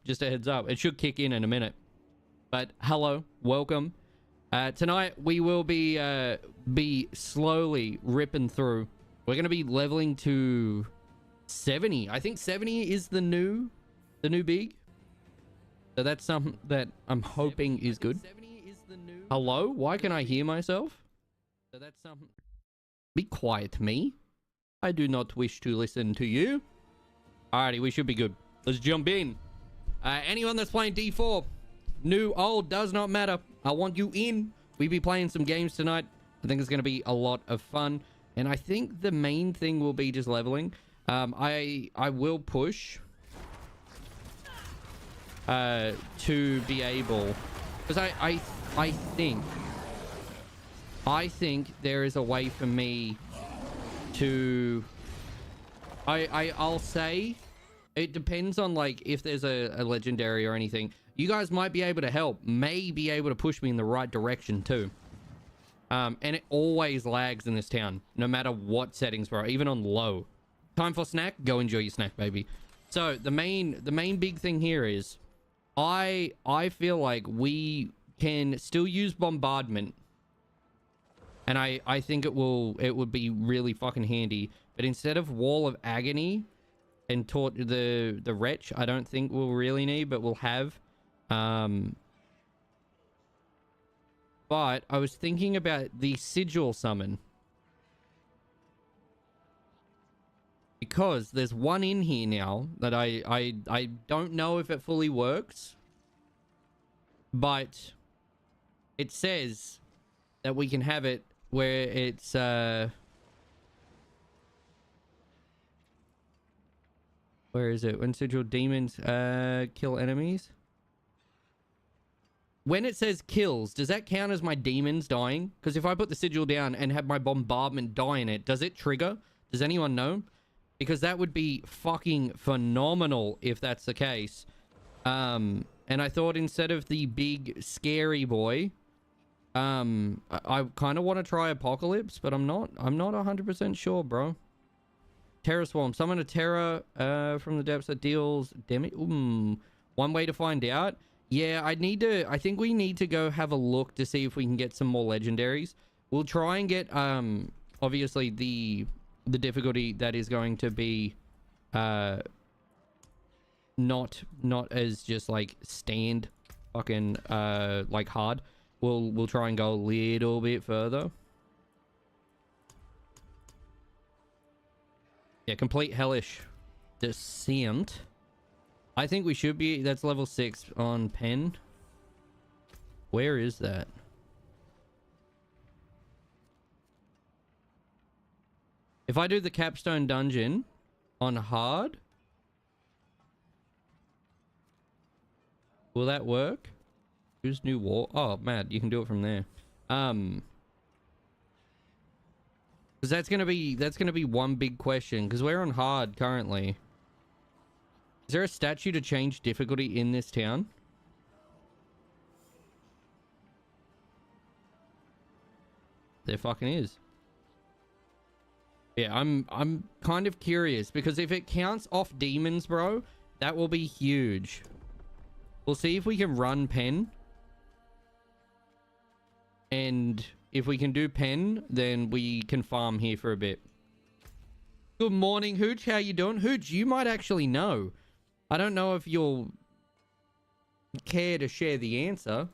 just a heads up. It should kick in a minute. But hello, welcome. Tonight we will be slowly ripping through. We're gonna be leveling to 70. I think 70 is the new big. So that's something that I'm hoping is good. Hello? Why can I hear myself? So that's something. Be quiet, me. I do not wish to listen to you. Alrighty, we should be good. Let's jump in. Anyone that's playing D4, new, old, does not matter. I want you in. We be playing some games tonight. I think it's going to be a lot of fun. And I think the main thing will be just leveling. I will push to be able, because I think there is a way for me to I'll say it depends on like if there's a legendary or anything. You guys might be able to help, may be able to push me in the right direction too. And it always lags in this town, no matter what settings, bro, even on low. Time for snack? Go enjoy your snack, baby. So the main big thing here is I feel like we can still use bombardment. And I think it would be really fucking handy. But instead of Wall of Agony and taught the Wretch, I don't think we'll really need, but we'll have. But I was thinking about the Sigil summon. Because there's one in here now that I don't know if it fully works. But it says that we can have it where it's where is it? When Sigil demons kill enemies. When it says kills, does that count as my demons dying? Because if I put the Sigil down and have my bombardment die in it, does it trigger? Does anyone know? Because that would be fucking phenomenal if that's the case. And I thought instead of the big scary boy, I kind of want to try Apocalypse, but I'm not 100% sure, bro. Terror Swarm. Summon a terror from the depths that deals damage. One way to find out. Yeah, I think we need to go have a look to see if we can get some more legendaries. We'll try and get obviously the difficulty that is going to be not as just like stand fucking like hard. We'll try and go a little bit further. Yeah, complete hellish descent. I think we should be. That's level 6 on pen. Where is that? If I do the capstone dungeon on hard, will that work? Who's new war? Oh, man, you can do it from there. Because that's gonna be one big question. Because we're on hard currently. Is there a statue to change difficulty in this town? There fucking is. Yeah, I'm kind of curious because if it counts off demons, bro, that will be huge. We'll see if we can run pen. And if we can do pen, then we can farm here for a bit. Good morning, Hooch. How you doing? Hooch, you might actually know. I don't know if you'll care to share the answer.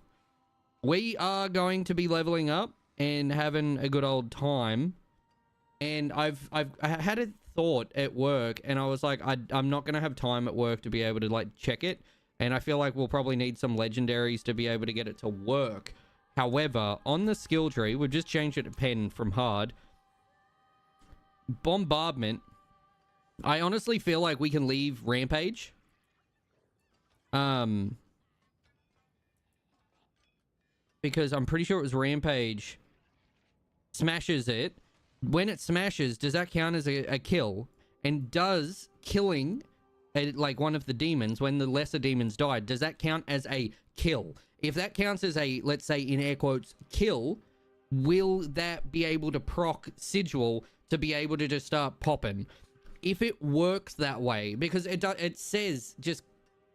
We are going to be leveling up and having a good old time. And I had a thought at work, and I was like, I'm not going to have time at work to be able to like check it. And I feel like we'll probably need some legendaries to be able to get it to work. However, on the skill tree, we've just changed it to pen from hard. Bombardment. I honestly feel like we can leave Rampage. Because I'm pretty sure it was Rampage smashes it. When it smashes, does that count as a kill? And does killing like one of the demons, when the lesser demons died, does that count as a kill? If that counts as a, let's say in air quotes, kill, will that be able to proc Sigil to be able to just start popping? If it works that way, because it says just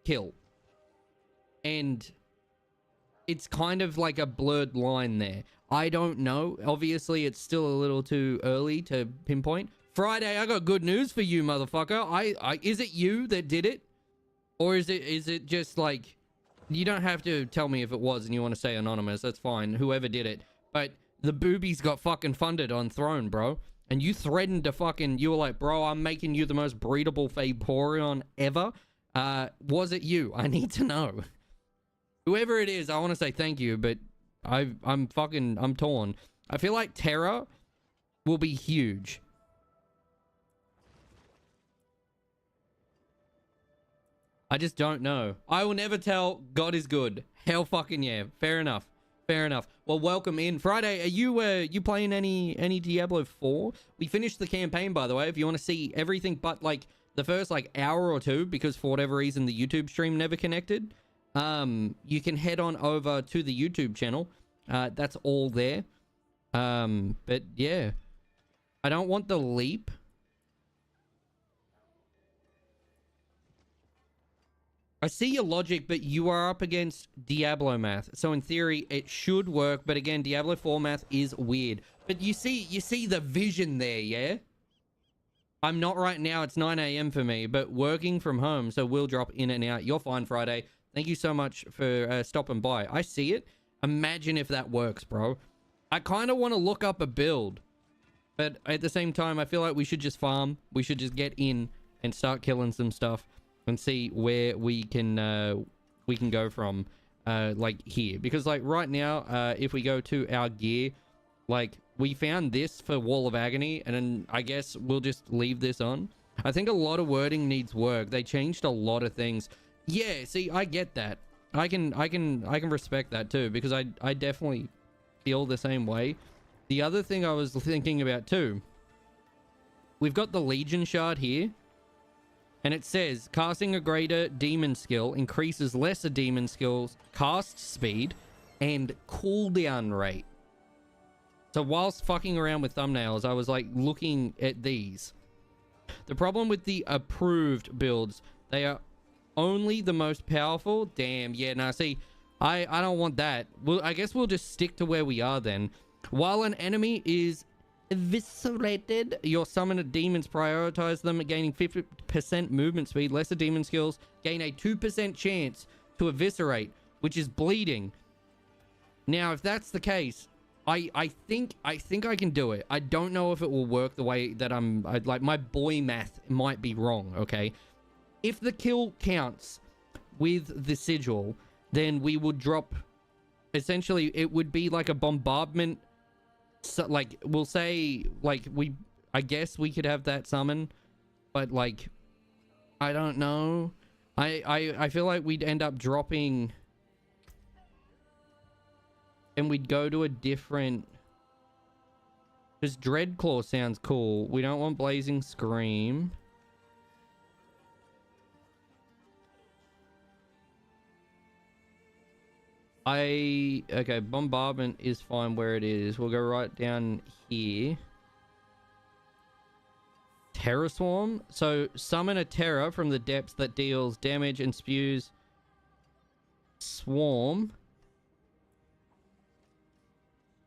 kill. and it's kind of like a blurred line there. I don't know. Obviously, it's still a little too early to pinpoint. Friday, I got good news for you, motherfucker. Is it you that did it? Or is it just like, you don't have to tell me if it was and you want to say anonymous. That's fine. Whoever did it. But the boobies got fucking funded on Throne, bro. And you threatened to fucking, you were like, bro, I'm making you the most breedable Vaporeon ever. Was it you? I need to know. Whoever it is, I want to say thank you, but I'm torn. I feel like Terra will be huge. I just don't know. I will never tell. God is good. Hell fucking yeah. Fair enough. Fair enough. Well, welcome in. Friday, are you playing any Diablo 4? We finished the campaign, by the way, if you want to see everything but like the first like hour or two, because for whatever reason the YouTube stream never connected. You can head on over to the YouTube channel. That's all there. But yeah. I don't want the leap. I see your logic, but you are up against Diablo math. So in theory, it should work. But again, Diablo 4 math is weird. But you see the vision there, yeah? I'm not right now. It's 9 a.m. for me, but working from home. So we'll drop in and out. You're fine, Friday. Thank you so much for stopping by. I see it. Imagine if that works, bro. I kind of want to look up a build. But at the same time, I feel like we should just farm. We should just get in and start killing some stuff. And see where we can go from like here, because like right now if we go to our gear, like we found this for Wall of Agony, and then I guess we'll just leave this on. I think a lot of wording needs work. They changed a lot of things. Yeah, see, I get that. I can respect that too, because I definitely feel the same way. The other thing I was thinking about too, we've got the Legion shard here. And it says, casting a greater demon skill increases lesser demon skills, cast speed, and cooldown rate. So whilst fucking around with thumbnails, I was like looking at these. The problem with the approved builds, they are only the most powerful. Damn, yeah, now see, I don't want that. Well, I guess we'll just stick to where we are then. While an enemy is eviscerated, your summoned demons prioritize them, gaining 50% movement speed. Lesser demon skills gain a 2% chance to eviscerate, which is bleeding. Now, if that's the case, I think I can do it. I don't know if it will work the way that like my boy math might be wrong, okay? If the kill counts with the sigil, then we would drop, essentially it would be like a bombardment. So like we'll say like I guess we could have that summon, but like I don't know. I feel like we'd end up dropping and we'd go to a different, because Dreadclaw sounds cool. We don't want Blazing Scream. Okay, bombardment is fine where it is. We'll go right down here. Terror Swarm. So summon a terror from the depths that deals damage and spews swarm.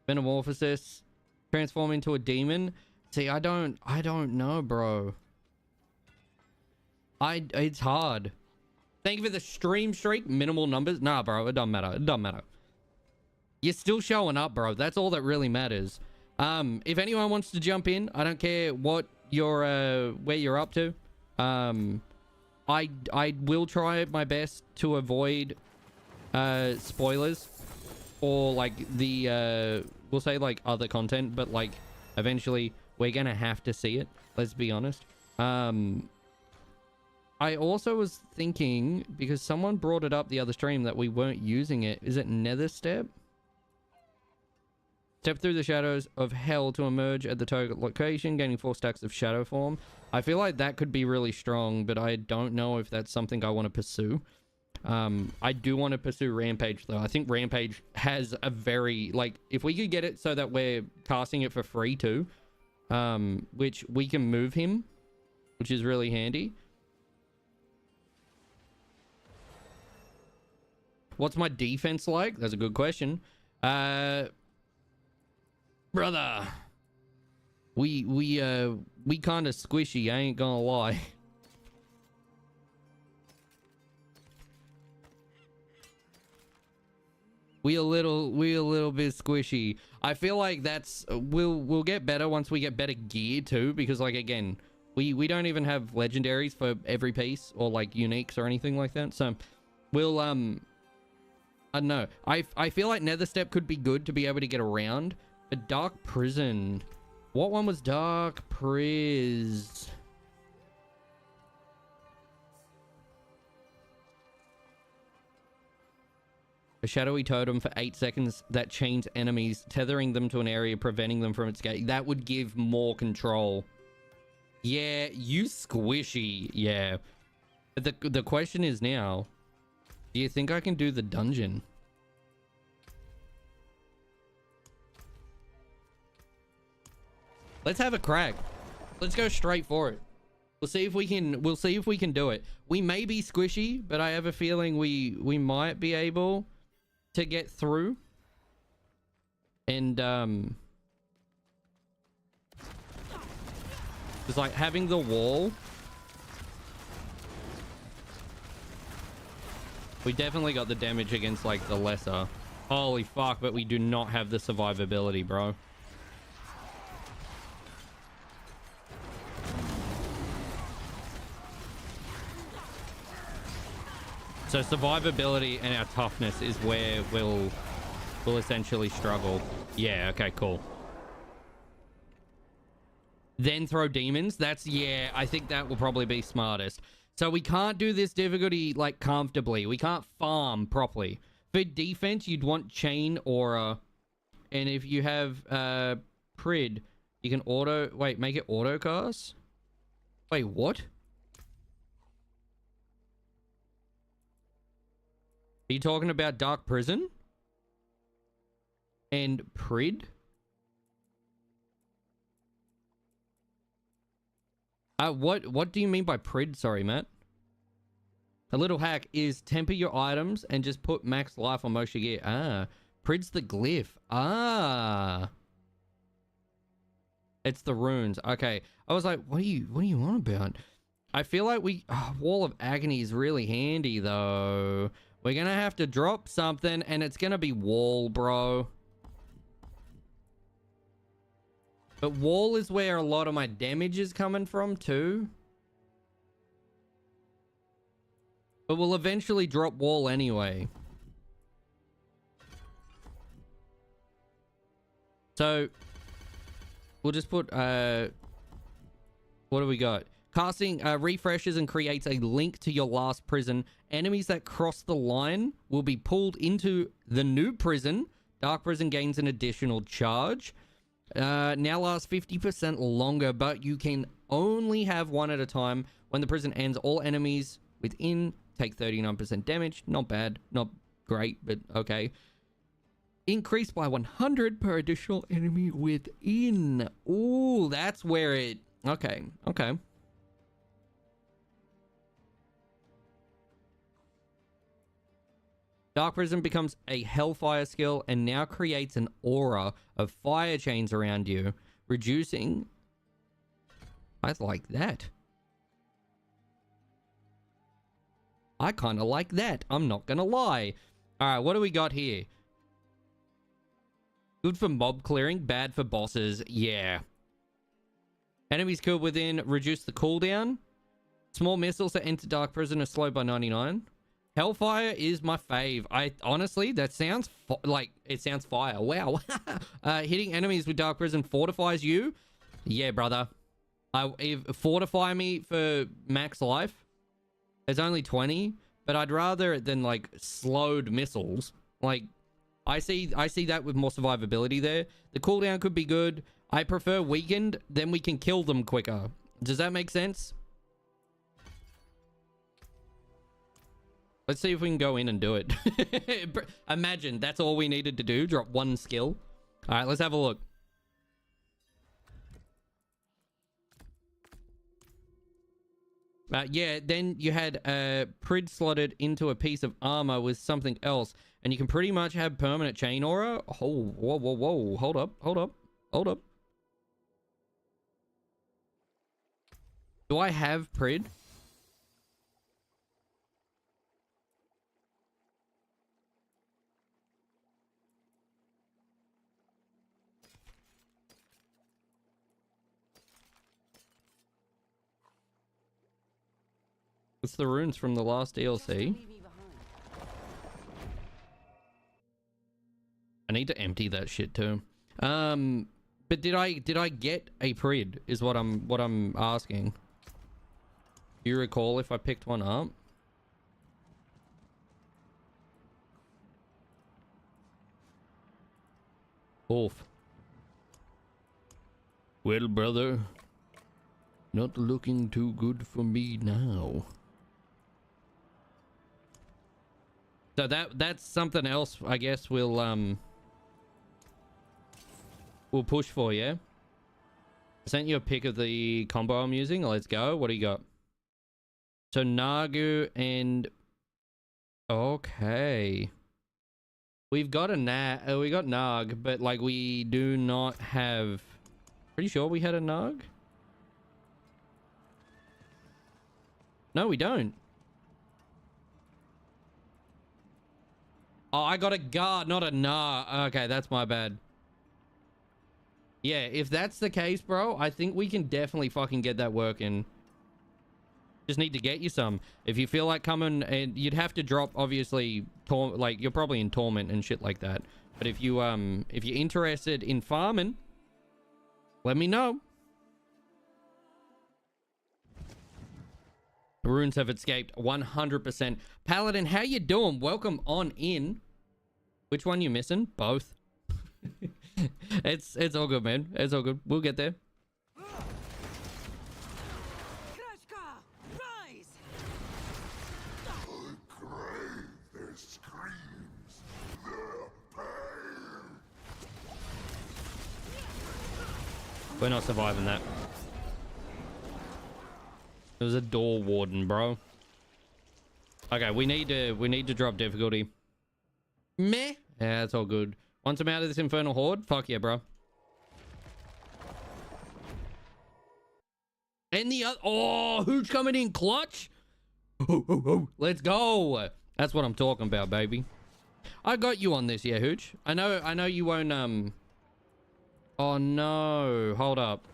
Metamorphosis. Transform into a demon. See, I don't know, bro. It's hard. Thank you for the stream streak. Minimal numbers. Nah, bro. It doesn't matter. It doesn't matter. You're still showing up, bro. That's all that really matters. If anyone wants to jump in, I don't care what you're, where you're up to. I will try my best to avoid, spoilers. Or, like, the, we'll say, like, other content. But, like, eventually, we're gonna have to see it. Let's be honest. I also was thinking, because someone brought it up the other stream that we weren't using it. Is it Nether Step? Step through the shadows of hell to emerge at the target location, gaining 4 stacks of shadow form. I feel like that could be really strong, but I don't know if that's something I want to pursue. I do want to pursue Rampage, though. I think Rampage has a very, like, if we could get it so that we're casting it for free, too, which we can move him, which is really handy. What's my defense like? That's a good question. Brother, we kind of squishy, I ain't gonna lie. We a little bit squishy. I feel like that's we'll get better once we get better gear too, because like again, we don't even have legendaries for every piece or like uniques or anything like that. So we'll I don't know. I feel like Nether Step could be good to be able to get around. But Dark Prison. What one was Dark Priz? A shadowy totem for 8 seconds that chains enemies, tethering them to an area, preventing them from escape. That would give more control. Yeah, you squishy. Yeah. But the question is now, do you think I can do the dungeon? Let's have a crack. Let's go straight for it. We'll see if we can do it. We may be squishy, but I have a feeling we might be able to get through. And it's like having the wall. We definitely got the damage against like the lesser. Holy fuck, but we do not have the survivability, bro. So survivability and our toughness is where we'll essentially struggle. Yeah, okay, cool. Then throw demons. That's, yeah, I think that will probably be smartest. So we can't do this difficulty like comfortably. We can't farm properly. For defense, you'd want chain aura. And if you have Prid, you can make it auto cast? Wait, what? Are you talking about Dark Prison? And Prid? What do you mean by Prid? Sorry, Matt. A little hack is temper your items and just put max life on most of your gear. Ah, Prid's the glyph. Ah. It's the runes. Okay. I was like, what are you on about? I feel like Wall of Agony is really handy though. We're gonna have to drop something, and it's gonna be wall, bro. But wall is where a lot of my damage is coming from, too. But we'll eventually drop wall anyway. So, we'll just put, what do we got? Casting refreshes and creates a link to your last prison. Enemies that cross the line will be pulled into the new prison. Dark Prison gains an additional charge. Now lasts 50% longer, but you can only have one at a time. When the prison ends, all enemies within take 39% damage. Not bad. Not great, but okay. Increased by 100 per additional enemy within. Ooh, that's where it... Okay, okay. Dark Prison becomes a Hellfire skill and now creates an aura of fire chains around you, reducing... I like that. I kind of like that. I'm not gonna lie. Alright, what do we got here? Good for mob clearing, bad for bosses. Yeah. Enemies killed within reduce the cooldown. Small missiles that enter Dark Prison are slowed by 99. Hellfire is my fave. Honestly, that sounds like it sounds fire. Wow. Hitting enemies with Dark Prison fortifies you. Yeah, brother. Fortify me for max life. There's only 20, but I'd rather it than like slowed missiles. Like I see that with more survivability there. The cooldown could be good. I prefer weakened, then we can kill them quicker. Does that make sense? Let's see if we can go in and do it. Imagine that's all we needed to do. Drop one skill. All right, let's have a look. Yeah, then you had Prid slotted into a piece of armor with something else, and you can pretty much have permanent chain aura. Oh, whoa, whoa, whoa. Hold up, hold up, hold up. Do I have Prid? It's the runes from the last DLC. I need to empty that shit too. But did I get a Prid is what I'm asking. Do you recall if I picked one up? Oof. Well, brother, not looking too good for me now. So that's something else I guess we'll push for, yeah? I sent you a pic of the combo I'm using. Let's go. What do you got? So Nagu and okay. We've got a we got Nag, but like we do not have. Pretty sure we had a Nag? No, we don't. Oh, I got a guard, not a Nah. Okay, that's my bad. Yeah, if that's the case, bro, I think we can definitely fucking get that working. Just need to get you some. If you feel like coming, and you'd have to drop, obviously, like, you're probably in Torment and shit like that. But if you're interested in farming, let me know. The runes have escaped 100%. Paladin, how you doing? Welcome on in. Which one you missing? Both. It's all good, man. It's all good. We'll get there. We're not surviving that. It was a door warden, bro. Okay, we need to drop difficulty. Meh. Yeah, that's all good. Once I'm out of this infernal horde, fuck yeah, bro. And the other, oh, who's coming in clutch? Oh, let's go. That's what I'm talking about, baby. I got you on this, yeah, Hooch. I know you won't, oh no, hold up.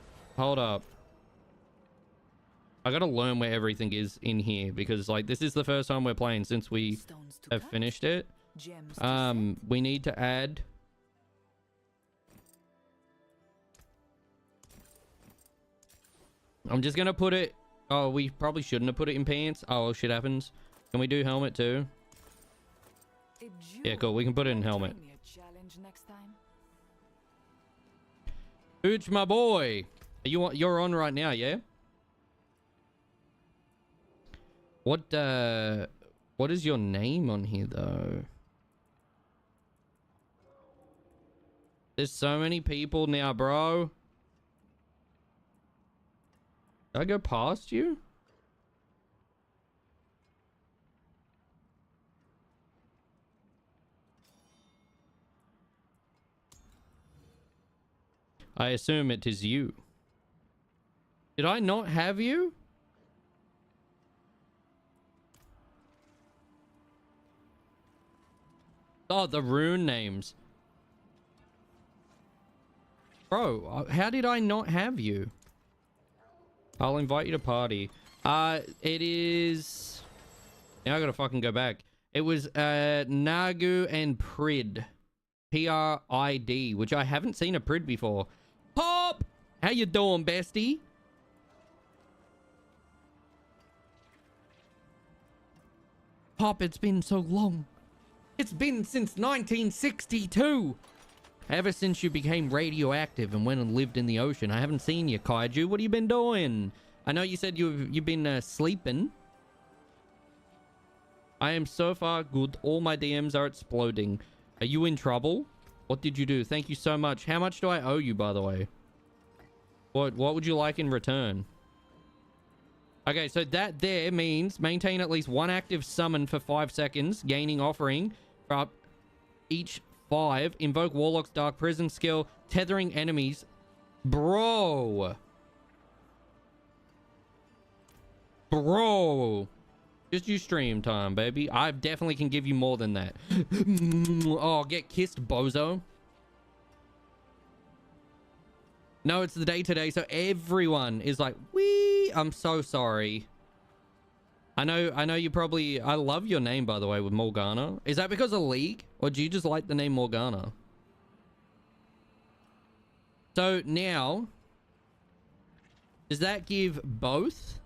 I gotta learn where everything is in here because like this is the first time we're playing since we have finished it. We need to add I'm just gonna put it. Oh, we probably shouldn't have put it in pants. Oh, shit happens. Can we do helmet too? Yeah, cool. We can put it in helmet. Hooch, my boy. You're on right now, yeah? What is your name on here though? There's so many people now, bro. Did I go past you? I assume it is you. Did I not have you? Oh, the rune names. Bro, how did I not have you? I'll invite you to party. It is... Now I gotta fucking go back. It was, Nagu and Prid. P-R-I-D, which I haven't seen a Prid before. Pop! How you doing, bestie? Pop, it's been so long. It's been since 1962. Ever since you became radioactive and went and lived in the ocean, I haven't seen you, Kaiju. What have you been doing? I know you said you've been sleeping. I am so far good. All my DMs are exploding. Are you in trouble? What did you do? Thank you so much. How much do I owe you, by the way? What would you like in return? Okay, so that there means maintain at least one active summon for 5 seconds, gaining offering for up each 5. Invoke Warlock's Dark Prison skill, tethering enemies. Bro. Just use stream time, baby. I definitely can give you more than that. Oh, get kissed, bozo. No, it's the day today, so everyone is like, wee. I'm so sorry. I know you probably... I love your name, by the way, with Morgana. Is that because of League? Or do you just like the name Morgana? So now... does that give both?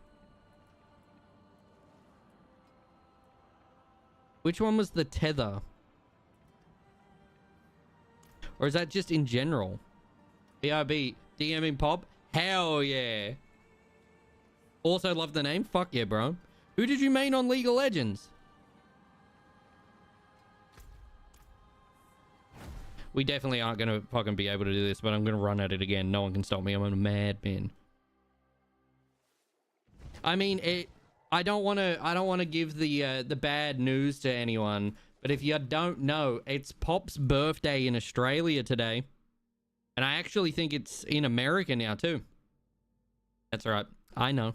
Which one was the tether? Or is that just in general? BRB, DMing Pop? Hell yeah. Also love the name? Fuck yeah, bro. Who did you main on League of Legends? We definitely aren't going to fucking be able to do this, but I'm going to run at it again. No one can stop me. I'm a madman. I mean, I don't want to give the bad news to anyone, but if you don't know, it's Pop's birthday in Australia today. And I actually think it's in America now too. That's right. I know.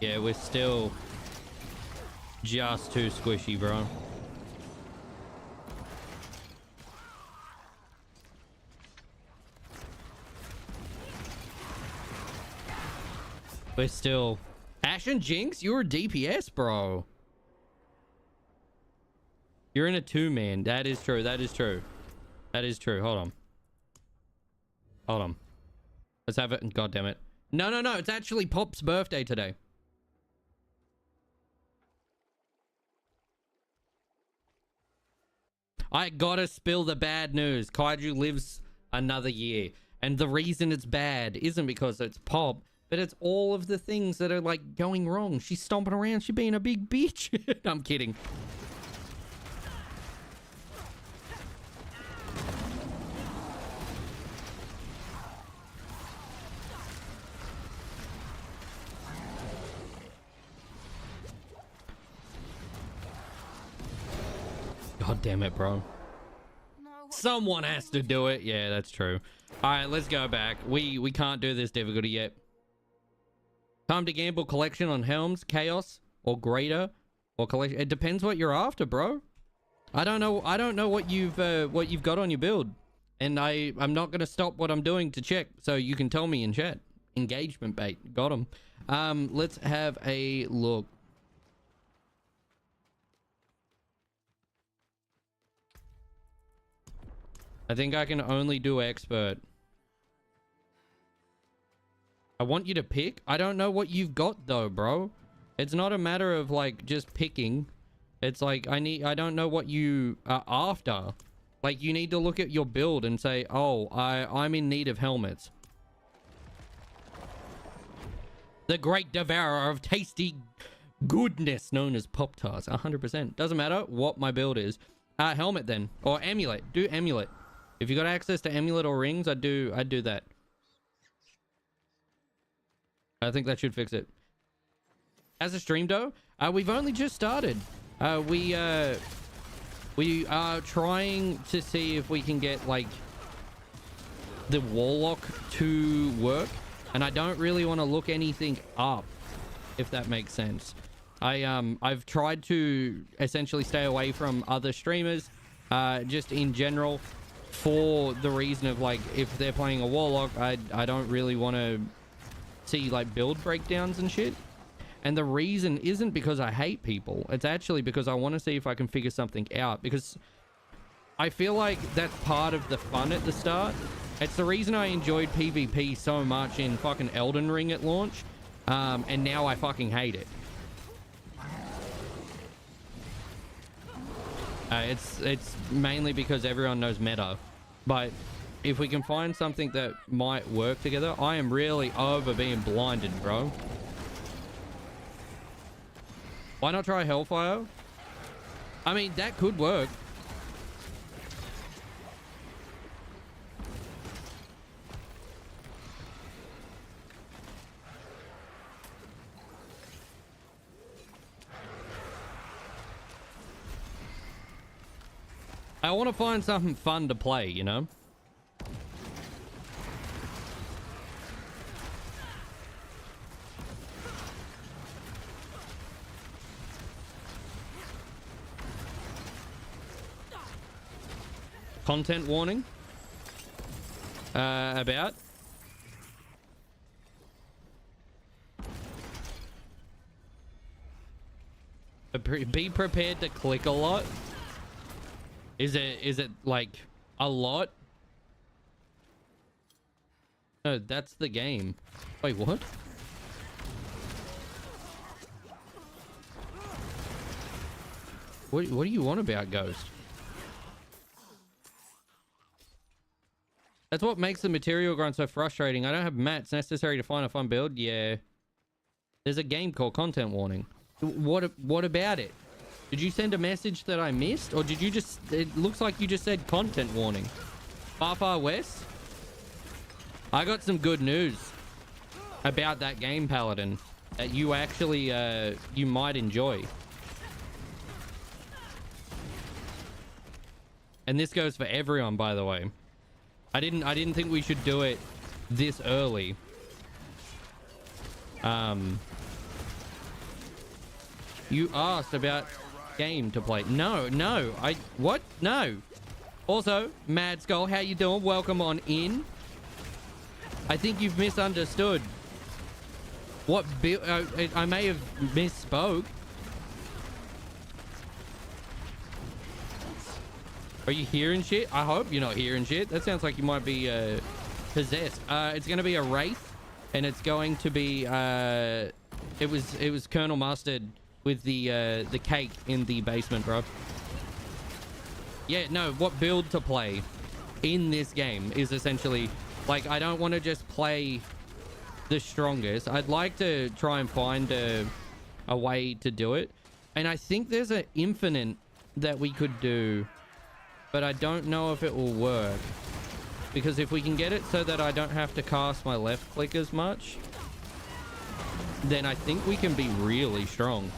Yeah, we're still just too squishy, bro. We're still... Ash and Jinx, you're a DPS, bro. You're in a 2-man. That is true. That is true. That is true. Hold on. Hold on. Let's have it. God damn it. No, no, no. It's actually Pop's birthday today. I gotta spill the bad news. Kaiju lives another year. And the reason it's bad isn't because it's Pop, but it's all of the things that are, like, going wrong. She's stomping around. She's being a big bitch. I'm kidding. God damn it, bro. Someone has to do it. Yeah, that's true. All right, let's go back. We can't do this difficulty yet. Time to gamble collection on Helms, Chaos, or Greater, or collection. It depends what you're after, bro. I don't know what you've got on your build, and I'm not gonna stop what I'm doing to check, so you can tell me in chat. Engagement bait, got him. Let's have a look. I think I can only do expert. I want you to pick. I don't know what you've got though, bro. It's not a matter of like just picking. It's like I don't know what you are after. Like you need to look at your build and say, oh, I'm in need of helmets. The great devourer of tasty goodness known as Pop-Tarts. 100%. Doesn't matter what my build is. Helmet then. Or amulet. Do amulet. If you got access to amulet or rings, I'd do that. I think that should fix it. As a stream though, we've only just started. We are trying to see if we can get like the Warlock to work, and I don't really want to look anything up, if that makes sense. I've tried to essentially stay away from other streamers, just in general, for the reason of like if they're playing a Warlock, I don't really want to see like build breakdowns and shit. And the reason isn't because I hate people. It's actually because I want to see if I can figure something out, because I feel like that's part of the fun at the start. It's the reason I enjoyed PvP so much in fucking Elden Ring at launch, and now I fucking hate it. It's mainly because everyone knows meta, but if we can find something that might work together. I am really over being blinded, bro. Why not try Hellfire? I mean, that could work. I want to find something fun to play, you know? Content warning. About. Be prepared to click a lot. Is it like a lot? No, that's the game. Wait, what? What do you want about Ghost? That's what makes the material grind so frustrating. I don't have mats necessary to find a fun build. Yeah. There's a game called Content Warning. What about it? Did you send a message that I missed? Or did you just... It looks like you just said Content Warning. Far West? I got some good news about that game, Paladin, that you actually, you might enjoy. And this goes for everyone, by the way. I didn't think we should do it this early. You asked about game to play. No. What? No. Also, Mad Skull, how you doing? Welcome on in. I think you've misunderstood. What build? I may have misspoke. Are you hearing shit? I hope you're not hearing shit. That sounds like you might be possessed. It's going to be a Wraith, and it's going to be it was Colonel Mustard with the cake in the basement, bro. Yeah, no, what build to play in this game is essentially like, I don't want to just play the strongest. I'd like to try and find a way to do it. And I think there's an infinite that we could do, but I don't know if it will work. Because if we can get it so that I don't have to cast my left click as much, then I think we can be really strong.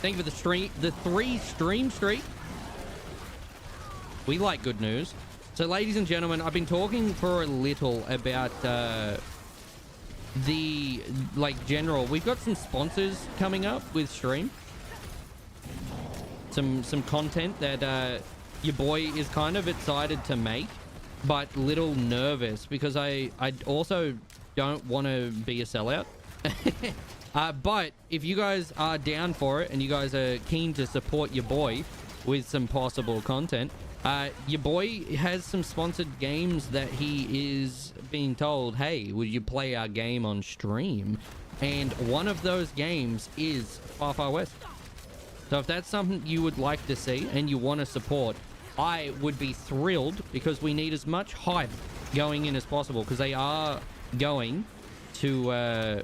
Thank you for the stream, the 3 stream streak. We like good news. So, ladies and gentlemen, I've been talking for a little about the general. We've got some sponsors coming up with stream. Some content that your boy is kind of excited to make, but little nervous because I also don't want to be a sellout. But if you guys are down for it and you guys are keen to support your boy with some possible content, your boy has some sponsored games that he is being told, hey, would you play our game on stream? And one of those games is Far West. So if that's something you would like to see and you want to support, I would be thrilled, because we need as much hype going in as possible, because they are going to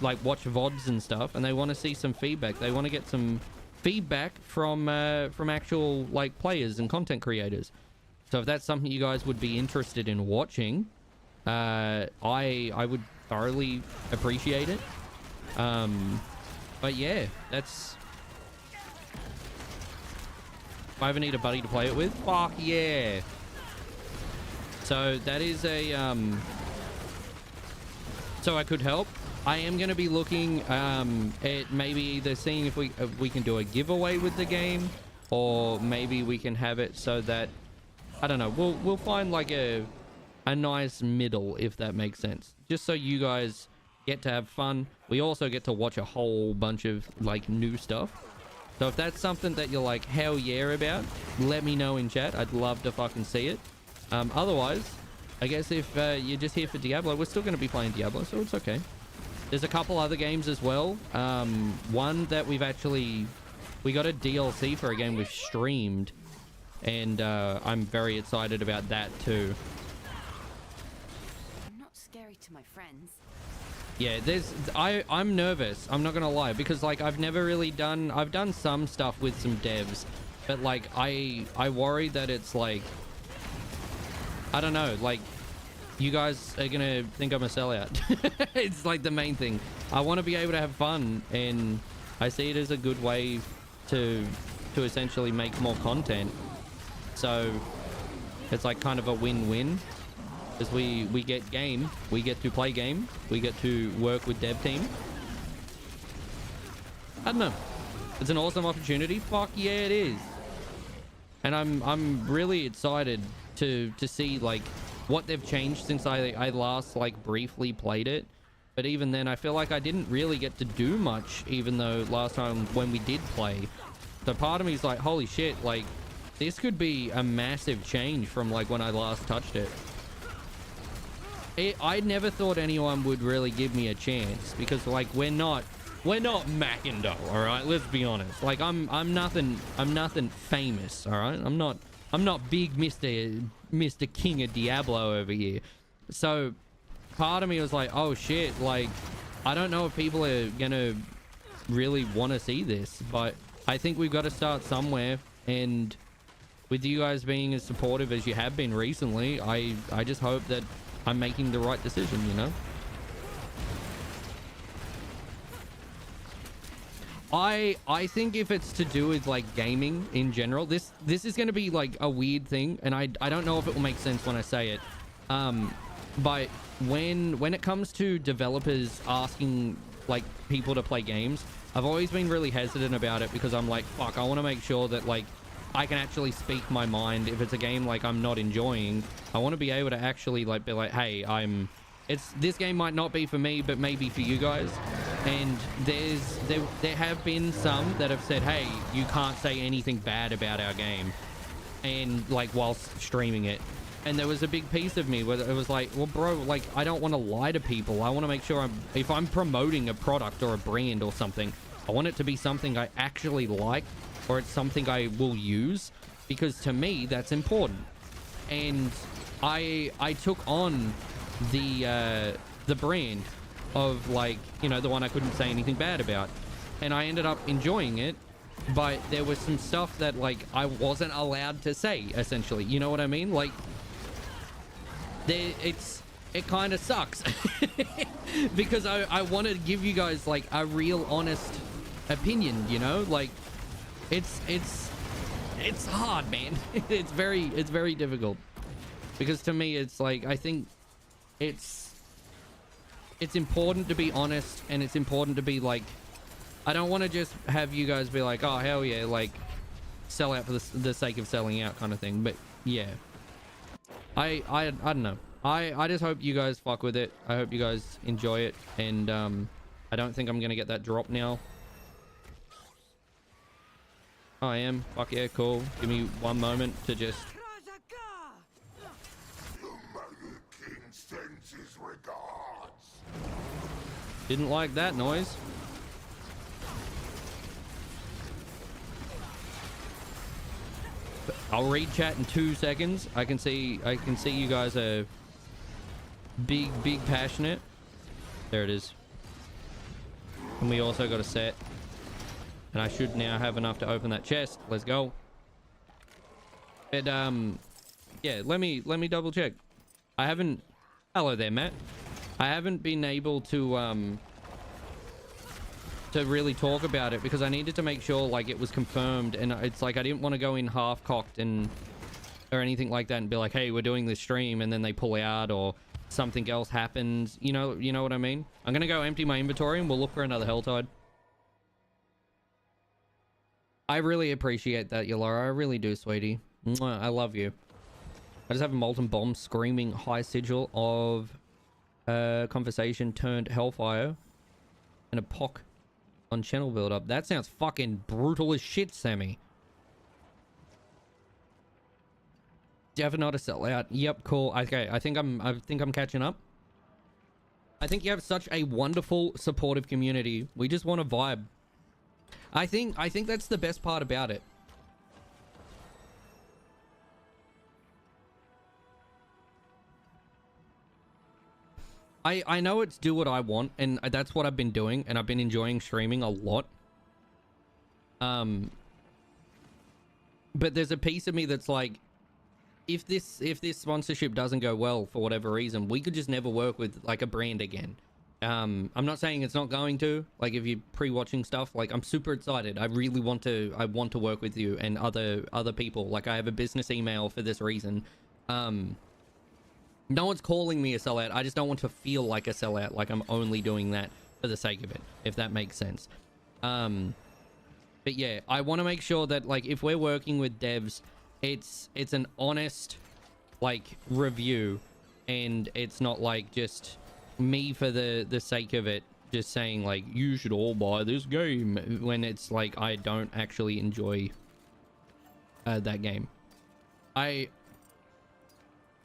like watch VODs and stuff, and they want to see some feedback. They want to get some feedback from actual like players and content creators. So if that's something you guys would be interested in watching, I would thoroughly appreciate it. But yeah, that's... If I ever need a buddy to play it with, fuck yeah. So that is a so I could help. I am going to be looking at maybe either seeing if we can do a giveaway with the game, or maybe we can have it so that, I don't know, we'll find like a nice middle, if that makes sense, just so you guys get to have fun. We also get to watch a whole bunch of like new stuff. So if that's something that you're like hell yeah about, let me know in chat. I'd love to fucking see it. Otherwise, I guess if you're just here for Diablo, we're still going to be playing Diablo, so it's okay. There's a couple other games as well. One that we got a DLC for a game we've streamed, and I'm very excited about that too. I'm not scary to my friends. Yeah, I'm nervous, I'm not gonna lie, because like I've done some stuff with some devs, but like I worry that it's like, I don't know, like you guys are gonna think I'm a sellout. It's like the main thing. I want to be able to have fun, and I see it as a good way to essentially make more content. So it's like kind of a win-win, because we get game, we get to play game, we get to work with dev team. I don't know, it's an awesome opportunity. Fuck yeah, it is. And I'm really excited to see like what they've changed since I last like briefly played it. But even then, I feel like I didn't really get to do much, even though last time when we did play. So part of me is like, holy shit, like this could be a massive change from like when I last touched it. I never thought anyone would really give me a chance, because like we're not Mackendo, all right? Let's be honest. Like I'm nothing famous, all right? I'm not big Mr. King of Diablo over here. So part of me was like, oh shit, like I don't know if people are gonna really want to see this, but I think we've got to start somewhere. And with you guys being as supportive as you have been recently, I just hope that I'm making the right decision, you know? I think if it's to do with like gaming in general, this is going to be like a weird thing, and I don't know if it will make sense when I say it. But when it comes to developers asking like people to play games, I've always been really hesitant about it, because I'm like, fuck, I want to make sure that like I can actually speak my mind. If it's a game like I'm not enjoying, I want to be able to actually like be like, hey, this game might not be for me, but maybe for you guys. And there have been some that have said, hey, you can't say anything bad about our game, and like whilst streaming it. And there was a big piece of me where it was like, well, bro, like I don't want to lie to people. I want to make sure if I'm promoting a product or a brand or something, I want it to be something I actually like, or it's something I will use, because to me that's important. And I took on the brand of like, you know, the one I couldn't say anything bad about, and I ended up enjoying it, but there was some stuff that like I wasn't allowed to say, essentially, you know what I mean? Like it kind of sucks because I want to give you guys like a real honest opinion, you know? Like it's hard, man. it's very difficult, because to me it's like, I think it's important to be honest, and it's important to be like, I don't want to just have you guys be like, oh hell yeah, like sell out for the sake of selling out kind of thing. But yeah, I don't know, I just hope you guys fuck with it. I hope you guys enjoy it, and I don't think I'm gonna get that drop now. Oh, I am. Fuck yeah, cool. Give me one moment to just didn't like that noise. I'll read chat in 2 seconds. I can see you guys are big passionate. There it is. And we also got a set, and I should now have enough to open that chest. Let's go. And yeah, let me double check. I haven't, hello there, Matt. I haven't been able to really talk about it, because I needed to make sure like it was confirmed, and it's like I didn't want to go in half-cocked or anything like that and be like, hey, we're doing this stream, and then they pull out or something else happens. You know what I mean? I'm gonna go empty my inventory and we'll look for another Helltide. I really appreciate that, Yolora. I really do, sweetie. Mwah, I love you. I just have a molten bomb screaming high sigil of conversation turned hellfire and a pock on channel build up. That sounds fucking brutal as shit, Sammy. Definitely not a sellout. Yep, cool. Okay, I think I'm catching up. I think you have such a wonderful, supportive community. We just want to vibe. I think that's the best part about it. I know it's do what I want, and that's what I've been doing, and I've been enjoying streaming a lot. But there's a piece of me that's like, if this sponsorship doesn't go well for whatever reason, we could just never work with like a brand again. I'm not saying it's not going to, like, if you're pre-watching stuff, like, I'm super excited. I really want to, work with you and other people. Like, I have a business email for this reason. No one's calling me a sellout. I just don't want to feel like a sellout, like I'm only doing that for the sake of it, if that makes sense. But yeah, I want to make sure that, like, if we're working with devs, it's an honest, like, review, and it's not like just me for the sake of it, just saying like, you should all buy this game, when it's like I don't actually enjoy that game. I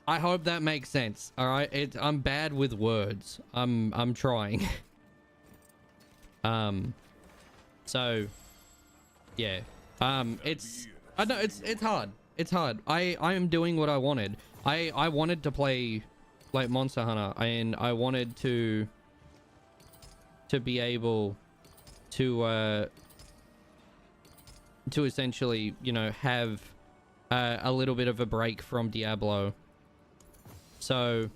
hope that makes sense. All right, I'm bad with words. I'm trying. So yeah, it's, I know it's hard. It's hard. I am doing what I wanted. I wanted to play like Monster Hunter, and I wanted to be able to essentially, you know, have a little bit of a break from Diablo. So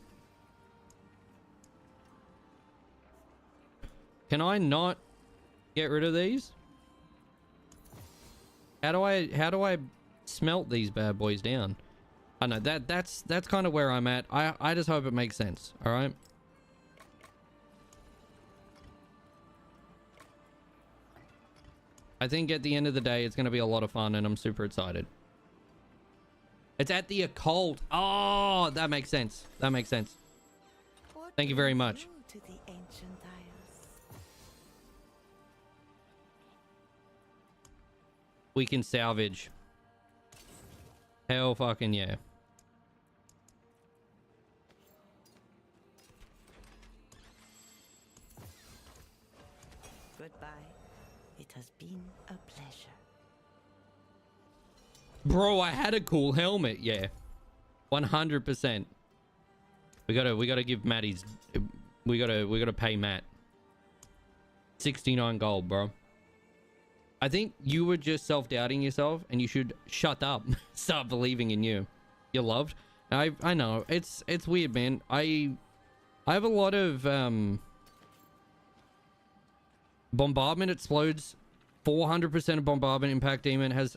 can I not get rid of these? How do I smelt these bad boys down? I know that's kind of where I'm at. I just hope it makes sense. All right. I think at the end of the day, it's going to be a lot of fun, and I'm super excited. It's at the occult. Oh, that makes sense. That makes sense. Thank you very much. To the ancient isles. We can salvage. Hell fucking yeah. Goodbye. It has been a pleasure. Bro, I had a cool helmet. Yeah. 100%. We gotta give Matty's, we gotta pay Matt 69 gold, bro. I think you were just self-doubting yourself, and you should shut up. Start believing in you. You're loved. I know it's weird, man. I have a lot of bombardment explodes. 400% of bombardment. Impact demon has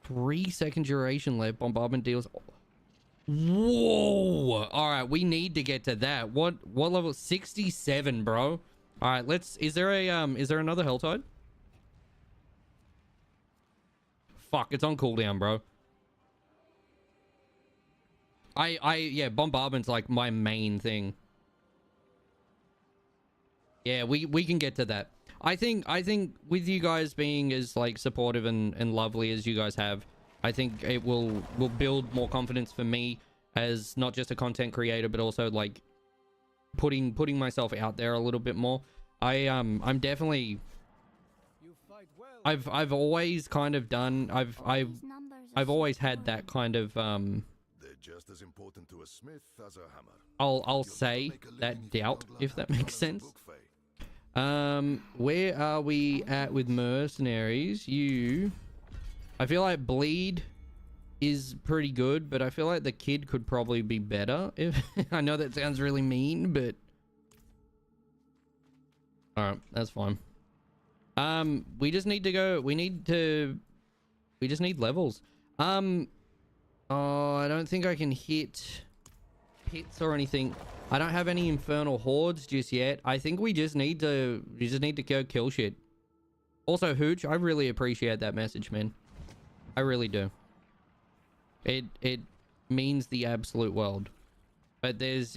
3-second duration left. Bombardment deals. Whoa! All right, we need to get to that. What level? 67, bro. All right, let's. Is there another Helltide? Fuck, it's on cooldown, bro. Yeah, bombardment's like my main thing. Yeah, we can get to that. I think with you guys being as like supportive and lovely as you guys have, I think it will build more confidence for me as not just a content creator, but also like putting myself out there a little bit more. I'm definitely, I've always kind of done, I've always had that kind of They're just as important to a smith as a hammer. I'll say that doubt, if that makes sense. Where are we at with mercenaries? I feel like bleed is pretty good, but I feel like the kid could probably be better. If I know that sounds really mean, but all right, that's fine. We just need to go. We just need levels. Oh, I don't think I can hit pits or anything. I don't have any infernal hordes just yet. I think we just need to go kill shit. Also, Hooch, I really appreciate that message, man. I really do. It means the absolute world. But there's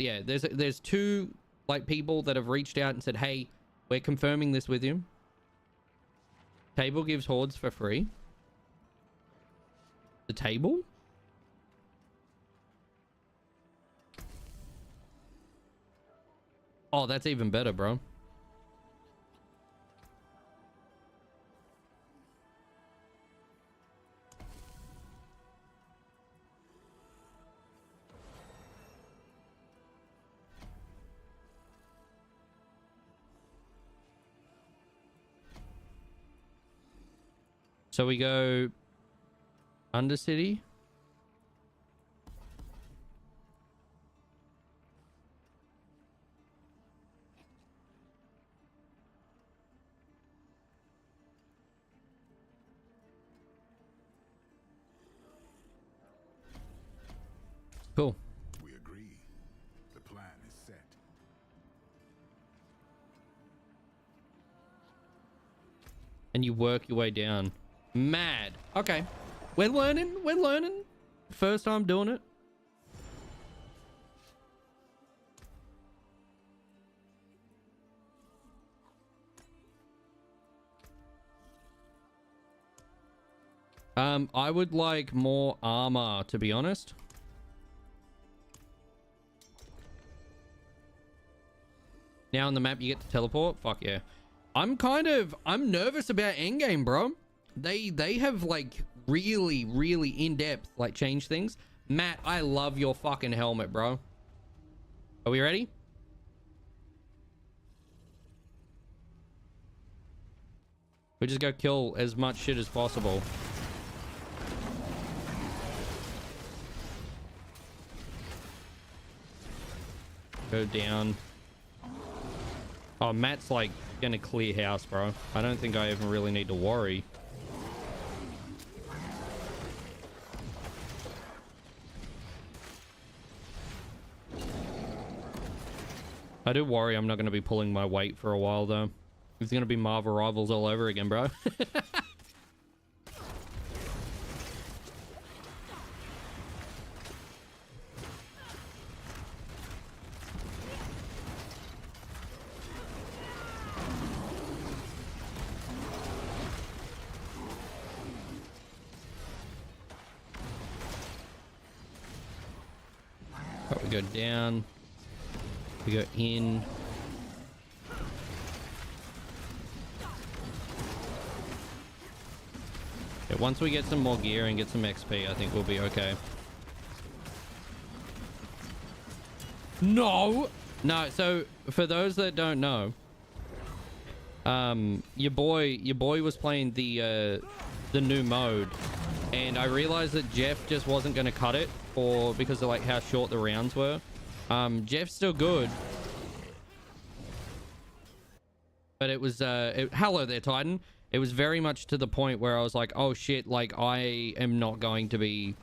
two like people that have reached out and said, hey, we're confirming this with you. Table gives hordes for free. The table? Oh, that's even better, bro. So we go Undercity. Cool. We agree. The plan is set. And you work your way down. Mad. Okay. We're learning. We're learning. First time doing it. I would like more armor, to be honest. Now on the map you get to teleport. Fuck yeah. I'm nervous about endgame, bro. They have like really in depth like changed things. Matt, I love your fucking helmet, bro. Are we ready? We just go kill as much shit as possible. Go down. Oh, Matt's like gonna clear house, bro. I don't think I even really need to worry. I do worry I'm not gonna be pulling my weight for a while though. It's gonna be Marvel Rivals all over again, bro. Oh, we go down. We go in. Yeah, once we get some more gear and get some XP, I think we'll be okay. No! No, so for those that don't know, your boy was playing the new mode, and I realized that Jeff just wasn't going to cut it because of like how short the rounds were. Jeff's still good, but it was hello there, Titan. It was very much to the point where I was like, oh shit, like I am not going to be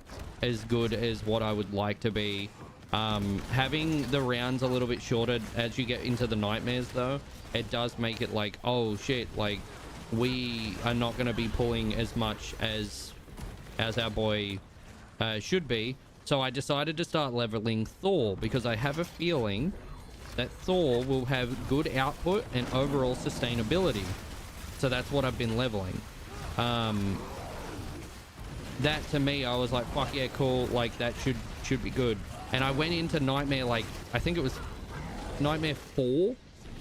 as good as what I would like to be. Having the rounds a little bit shorter as you get into the nightmares though, it does make it like, oh shit, like we are not going to be pulling as much as our boy should be. So I decided to start leveling Thor because I have a feeling that Thor will have good output and overall sustainability. So that's what I've been leveling. That to me, I was like, fuck yeah, cool. Like that should be good. And I went into Nightmare, like, I think it was Nightmare 4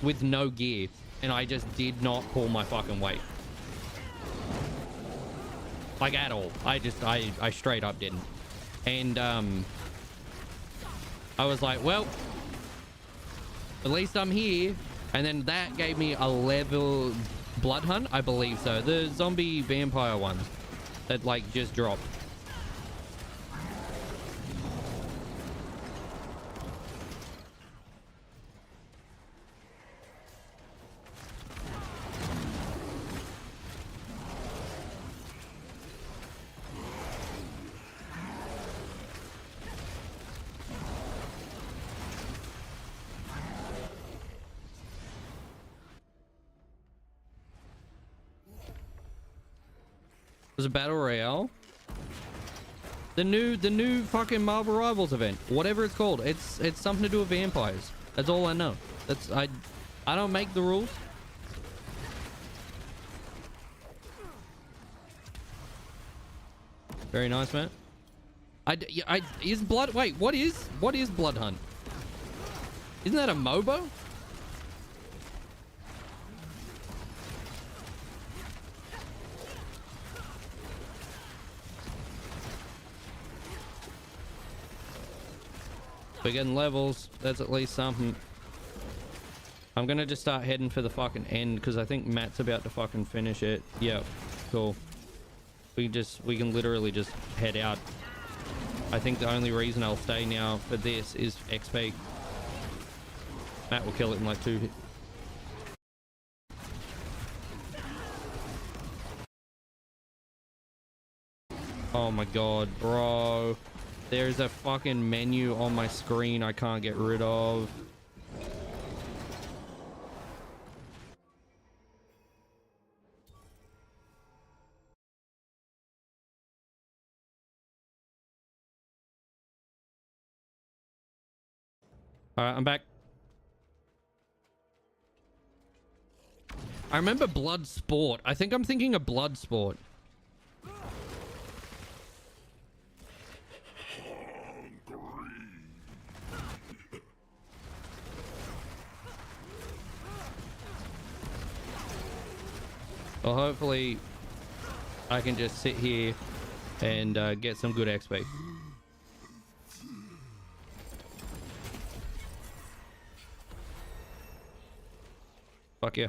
with no gear. And I just did not pull my fucking weight. Like at all. I straight up didn't. And I was like, well, at least I'm here. And then that gave me a level Blood Hunt, I believe so. The zombie vampire one that like just dropped. It was a battle royale. The new fucking Marvel Rivals event, whatever it's called. It's something to do with vampires. That's all I know. I don't make the rules. Very nice, man. Is blood? Wait, what is Blood Hunt? Isn't that a MOBA? We're getting levels. That's at least something. I'm gonna just start heading for the fucking end because I think Matt's about to fucking finish it. Yep, cool. We can literally just head out. I think the only reason I'll stay now for this is XP. Matt will kill it in like 2 hits. Oh my god, bro. There's a fucking menu on my screen I can't get rid of. Alright, I'm back. I remember Blood Sport. I think I'm thinking of Blood Sport. Well, hopefully I can just sit here and get some good XP. Fuck yeah.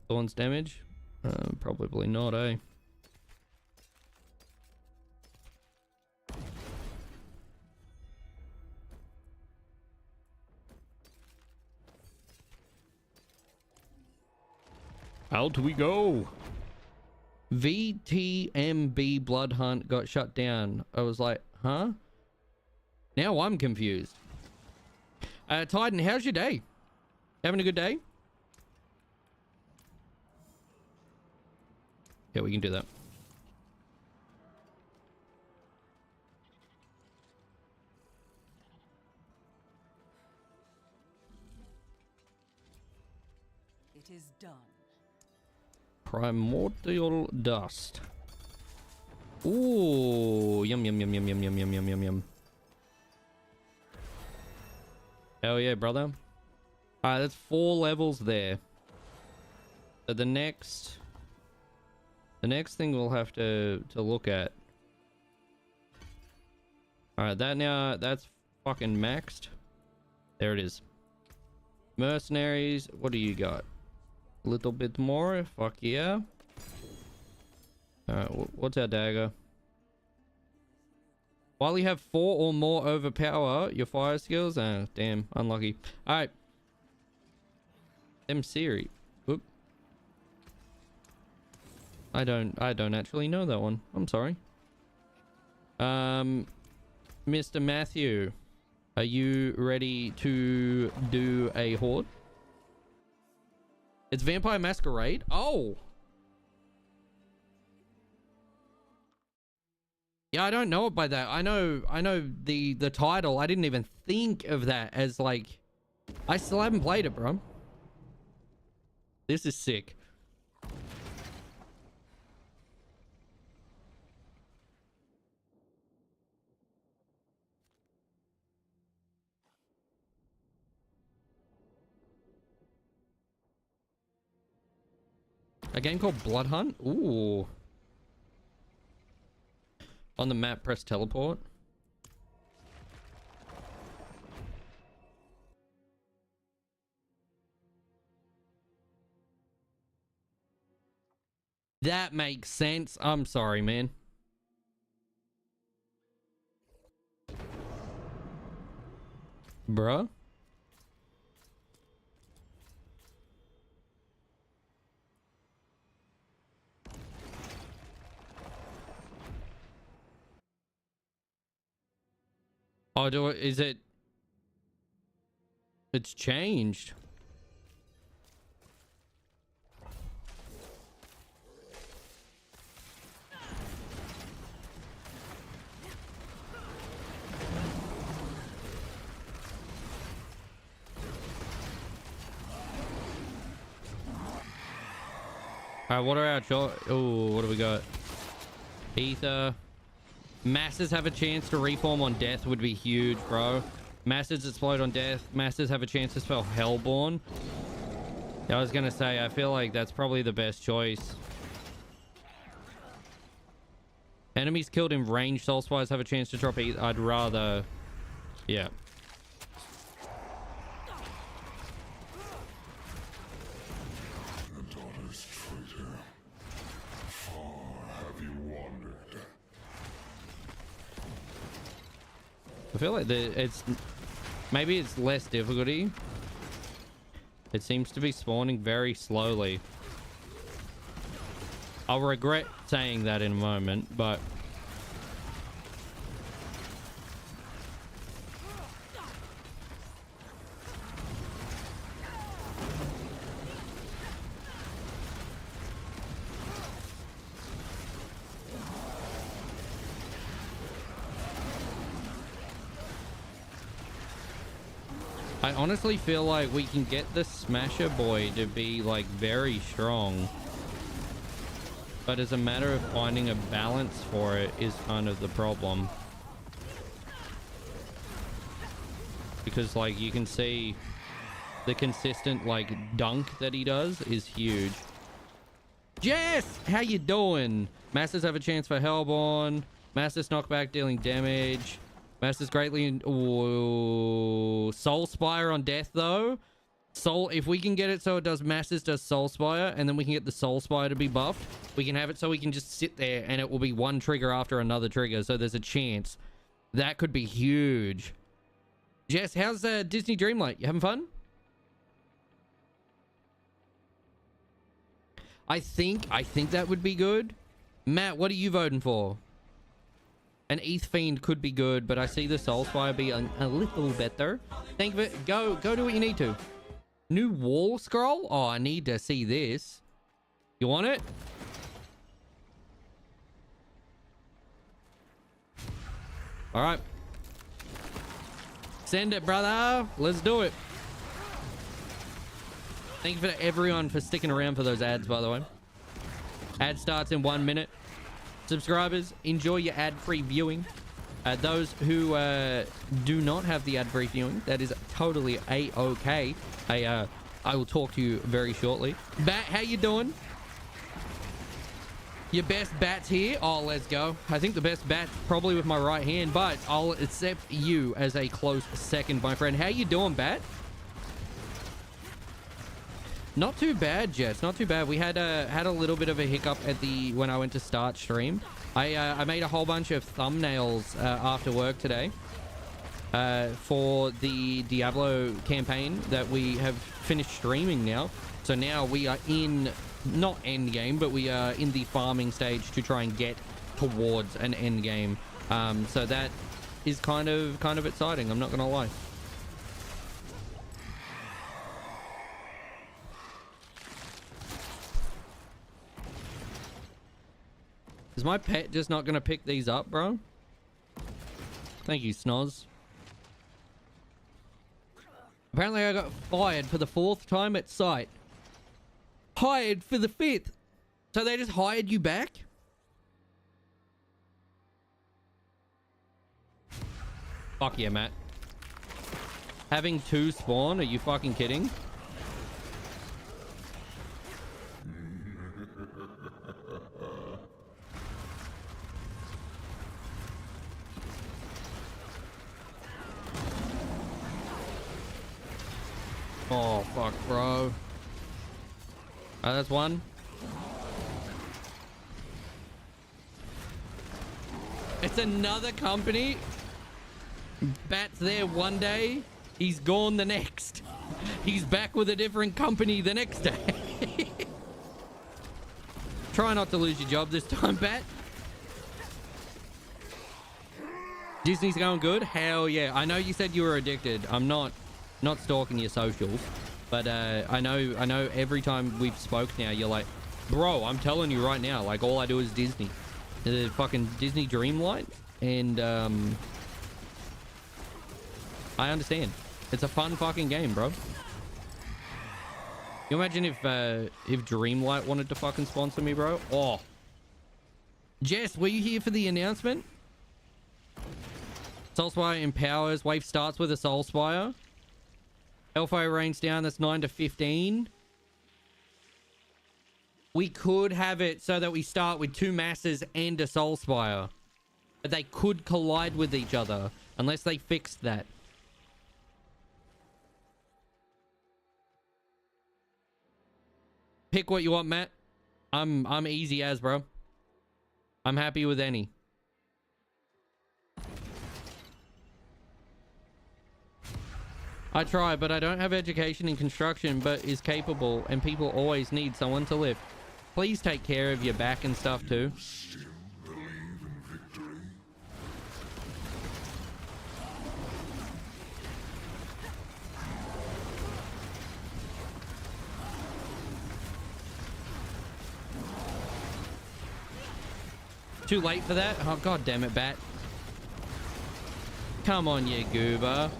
Thorns damage? Probably not, eh? Out we go. VTMB Blood Hunt got shut down. I was like, huh? Now I'm confused. Titan, how's your day? Having a good day? Yeah, we can do that. It is done. Primordial dust. Ooh, yum yum yum yum yum yum yum yum yum yum. Hell yeah, brother. Alright, that's 4 levels there. So the next thing we'll have to look at. Alright, that's fucking maxed. There it is. Mercenaries, what do you got? A little bit more, fuck yeah. Alright, what's our dagger? While you have 4 or more overpower your fire skills. Ah, damn, unlucky. Alright. Siri. Whoop. I don't actually know that one. I'm sorry. Mr. Matthew, are you ready to do a horde? It's Vampire Masquerade? Oh! Yeah, I don't know it by that. I know the title. I didn't even think of that as like... I still haven't played it, bro. This is sick. A game called Blood Hunt? Ooh. On the map, press teleport. That makes sense. I'm sorry, man. Bruh. Oh, is it? It's changed. Alright, what are our oh, what do we got? Ether. Masses have a chance to reform on death would be huge, bro. Masses explode on death. Masses have a chance to spell Hellborn. I was gonna say, I feel like that's probably the best choice. Enemies killed in range soul spires have a chance to drop either. I'd rather... Yeah. The daughter's traitor. Far have you wandered? I feel like it's... Maybe it's less difficulty. It seems to be spawning very slowly. I'll regret saying that in a moment, but... I honestly feel like we can get the Smasher Boy to be like very strong. But as a matter of finding a balance for it is kind of the problem. Because like you can see the consistent like dunk that he does is huge. Jess, how you doing? Masters have a chance for Hellborn. Masters knockback dealing damage. Masters greatly in Soul Spire on death though. Soul, if we can get it so it does Masters does Soul Spire, and then we can get the Soul Spire to be buffed, we can have it so we can just sit there and it will be one trigger after another trigger, so there's a chance. That could be huge. Jess, how's Disney Dreamlight? You having fun? I think that would be good. Matt, what are you voting for? An ETH Fiend could be good, but I see the Soul Spire be a little better. Think of it. Go do what you need to. New wall scroll? Oh, I need to see this. You want it? All right. Send it, brother. Let's do it. Thank you for everyone for sticking around for those ads, by the way. Ad starts in 1 minute. Subscribers, enjoy your ad-free viewing. Those who do not have the ad-free viewing, that is totally a-okay. I will talk to you very shortly. Bat, how you doing? Your best bat's here. Oh, let's go. I think the best bat's probably with my right hand, but I'll accept you as a close second, my friend. How you doing, Bat? Not too bad, Jess. Not too bad. We had a little bit of a hiccup at when I went to start stream. I made a whole bunch of thumbnails after work today for the Diablo campaign that we have finished streaming now. So now we are in not end game, but we are in the farming stage to try and get towards an end game. So that is kind of exciting. I'm not gonna lie. Is my pet just not going to pick these up, bro? Thank you, Snoz. Apparently I got fired for the 4th time at site. Hired for the 5th. So they just hired you back? Fuck yeah, Matt. Having 2 spawn? Are you fucking kidding? Oh, fuck, bro. That's one. It's another company. Bat's there one day. He's gone the next. He's back with a different company the next day. Try not to lose your job this time, Bat. Disney's going good? Hell yeah. I know you said you were addicted. I'm not stalking your socials, but I know every time we've spoke now, you're like, bro, I'm telling you right now, like all I do is Disney. The fucking Disney Dreamlight, and I understand. It's a fun fucking game, bro. You imagine if Dreamlight wanted to fucking sponsor me, bro? Oh. Jess, were you here for the announcement? Soul Spire empowers. Wave starts with a Soul Spire. Hellfire rains down. That's 9 to 15. We could have it so that we start with 2 masses and a soul spire. But they could collide with each other unless they fixed that. Pick what you want, Matt. I'm easy as, bro. I'm happy with any. I try, but I don't have education in construction, but is capable, and people always need someone to lift. Please take care of your back and stuff too. Still believe in victory? Too late for that? Oh, god damn it, bat. Come on, you goober.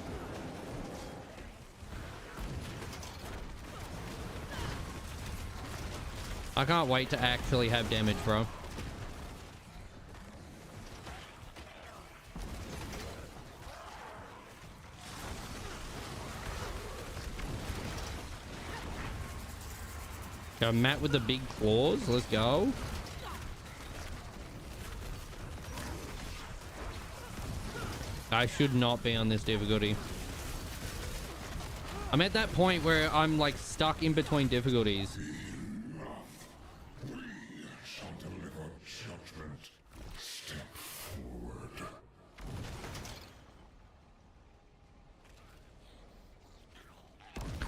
I can't wait to actually have damage, bro. Go Matt with the big claws. Let's go. I should not be on this difficulty. I'm at that point where I'm like stuck in between difficulties. We shall deliver judgment. Step forward.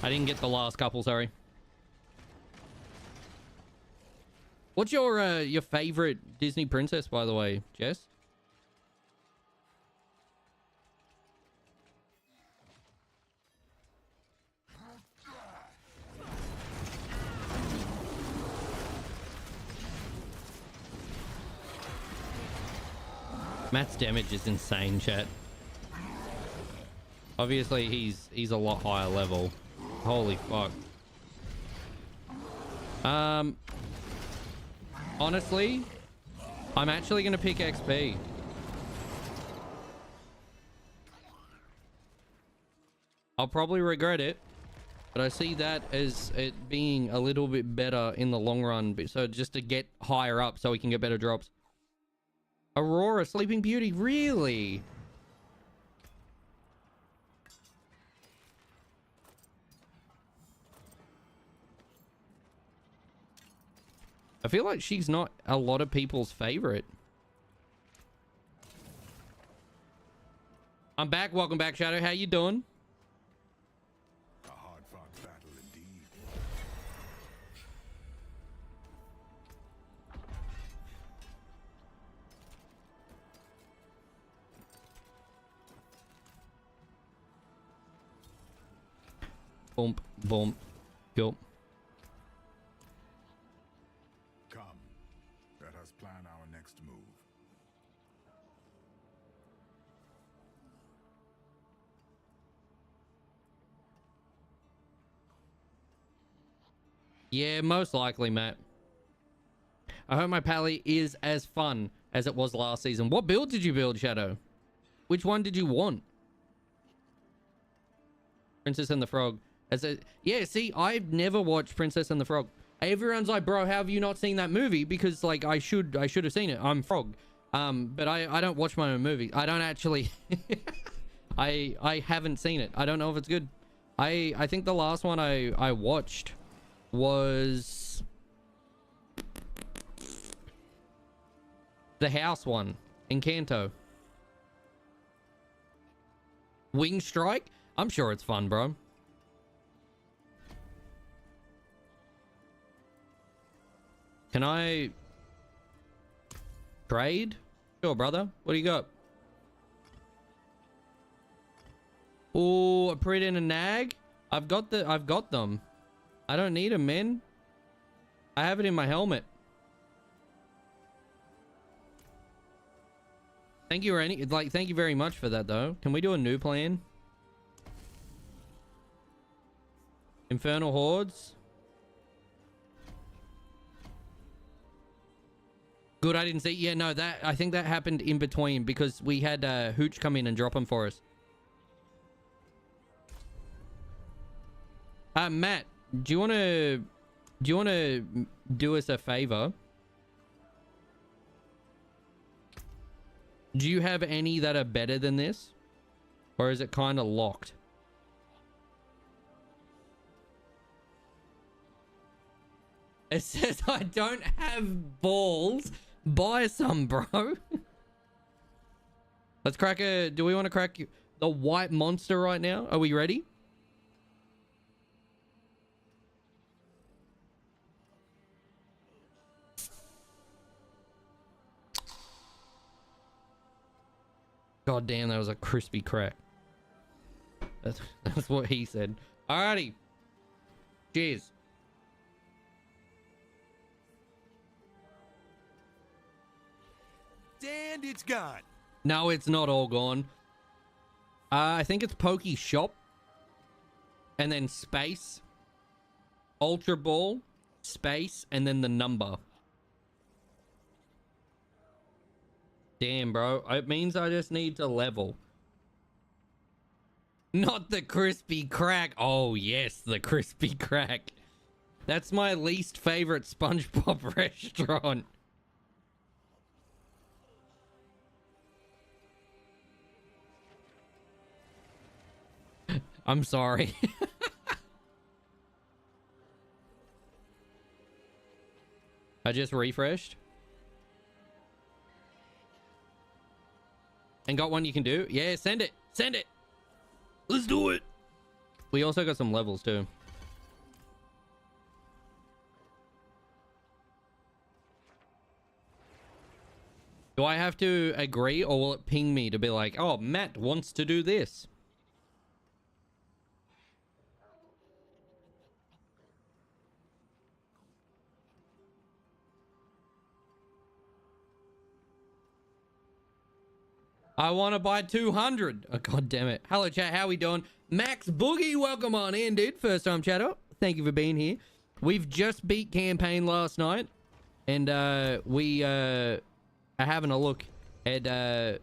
I didn't get the last couple, sorry. What's your favorite Disney princess, by the way, Jess? Matt's damage is insane, chat. Obviously, he's a lot higher level. Holy fuck. Honestly, I'm actually gonna pick XP. I'll probably regret it, but I see that as it being a little bit better in the long run. So just to get higher up so we can get better drops. Aurora, Sleeping Beauty, really? I feel like she's not a lot of people's favorite. I'm back. Welcome back, Shadow. How you doing? A hard-fought battle indeed. Boom, boom, go. Come, let us plan our next move. Yeah, most likely, Matt. I hope my pally is as fun as it was last season. What build did you build, Shadow? Which one did you want? Princess and the Frog. Yeah, see, I've never watched Princess and the Frog. Everyone's like, bro, how have you not seen that movie? Because like I should have seen it. I'm Frog. But I don't watch my own movies. I don't actually I haven't seen it. I don't know if it's good. I think the last one I watched was the house one, Encanto. Wing Strike? I'm sure it's fun, bro. Can I trade? Sure, brother. What do you got? Oh, a Prit and a Nag? I've got them. I don't need them, man. I have it in my helmet. Thank you, Rennie. Like, thank you very much for that, though. Can we do a new plan? Infernal Hordes. Good, I didn't see. Yeah, no, that I think that happened in between because we had Hooch come in and drop them for us. Matt, do you want to Do you want to do us a favor? Do you have any that are better than this? Or is it kind of locked? It says I don't have balls. Buy some, bro. Let's crack a... Do we want to crack the white monster right now? Are we ready? God damn, that was a crispy crack. That's what he said. Alrighty. Cheers. And it's gone. No, it's not all gone. I think it's Pokey Shop. And then space. Ultra Ball. Space. And then the number. Damn, bro. It means I just need to level. Not the crispy crack. Oh, yes, the crispy crack. That's my least favorite SpongeBob restaurant. I'm sorry. I just refreshed. And got one you can do? Yeah, send it. Send it. Let's do it. We also got some levels too. Do I have to agree or will it ping me to be like, oh, Matt wants to do this? I want to buy 200. Oh, God damn it. Hello, chat. How we doing? Max Boogie, welcome on in, dude. First time chatter. Thank you for being here. We've just beat campaign last night. And we are having a look at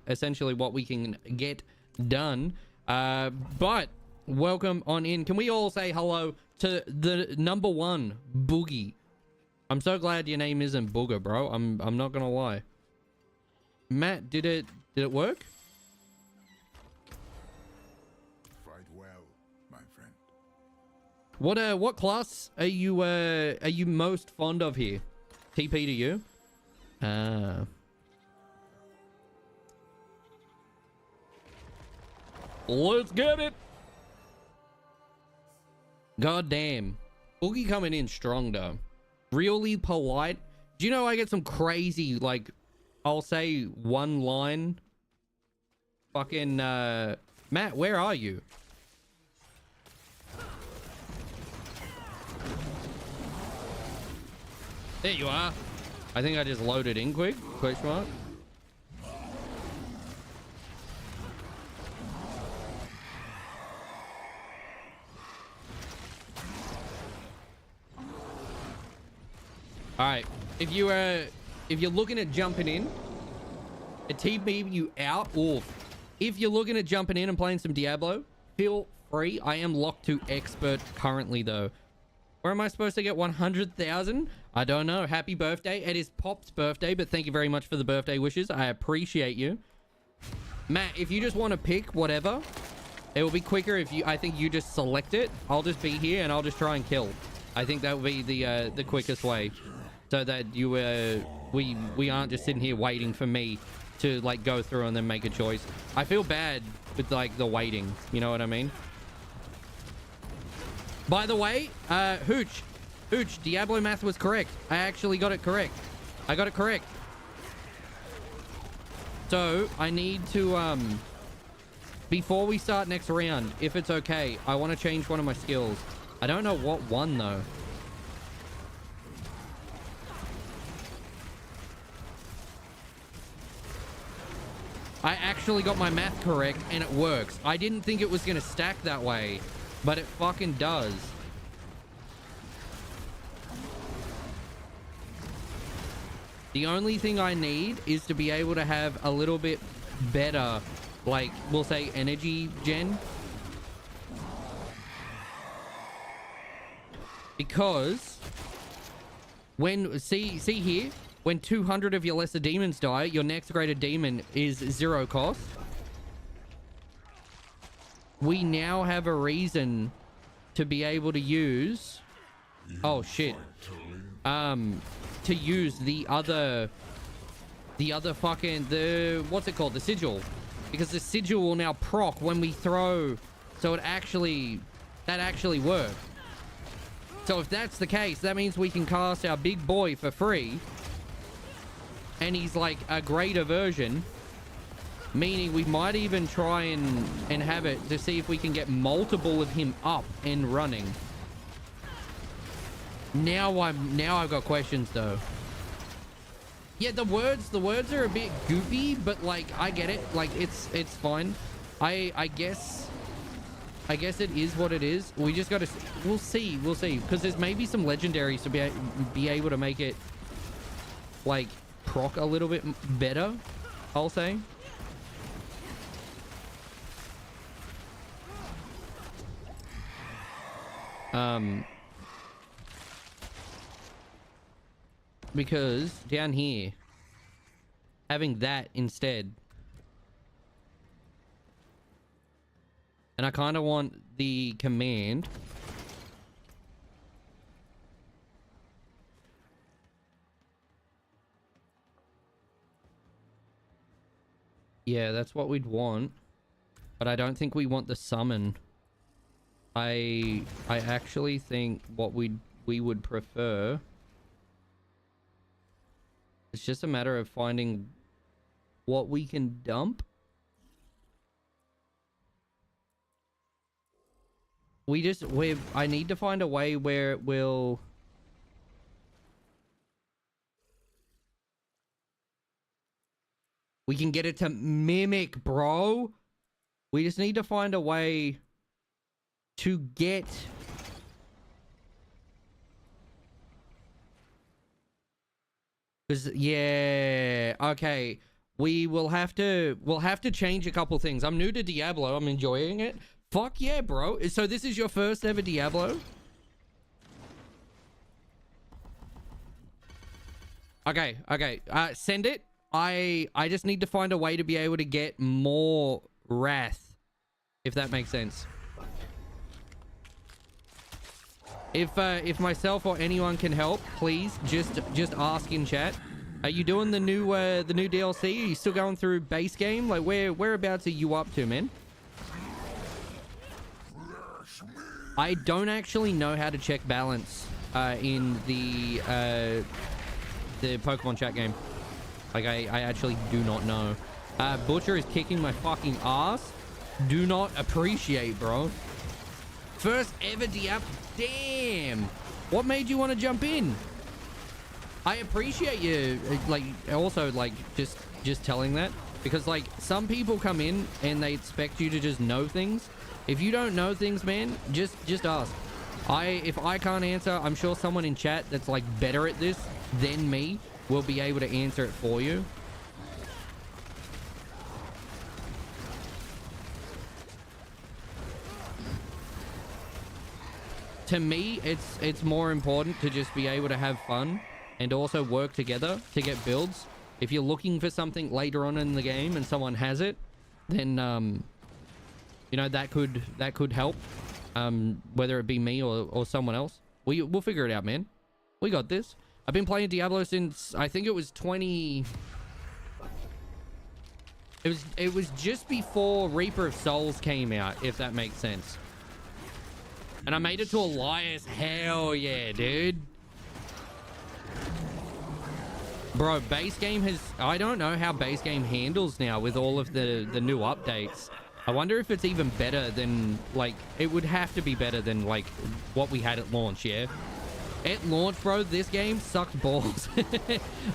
essentially what we can get done. But welcome on in. Can we all say hello to the number one, Boogie? I'm so glad your name isn't Booger, bro. I'm not going to lie. Matt, did it work? Fight well, my friend. What class are you most fond of here? TP to you? Let's get it. God damn. Boogie coming in strong though. Really polite. Do you know I get some crazy, like, I'll say one line. Fucking, Matt, where are you? There you are. I think I just loaded in quick. Question mark. All right. If you're looking at jumping in, a TP you out, or if you're looking at jumping in and playing some Diablo, feel free. I am locked to expert currently though. Where am I supposed to get 100,000? I don't know. Happy birthday. It is Pop's birthday, but thank you very much for the birthday wishes. I appreciate you. Matt, if you just want to pick whatever, it will be quicker if I think you just select it. I'll just be here and I'll just try and kill. I think that would be the quickest way. So that you we aren't just sitting here waiting for me to like go through and then make a choice. I feel bad with like the waiting, you know what I mean? By the way, Hooch, Diablo math was correct. I actually got it correct. I got it correct. So I need to before we start next round, if it's okay, I want to change one of my skills. I don't know what one though. I actually got my math correct and it works. I didn't think it was going to stack that way, but it fucking does. The only thing I need is to be able to have a little bit better, like, we'll say energy gen. Because When, see here, when 200 of your lesser demons die, your next greater demon is 0 cost. We now have a reason to be able to use, oh shit, to use the other fucking, what's it called, the sigil, because the sigil will now proc when we throw, so that actually works. So if that's the case, that means we can cast our big boy for free, and he's like a greater version, meaning we might even try and have it to see if we can get multiple of him up and running. Now I've got questions though. Yeah, the words are a bit goofy, but like I get it. Like it's fine. I guess it is what it is. We just gotta, we'll see, because there's maybe some legendaries to be able to make it like proc a little bit better, I'll say. Because down here, having that instead, and I kind of want the command. Yeah, that's what we'd want, but I don't think we want the summon. I actually think what we would prefer, it's just a matter of finding what we can dump. I need to find a way where it will, we can get it to mimic, bro. We just need to find a way to get yeah, okay. We'll have to change a couple things. I'm new to Diablo. I'm enjoying it. Fuck yeah, bro. So this is your first ever Diablo? Okay. Send it. I just need to find a way to be able to get more wrath, if that makes sense. If myself or anyone can help, please just ask in chat. Are you doing the new DLC? Are you still going through base game? Like whereabouts are you up to, man? I don't actually know how to check balance in the Pokemon chat game. Like I actually do not know. Butcher is kicking my fucking ass. Do not appreciate, bro. First ever Diablo. Damn. What made you want to jump in? I appreciate you, like, also, like, just telling that. Because, like, some people come in and they expect you to just know things. If you don't know things, man, just ask. If I can't answer, I'm sure someone in chat that's, like, better at this than me will be able to answer it for you. To me, it's more important to just be able to have fun and also work together to get builds. If you're looking for something later on in the game and someone has it, then you know, that could help. Whether it be me or someone else. We'll figure it out, man. We got this. I've been playing Diablo since I think it was 20. It was just before Reaper of Souls came out, if that makes sense. And I made it to Elias. Hell yeah, dude. Bro, base game has... I don't know how base game handles now with all of the new updates. I wonder if it's even better than, like... It would have to be better than, like, what we had at launch, yeah? At launch, bro, this game sucked balls.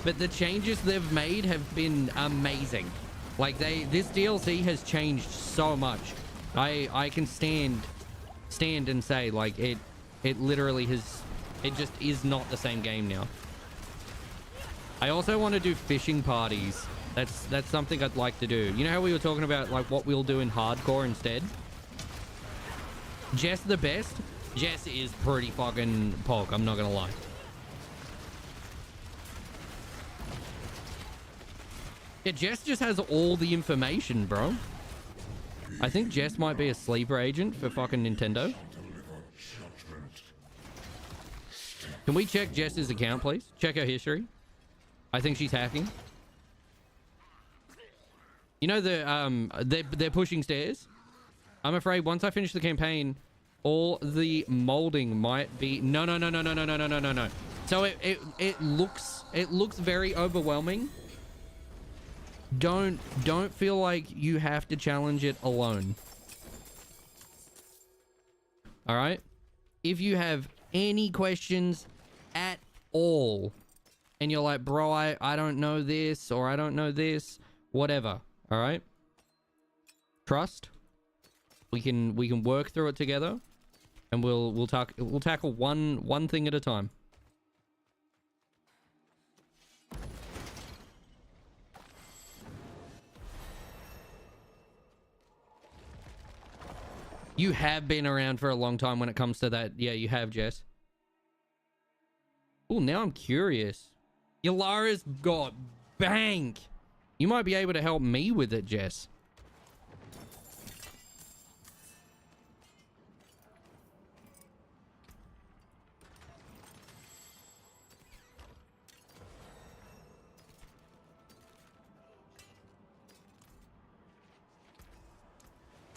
But the changes they've made have been amazing. Like, this DLC has changed so much. I can stand and say, like, it literally has... It just is not the same game now. I also want to do fishing parties. That's something I'd like to do. You know how we were talking about, like, what we'll do in hardcore instead? Jess the best? Jess is pretty fucking pog, I'm not gonna lie. Yeah, Jess just has all the information, bro. I think Jess might be a sleeper agent for fucking Nintendo. Can we check Jess's account, please? Check her history. I think she's hacking. You know, they're pushing stairs. I'm afraid once I finish the campaign, all the molding might be... No. So it looks very overwhelming. Don't feel like you have to challenge it alone. All right? If you have any questions at all, and you're like, bro, I don't know this, or I don't know this, whatever. All right? Trust. We can work through it together, and we'll tackle one thing at a time. You have been around for a long time when it comes to that. Yeah, you have, Jess. Oh, now I'm curious. Yalara's got bank. You might be able to help me with it, Jess.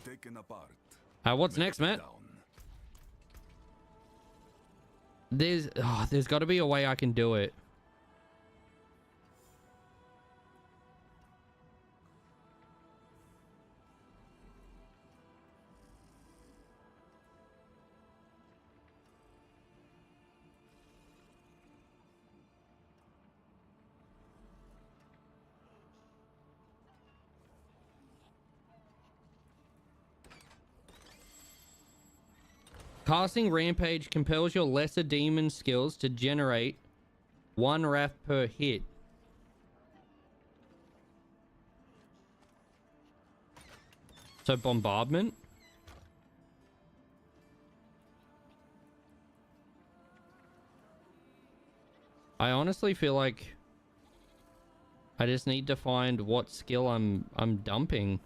Taken apart. What's next, Matt? There's got to be a way I can do it. Casting Rampage compels your lesser demon skills to generate 1 wrath per hit. So bombardment? I honestly feel like I just need to find what skill I'm dumping.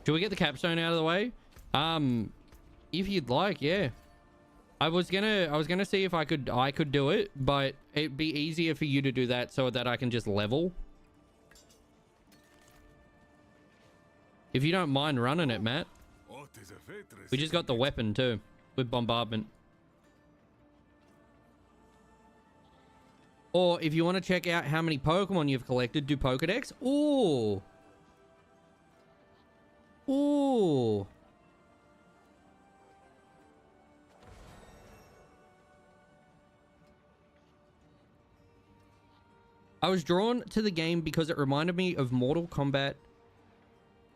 Should we get the capstone out of the way? If you'd like, yeah. I was gonna see if I could do it, but it'd be easier for you to do that so that I can just level. If you don't mind running it, Matt. We just got the weapon too, with bombardment. Or if you want to check out how many Pokemon you've collected, do Pokedex. Ooh. Ooh. I was drawn to the game because it reminded me of Mortal Kombat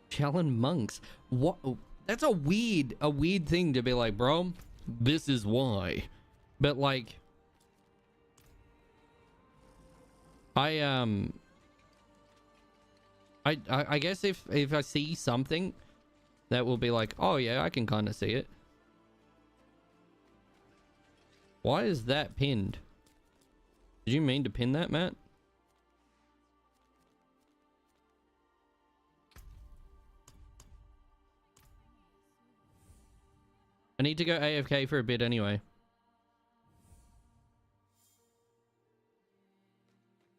Shaolin monks. What? That's a weird thing to be like, bro. This is why. But like, I guess if I see something that will be like, oh yeah, I can kind of see it. Why is that pinned? Did you mean to pin that, Matt? I need to go AFK for a bit anyway.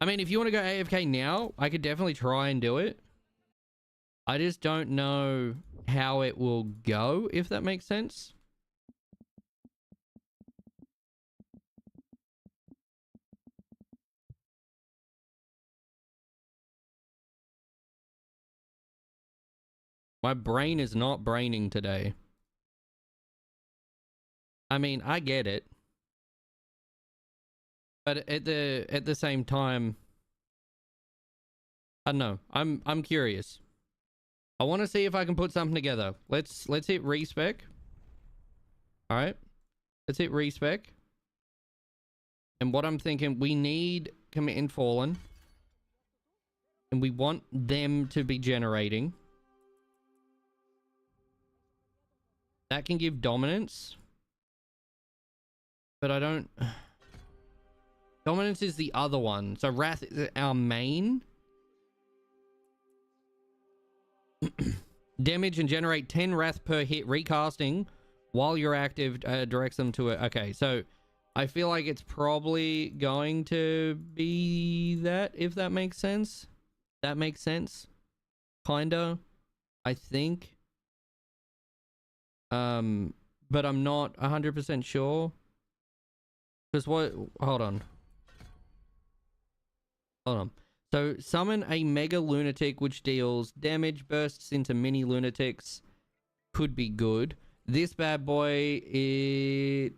I mean, if you want to go AFK now, I could definitely try and do it. I just don't know how it will go, if that makes sense. My brain is not braining today. I mean, I get it. But at the same time, I don't know. I'm curious. I want to see if I can put something together. Let's hit respec. All right. Let's hit respec. And what I'm thinking, we need commit and fallen. And we want them to be generating. That can give dominance. But I don't... Dominance is the other one. So Wrath is our main. Damage and generate 10 Wrath per hit. Recasting while you're active directs them to it. Okay, so I feel like it's probably going to be that, if that makes sense. That makes sense. Kinda. I think. But I'm not 100% sure. Because what... Hold on. Hold on. So, summon a Mega Lunatic which deals damage, bursts into mini lunatics. Could be good. This bad boy, it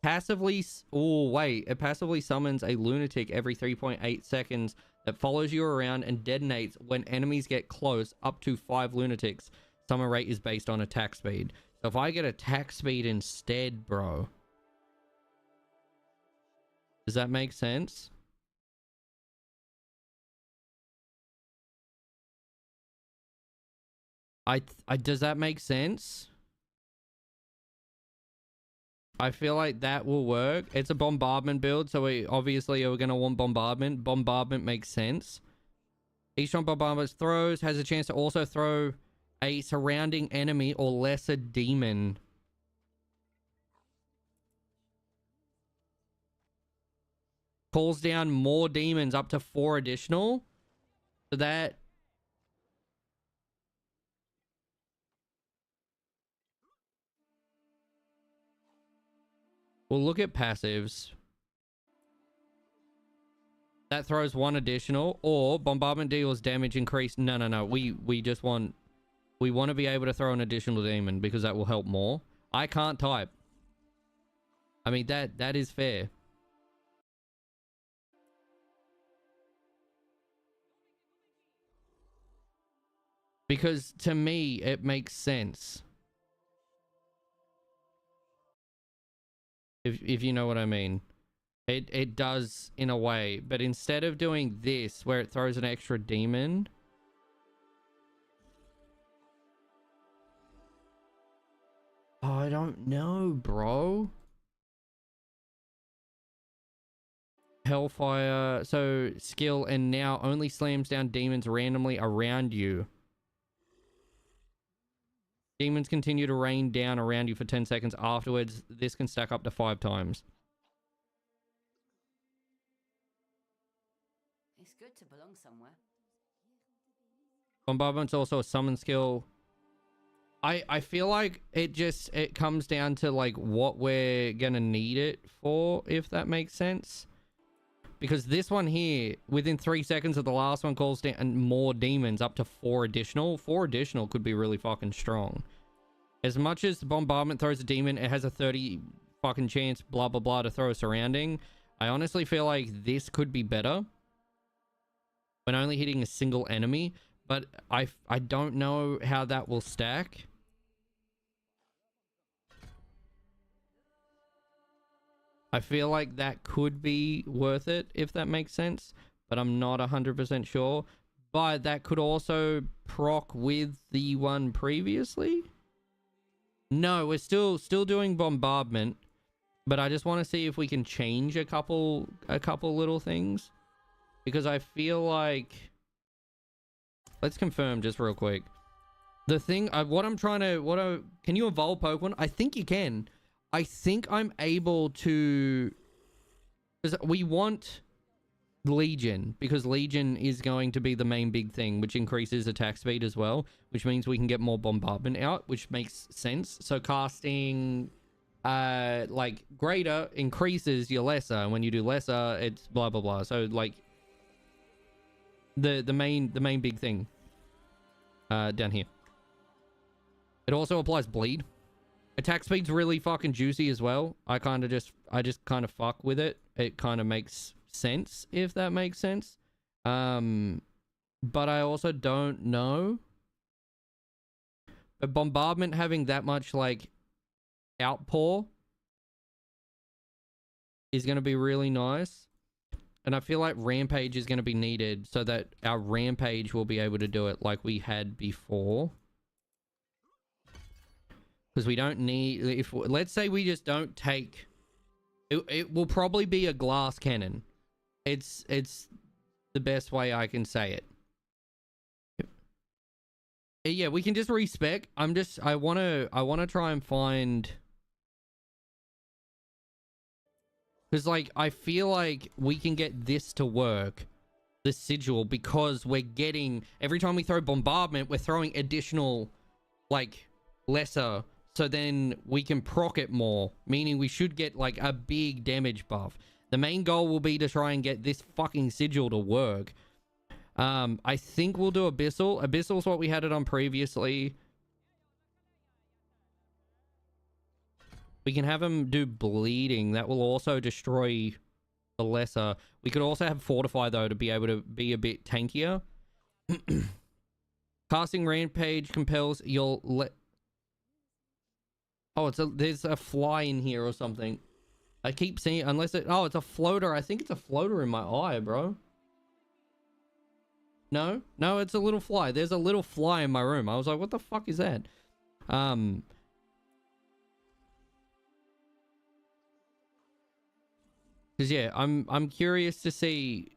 passively... Oh, wait. It passively summons a lunatic every 3.8 seconds that follows you around and detonates when enemies get close, up to 5 lunatics. Summon rate is based on attack speed. So if I get attack speed instead, bro... Does that make sense? Does that make sense? I feel like that will work. It's a bombardment build, so we obviously are going to want bombardment. Bombardment makes sense. Each time bombardment throws has a chance to also throw a surrounding enemy or lesser demon. Calls down more demons, up to 4 additional. So that... We'll look at passives. That throws 1 additional, or bombardment deals damage increase. No. We just want... We want to be able to throw an additional demon because that will help more. I can't type. I mean, that is fair. Because to me, it makes sense. If you know what I mean. It does in a way. But instead of doing this, where it throws an extra demon... Oh, I don't know, bro. Hellfire. So, skill, and now only slams down demons randomly around you. Demons continue to rain down around you for 10 seconds afterwards. This can stack up to 5 times. It's good to belong somewhere. Bombardment's also a summon skill. I feel like it comes down to like what we're gonna need it for, if that makes sense. Because this one here, within 3 seconds of the last one, calls down more demons, up to 4 additional. 4 additional could be really fucking strong. As much as bombardment throws a demon, it has a 30 fucking chance, blah, blah, blah, to throw a surrounding. I honestly feel like this could be better when only hitting a single enemy. But I don't know how that will stack. I feel like that could be worth it, if that makes sense. But I'm not 100% sure. But that could also proc with the one previously. No, we're still doing bombardment. But I just want to see if we can change a couple little things. Because I feel like... Let's confirm just real quick. The thing... Can you evolve Pokemon? I think you can. I think I'm able to... Because we want Legion. Because Legion is going to be the main big thing. Which increases attack speed as well. Which means we can get more bombardment out. Which makes sense. So casting... like, greater increases your lesser. And when you do lesser, it's blah, blah, blah. So, like... The main big thing down here. It also applies bleed. Attack speed's really fucking juicy as well. I just kind of fuck with it. It kind of makes sense, if that makes sense. But I also don't know. But bombardment having that much like outpour is going to be really nice. And I feel like Rampage is going to be needed so that our Rampage will be able to do it like we had before. Because we don't need... Let's say we just don't take... It will probably be a glass cannon. It's the best way I can say it. Yeah, we can just respec. I wanna try and find, because like I feel like we can get this to work, the sigil, because we're getting, every time we throw bombardment, we're throwing additional, like, lesser, so then we can proc it more, meaning we should get like a big damage buff. The main goal will be to try and get this fucking sigil to work. I think we'll do Abyssal. Abyssal's what we had it on previously. We can have him do bleeding. That will also destroy the lesser. We could also have Fortify, though, to be able to be a bit tankier. Casting Rampage compels your... Oh, there's a fly in here or something. I keep seeing... Unless it... Oh, it's a floater. I think it's a floater in my eye, bro. No? No, it's a little fly. There's a little fly in my room. I was like, what the fuck is that? Because yeah, I'm curious to see.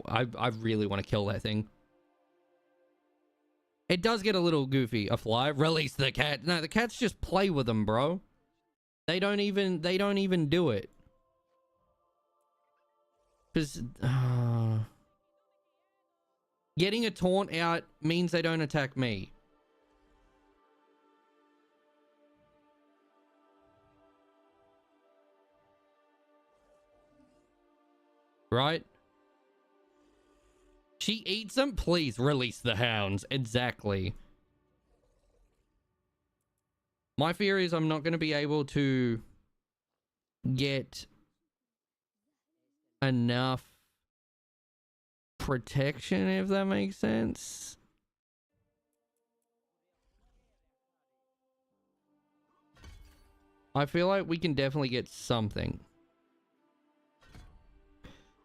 I really want to kill that thing. It does get a little goofy. A fly. Release the cat. No, the cats just play with them, bro. They don't even do it. Because getting a taunt out means they don't attack me. Right? She eats them? Please release the hounds. Exactly. My fear is I'm not going to be able to get enough protection, if that makes sense. I feel like we can definitely get something.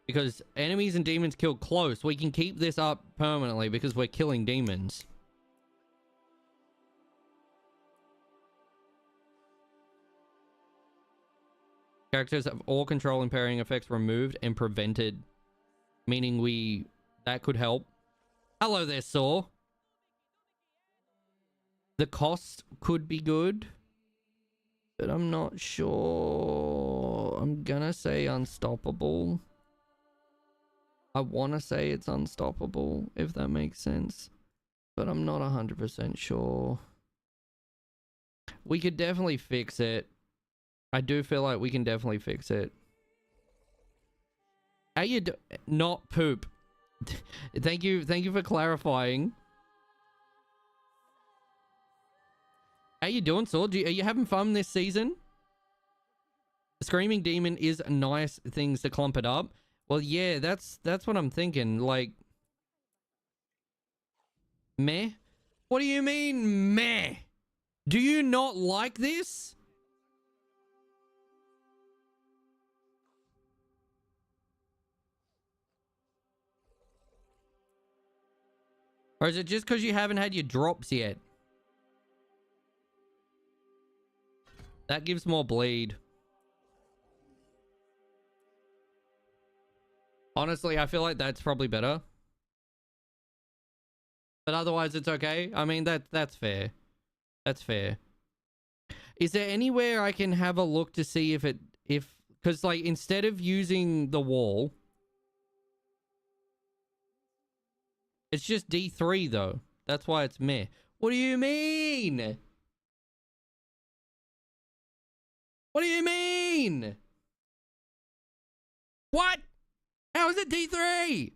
Because enemies and demons kill close. We can keep this up permanently because we're killing demons. Characters have all control impairing effects removed and prevented. Meaning that could help. Hello there, Saw. The cost could be good. But I'm not sure. I'm gonna say unstoppable. I want to say it's unstoppable, if that makes sense. But I'm not 100% sure. We could definitely fix it. I do feel like we can definitely fix it. How you do? Not poop. Thank you for clarifying. How you doing, Sword? Are you having fun this season? The Screaming Demon is nice things to clump it up. Well, yeah, that's what I'm thinking. Like, meh? What do you mean, meh? Do you not like this? Or is it just because you haven't had your drops yet? That gives more bleed. Honestly, I feel like that's probably better. But otherwise, it's okay. I mean, that's fair. That's fair. Is there anywhere I can have a look to see if because like instead of using the wall, it's just D3 though. That's why it's meh. What do you mean? What do you mean? What? How is it D3?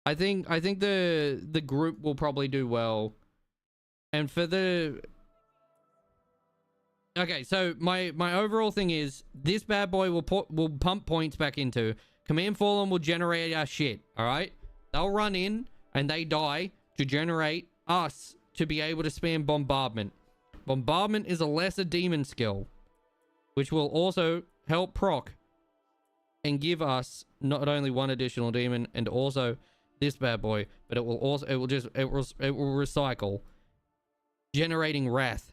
I think the group will probably do well. And for the... Okay, so my overall thing is this bad boy will pump points back into. Command Fallen will generate our shit, alright? They'll run in and they die to generate us to be able to spam Bombardment. Bombardment is a lesser demon skill, which will also help proc and give us not only one additional demon and also this bad boy, but it will recycle, generating Wrath.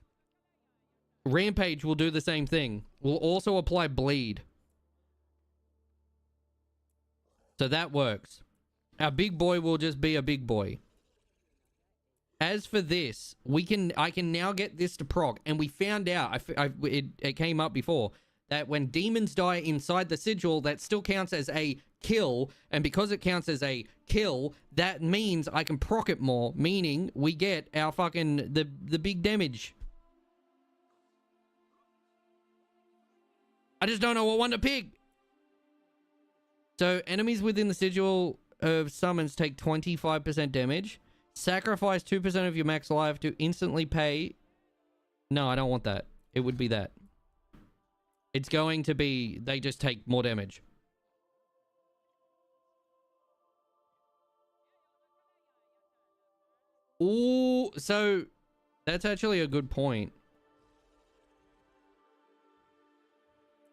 Rampage will do the same thing. Will also apply bleed. So that works. Our big boy will just be a big boy. As for this, I can now get this to proc, and we found out, it came up before, that when demons die inside the sigil, that still counts as a kill, and because it counts as a kill, that means I can proc it more, meaning we get our fucking, the big damage. I just don't know what one to pick. So, enemies within the sigil of summons take 25% damage. Sacrifice 2% of your max life to instantly pay. No, I don't want that. It would be that. It's going to be, they just take more damage. Ooh, so that's actually a good point.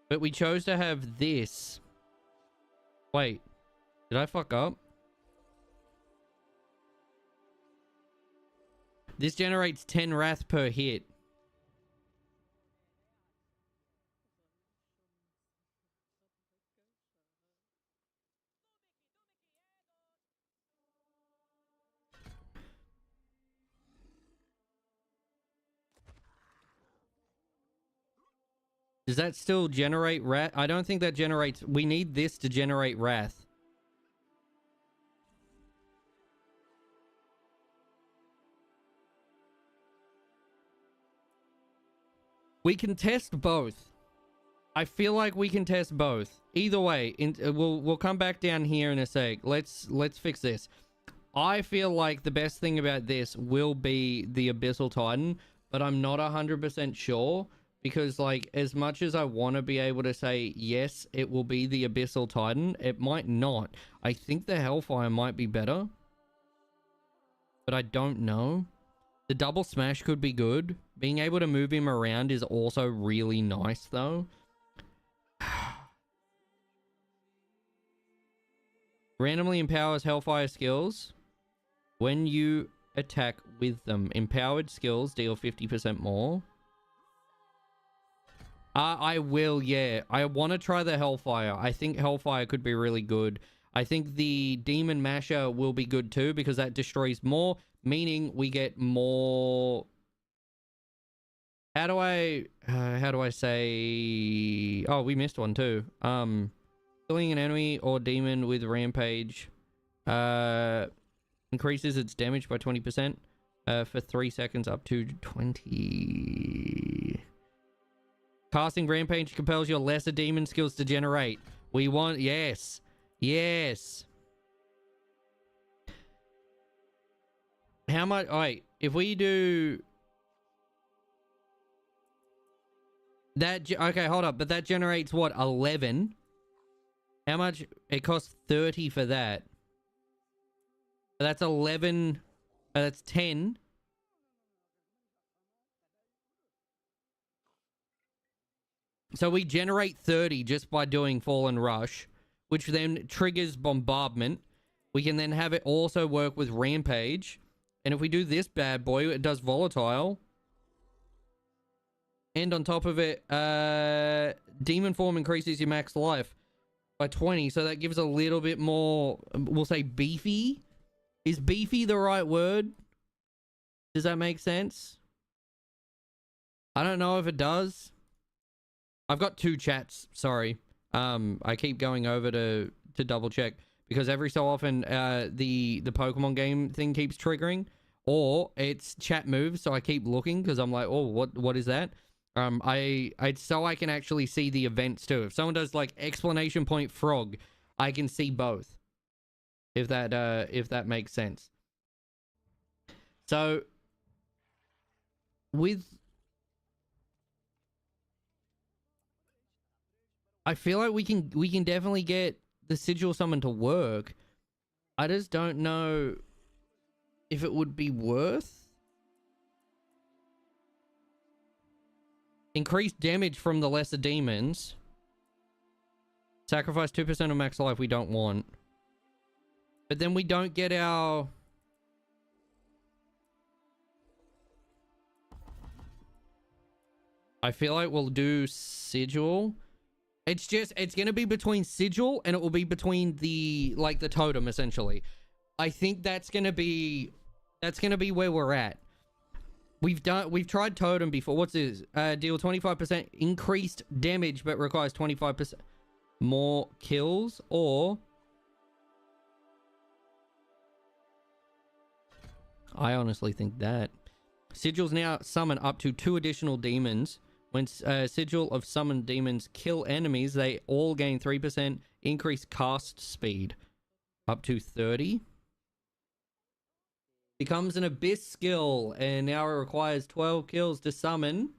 But we chose to have this. Wait, did I fuck up? This generates 10 wrath per hit. Does that still generate wrath? I don't think that generates... We need this to generate wrath. We can test both. I feel like we can test both. Either way, we'll come back down here in a sec. Let's fix this. I feel like the best thing about this will be the Abyssal Titan, but I'm not 100% sure. Because, like, as much as I want to be able to say, yes, it will be the Abyssal Titan, it might not. I think the Hellfire might be better. But I don't know. The double smash could be good. Being able to move him around is also really nice, though. Randomly empowers Hellfire skills when you attack with them. Empowered skills deal 50% more. I will, yeah. I want to try the Hellfire. I think Hellfire could be really good. I think the Demon Masher will be good too, because that destroys more, meaning we get more... How do I say... Oh, we missed one too. Killing an enemy or demon with Rampage increases its damage by 20% for 3 seconds up to 20... Casting Rampage compels your lesser demon skills to generate. We want... Yes. Yes. How much... Oh, wait. If we do... That... Okay, hold up. But that generates what? 11? How much? It costs 30 for that. That's 11... that's 10... So we generate 30 just by doing Fallen Rush, which then triggers Bombardment. We can then have it also work with Rampage. And if we do this bad boy, it does Volatile. And on top of it, Demon Form increases your max life by 20. So that gives a little bit more, we'll say beefy. Is beefy the right word? Does that make sense? I don't know if it does. I've got two chats, sorry. I keep going over to double check because every so often the Pokemon game thing keeps triggering, or it's chat moves, so I keep looking because I'm like, oh, what is that? So I can actually see the events too. If someone does like exclamation point frog, I can see both. If that makes sense. So with... I feel like we can definitely get the Sigil Summon to work. I just don't know if it would be worth. Increased damage from the lesser demons. Sacrifice 2% of max life we don't want. But then we don't get our... I feel like we'll do Sigil. It's gonna be between sigil and it will be between the like the totem essentially. I think that's gonna be where we're at. We've tried totem before. What's this? Deal 25% increased damage but requires 25% more kills, or I honestly think that sigils now summon up to 2 additional demons. When sigil of summoned demons kill enemies, they all gain 3% increased cast speed, up to 30. Becomes an abyss skill, and now it requires 12 kills to summon.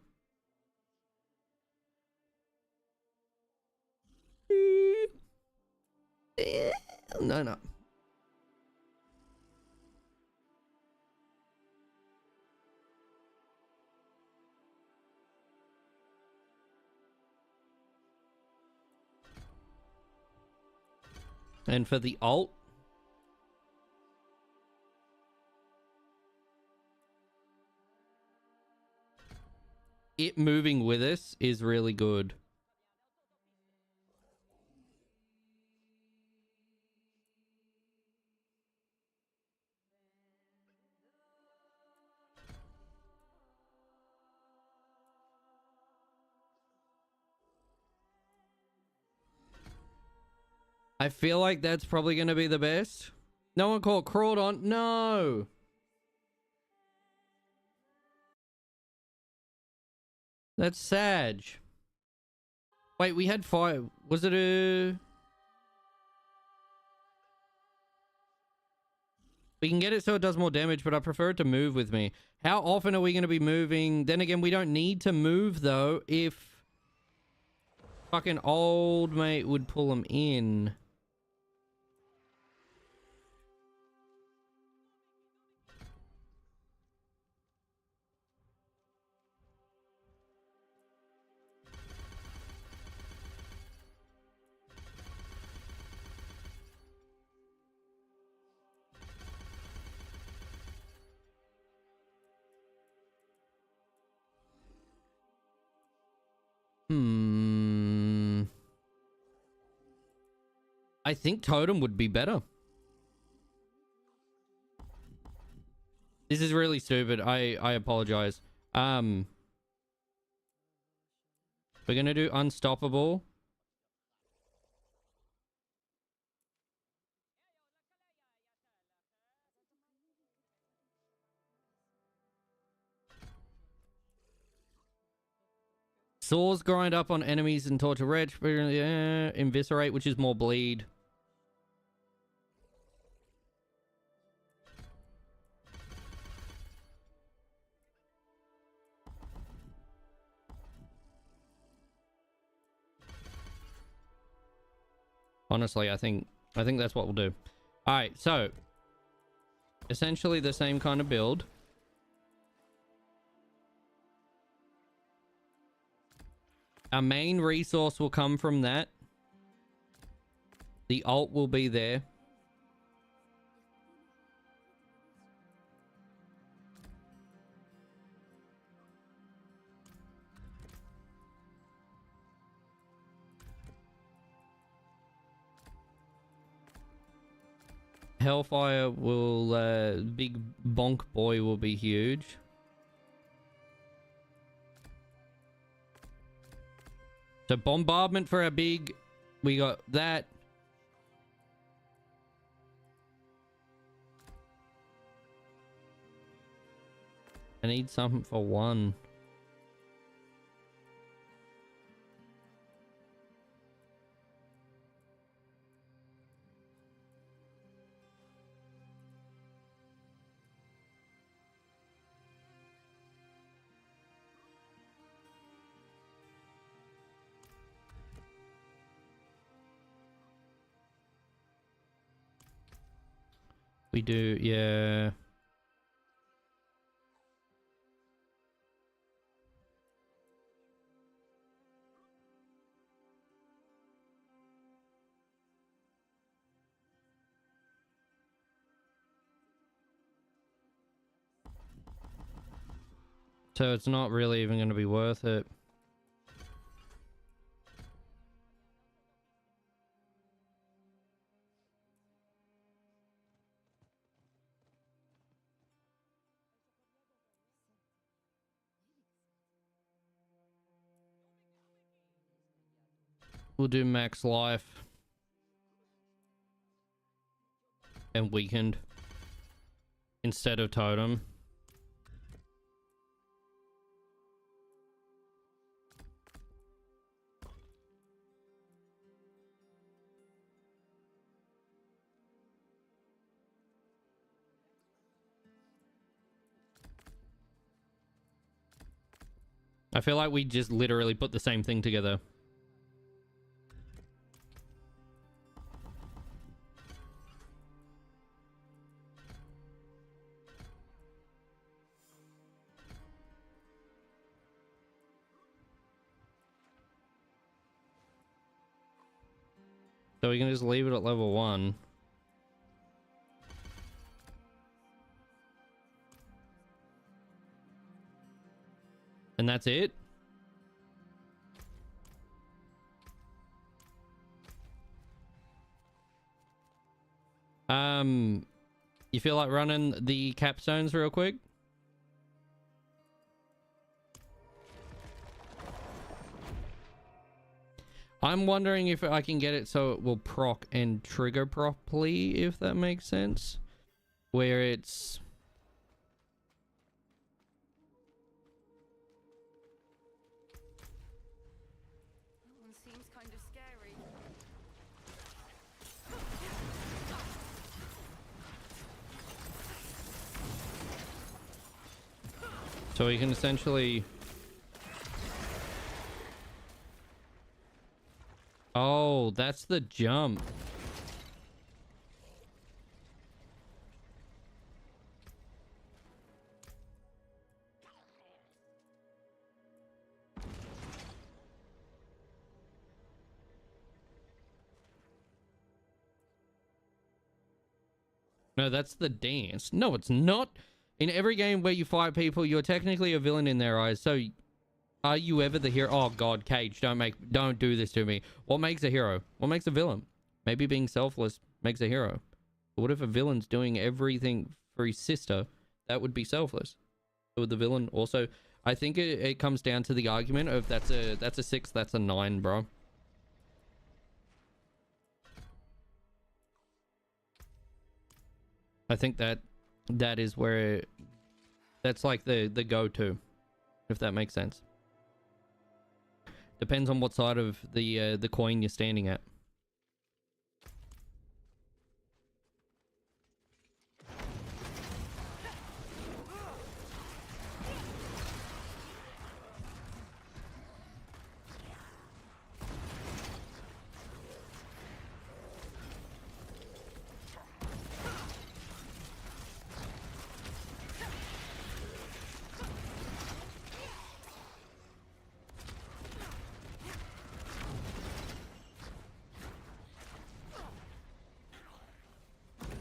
No. And for the ult, it moving with us is really good. I feel like that's probably going to be the best. No one caught Crawdon. No. That's Sag. Wait, we had 5. Was it a... We can get it so it does more damage, but I prefer it to move with me. How often are we going to be moving? Then again, we don't need to move, though, if fucking old mate would pull him in. I think totem would be better. This is really stupid. I apologize. We're gonna do unstoppable. Saws grind up on enemies and torture wretch. Inviscerate, which is more bleed. Honestly, I think that's what we'll do. All right, so essentially the same kind of build. Our main resource will come from that. The ult will be there. Hellfire will, big bonk boy will be huge. So bombardment for our big, we got that. I need something for 1. We do, yeah. So it's not really even going to be worth it. We'll do max life and weakened instead of totem. I feel like we just literally put the same thing together. So we can just leave it at level 1. And that's it? You feel like running the capstones real quick? I'm wondering if I can get it so it will proc and trigger properly, if that makes sense. Where it's... That one seems kind of scary. So we can essentially... Oh, that's the jump. No, that's the dance. No, it's not. In every game where you fight people, you're technically a villain in their eyes. So, are you ever the hero? Oh God, Cage, don't do this to me. What makes a hero? What makes a villain? Maybe being selfless makes a hero. But what if a villain's doing everything for his sister? That would be selfless. Would the villain also? I think it comes down to the argument of that's a 6, that's a 9, bro. I think that is where that's like the go-to, if that makes sense. Depends on what side of the coin you're standing at.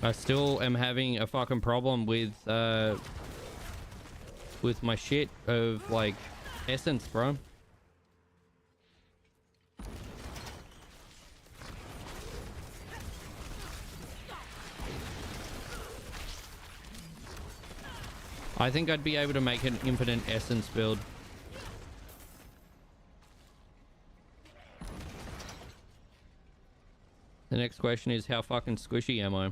I still am having a fucking problem with my shit of like essence, bro. I think I'd be able to make an infinite essence build. The next question is, how fucking squishy am I?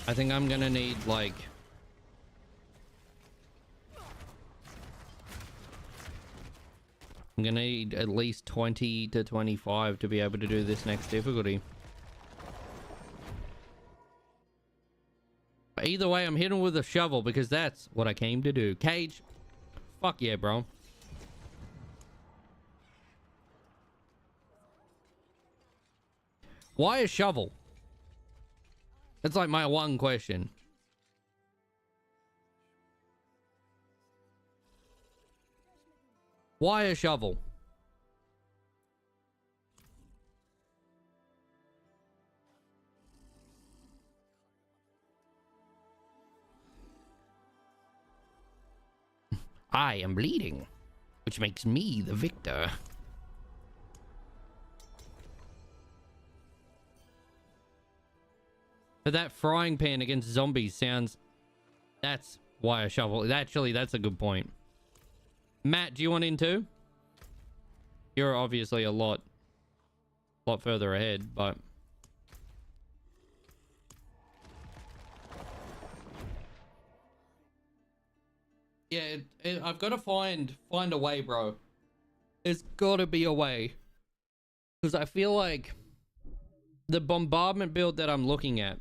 I think I'm gonna need like... I'm gonna need at least 20 to 25 to be able to do this next difficulty. But either way, I'm hitting with a shovel because that's what I came to do. Cage, fuck yeah, bro. Why a shovel? That's like my one question. Why a shovel? I am bleeding, which makes me the victor. But that frying pan against zombies sounds... That's why a shovel... Actually, that's a good point. Matt, do you want in too? You're obviously a lot further ahead, but yeah, I've got to find a way, bro. There's got to be a way, because I feel like the bombardment build that I'm looking at,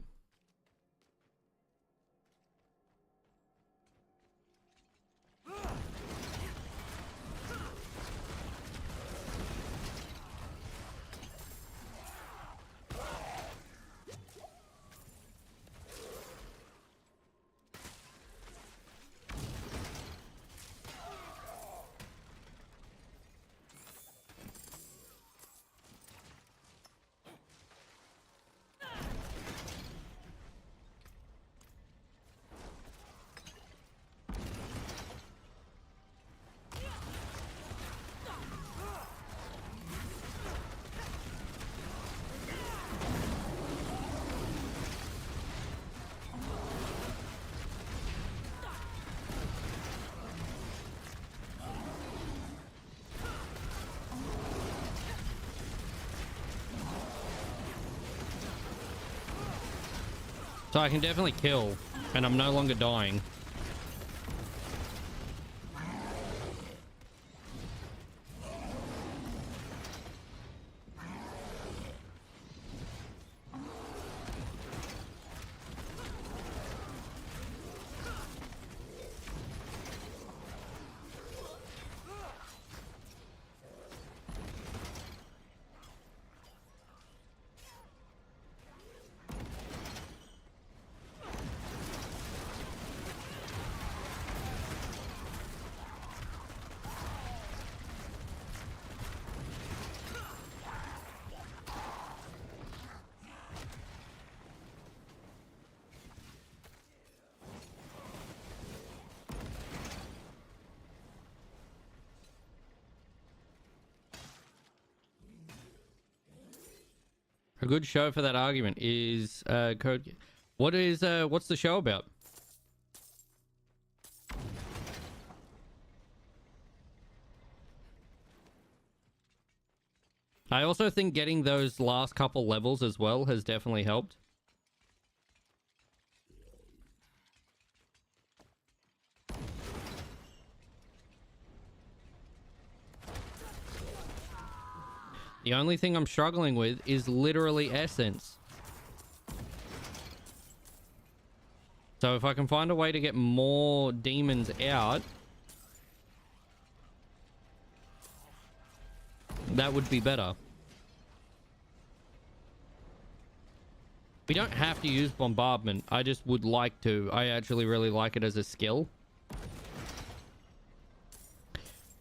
so I can definitely kill, and I'm no longer dying. A good show for that argument is Code. What's the show about? I also think getting those last couple levels as well has definitely helped. The only thing I'm struggling with is literally essence. So if I can find a way to get more demons out, that would be better. We don't have to use bombardment. I just would like to. I actually really like it as a skill.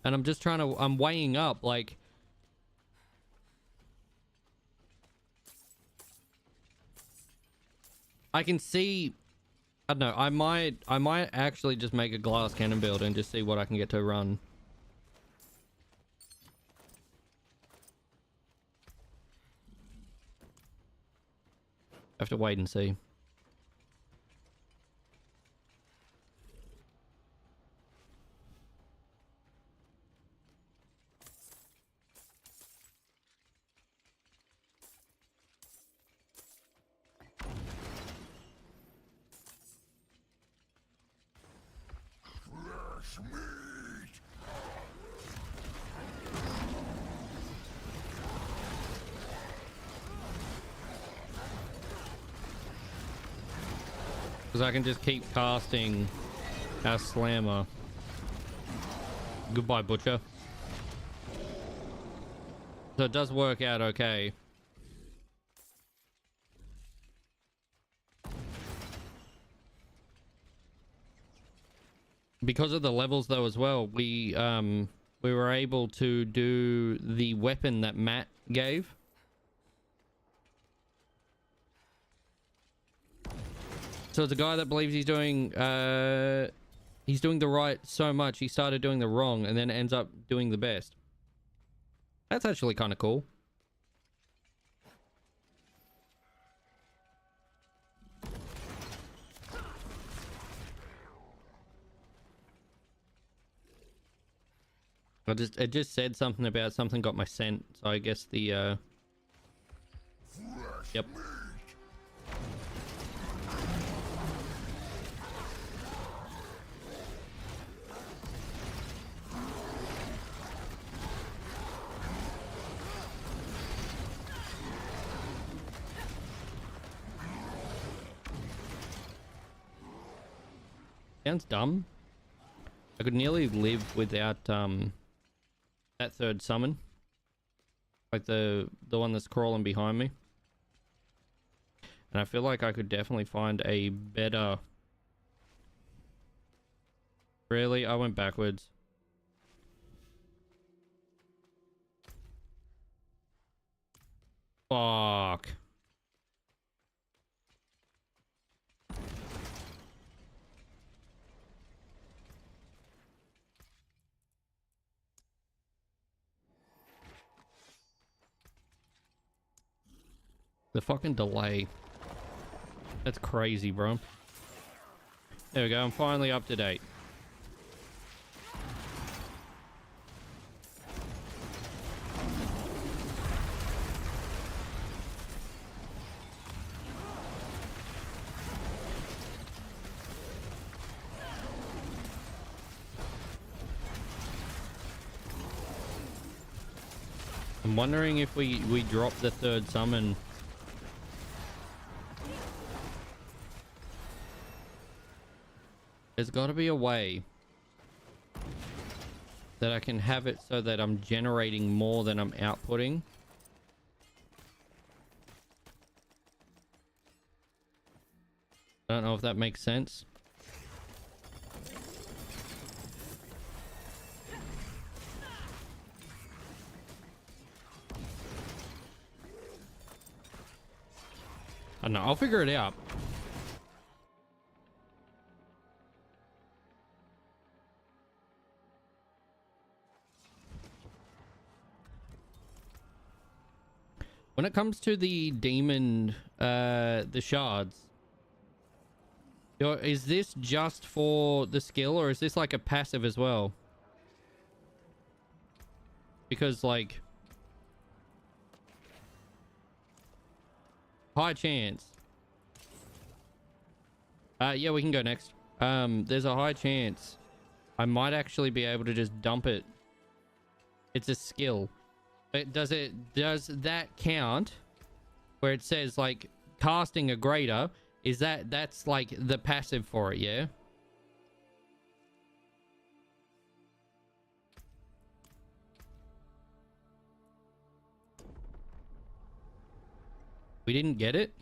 And I'm just trying to... I'm weighing up, like... I can see... I don't know. I might actually just make a glass cannon build and just see what I can get to run. Have to wait and see. Because I can just keep casting our slammer. Goodbye, Butcher. So it does work out okay. Because of the levels though as well, we were able to do the weapon that Matt gave. So it's a guy that believes he's doing the right so much, he started doing the wrong and then ends up doing the best. That's actually kind of cool. It just said something about something got my scent, so I guess the yep. Sounds dumb. I could nearly live without that third summon. Like the one that's crawling behind me. And I feel like I could definitely find a better... Really? I went backwards. Fuck. The fucking delay. That's crazy, bro. There we go. I'm finally up to date. I'm wondering if we drop the third summon. There's got to be a way that I can have it so that I'm generating more than I'm outputting. I don't know if that makes sense. I don't know. I'll figure it out. When it comes to the demon, the shards, is this just for the skill or is this like a passive as well? Because like, high chance. Yeah, we can go next. There's a high chance I might actually be able to just dump it. It's a skill. Does that count where it says like casting a greater? Is that's like the passive for it? Yeah. We didn't get it.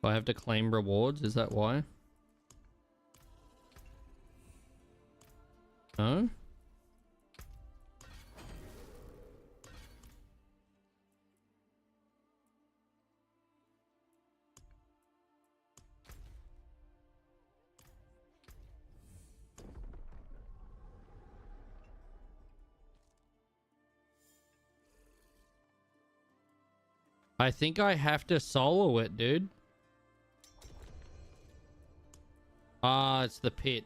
I have to claim rewards, is that why? No? I think I have to solo it, dude. Ah, it's the pit.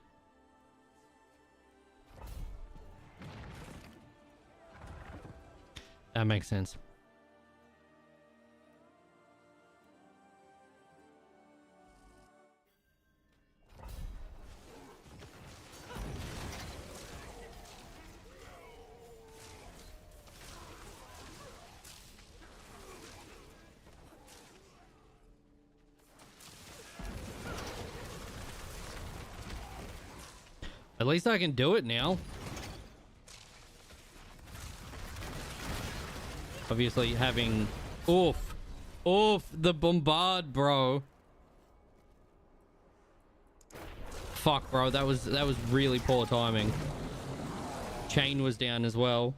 That makes sense. At least I can do it now. Obviously having... Oof. Oof. The bombard, bro. Fuck, bro. That was really poor timing. Chain was down as well.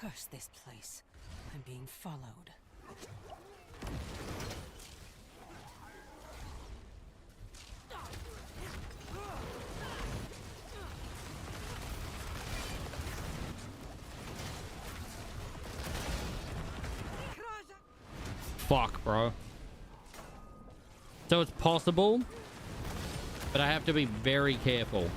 Curse this place. I'm being followed. Fuck, bro. So it's possible, but I have to be very careful.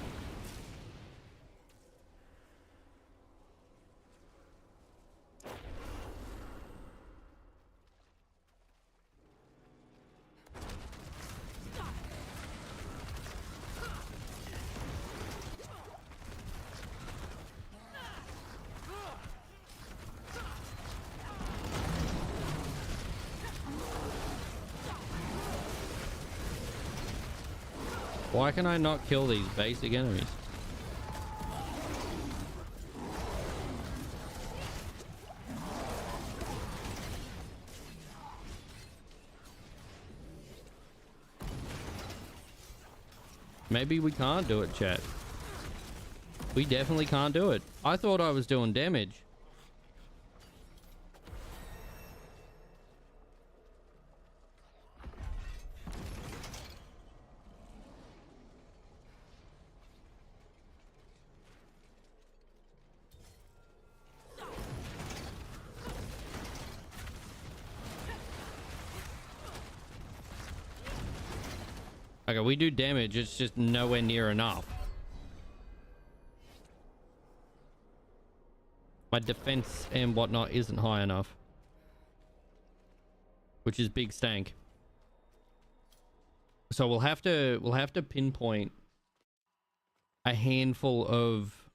Why can I not kill these basic enemies? Maybe we can't do it, chat. We definitely can't do it. I thought I was doing damage. Okay, we do damage, it's just nowhere near enough. My defense and whatnot isn't high enough. Which is big stank. So we'll have to pinpoint a handful of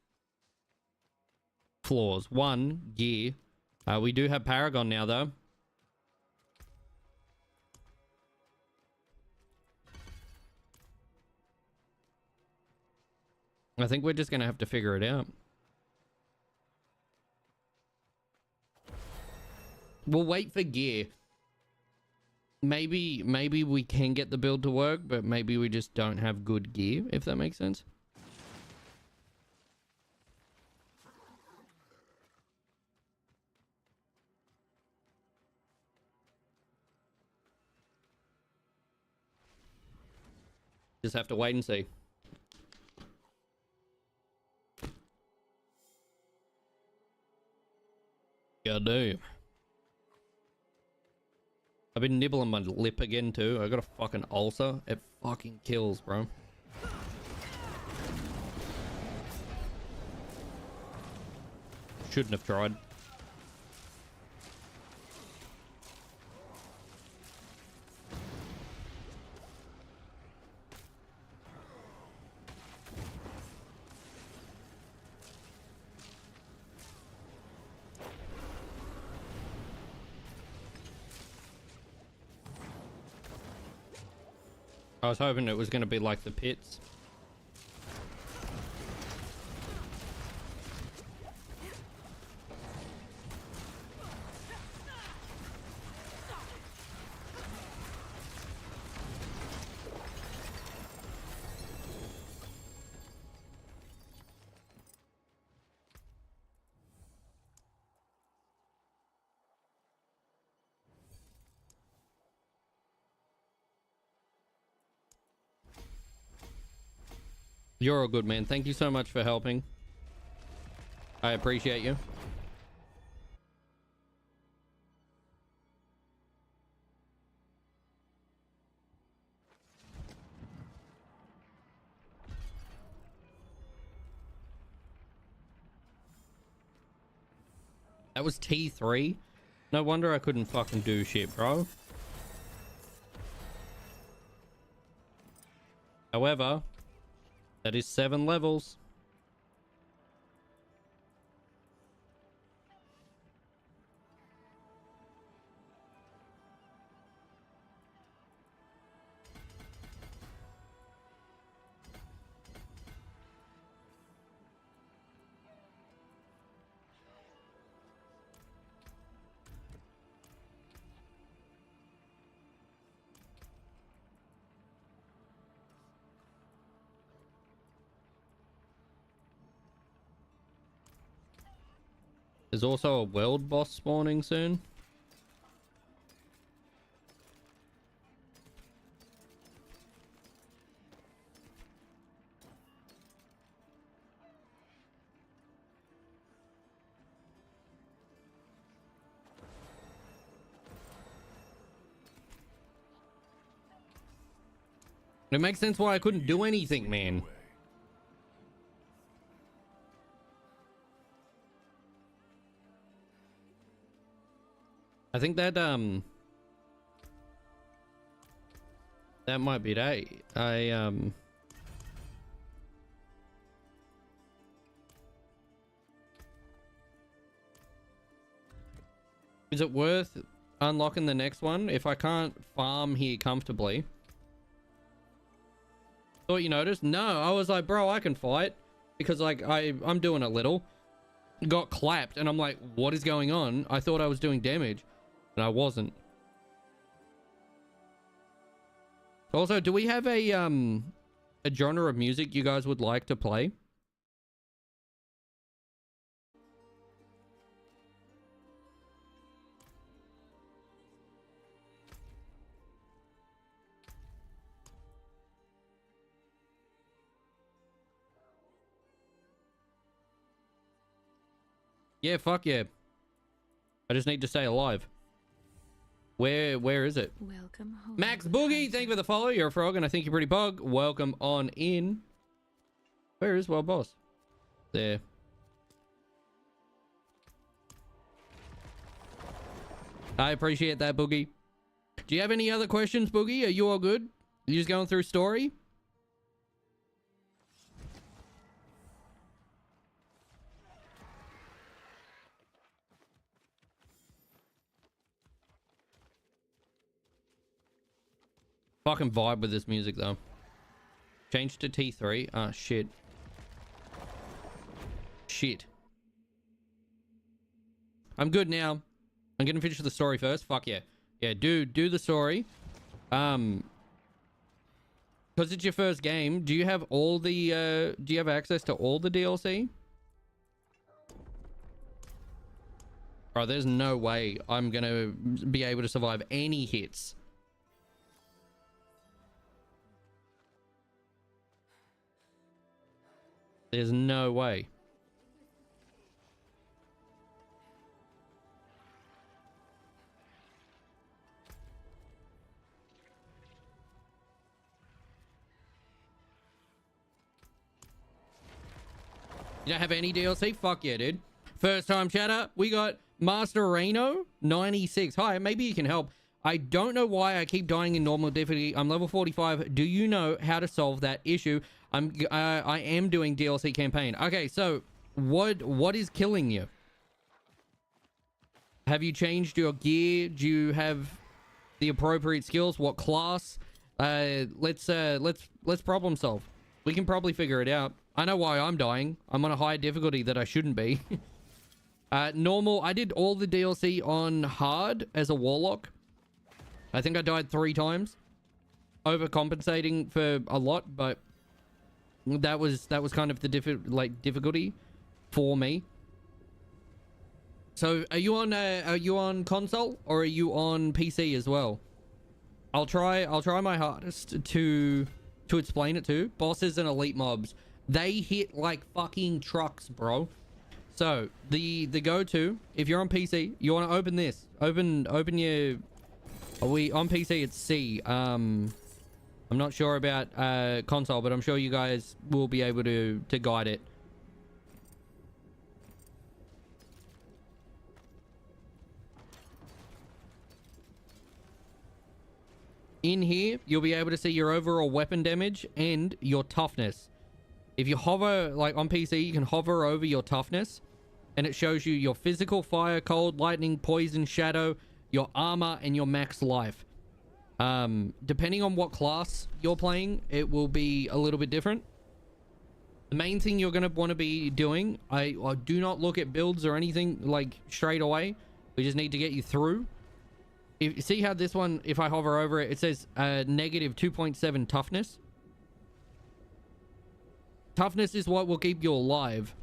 flaws. One, gear. We do have Paragon now though. I think we're just gonna have to figure it out. We'll wait for gear. Maybe we can get the build to work, but maybe we just don't have good gear, if that makes sense. Just have to wait and see. God damn. I've been nibbling my lip again too. I got a fucking ulcer. It fucking kills, bro. Shouldn't have tried. I was hoping it was going to be like the pits. You're a good man. Thank you so much for helping. I appreciate you. That was T3? No wonder I couldn't fucking do shit, bro. However, that is 7 levels. There's also a world boss spawning soon. It makes sense why I couldn't do anything, man. I think that that might be it. Is it worth unlocking the next one if I can't farm here comfortably? Thought you noticed? No, I was like, bro, I can fight because like I'm doing a little. Got clapped and I'm like, what is going on? I thought I was doing damage and I wasn't. Also, do we have a genre of music you guys would like to play? Yeah, fuck yeah. I just need to stay alive. Where is it? Welcome home. Max Boogie, thank you for the follow. You're a frog and I think you're pretty bug. Welcome on in. Where is Wild Boss? There. I appreciate that, Boogie. Do you have any other questions, Boogie? Are you all good? You just going through story? Fucking vibe with this music though. Change to T3. Ah, shit. Shit. I'm good now. I'm gonna finish the story first. Fuck yeah. Yeah, do the story. Because it's your first game, do you have all the do you have access to all the DLC? Bro, there's no way I'm gonna be able to survive any hits. There's no way. You don't have any DLC? Fuck yeah, dude. First time chatter, we got Master Reno 96. Hi, maybe you can help. I don't know why I keep dying in normal difficulty. I'm level 45. Do you know how to solve that issue? I am doing DLC campaign. Okay, so what is killing you? Have you changed your gear? Do you have the appropriate skills? What class? Let's problem solve. We can probably figure it out. I know why I'm dying. I'm on a high difficulty that I shouldn't be. Normal. I did all the DLC on hard as a warlock. I think I died 3 times. Overcompensating for a lot, but that was kind of the difficulty for me. So are you on console or are you on PC as well? I'll try my hardest to explain it to bosses and elite mobs. They hit like fucking trucks, bro. So the go-to, if you're on PC, you want to open this. Open your. Are we on PC? It's C. I'm not sure about console, but I'm sure you guys will be able to guide it. In here, you'll be able to see your overall weapon damage and your toughness. If you hover, like on PC, you can hover over your toughness and it shows you your physical, fire, cold, lightning, poison, shadow, your armor, and your max life. Depending on what class you're playing, it will be a little bit different. The main thing you're going to want to be doing, I do not look at builds or anything like straight away. We just need to get you through. If you see how this one, if I hover over it, it says negative 2.7 toughness. Toughness is what will keep you alive.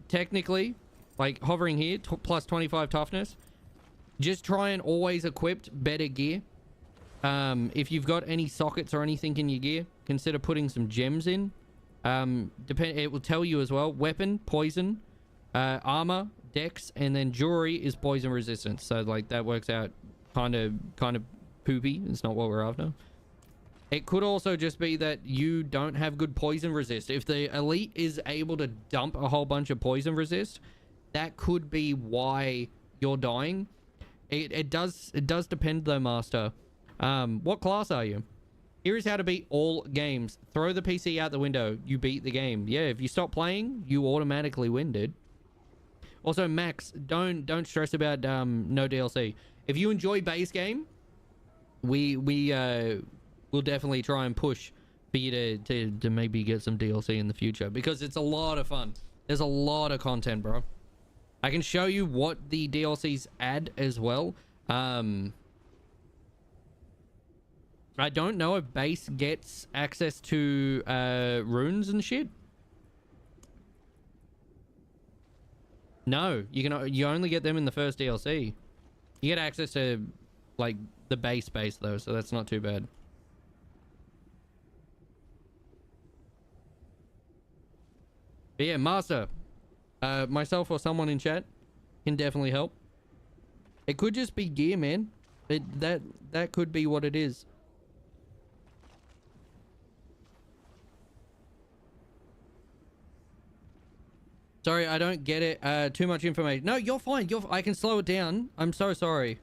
Technically, like hovering here, plus 25 toughness. Just try and always equip better gear. If you've got any sockets or anything in your gear, consider putting some gems in. It will tell you as well. Weapon, poison, armor, dex, and then jewelry is poison resistance. So like that works out kind of poopy. It's not what we're after. It could also just be that you don't have good poison resist. If the elite is able to dump a whole bunch of poison resist, that could be why you're dying. It does depend though, Master. What class are you? Here is how to beat all games. Throw the PC out the window. You beat the game. Yeah, if you stop playing, you automatically win, dude. Also, Max, don't stress about no DLC. If you enjoy base game, we'll definitely try and push for you to maybe get some DLC in the future, because it's a lot of fun. There's a lot of content, bro. I can show you what the DLCs add as well. I don't know if base gets access to runes and shit. No, you only get them in the first DLC. You get access to like the base though, so that's not too bad. But yeah, Master, myself or someone in chat can definitely help. It could just be gear, man. That could be what it is. Sorry, I don't get it. Too much information. No, you're fine. I can slow it down. I'm so sorry.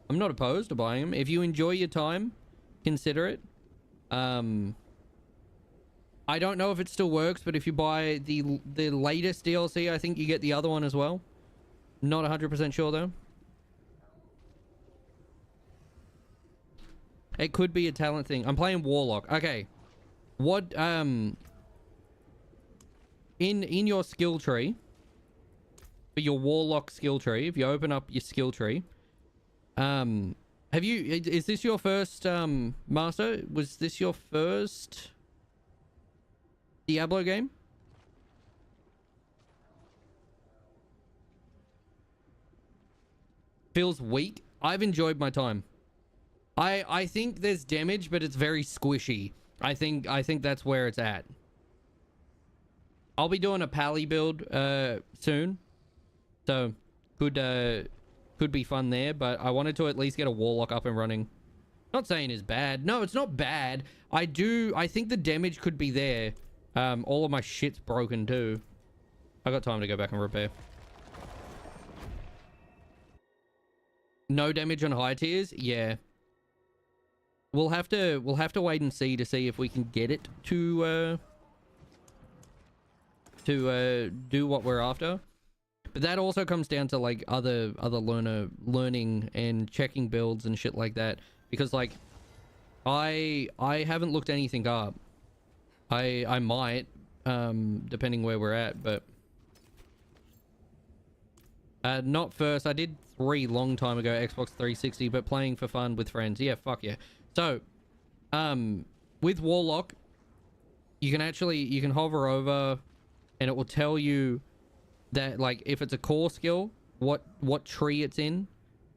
I'm not opposed to buying them. If you enjoy your time, consider it. I don't know if it still works, but if you buy the latest DLC, I think you get the other one as well. Not 100% sure though. It could be a talent thing. I'm playing Warlock. Okay. What in your skill tree, for your Warlock skill tree, if you open up your skill tree, is this your first Master? Was this your first Diablo game? Feels weak. I've enjoyed my time. I think there's damage, but it's very squishy. I think that's where it's at. I'll be doing a pally build soon, so could be fun there. But I wanted to at least get a Warlock up and running. Not saying it's bad. No, it's not bad. I think the damage could be there. All of my shit's broken too. I got time to go back and repair. No damage on high tiers? Yeah. We'll have to wait and see to see if we can get it to do what we're after. But that also comes down to like other learning and checking builds and shit like that, because like I haven't looked anything up. I might depending where we're at, but not first. I did 3 long time ago, Xbox 360, but playing for fun with friends. Yeah, fuck yeah. So with Warlock, you can hover over and it will tell you that like if it's a core skill, what tree it's in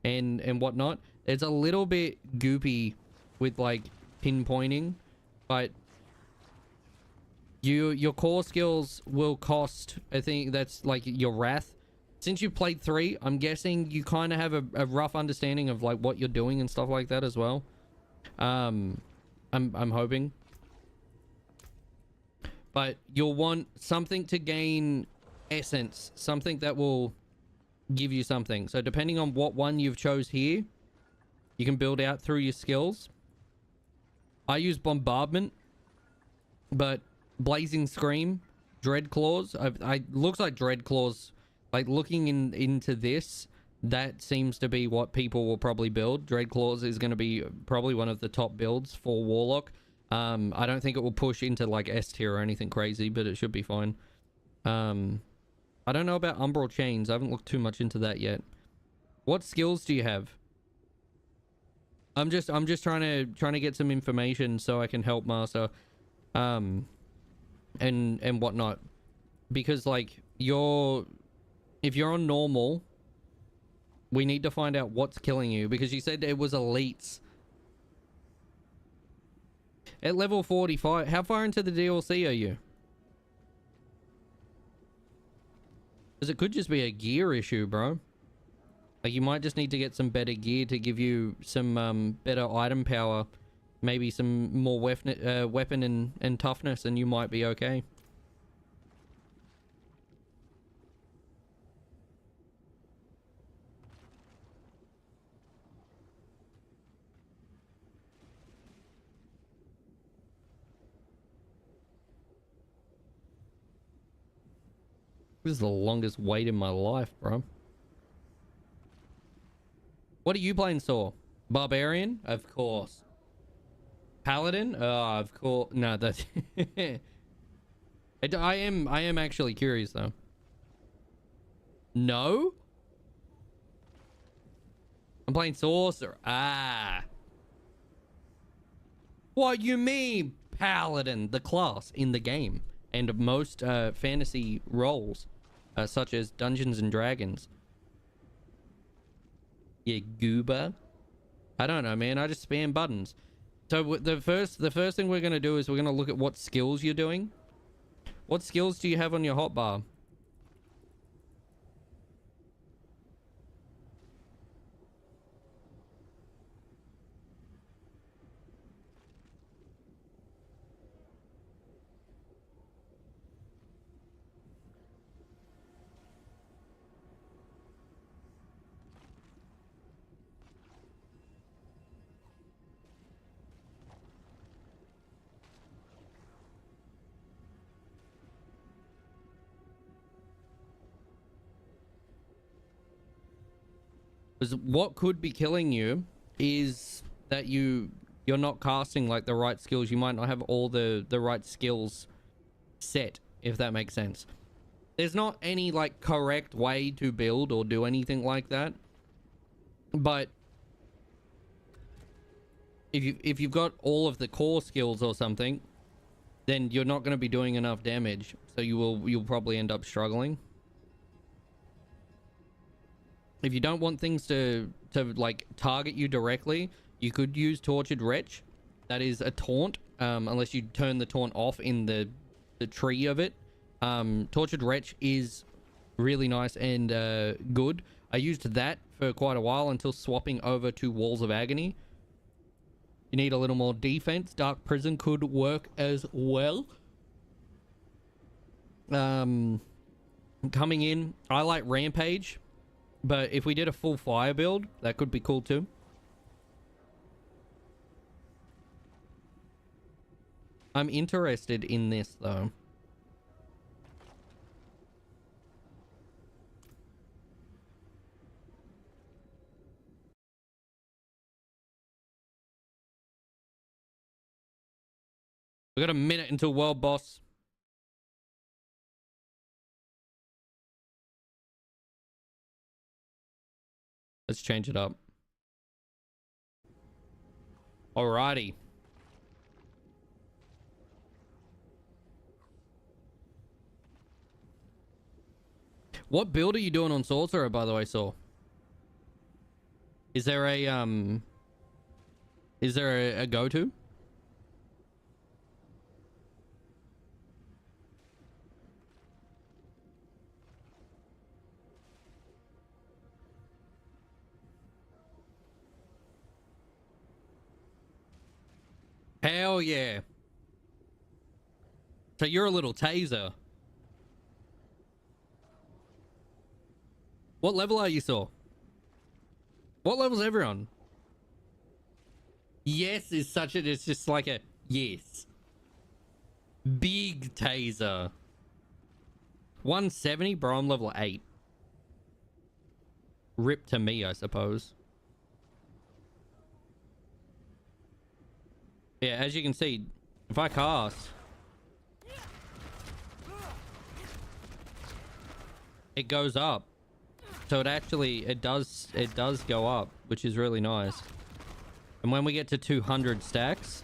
and whatnot. It's a little bit goopy with like pinpointing, but your core skills will cost, I think that's like your wrath. Since you played 3, I'm guessing you kind of have a rough understanding of like what you're doing and stuff like that as well. I'm hoping. But you'll want something to gain essence, something that will give you something. So depending on what one you've chose here, you can build out through your skills. I use bombardment, but blazing scream, dread claws. Looks like dread claws. Like looking into this, that seems to be what people will probably build. Dread claws is going to be probably one of the top builds for Warlock. I don't think it will push into like S tier or anything crazy, but it should be fine. I don't know about umbral chains. I haven't looked too much into that yet. What skills do you have? I'm just trying to get some information so I can help Master, and whatnot, because like if you're on normal, we need to find out what's killing you, because you said it was elites. At level 45, how far into the DLC are you? Because it could just be a gear issue, bro. Like, you might just need to get some better gear to give you some better item power. Maybe some more weapon and toughness, and you might be okay. This is the longest wait in my life, bro. What are you playing, Saw? Barbarian? Of course. Paladin? Of course. No, that's... I am actually curious, though. No? I'm playing Sorcerer. Ah. What you mean, Paladin? The class in the game. And most fantasy roles. Such as Dungeons and Dragons. Yeah, goober. I don't know, man. I just spam buttons. So the first thing we're gonna do is we're gonna look at what skills you're doing. What skills do you have on your hotbar? Because what could be killing you is that you're not casting like the right skills. You might not have all the right skills set, if that makes sense. There's not any like correct way to build or do anything like that. But if you've got all of the core skills or something, then you're not going to be doing enough damage. So you'll probably end up struggling. If you don't want things to like target you directly, you could use Tortured Wretch. That is a taunt, unless you turn the taunt off in the tree of it. Tortured Wretch is really nice and good. I used that for quite a while until swapping over to Walls of Agony. You need a little more defense. Dark Prison could work as well. Coming in, I like Rampage. But if we did a full fire build, that could be cool too. I'm interested in this though. We got a minute until world boss. Let's change it up. Alrighty. What build are you doing on Sorcerer, by the way, Saul? Is there a go-to? Hell yeah. So you're a little taser. What level are you, Saw? What level's everyone? Yes is such a... It's just like a... Yes. Big taser. 170? Bro, I'm level 8. Rip to me, I suppose. Yeah, as you can see, if I cast... It goes up. So it does go up, which is really nice. And when we get to 200 stacks...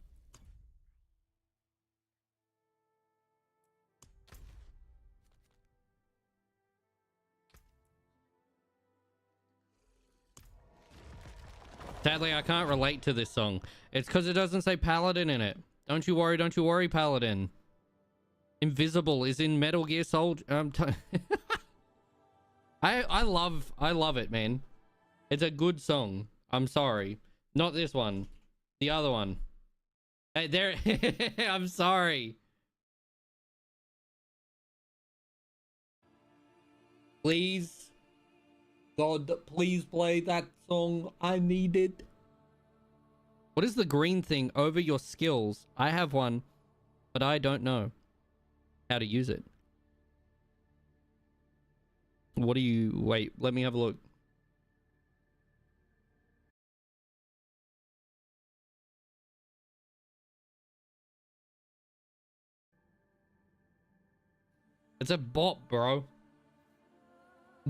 Sadly, I can't relate to this song. It's because it doesn't say Paladin in it. Don't you worry, Paladin. Invisible is in Metal Gear Soldier. I love it, man. It's a good song. I'm sorry. Not this one. The other one. Hey, there. I'm sorry. Please. God, please play that song. I need it. What is the green thing over your skills? I have one, but I don't know how to use it. What do you... Wait, let me have a look. It's a bot, bro.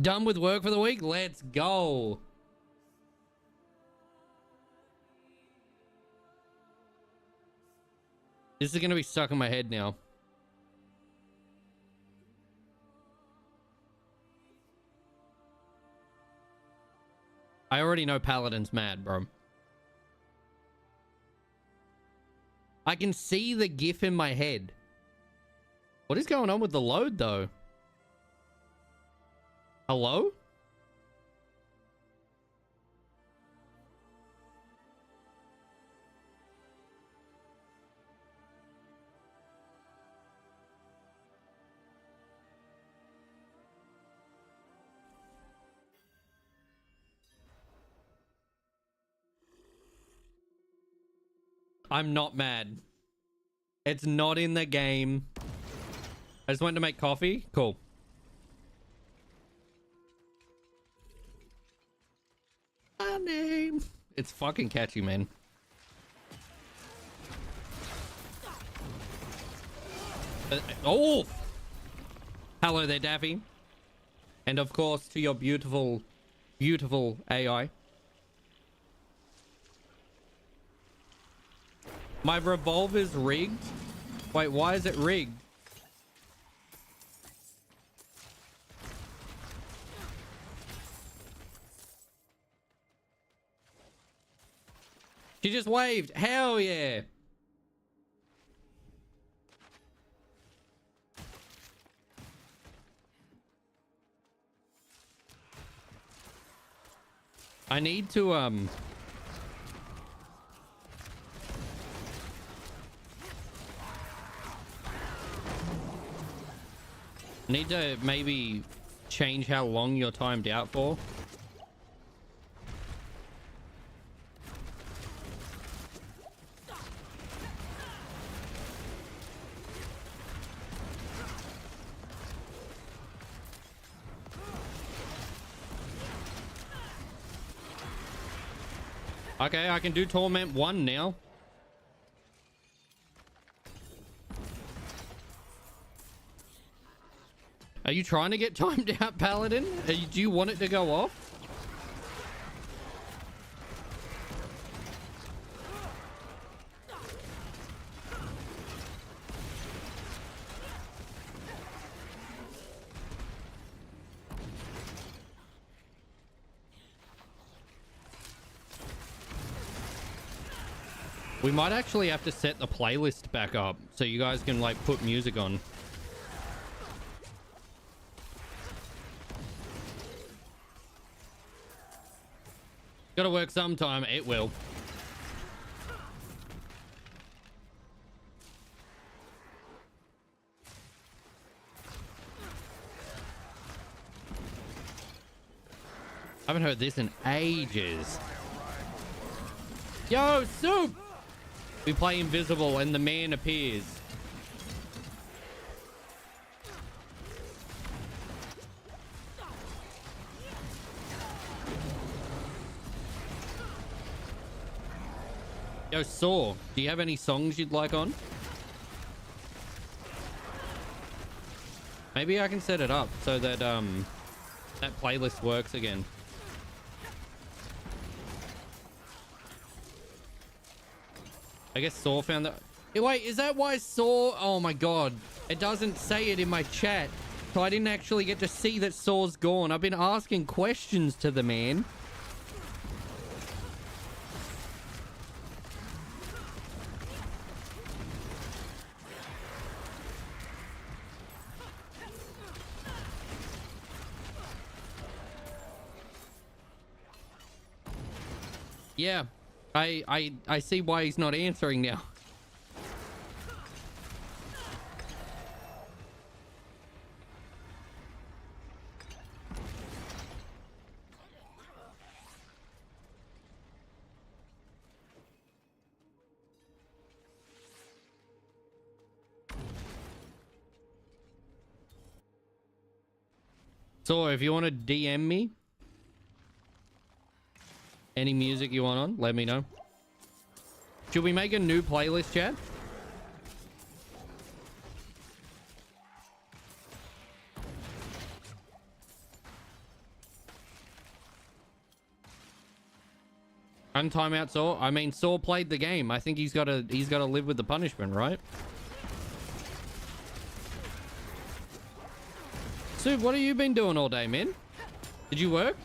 Done with work for the week? Let's go. This is going to be stuck in my head now. I already know Paladin's mad, bro. I can see the GIF in my head. What is going on with the load, though? Hello? I'm not mad. It's not in the game. I just went to make coffee. Cool. My name. It's fucking catchy, man. Oh! Hello there, Daffy. And of course, to your beautiful, beautiful AI. My revolver's rigged? Wait, why is it rigged? She just waved. Hell yeah. I need to, need to maybe change how long you're timed out for. Okay, I can do Torment 1 now. Are you trying to get timed out, Paladin? Do you want it to go off? We might actually have to set the playlist back up so you guys can like put music on. Gotta work sometime. It will. I haven't heard this in ages. Yo, Soup! We play invisible and the man appears. Yo, Saw, do you have any songs you'd like on? Maybe I can set it up so that that playlist works again. I guess Saw found that. Hey, wait, is that why Saw? Oh my god, it doesn't say it in my chat, so I didn't actually get to see that Saw's gone. I've been asking questions to the man. Yeah, I see why he's not answering now. So if you want to DM me any music you want on, let me know. Should we make a new playlist, chat? Timeout Saw. I mean, Saw played the game. I think he's got to live with the punishment, right? Soup, what have you been doing all day, man? Did you work?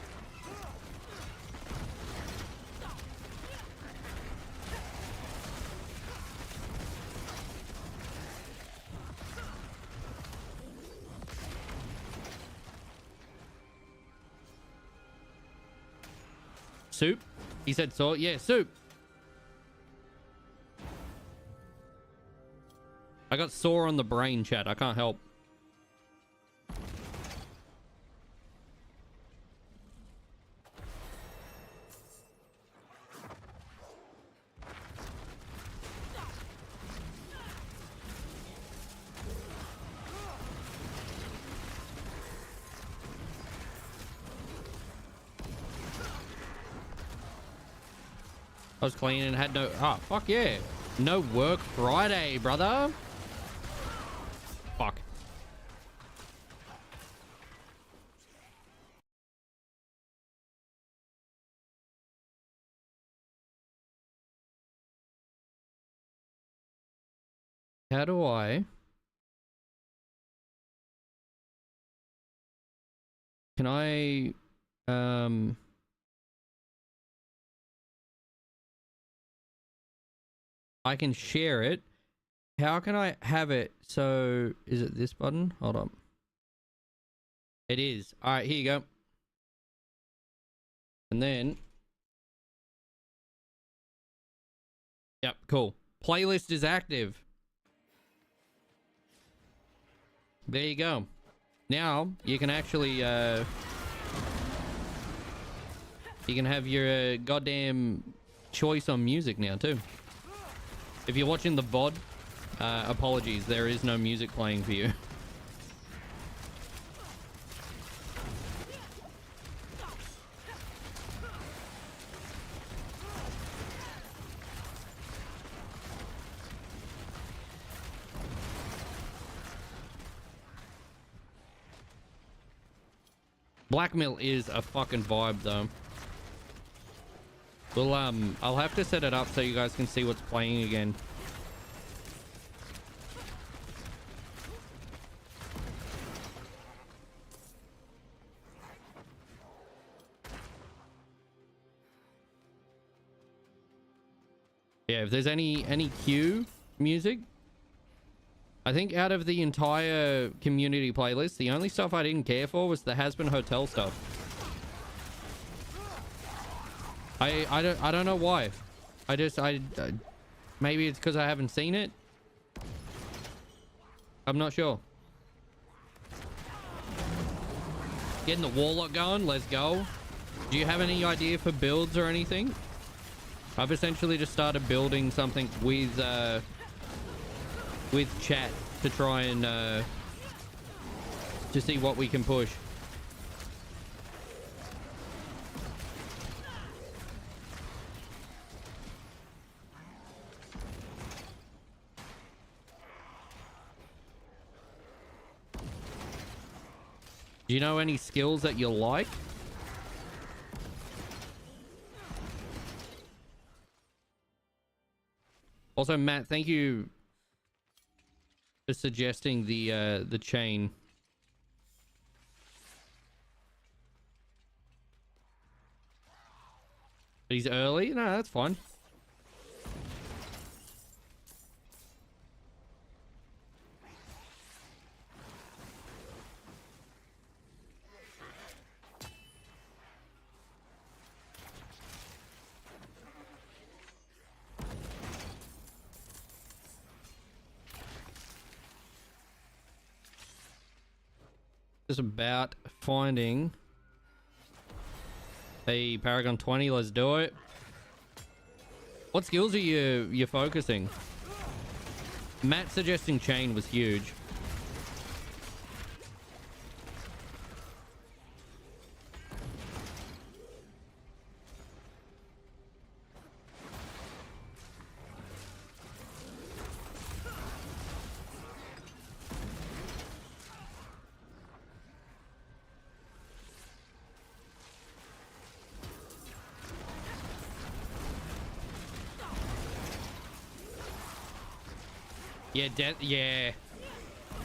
Soup? He said Saw. Yeah, Soup. I got sore on the brain, chat. I can't help. I was clean and had no... Oh, fuck yeah. No work Friday, brother. Fuck. How do I... Can I... I can share it. How can I have it? So is it this button? Hold on. It is. All right, here you go. And then. Yep, cool. Playlist is active. There you go. Now you can actually you can have your goddamn choice on music now too. If you're watching the VOD, apologies, there is no music playing for you. Blackmail is a fucking vibe though. Well, I'll have to set it up so you guys can see what's playing again. Yeah, if there's any Q music, I think out of the entire community playlist, the only stuff I didn't care for was the Has-Been Hotel stuff. I don't know why. Maybe it's because I haven't seen it. I'm not sure. Getting the Warlock going. Let's go. Do you have any idea for builds or anything? I've essentially just started building something with chat to try and to see what we can push. Do you know any skills that you like? Also, Matt, thank you for suggesting the chain. He's early? No, that's fine. Just about finding a Paragon 20. Let's do it. What skills are you focusing? Matt suggesting chain was huge. Yeah, yeah.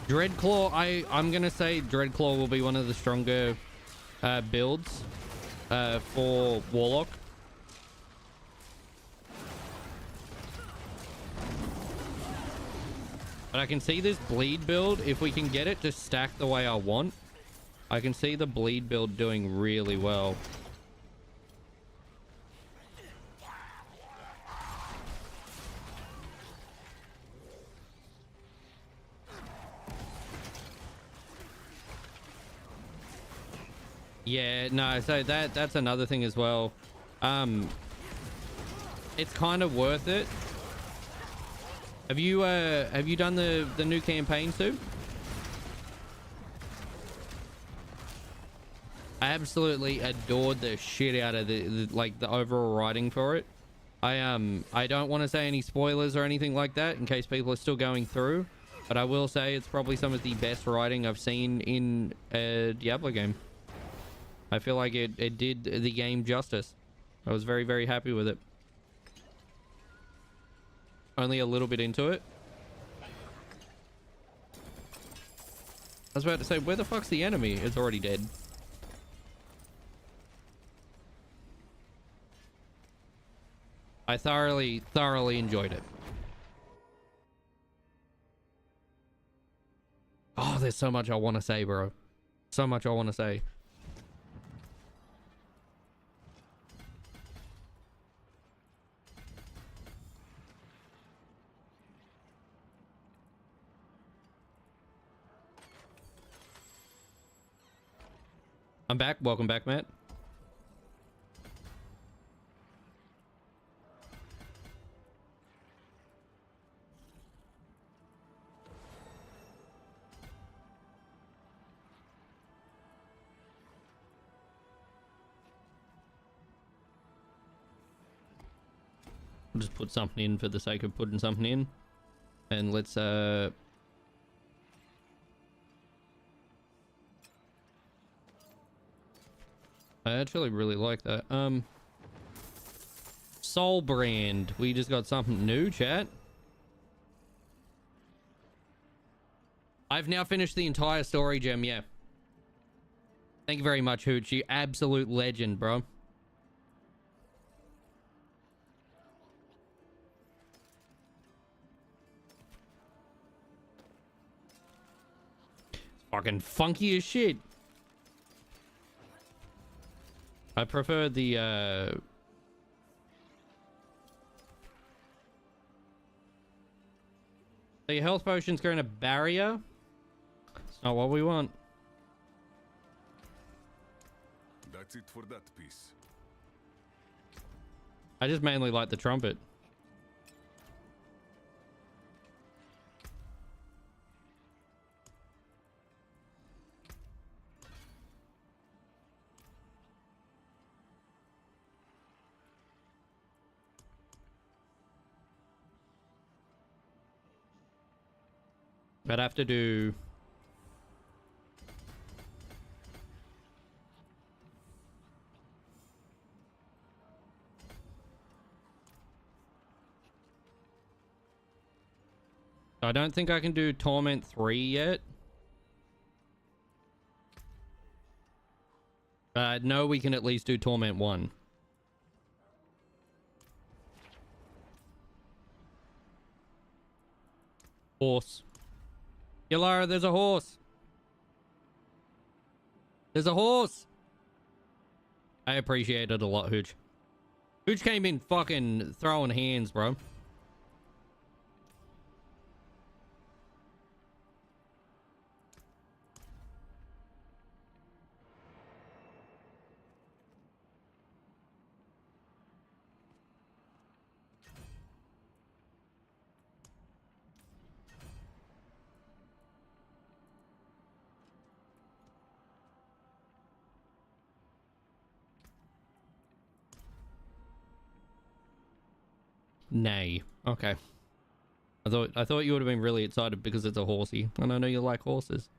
Dreadclaw, I'm gonna say Dreadclaw will be one of the stronger builds for Warlock. But I can see this bleed build, if we can get it to stack the way I want, I can see the bleed build doing really well. Yeah, no, so that's another thing as well. It's kind of worth it. Have you done the new campaign too? I absolutely adored the shit out of the overall writing for it. I don't want to say any spoilers or anything like that in case people are still going through, but I will say it's probably some of the best writing I've seen in a Diablo game. I feel like it did the game justice. I was very, very happy with it. Only a little bit into it. I was about to say, where the fuck's the enemy? It's already dead. I thoroughly enjoyed it. Oh, there's so much I want to say, bro. So much I want to say. I'm back. Welcome back, Matt. I'll just put something in for the sake of putting something in. And let's I actually really like that. Soul Brand. We just got something new, chat. I've now finished the entire story, Gem, yeah. Thank you very much, Hooch. You absolute legend, bro. It's fucking funky as shit. I prefer the so your health potion's going to barrier. It's not what we want. That's it for that piece. I just mainly like the trumpet. I'd have to do I don't think I can do Torment 3 yet. No, we can at least do Torment 1. Horse. Yalara, there's a horse. There's a horse. I appreciate it a lot, Hooch. Hooch came in fucking throwing hands, bro. Nay. Okay. I thought you would have been really excited because it's a horsey, and I know you like horses.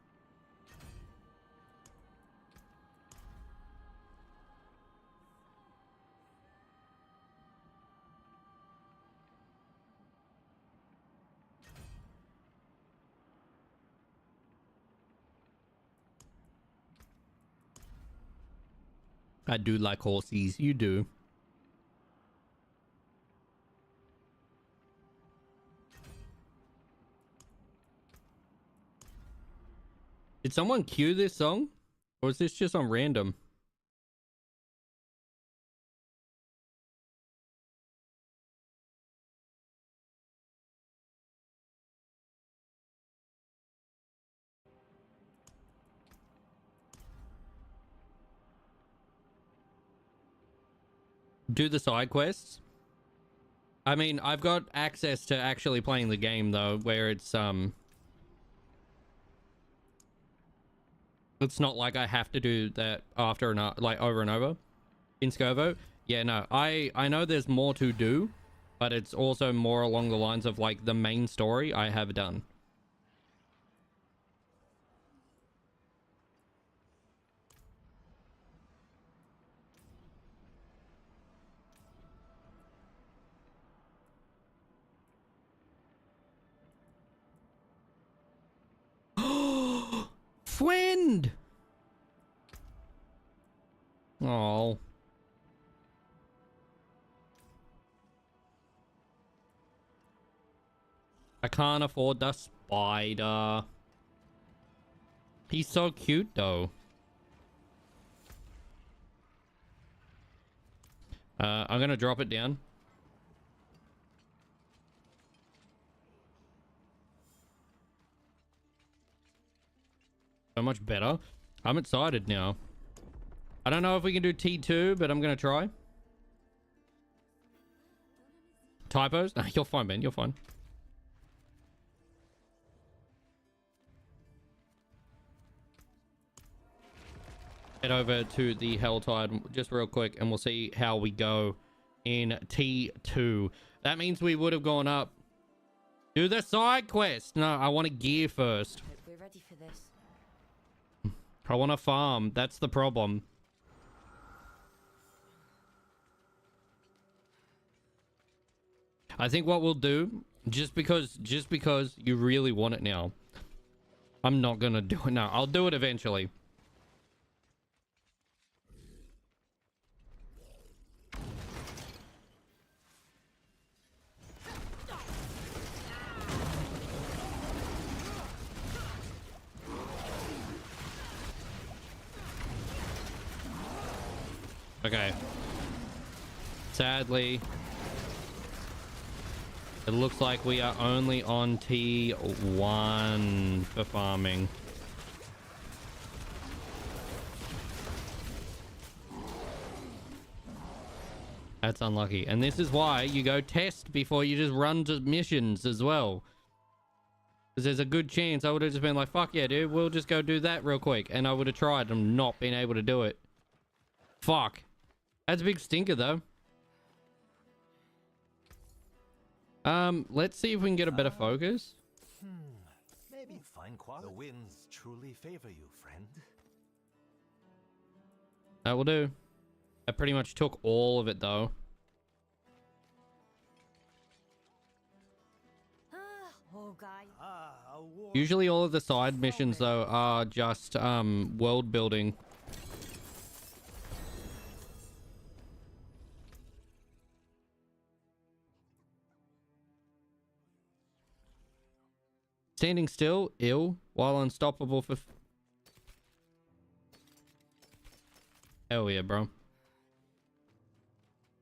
I do like horsies. You do. Did someone cue this song? Or is this just on random? Do the side quests? I mean, I've got access to actually playing the game though, where it's not like I have to do that after and like over and over in Scovo. Yeah, no, I know there's more to do, but it's also more along the lines of like the main story I have done. Friend. Oh. I can't afford the spider. He's so cute though. I'm gonna drop it down. So much better. I'm excited now. I don't know if we can do T2, but I'm gonna try. Typos? Nah, you're fine, man. You're fine. Head over to the Helltide just real quick and we'll see how we go in T2. That means we would have gone up. Do the side quest. No, I want to gear first. Hope we're ready for this. I want to farm. That's the problem. I think what we'll do, just because you really want it now, I'm not gonna do it now. I'll do it eventually. Okay. Sadly, it looks like we are only on T1 for farming. That's unlucky. And this is why you go test before you just run to missions as well. Because there's a good chance I would have just been like, fuck yeah, dude, we'll just go do that real quick. And I would have tried and not been able to do it. Fuck. That's a big stinker though. Let's see if we can get a better focus. Maybe fine quality. The winds truly favor you, friend. That will do. I pretty much took all of it though. Oh, guy. Usually all of the side missions though are just world building. Standing still, ill, while unstoppable for... Hell yeah, bro.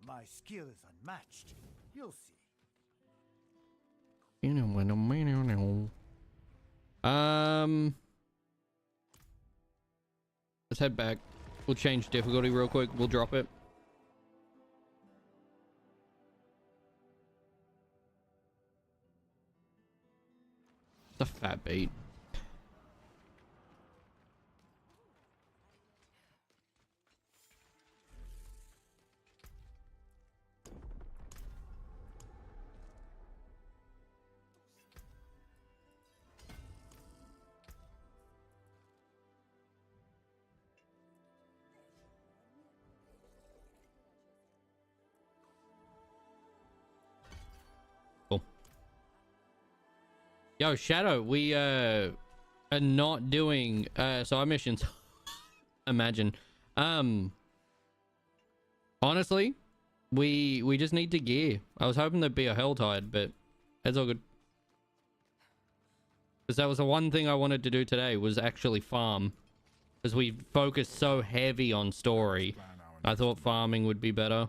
My skill is unmatched. You'll see. Let's head back. We'll change difficulty real quick. We'll drop it. The fat beat. Yo, Shadow, we are not doing side missions. Imagine. Honestly, we just need to gear. I was hoping there'd be a Helltide, but it's all good. Because that was the one thing I wanted to do today, was actually farm. Because we focused so heavy on story. I thought farming would be better.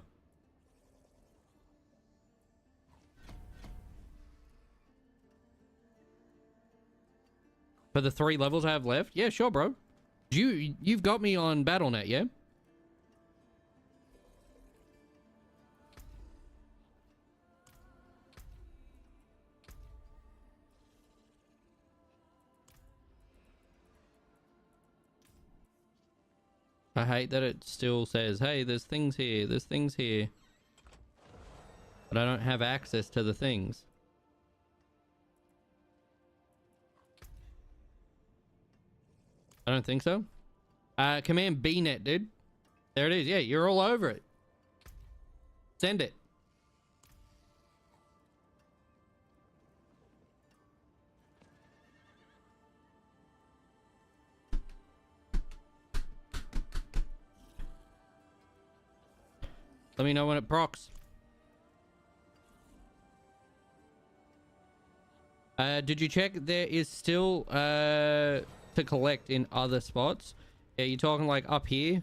For the 3 levels I have left? Yeah, sure, bro. You've got me on BattleNet, yeah? I hate that it still says, hey, there's things here, there's things here. But I don't have access to the things. I don't think so. Command BNet, dude. There it is. Yeah, you're all over it. Send it. Let me know when it procs. Did you check there is still to collect in other spots? Yeah, you're talking like up here?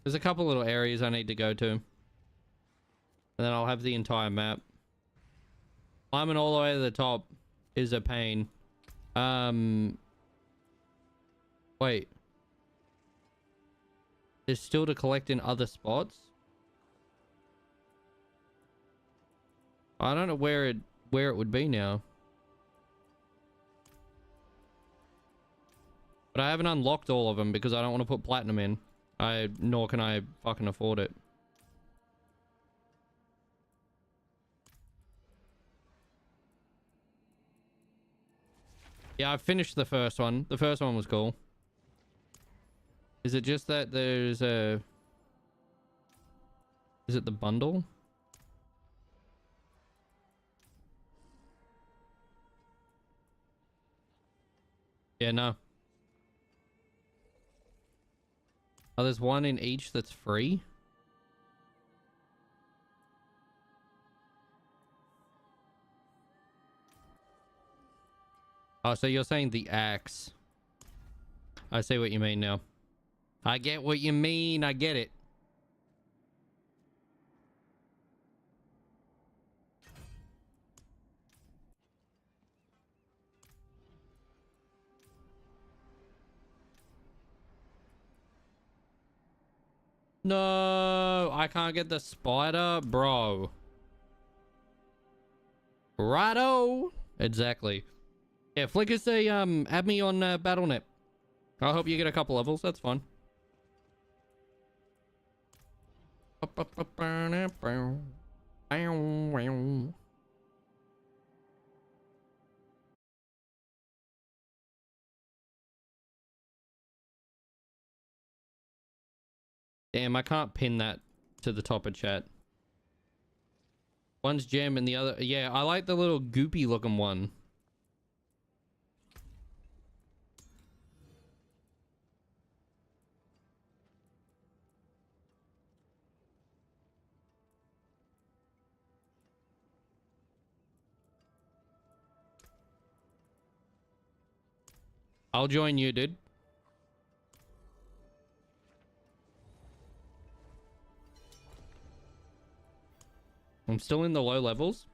There's a couple little areas I need to go to. And then I'll have the entire map. Climbing all the way to the top is a pain. Wait. There's still to collect in other spots? I don't know where it would be now. But I haven't unlocked all of them because I don't want to put platinum in. Nor can I fucking afford it. Yeah, I finished the first one. The first one was cool. Is it just that there's a... Is it the bundle? Yeah, no. Oh, there's one in each that's free? Oh, so you're saying the axe. I see what you mean now. I get what you mean. I get it. No, I can't get the spider, bro. Righto. Exactly. Yeah, Flickr say, add me on BattleNet. I hope you get a couple levels. That's fine. Damn, I can't pin that to the top of chat. One's gem and the other... Yeah, I like the little goopy looking one. I'll join you, dude. I'm still in the low levels.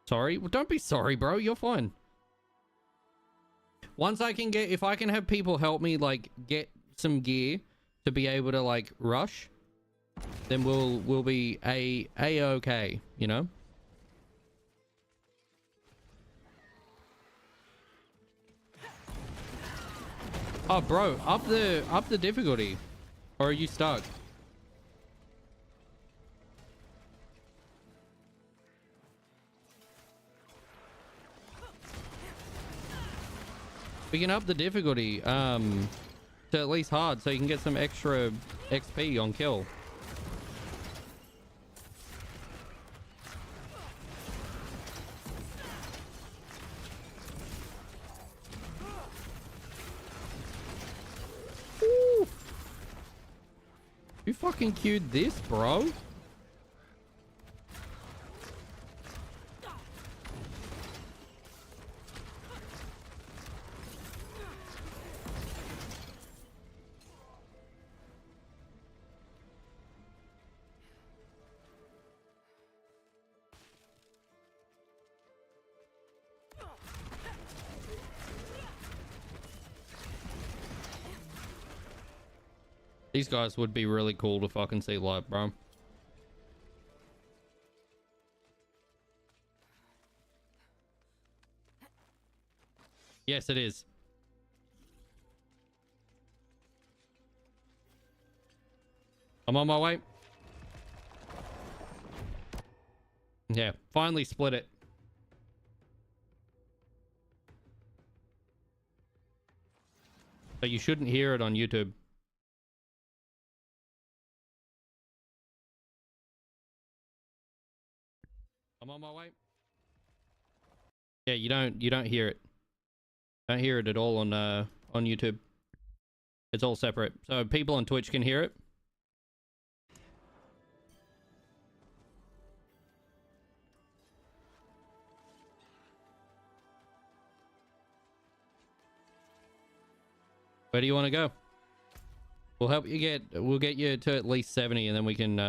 Sorry? Well, don't be sorry, bro. You're fine. Once I can get... If I can have people help me, like, get some gear to be able to, like, rush, then we'll be a-okay, you know? Oh, bro, up the difficulty. Or are you stuck? We can up the difficulty to at least hard so you can get some extra XP on kill. fucking queued this, bro? These guys would be really cool to fucking see live, bro. Yes, it is. I'm on my way. Yeah, finally split it. But you shouldn't hear it on YouTube. I'm on my way. Yeah, you don't hear it. Don't hear it at all on YouTube. It's all separate. So people on Twitch can hear it. Where do you want to go? We'll help you we'll get you to at least 70 and then we can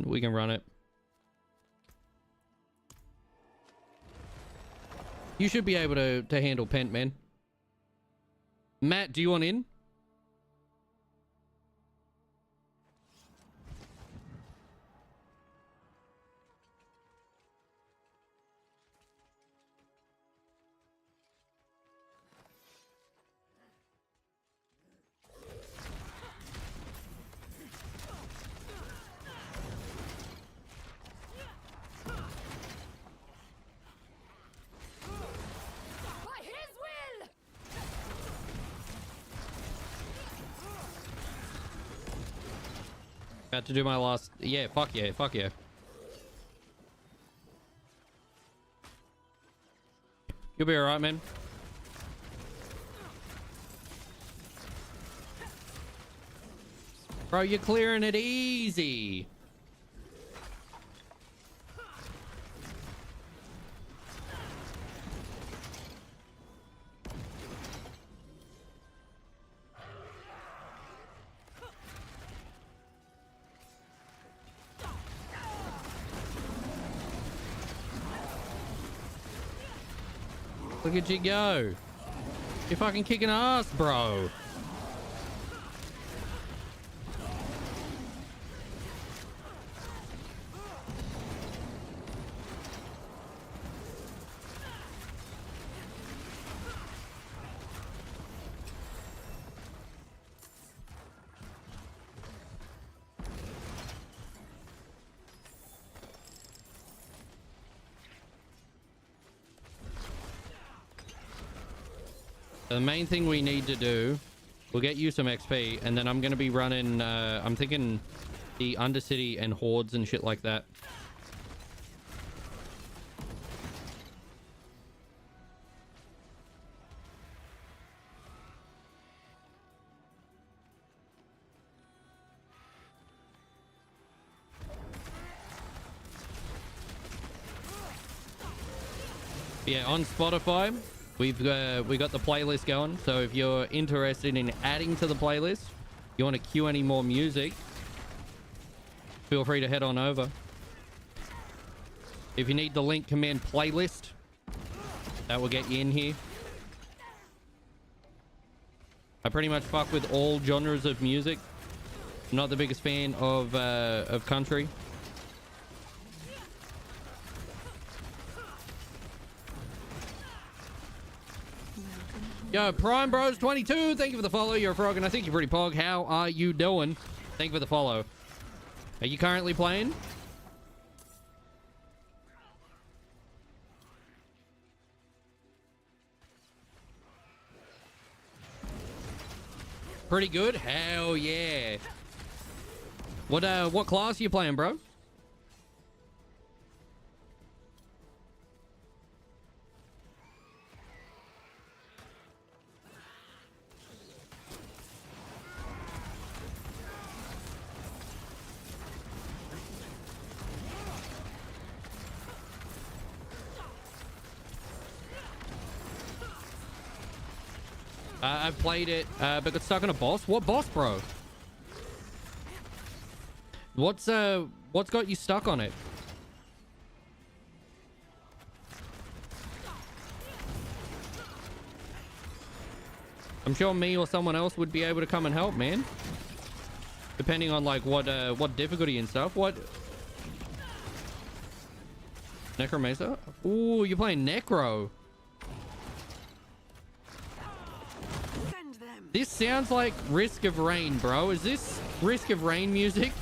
run it. You should be able to handle Pent, man. Matt, do you want in? By his will! About to do my last... Yeah, fuck yeah, fuck yeah. You'll be alright, man. Bro, you're clearing it easy. Look at you go. You're fucking kicking ass, bro. The main thing we need to do, we'll get you some XP, and then I'm going to be running, I'm thinking the Undercity and Hordes and shit like that. Yeah, on Spotify, we got the playlist going. So if you're interested in adding to the playlist, you want to queue any more music, feel free to head on over. If you need the link, command playlist. That will get you in here. I pretty much fuck with all genres of music. I'm not the biggest fan of country. Yo, Prime Bros 22, thank you for the follow. You're a frog, and I think you're pretty pog. How are you doing? Thank you for the follow. Are you currently playing? Pretty good? Hell yeah. What class are you playing, bro? I've played it, but got stuck on a boss. What boss, bro? What's got you stuck on it? I'm sure me or someone else would be able to come and help, man. Depending on like what difficulty and stuff. What? Necromancer? Ooh, you're playing Necro. This sounds like Risk of Rain, bro. Is this Risk of Rain music?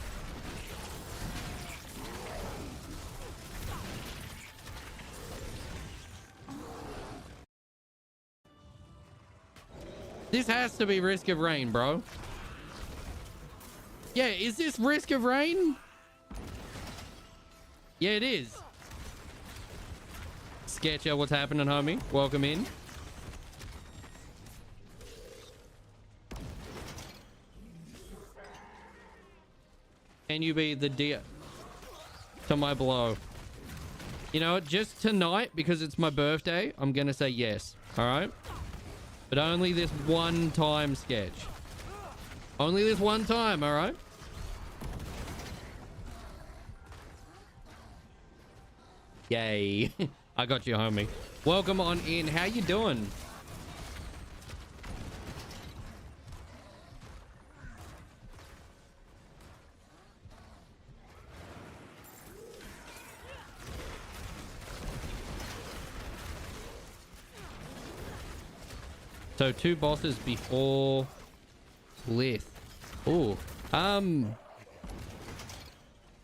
This has to be Risk of Rain, bro. Yeah, is this Risk of Rain? Yeah, it is. Sketcher, what's happening, homie? Welcome in. Can you be the deer to my blow? You know what? Just tonight, because it's my birthday, I'm gonna say yes. All right? But only this one time, Sketch. Only this one time, all right? Yay. I got you, homie. Welcome on in. How you doing? So 2 bosses before Lith. Ooh. I'm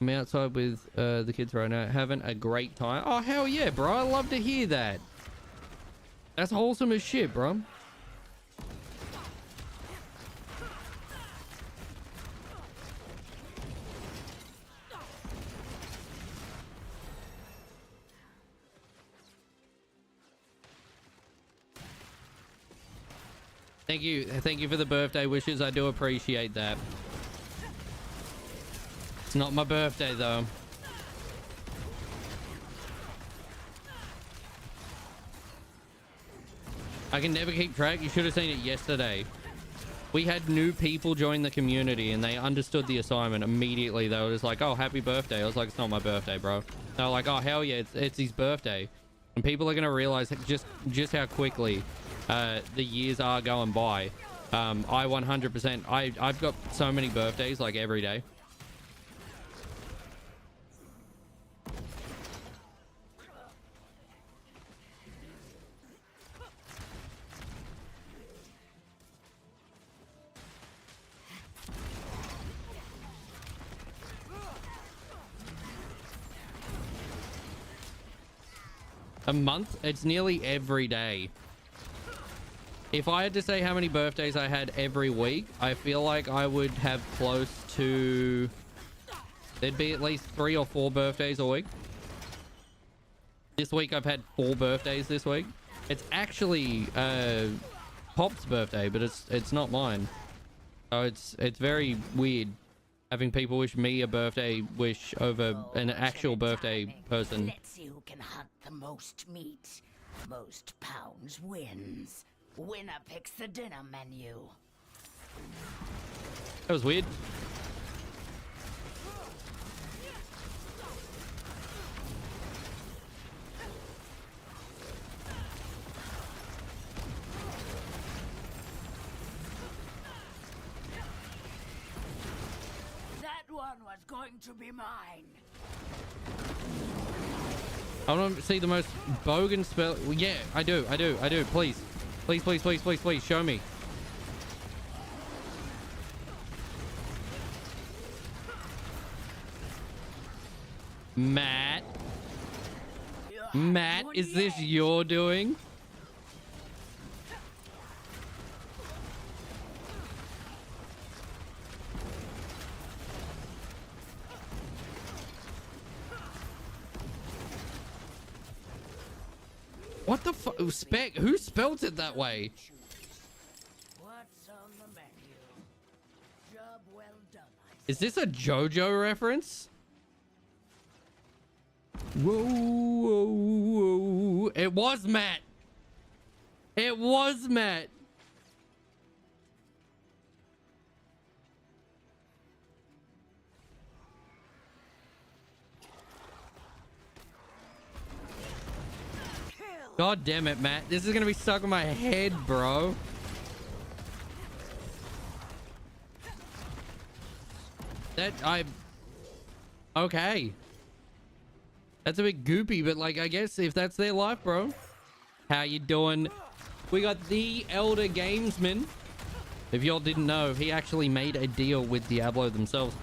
outside with the kids right now, having a great time. Oh, hell yeah, bro. I love to hear that. That's wholesome as shit, bro. Thank you. Thank you for the birthday wishes. I do appreciate that. It's not my birthday, though. I can never keep track. You should have seen it yesterday. We had new people join the community and they understood the assignment immediately. They were just like, oh, happy birthday. I was like, it's not my birthday, bro. They were like, oh, hell yeah, it's his birthday. And people are going to realize just how quickly the years are going by. I 100%, I've got so many birthdays like every day. A month? It's nearly every day. If I had to say how many birthdays I had every week, I feel like I would have close to... There'd be at least 3 or 4 birthdays a week. This week I've had 4 birthdays this week. It's actually Pop's birthday, but it's not mine. So it's very weird having people wish me a birthday wish over an actual birthday person. Let's see who can hunt the most meat. Most pounds wins. Winner picks the dinner menu. That was weird. That one was going to be mine. I want to see the most bogan spell. Yeah, I do. Please. Please, show me. Matt, is this your doing? What the fuck? Spec? Who spelled it that way? What's on the menu? Job well done. Is this a JoJo reference? Whoa. It was Matt. God damn it, Matt. This is gonna be stuck in my head, bro. Okay. That's a bit goopy, but like, I guess if that's their life, bro. How you doing? We got the Elder Gamesman. If y'all didn't know, he actually made a deal with Diablo themselves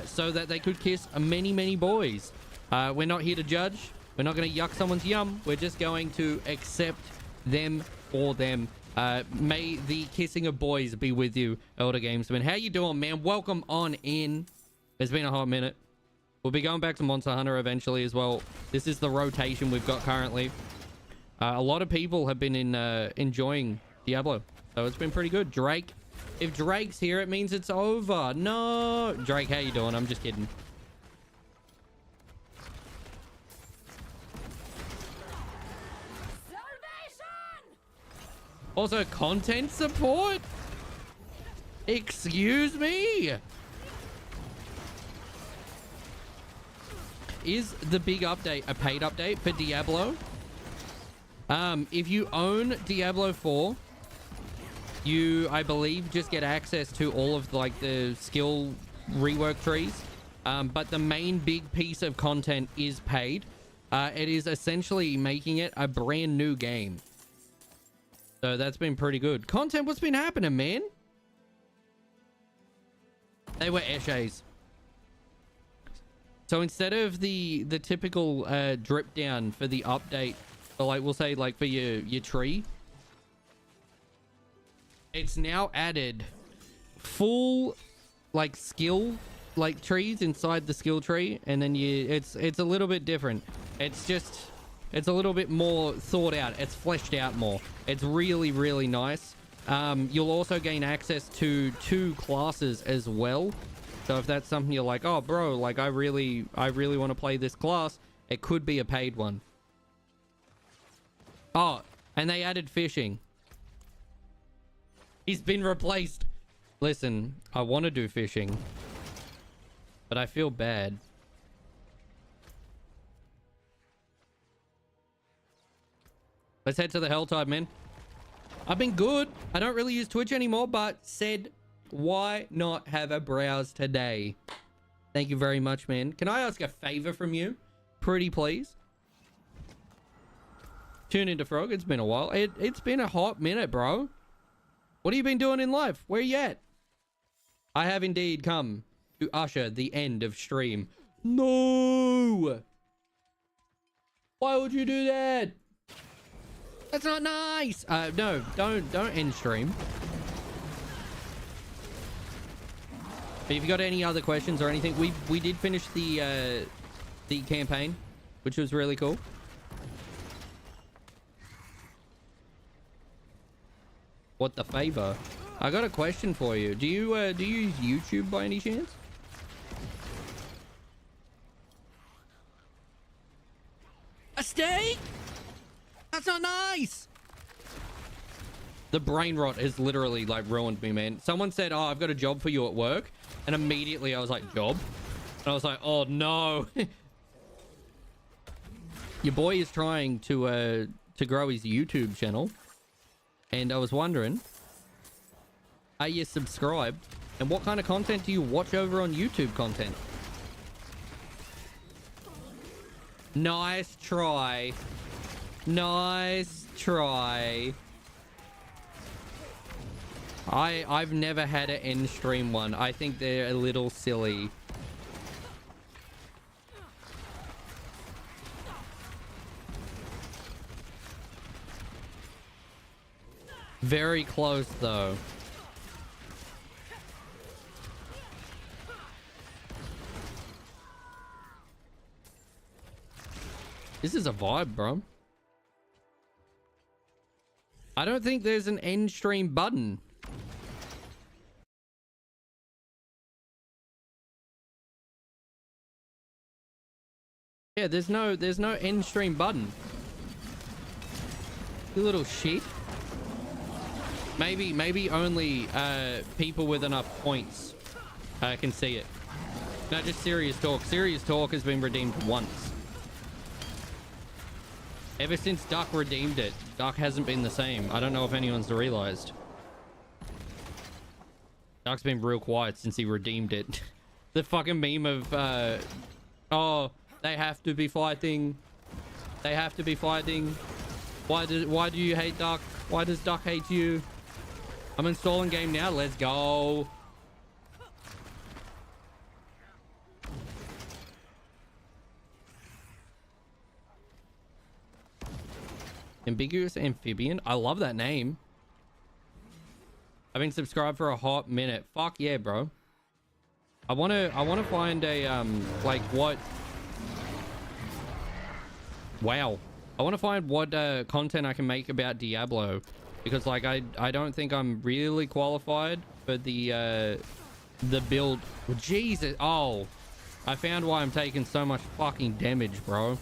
so that they could kiss many, many boys. We're not here to judge. We're not going to yuck someone's yum. We're just going to accept them for them. May the kissing of boys be with you, Elder Gamesman. How you doing, man? Welcome on in. It's been a hot minute. We'll be going back to Monster Hunter eventually as well. This is the rotation we've got currently. A lot of people have been enjoying Diablo, so it's been pretty good. Drake. If Drake's here, it means it's over. No. Drake, how you doing? I'm just kidding. Also, content support? Excuse me? Is the big update a paid update for Diablo? If you own Diablo 4, you, I believe, just get access to all of like the skill rework trees. But the main big piece of content is paid. It is essentially making it a brand new game. So that's been pretty good. Content, what's been happening, man? They were Eshays. So instead of the typical drip down for the update, so like we'll say like for your tree, it's now added full like skill like trees inside the skill tree, and then it's a little bit different. It's a little bit more thought out. It's fleshed out more. It's really, really nice. You'll also gain access to 2 classes as well. So if that's something you're like, oh, bro, like I really want to play this class, it could be a paid one. Oh, and they added fishing. He's been replaced. Listen, I want to do fishing, but I feel bad. Let's head to the Helltide, man. I've been good. I don't really use Twitch anymore, but said, why not have a browse today? Thank you very much, man. Can I ask a favor from you? Pretty please. Tune into Frog. It's been a while. It's been a hot minute, bro. What have you been doing in life? Where you at? I have indeed come to usher the end of stream. No! Why would you do that? That's not nice. No, don't end stream. But if you got any other questions or anything, we did finish the campaign, which was really cool. What the favor? I got a question for you. Do you use YouTube by any chance? A steak? That's not nice. The brain rot has literally like ruined me, man. Someone said, oh, I've got a job for you at work. And immediately I was like, job? And I was like, oh no. Your boy is trying to grow his YouTube channel. And I was wondering, are you subscribed? And what kind of content do you watch over on YouTube content? Nice try. Nice try. I've never had an end stream one. I think they're a little silly. Very close though. This is a vibe, bro. I don't think there's an end stream button. Yeah, there's no end stream button. You little shit. Maybe only people with enough points can see it. No, just serious talk. Serious talk has been redeemed once. Ever since Duck redeemed it, Duck hasn't been the same. I don't know if anyone's realized. Duck's been real quiet since he redeemed it. The fucking meme of, oh, they have to be fighting. They have to be fighting. Why do you hate Duck? Why does Duck hate you? I'm installing game now. Let's go. Ambiguous Amphibian. I love that name. I've been subscribed for a hot minute. Fuck yeah, bro. I wanna find a like what. Wow. I want to find what content I can make about Diablo, because like I don't think I'm really qualified for the build. Jesus. Oh, I found why I'm taking so much fucking damage, bro.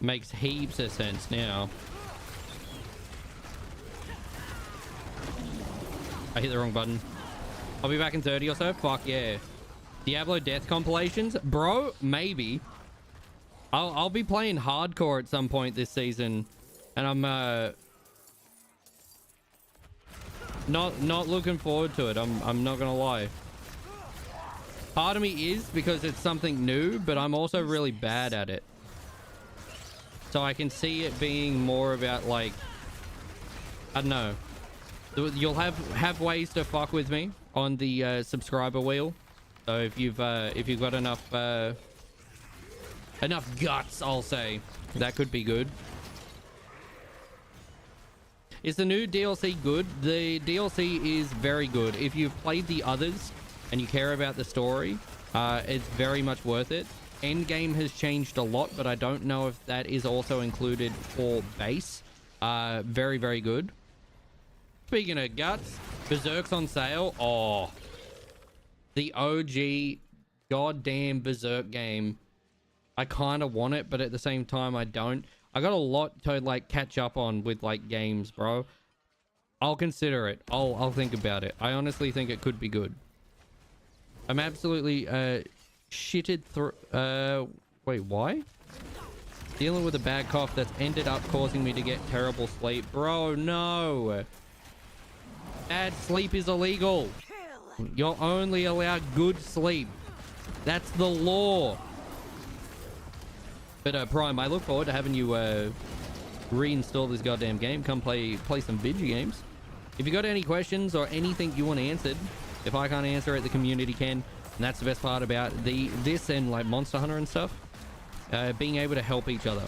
Makes heaps of sense now. I hit the wrong button. I'll be back in 30 or so. Fuck yeah. Diablo death compilations? Bro, maybe. I'll be playing hardcore at some point this season. And I'm not looking forward to it. I'm not gonna lie. Part of me is, because it's something new, but I'm also really bad at it. So I can see it being more about like, I don't know. You'll have ways to fuck with me on the subscriber wheel. So if you've got enough guts, I'll say, that could be good. Is the new DLC good? The DLC is very good. If you've played the others and you care about the story, it's very much worth it. Endgame has changed a lot, but I don't know if that is also included for base. Very, very good. Speaking of guts, Berserk's on sale. Oh, the OG goddamn Berserk game. I kind of want it, but at the same time, I don't. I got a lot to like catch up on with like games, bro. I'll consider it. I'll think about it. I honestly think it could be good. I'm absolutely shitted through. Wait, why? Dealing with a bad cough that's ended up causing me to get terrible sleep, bro. No. Bad sleep is illegal. You're only allowed good sleep. That's the law. But Prime, I look forward to having you reinstall this goddamn game. Come play some video games. If you got any questions or anything you want answered, if I can't answer it, the community can. And that's the best part about this and like Monster Hunter and stuff. Being able to help each other.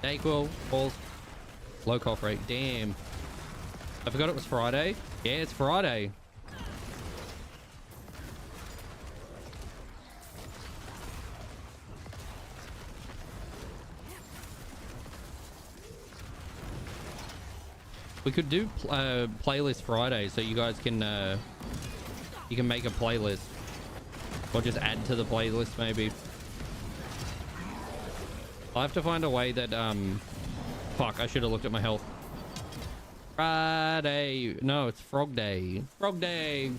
Dayquil, balls, low cough rate. Damn. I forgot it was Friday. Yeah, it's Friday. We could do playlist Friday, so you guys can you can make a playlist, or just add to the playlist maybe. I'll have to find a way that fuck, I should have looked at my health. Friday. No, it's Frog Day. Frog Day.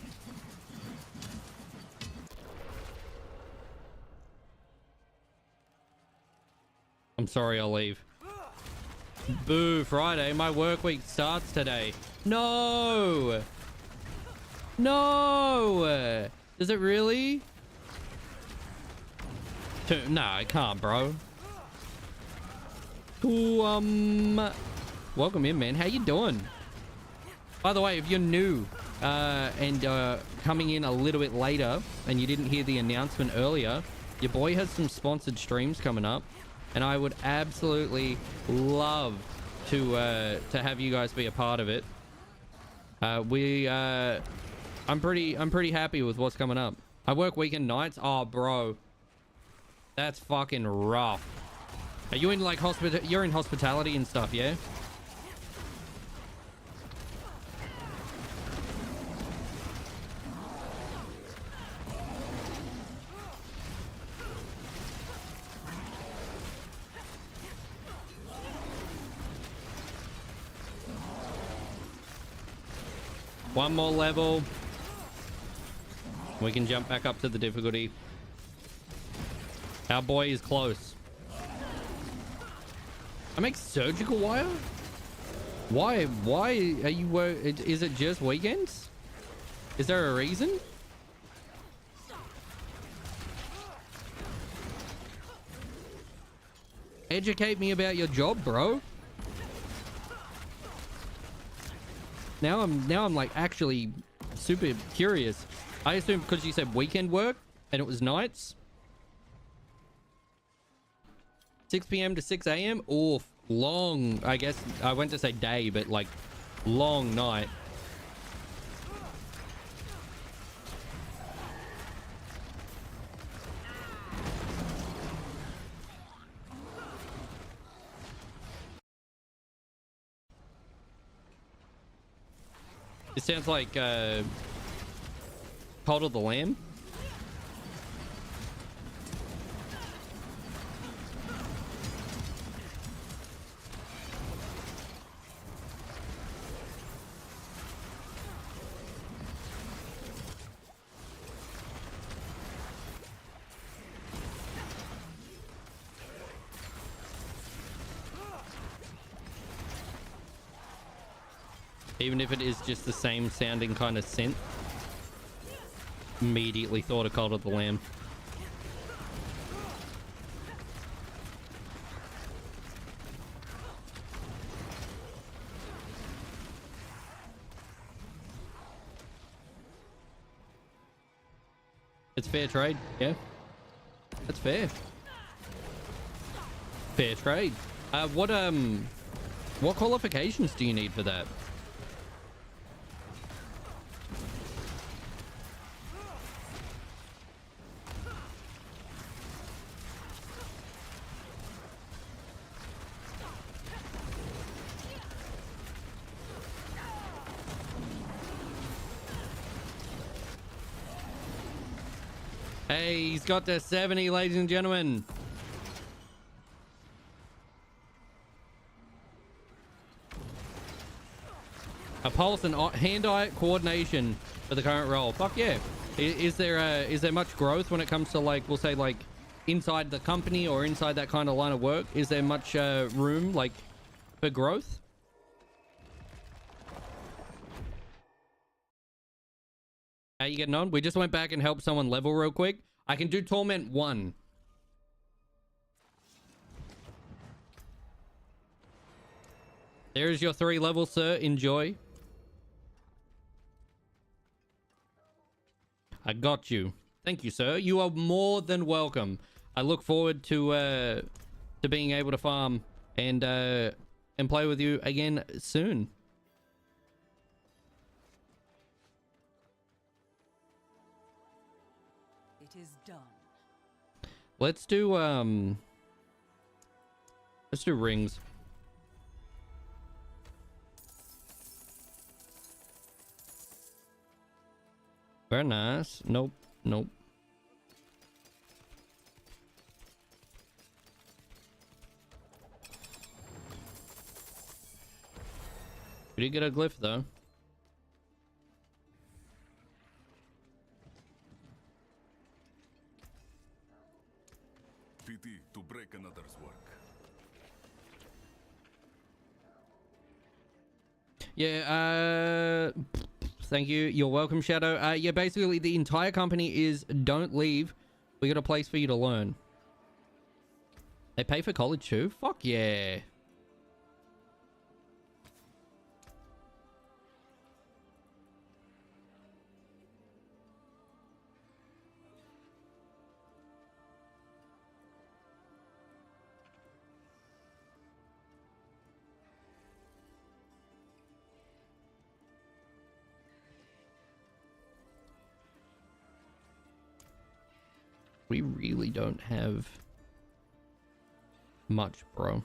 I'm sorry, I'll leave. Boo, Friday. My work week starts today. No. No. Does it really? No, it can't, bro. Ooh, welcome in, man. How you doing? By the way, if you're new and coming in a little bit later and you didn't hear the announcement earlier, your boy has some sponsored streams coming up, and I would absolutely love to have you guys be a part of it. I'm pretty happy with what's coming up. I work weekend nights. Oh, bro, that's fucking rough. Are you in like you're in hospitality and stuff, yeah? One more level. We can jump back up to the difficulty. Our boy is close. I make surgical wire? Why are you is it just weekends? Is there a reason? Educate me about your job, bro. Now I'm like actually super curious. I assume because you said weekend work and it was nights. 6 p.m. to 6 a.m. Oof, long. I guess I went to say day, but like long night. It sounds like Cult of the Lamb. Even if it is just the same sounding kind of synth. Immediately thought of Cult of the Lamb. It's fair trade, yeah. That's fair. Fair trade. What qualifications do you need for that? Hey, he's got to 70, ladies and gentlemen. A pulse and hand-eye coordination for the current role. Fuck yeah. Is there much growth when it comes to, like, we'll say, like, inside the company or inside that kind of line of work? Is there much room, like, for growth? How you getting on? We just went back and helped someone level real quick. I can do Torment 1. There's your 3 levels, sir. Enjoy. I got you. Thank you, sir. You are more than welcome. I look forward to being able to farm and play with you again soon. It is done. Let's do rings. Very nice. Nope. Nope. We did get a glyph though. PT to break another's work. Yeah, thank you. You're welcome, Shadow. Yeah, basically the entire company is don't leave. We got a place for you to learn. They pay for college too? Fuck yeah. We really don't have much, bro.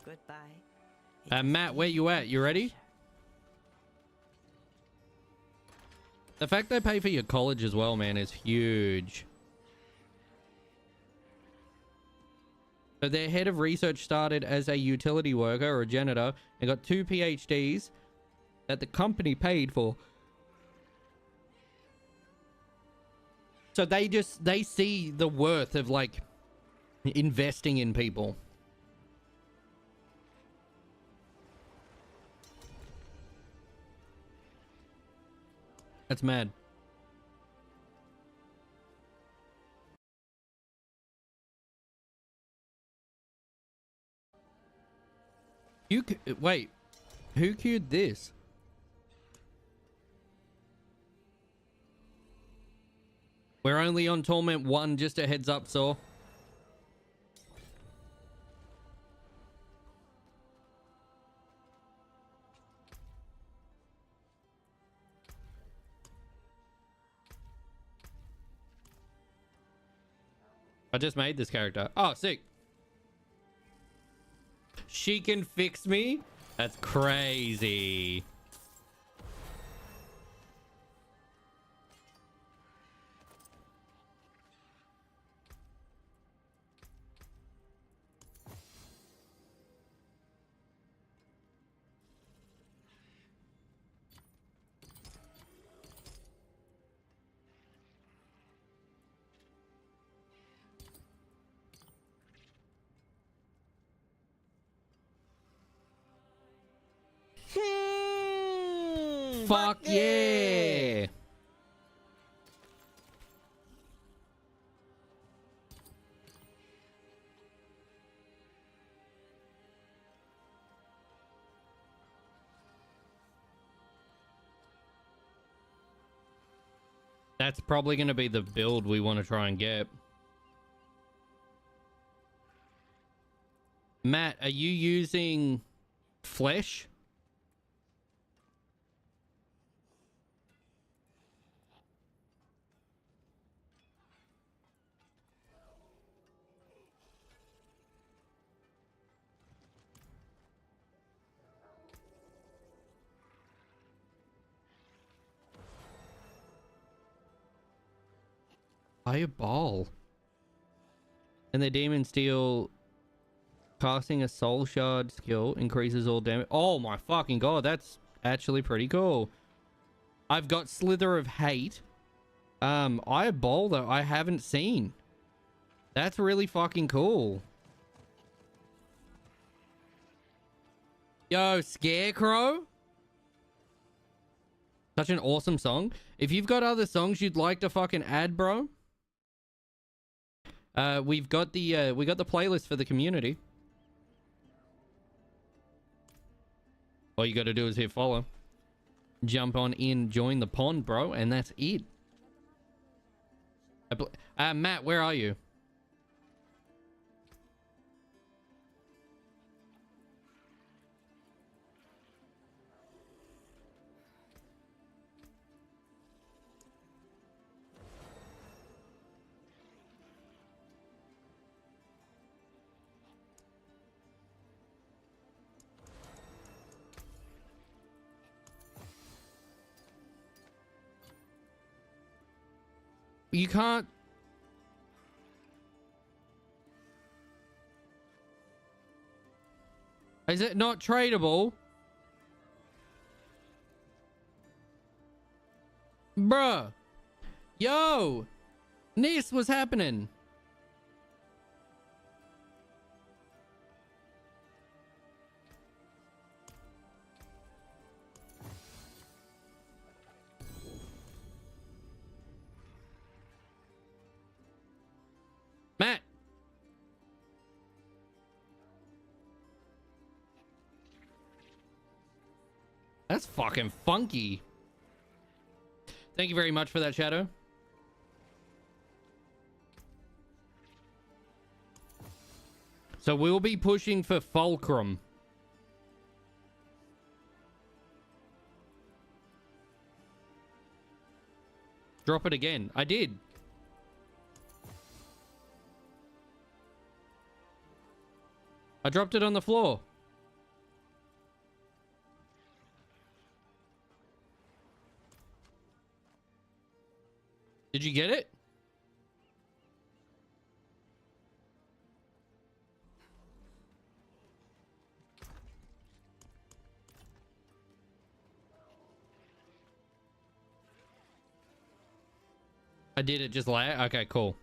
Goodbye. Matt, where you at? You ready? The fact they pay for your college as well, man, is huge. But their head of research started as a utility worker or a janitor and got 2 PhDs that the company paid for. So they see the worth of like investing in people. That's mad. Wait, who queued this? We're only on Torment 1, just a heads up, Saw. I just made this character. Oh, sick. She can fix me? That's crazy. Fuck yeah. That's probably going to be the build we want to try and get. Matt, are you using flesh? Fireball. And the demon steel casting a soul shard skill increases all damage. Oh my fucking god, that's actually pretty cool. I've got Slither of Hate. Eyeball though, I haven't seen. That's really fucking cool. Yo, Scarecrow. Such an awesome song. If you've got other songs you'd like to fucking add, bro, we got the playlist for the community. All you got to do is hit follow, jump on in, join the pond, bro, and that's it. Matt, where are you? You can't. Is it not tradable? Bruh. Yo. Nis, what's happening? Matt. That's fucking funky. Thank you very much for that, Shadow. So we'll be pushing for Fulcrum. Drop it again. I did. I dropped it on the floor. Did you get it? I did it just lag? Okay, cool.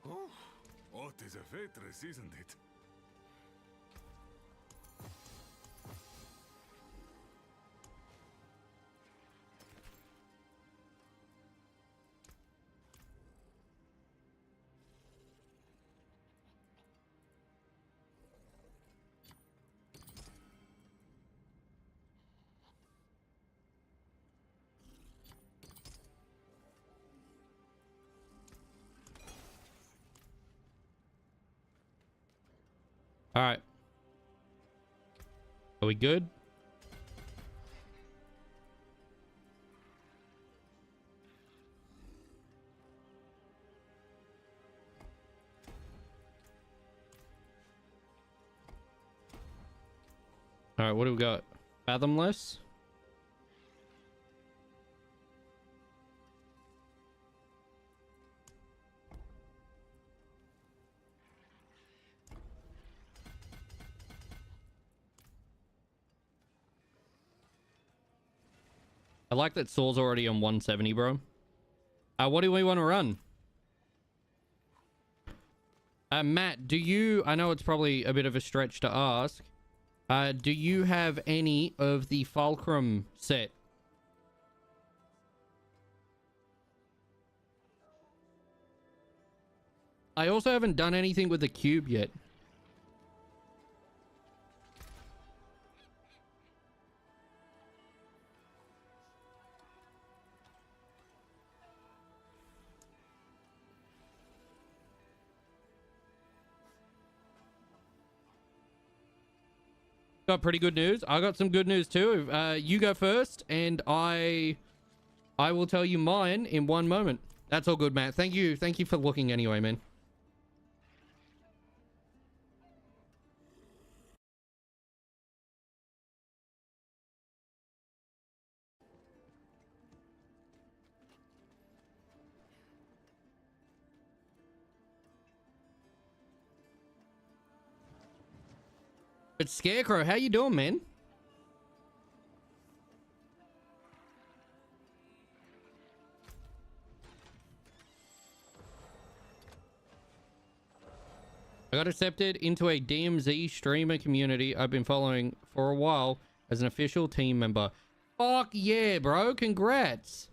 Oh, it is a waitress, isn't it? All right. Are we good? All right, what do we got? Fathomless? I like that Saul's already on 170, bro. What do we want to run? Matt, do you... I know it's probably a bit of a stretch to ask. Do you have any of the Fulcrum set? I also haven't done anything with the cube yet. Got pretty good news. I got some good news too. You go first, and I will tell you mine in one moment. That's all good, Matt. Thank you for looking anyway, man. But Scarecrow, how you doing, man? I got accepted into a DMZ streamer community I've been following for a while as an official team member. Fuck yeah, bro. Congrats.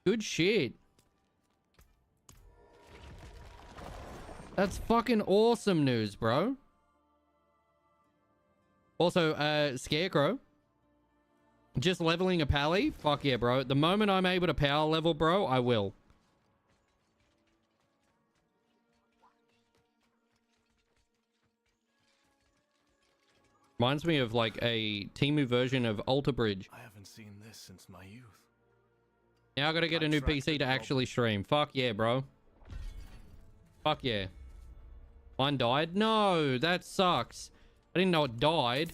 Good shit. That's fucking awesome news, bro. Also, Scarecrow. Just leveling a pally? Fuck yeah, bro. The moment I'm able to power level, bro, I will. Reminds me of like a Temu version of Alter Bridge. I haven't seen this since my youth. Now I gotta get a new PC to actually stream. Fuck yeah, bro. Fuck yeah. Mine died? No, that sucks. I didn't know it died.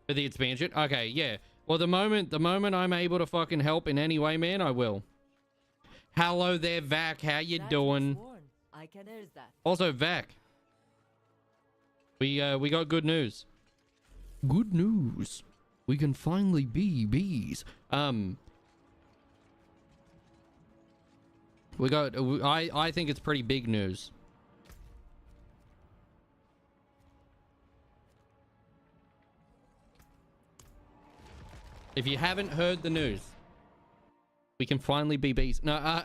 For the expansion? Okay, yeah. Well, the moment I'm able to fucking help in any way, man, I will. Hello there, Vac. How you doing? I can hear that. Also, Vac. We got good news. Good news. We can finally be bees. We got... I think it's pretty big news. If you haven't heard the news, we can finally be bees. No,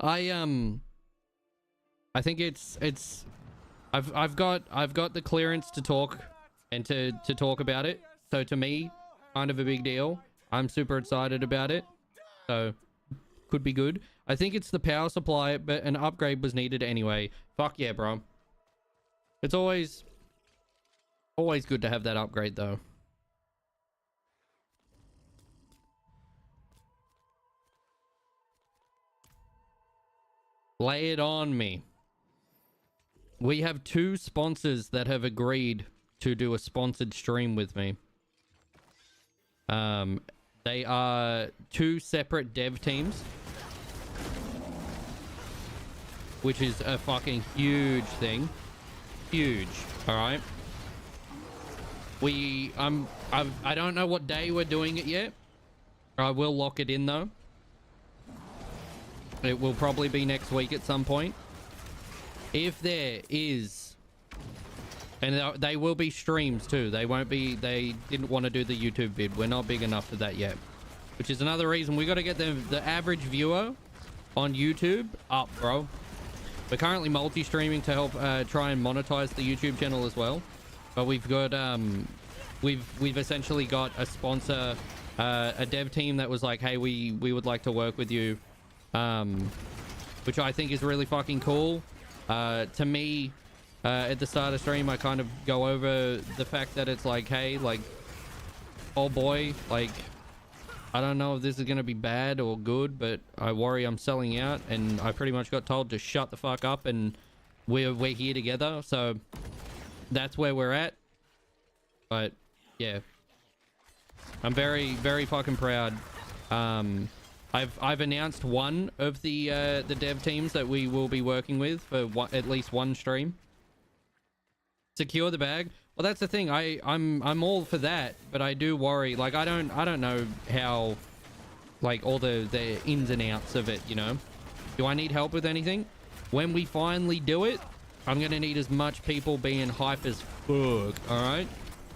I think it's I've got the clearance to talk and to talk about it. So to me, kind of a big deal. I'm super excited about it. So could be good. I think it's the power supply, but an upgrade was needed anyway. Fuck yeah, bro. It's always good to have that upgrade though. Lay it on me. We have 2 sponsors that have agreed to do a sponsored stream with me. They are 2 separate dev teams, which is a fucking huge thing. huge. All right. I don't know what day we're doing it yet. I will lock it in though. It will probably be next week at some point. If there is, and they will be streams too. They won't be. They didn't want to do the YouTube vid. We're not big enough for that yet, which is another reason we got to get the average viewer on YouTube up, bro. We're currently multi-streaming to help try and monetize the YouTube channel as well. But we've got we've essentially got a sponsor, a dev team that was like, hey, we would like to work with you, which I think is really fucking cool. To me, at the start of stream, I kind of go over the fact that it's like, hey, like, oh boy, like, I don't know if this is gonna be bad or good, but I worry I'm selling out, and I pretty much got told to shut the fuck up, and we're here together. So that's where we're at. But yeah, I'm very, very fucking proud. I've announced one of the dev teams that we will be working with for at least one stream. Secure the bag. Well, that's the thing. I'm all for that, but I do worry. Like, I don't know how, like, all the ins and outs of it, you know. Do I need help with anything? When we finally do it, I'm gonna need as much people being hype as fuck, all right?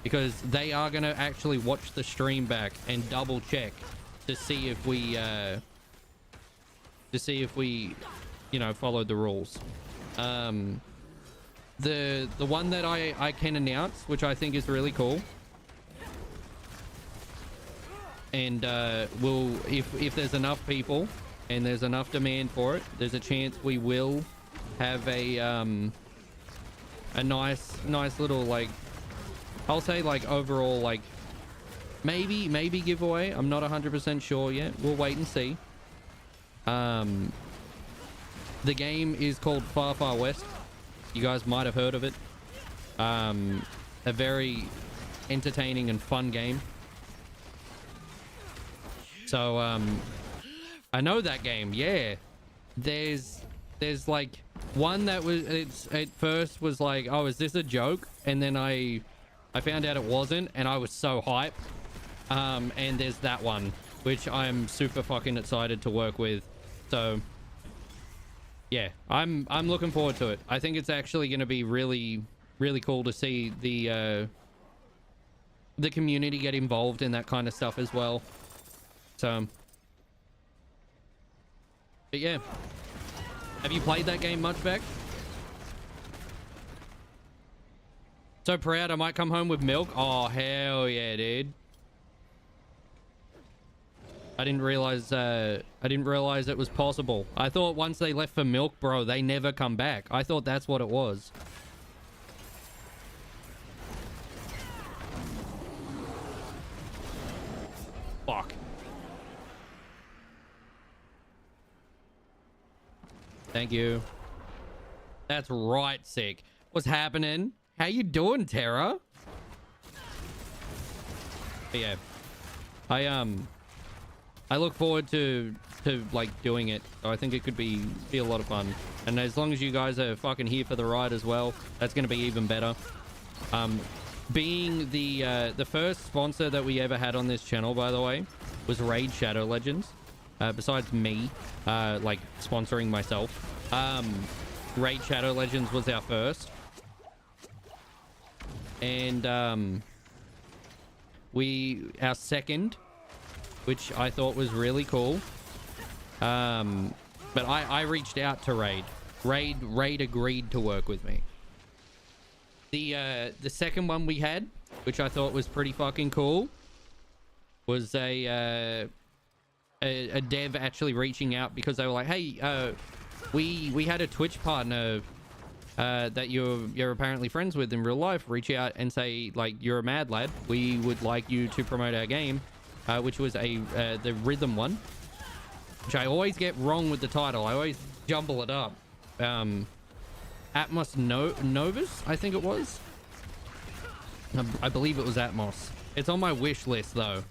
Because they are gonna actually watch the stream back and double check to see if we you know, followed the rules. The one that I can announce, which I think is really cool, and we'll, if there's enough people and there's enough demand for it, there's a chance we will have a nice little, like, I'll say, like, overall, like, maybe giveaway. I'm not 100% sure yet. We'll wait and see. The game is called Far Far West. You guys might have heard of it. A very entertaining and fun game. So I know that game. Yeah, there's like one that was, it's at first was like, oh, is this a joke? And then I found out it wasn't, and I was so hyped. And there's that one, which I'm super fucking excited to work with. So yeah, I'm looking forward to it. I think it's actually going to be really, really cool to see the community get involved in that kind of stuff as well. So, but yeah, have you played that game much, Beck? So proud I might come home with milk. Oh, hell yeah, dude. I didn't realize it was possible. I thought once they left for milk, bro, they never come back. I thought that's what it was. Fuck. Thank you. That's right, sick. What's happening? How you doing, Tara? But yeah. I look forward to like doing it. So I think it could be a lot of fun. And as long as you guys are fucking here for the ride as well, that's going to be even better. Being the first sponsor that we ever had on this channel, by the way, was Raid Shadow Legends. Besides me, like sponsoring myself, Raid Shadow Legends was our first. And our second, which I thought was really cool. But I reached out to Raid. Raid agreed to work with me. The second one we had, which I thought was pretty fucking cool, was a dev actually reaching out because they were like, hey, we had a Twitch partner that you're apparently friends with in real life reach out and say, like, you're a mad lad, we would like you to promote our game, which was the rhythm one, which I always get wrong with the title. I always jumble it up. Atmos Novus, I think it was. I believe it was Atmos. It's on my wish list though.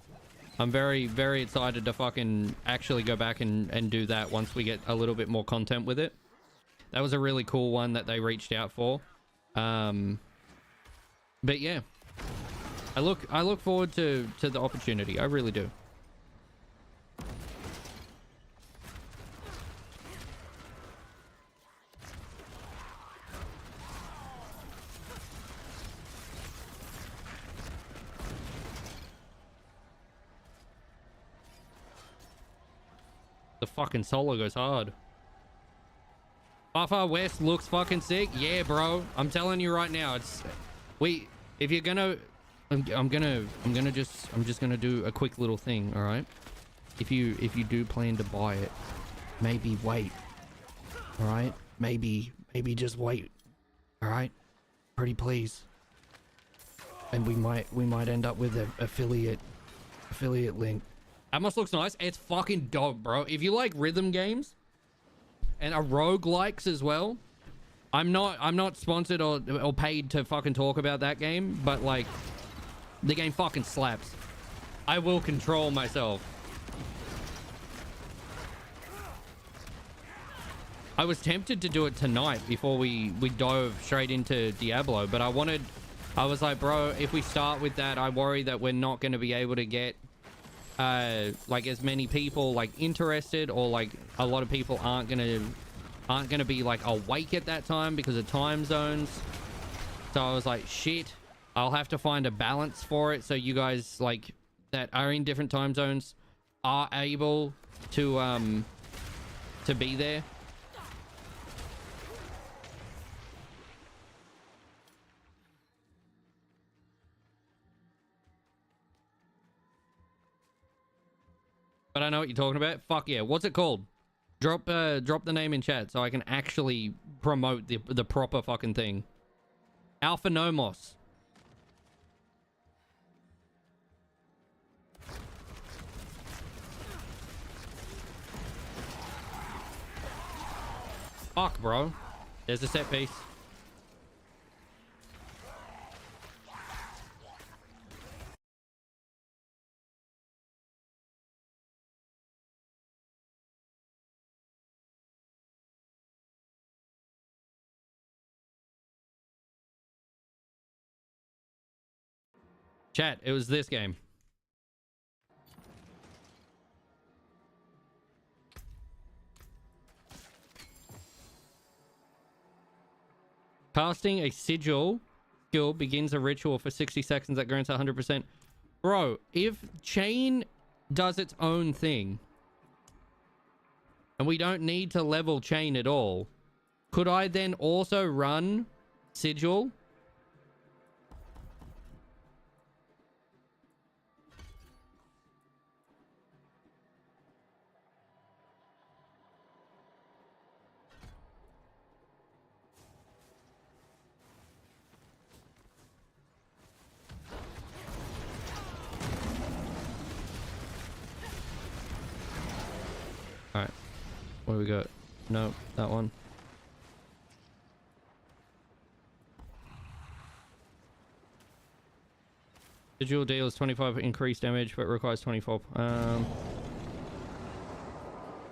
I'm very, very excited to fucking actually go back and do that once we get a little bit more content with it. That was a really cool one that they reached out for. But yeah, I look forward to the opportunity. I really do. The fucking solo goes hard. Far Far West looks fucking sick. Yeah, bro. I'm telling you right now. It's if you're gonna I'm just gonna do a quick little thing, all right? If you do plan to buy it, maybe wait. All right? Maybe just wait. All right? Pretty please. And we might end up with an affiliate link. Atmos looks nice. It's fucking dope, bro. If you like rhythm games and a roguelikes as well, I'm not sponsored or paid to fucking talk about that game, but like the game fucking slaps. I will control myself. I was tempted to do it tonight before we dove straight into Diablo, but I was like, bro, if we start with that, I worry that we're not going to be able to get like as many people like interested, or like a lot of people aren't gonna be like awake at that time because of time zones. So I was like, shit, I'll have to find a balance for it so you guys like that are in different time zones are able to be there. But I know what you're talking about. Fuck yeah. What's it called? Drop the name in chat so I can actually promote the proper fucking thing. Alpha Nomos. Fuck, bro. There's a set piece. Chat, it was this game. Casting a sigil skill begins a ritual for 60 seconds that grants 100%. Bro, if chain does its own thing and we don't need to level chain at all, could I then also run sigil? Alright. What do we got? No, that one. Sigil deals 25 increased damage, but requires 24.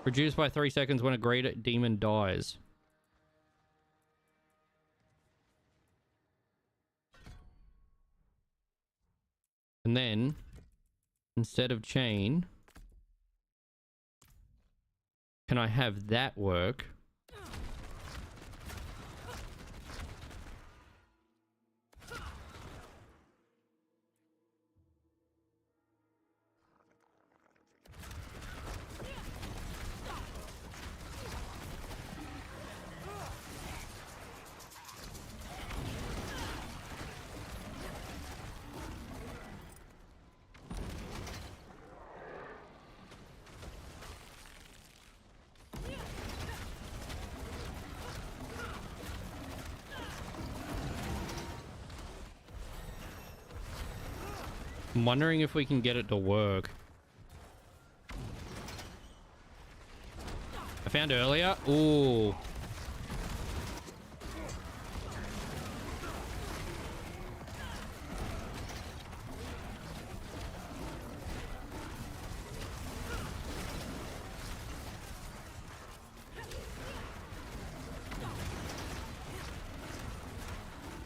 Reduced by 3 seconds when a great demon dies. And then, instead of chain, can I have that work? I'm wondering if we can get it to work. I found earlier. Ooh.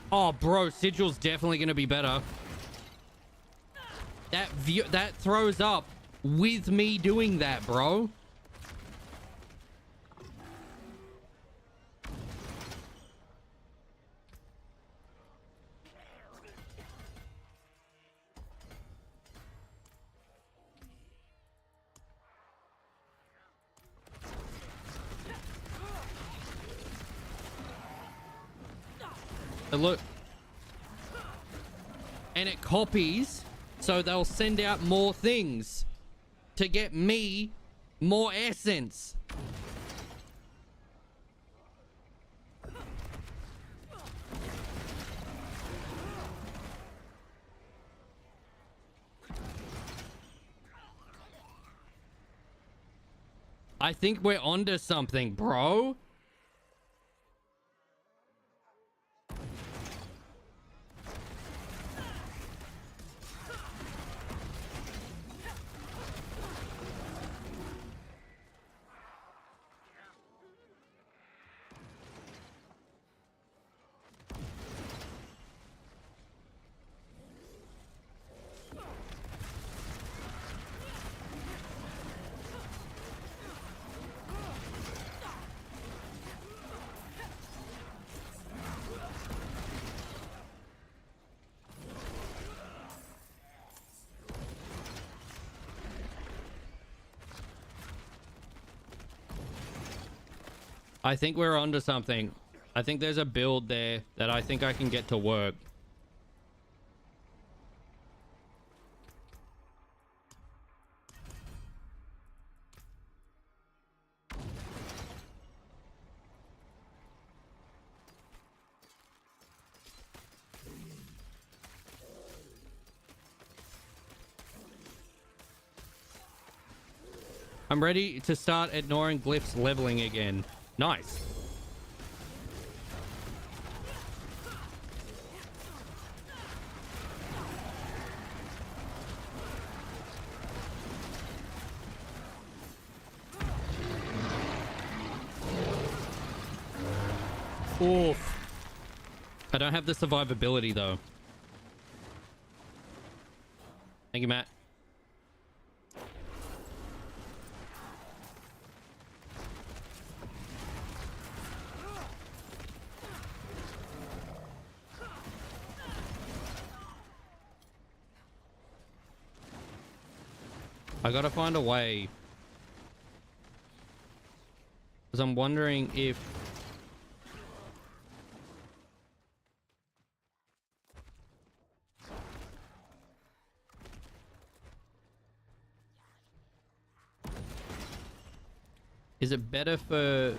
Oh, bro, Sigil's definitely going to be better. That view, that throws up with me doing that, bro. Look. And it copies, so they'll send out more things to get me more essence. I think we're onto something, bro. I think we're onto something. I think there's a build there that I think I can get to work. I'm ready to start ignoring glyphs leveling again. Nice. Oof. I don't have the survivability though. Thank you, Matt. I gotta find a way. Because I'm wondering if... Is it better for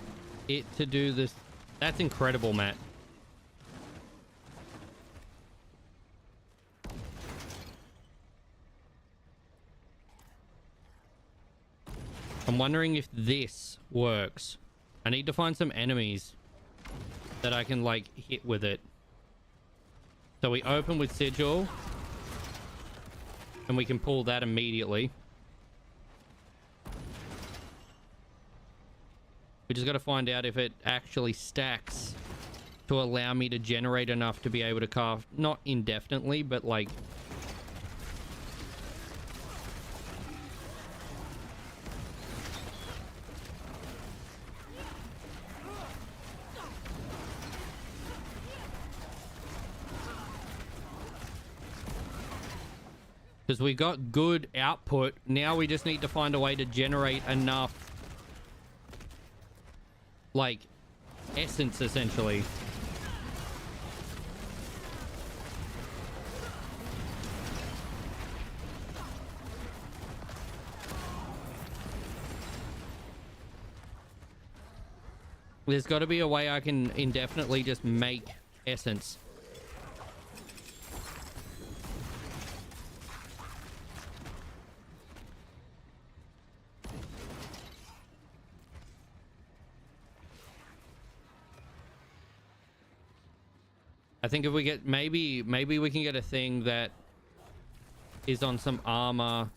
it to do this? That's incredible, Matt. I'm wondering if this works. I need to find some enemies that I can, like, hit with it. So we open with Sigil. And we can pull that immediately. We just got to find out if it actually stacks to allow me to generate enough to be able to craft, not indefinitely, but like... Because we got good output. Now we just need to find a way to generate enough, like, essence, essentially. There's got to be a way I can indefinitely just make essence. I think if we get, maybe we can get a thing that is on some armor.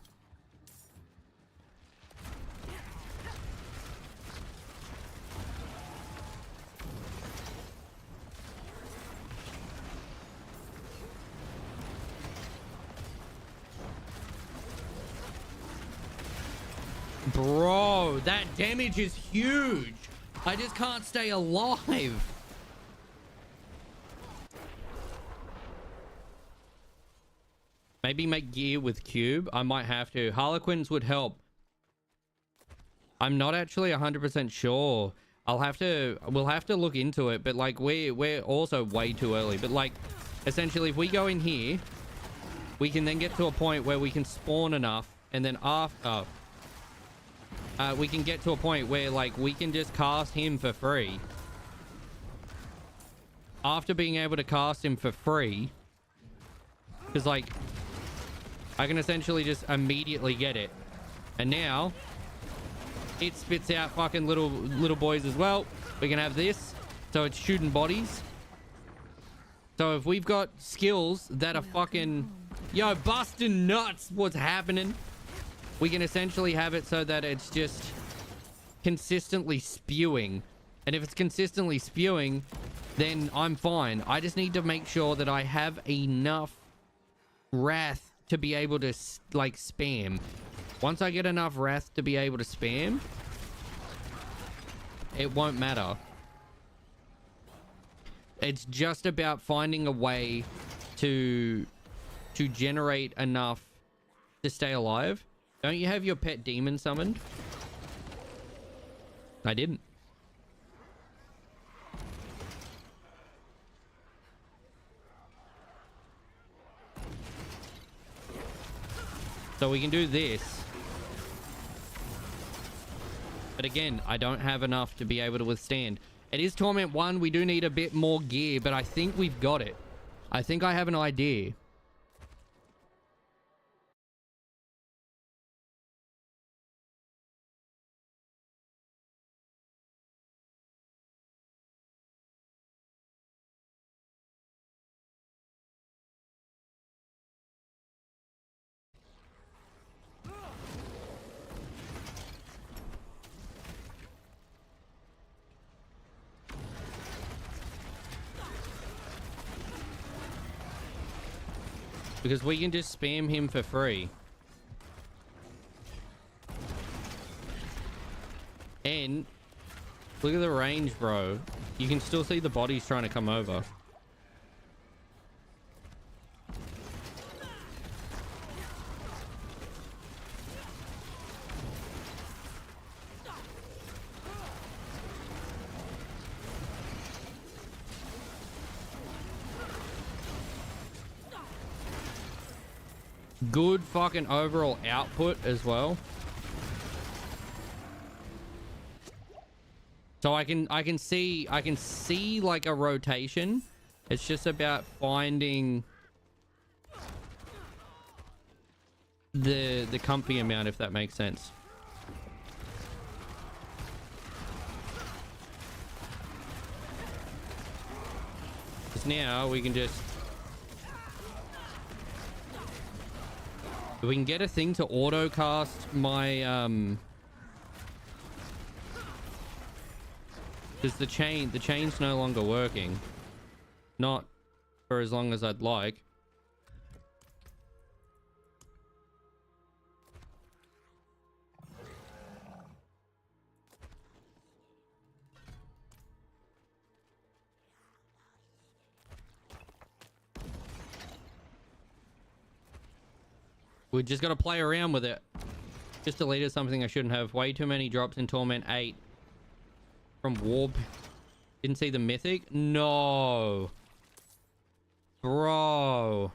Bro, that damage is huge. I just can't stay alive. Maybe make gear with cube. I might have to. Harlequins would help. I'm not actually 100% sure. We'll have to look into it, but like we're also way too early. But like essentially if we go in here, we can then get to a point where we can spawn enough, and then after we can get to a point where like we can just cast him for free. After being able to cast him for free, because like I can essentially just immediately get it, and now it spits out fucking little boys as well. We can have this, so it's shooting bodies. So if we've got skills that are fucking yo busting nuts, what's happening? We can essentially have it so that it's just consistently spewing, and if it's consistently spewing, then I'm fine. I just need to make sure that I have enough wrath to be able to like spam. Once I get enough wrath to be able to spam, it won't matter. It's just about finding a way to generate enough to stay alive. Don't you have your pet demon summoned? I didn't. So we can do this. But again, I don't have enough to be able to withstand. It is Torment 1. We do need a bit more gear, but I think we've got it. I think I have an idea. Because we can just spam him for free. And look at the range, bro. You can still see the bodies trying to come over. Good fucking overall output as well. So I can see like a rotation. It's just about finding the comfy amount, if that makes sense. Because now we can just, if we can get a thing to auto cast my because the chain's no longer working. Not for as long as I'd like. We just got to play around with it. Just deleted something I shouldn't have. Way too many drops in Torment 8. From Warp. Didn't see the mythic? No. Bro.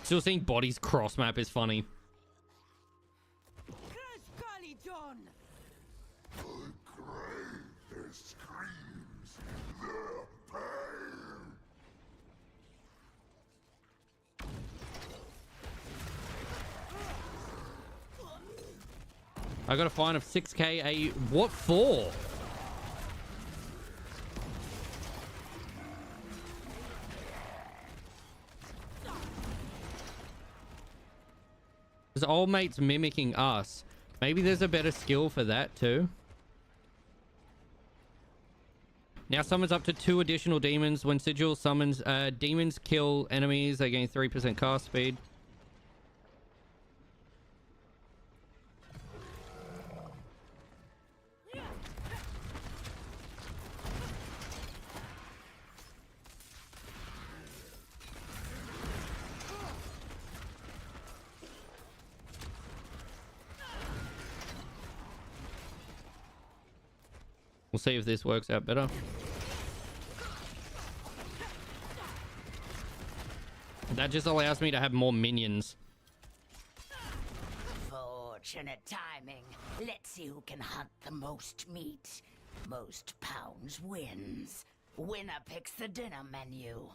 Still seeing bodies cross map is funny. I got a fine of 6k AU. What for? Because old mate's mimicking us. Maybe there's a better skill for that too. Now summons up to 2 additional demons. When Sigil summons, demons kill enemies. They gain 3% cast speed. We'll see if this works out better. That just allows me to have more minions. Fortunate timing. Let's see who can hunt the most meat. Most pounds wins. Winner picks the dinner menu.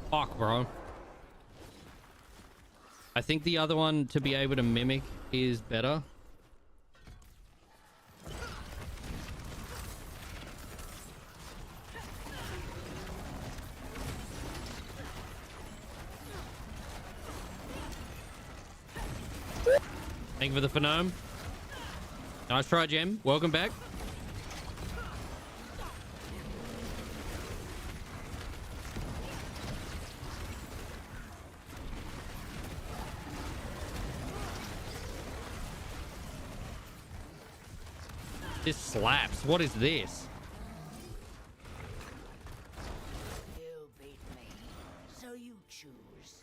Fuck, bro. I think the other one to be able to mimic is better. Thank you for the phenome. Nice try, Gem. Welcome back. This slaps. What is this? You beat me, so you choose.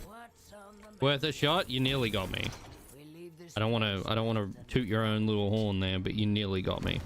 What's on the Worth a shot? You nearly got me. We leave this I don't want to toot your own little horn there, but you nearly got me.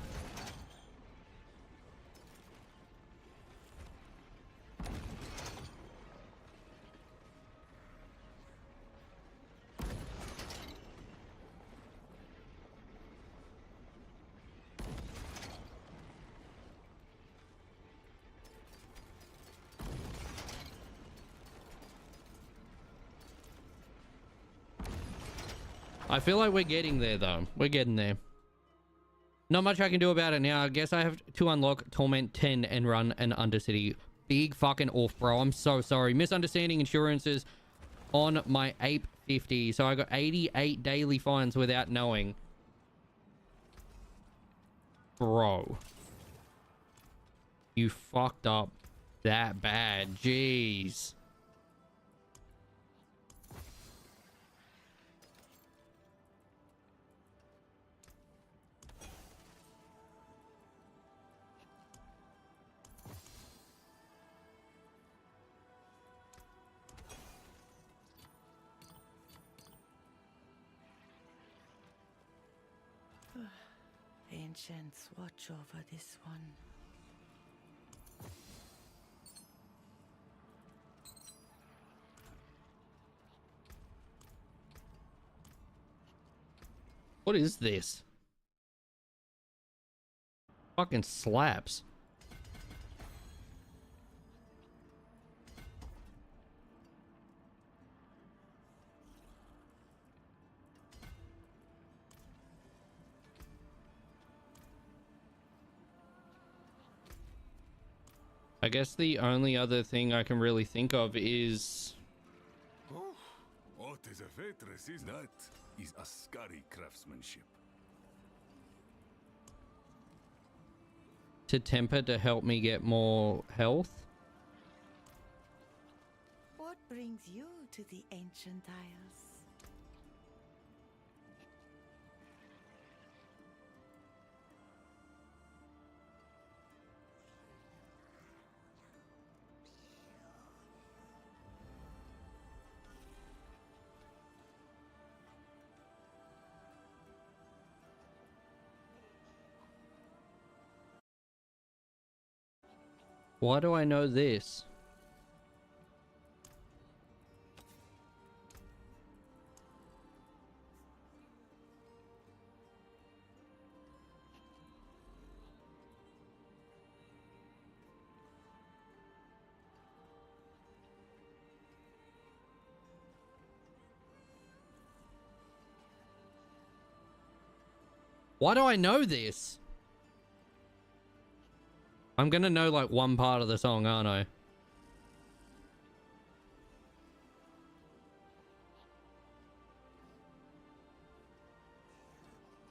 I feel like we're getting there, though. We're getting there. Not much I can do about it now. I guess I have to unlock Torment 10 and run an Undercity. Big fucking off, bro. I'm so sorry. Misunderstanding insurances on my Ape 50. So I got 88 daily fines without knowing. Bro. You fucked up that bad. Jeez. Ancients, watch over this one. What is this? Fucking slaps. I guess the only other thing I can really think of is... Oh, what is a Vetress is that? Is a scary craftsmanship. to temper to help me get more health. What brings you to the ancient isles? Why do I know this? Why do I know this? I'm gonna know like one part of the song, aren't I?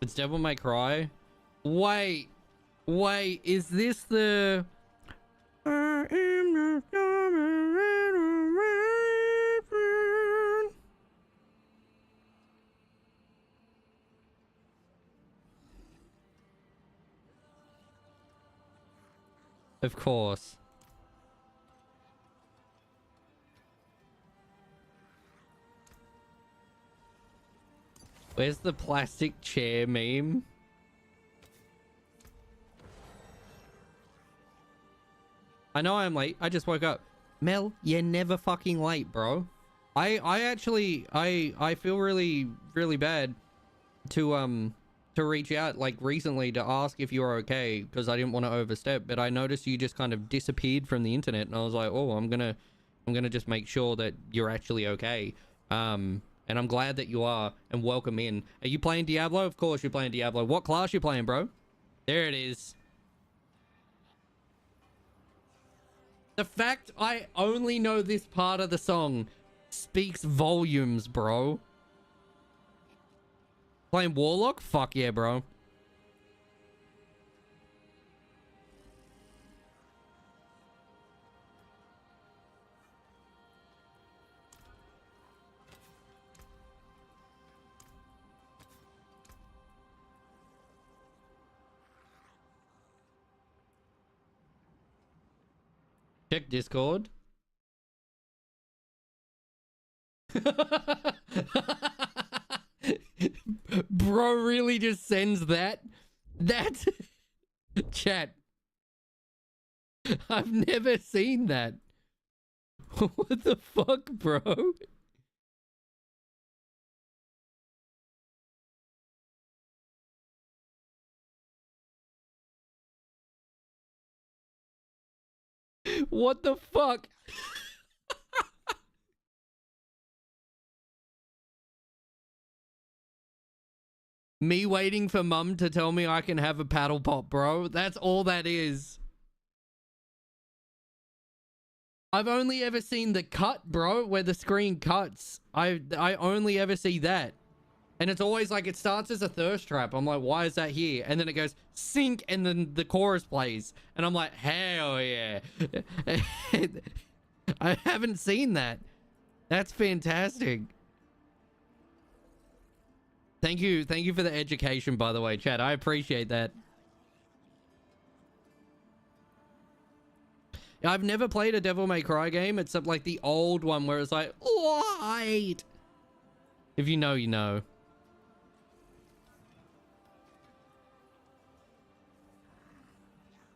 It's Devil May Cry. Wait, is this the... I am the Of course. Where's the plastic chair meme? I know I'm late. I just woke up. Mel, you're never fucking late, bro. I actually feel really bad to reach out like recently to ask if you're okay because I didn't want to overstep, but I noticed you just kind of disappeared from the internet and I was like, oh, I'm gonna just make sure that you're actually okay. And I'm glad that you are, and welcome in. Are you playing Diablo? Of course you're playing Diablo. What class you playing, bro? There it is. The fact I only know this part of the song speaks volumes, bro. Playing Warlock? Fuck yeah, bro. Check Discord. Bro really just sends that? That? Chat. I've never seen that. What the fuck, bro? What the fuck? Me waiting for mum to tell me I can have a paddle pop, bro. That's all that is. I've only ever seen the cut, bro, where the screen cuts. I only ever see that. And it's always like it starts as a thirst trap. I'm like, why is that here? And then it goes sync and then the chorus plays. And I'm like, hell yeah. I haven't seen that. That's fantastic. Thank you for the education, by the way, chat. I appreciate that. I've never played a Devil May Cry game except like the old one where it's like, wait. If you know, you know.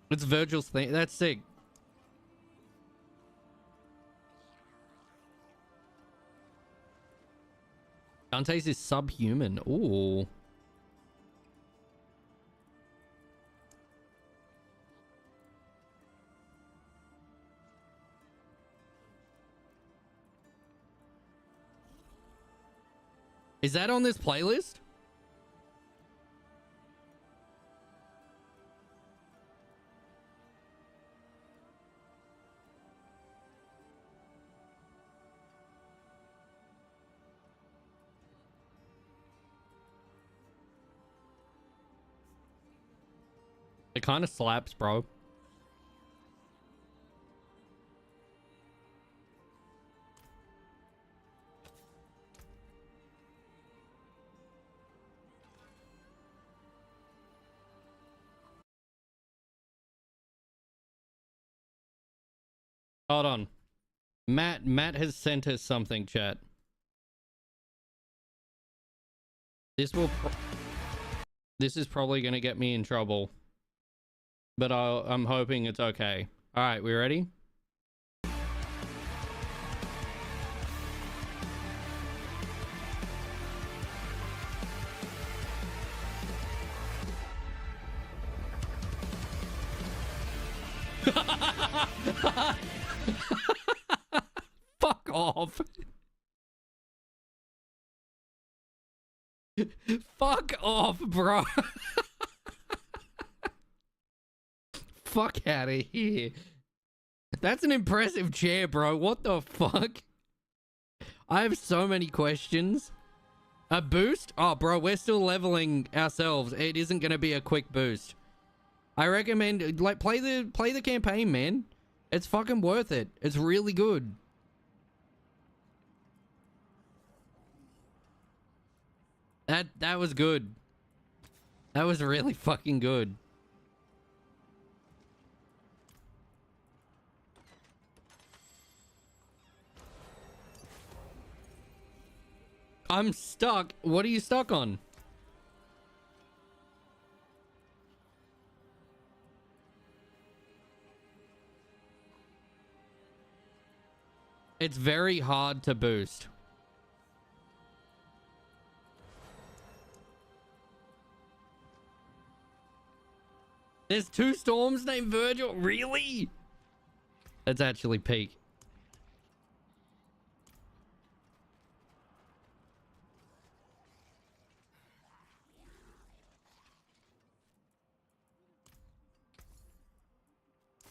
It's Virgil's thing. That's sick. Dante's is subhuman. Ooh. Is that on this playlist? It kind of slaps, bro. Hold on. Matt has sent us something, chat. This is probably going to get me in trouble. But I'm hoping it's okay. All right, we ready? Fuck off. Fuck off, bro. fuck out of here. That's an impressive chair, bro. What the fuck? I have so many questions. A boost? Oh, bro, we're still leveling ourselves. It isn't going to be a quick boost. I recommend, like, play the campaign, man. It's fucking worth it. It's really good. That was good. That was really fucking good. I'm stuck. What are you stuck on? It's very hard to boost. There's 2 storms named Virgil? Really? That's actually peak.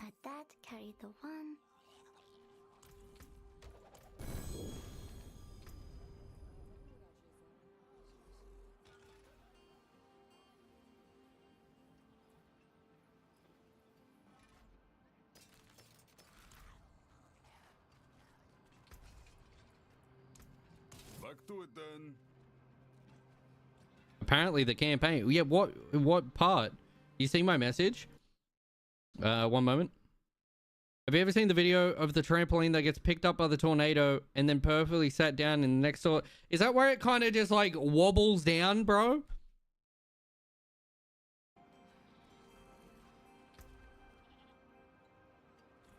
Let that carry the one. Back to it then. Apparently the campaign. Yeah, what part? You see my message? One moment. Have you ever seen the video of the trampoline that gets picked up by the tornado and then perfectly sat down in the next door? Is that where it kind of just like wobbles down, bro?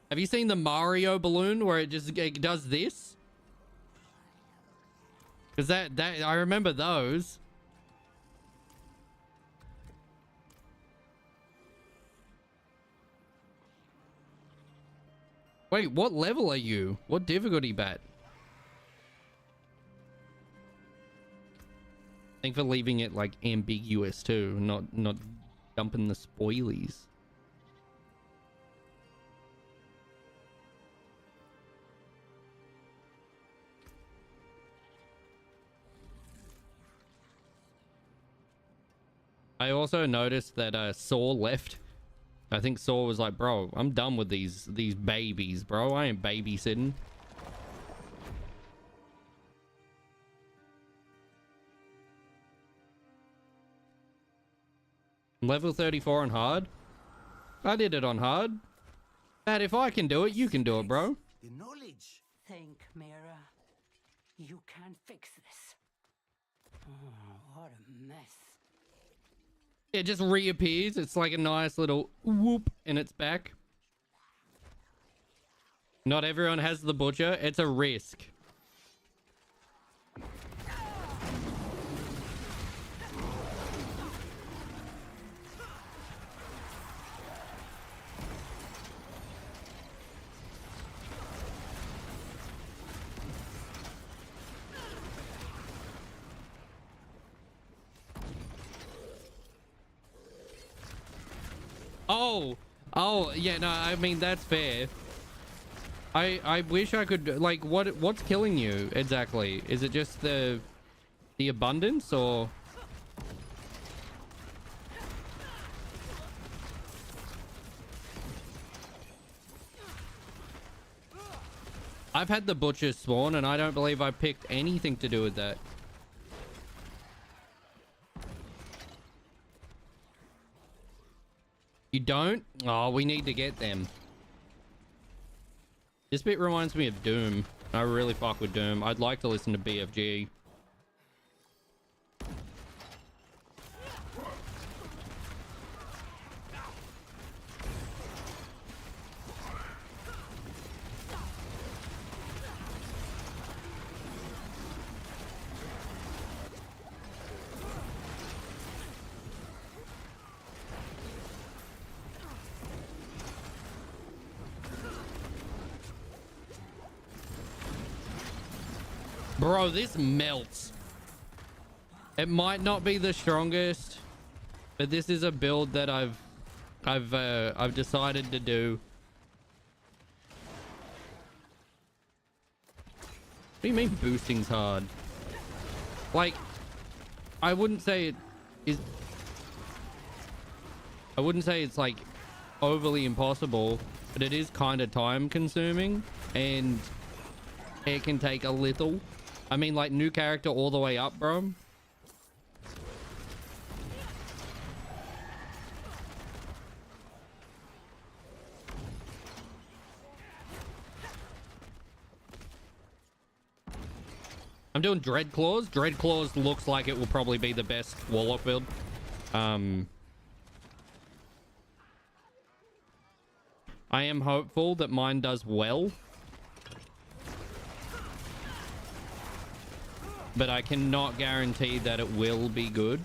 Have you seen the Mario balloon where it does this? Because that I remember those. Wait, what level are you? What difficulty bat? Thanks for leaving it like ambiguous too, not dumping the spoilies. I also noticed that Saw left. I think Saw was like, bro, I'm done with these babies, bro. I ain't babysitting. Level 34 on hard? I did it on hard. But if I can do it, you can do it, bro. The knowledge. Think, Mira. You can fix this. Oh, what a mess. It just reappears. It's like a nice little whoop in its back. Not everyone has the butcher. It's a risk. Oh, yeah, no, I mean, that's fair. I wish I could, like, what's killing you exactly? Is it just the abundance, or? I've had the butcher spawn, and I don't believe I picked anything to do with that. You don't? Oh, we need to get them. This bit reminds me of Doom. I really fuck with Doom. I'd like to listen to BFG. Bro, this melts. It might not be the strongest, but this is a build that I've I've decided to do. What do you mean boosting's hard? Like, I wouldn't say it is. I wouldn't say it's like overly impossible, but it is kind of time consuming and it can take a little. I mean, like, new character all the way up, bro. I'm doing Dread Claws. Dread Claws looks like it will probably be the best Warlock build. I am hopeful that mine does well. But I cannot guarantee that it will be good.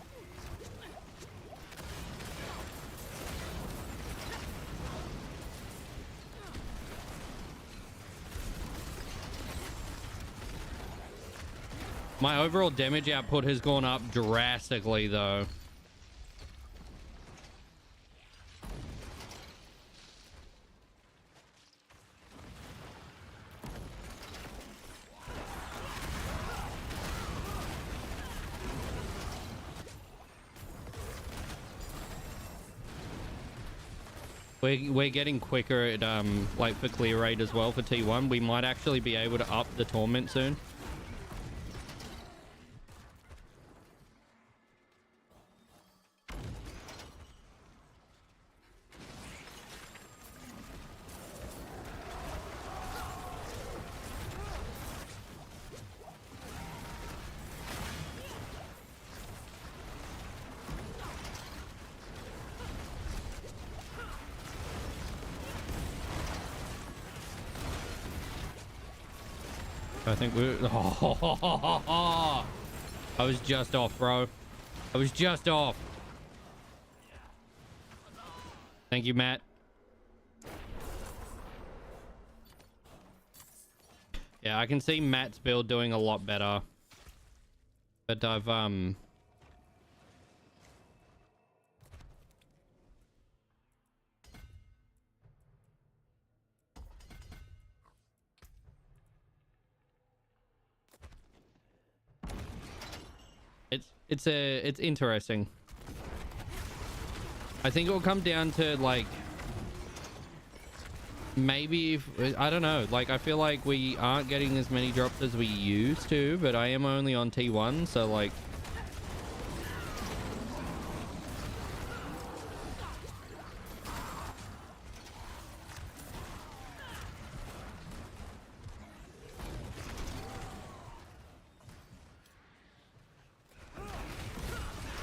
My overall damage output has gone up drastically, though. We're getting quicker at, like, for clear rate as well for T1. We might actually be able to up the torment soon. I think we're... Oh, I was just off, bro. I was just off. Thank you, Matt. Yeah, I can see Matt's build doing a lot better. But I've, It's interesting. I think it will come down to, like, maybe if, I don't know, like, I feel like we aren't getting as many drops as we used to, but I am only on T1, so, like,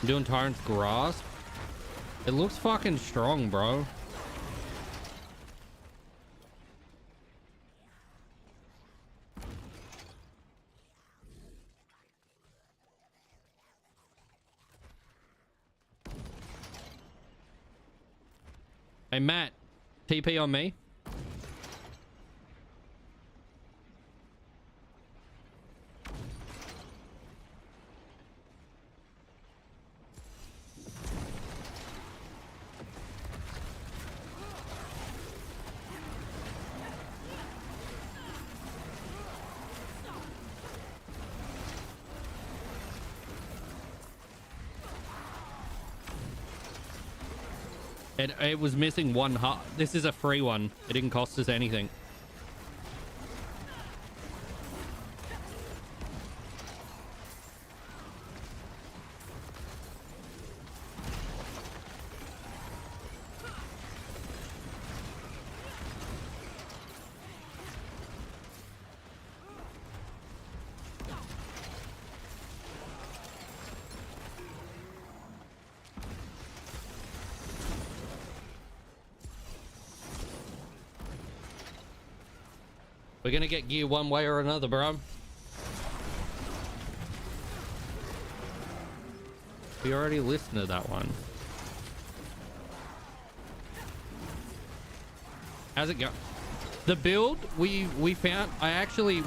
I'm doing Tyrant's Grasp. It looks fucking strong, bro. Hey, Matt. TP on me. It was missing one heart. This is a free one. It didn't cost us anything. We're gonna get gear one way or another, bro. We already listened to that one. How's it go? The build we found,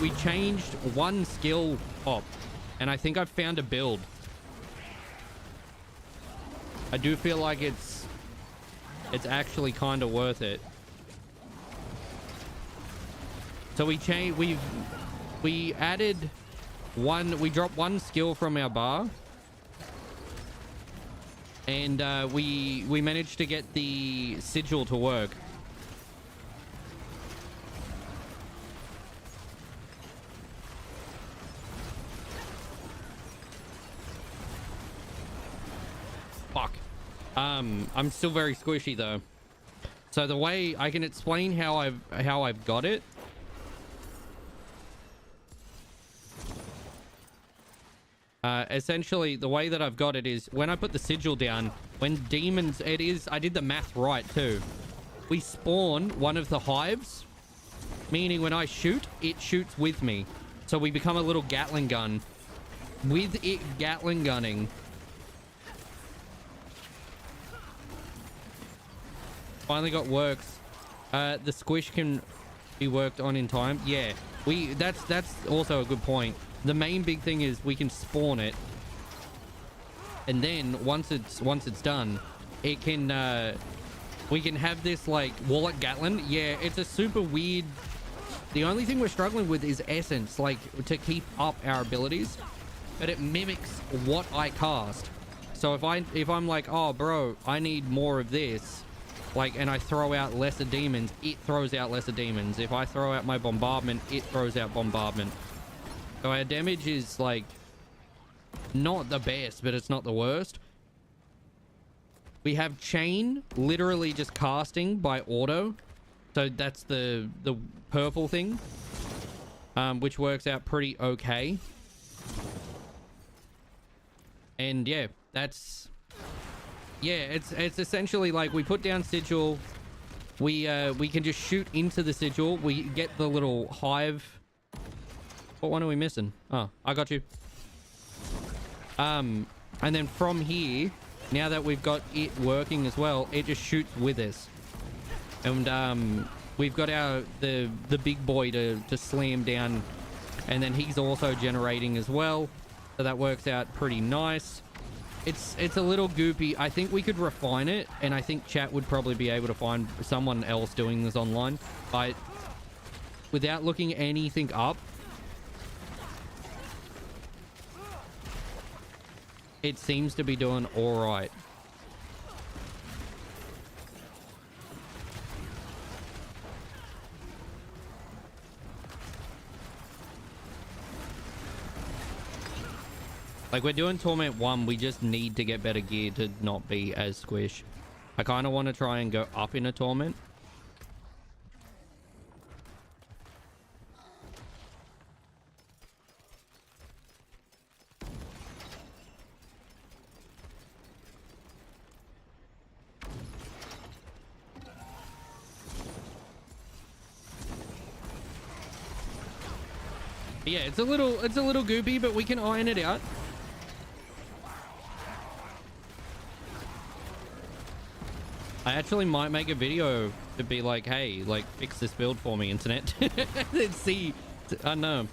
we changed one skill pop, and I think I've found a build. I do feel like it's it's actually kind of worth it. So we added one, we dropped one skill from our bar, and we managed to get the sigil to work. Fuck. I'm still very squishy though. So the way I can explain how I've got it. Essentially, the way that I've got it is when I put the sigil down, when demons, I did the math right too. We spawn one of the hives, meaning when I shoot, it shoots with me. So we become a little Gatling gun. With it Gatling gunning, finally got works. The squish can be worked on in time. Yeah, that's also a good point. The main big thing is we can spawn it, and then once it's done, it can we can have this like wallet Gatlin. Yeah, it's a super weird. The only thing we're struggling with is essence, like to keep up our abilities, but it mimics what I cast. So if I'm like, oh bro, I need more of this, like, and I throw out lesser demons, it throws out lesser demons. If I throw out my bombardment, it throws out bombardment. So our damage is like not the best, but it's not the worst. We have chain literally just casting by auto. So that's the purple thing, which works out pretty okay. And yeah, it's essentially like we put down sigil. We can just shoot into the sigil. We get the little hive. What one are we missing? Oh, I got you. And then from here, now that we've got it working as well, it just shoots with us. And we've got the big boy to slam down, and then he's also generating as well. So that works out pretty nice. It's a little goopy. I think we could refine it, and I think chat would probably be able to find someone else doing this online. But without looking anything up, it seems to be doing all right. Like, we're doing Torment 1, we just need to get better gear to not be as squish. I kind of want to try and go up in a Torment. Yeah, it's a little goopy, but we can iron it out. I actually might make a video to be like, hey, like, fix this build for me, internet. Let's see. I know.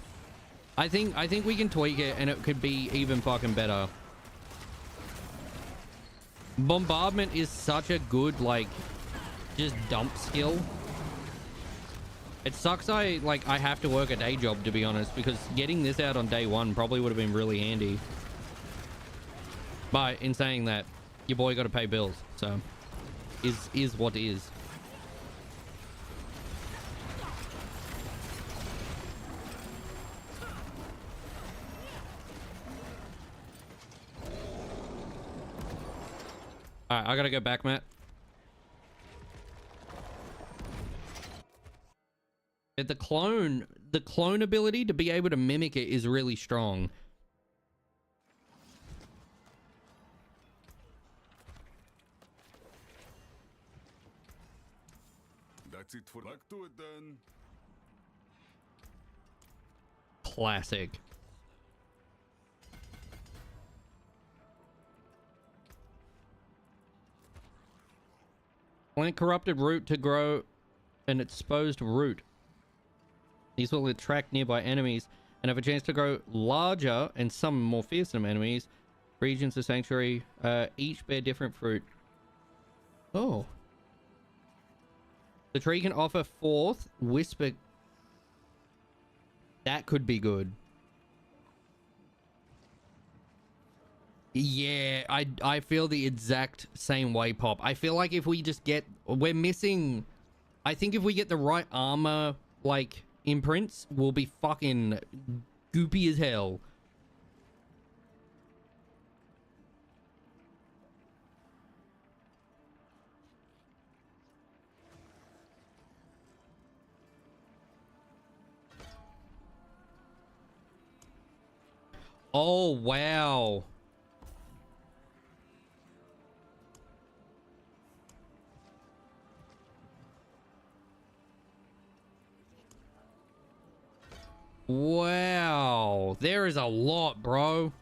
I think we can tweak it and it could be even fucking better. Bombardment is such a good, like, just dump skill. It sucks I have to work a day job, to be honest, because getting this out on day one probably would have been really handy. But in saying that, your boy got to pay bills, so is what is. All right, I gotta go back, Matt. The clone ability to be able to mimic it is really strong. That's it for back to it then. Classic. Plant corrupted root to grow an exposed root. These will attract nearby enemies and have a chance to grow larger and some more fearsome enemies. Regions of Sanctuary each bear different fruit. Oh, The tree can offer forth whisper. That could be good. Yeah, I feel the exact same way, Pop. I feel like if we just get... We're missing... I think if we get the right armor, like, imprints, we'll be fucking goopy as hell. Oh, wow. Wow. There is a lot, bro.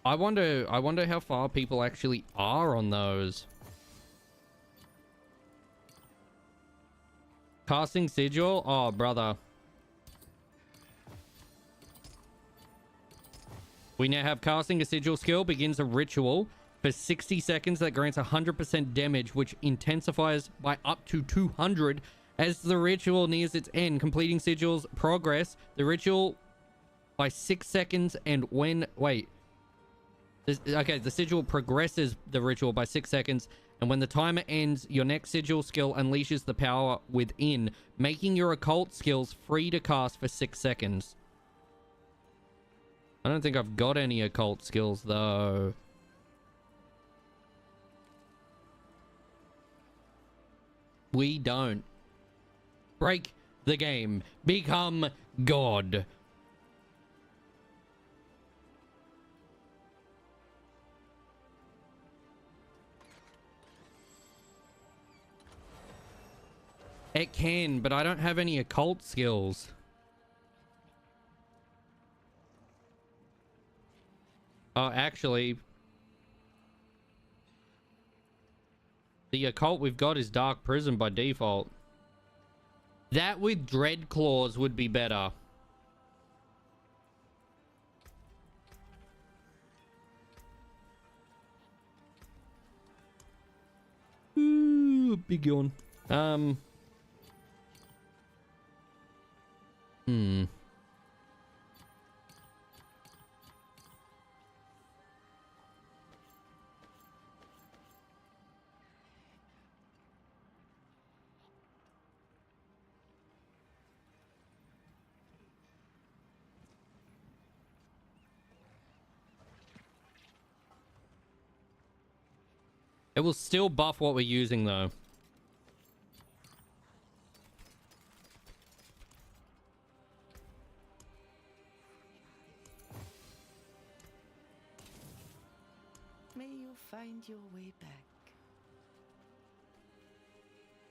I wonder how far people actually are on those. Casting sigil? Oh, brother. We now have casting a sigil skill, begins a ritual for 60 seconds that grants 100% damage, which intensifies by up to 200 as the ritual nears its end. Completing sigil's progress, the ritual by 6 seconds, and when... Wait. Okay, the sigil progresses the ritual by 6 seconds, and when the timer ends, your next sigil skill unleashes the power within, making your occult skills free to cast for 6 seconds. I don't think I've got any occult skills, though. We don't. Break the game. Become God. It can, but I don't have any occult skills. Oh, actually, the occult we've got is Dark Prison by default. That with Dread Claws would be better. Ooh, big yawn. It will still buff what we're using, though. May you find your way back.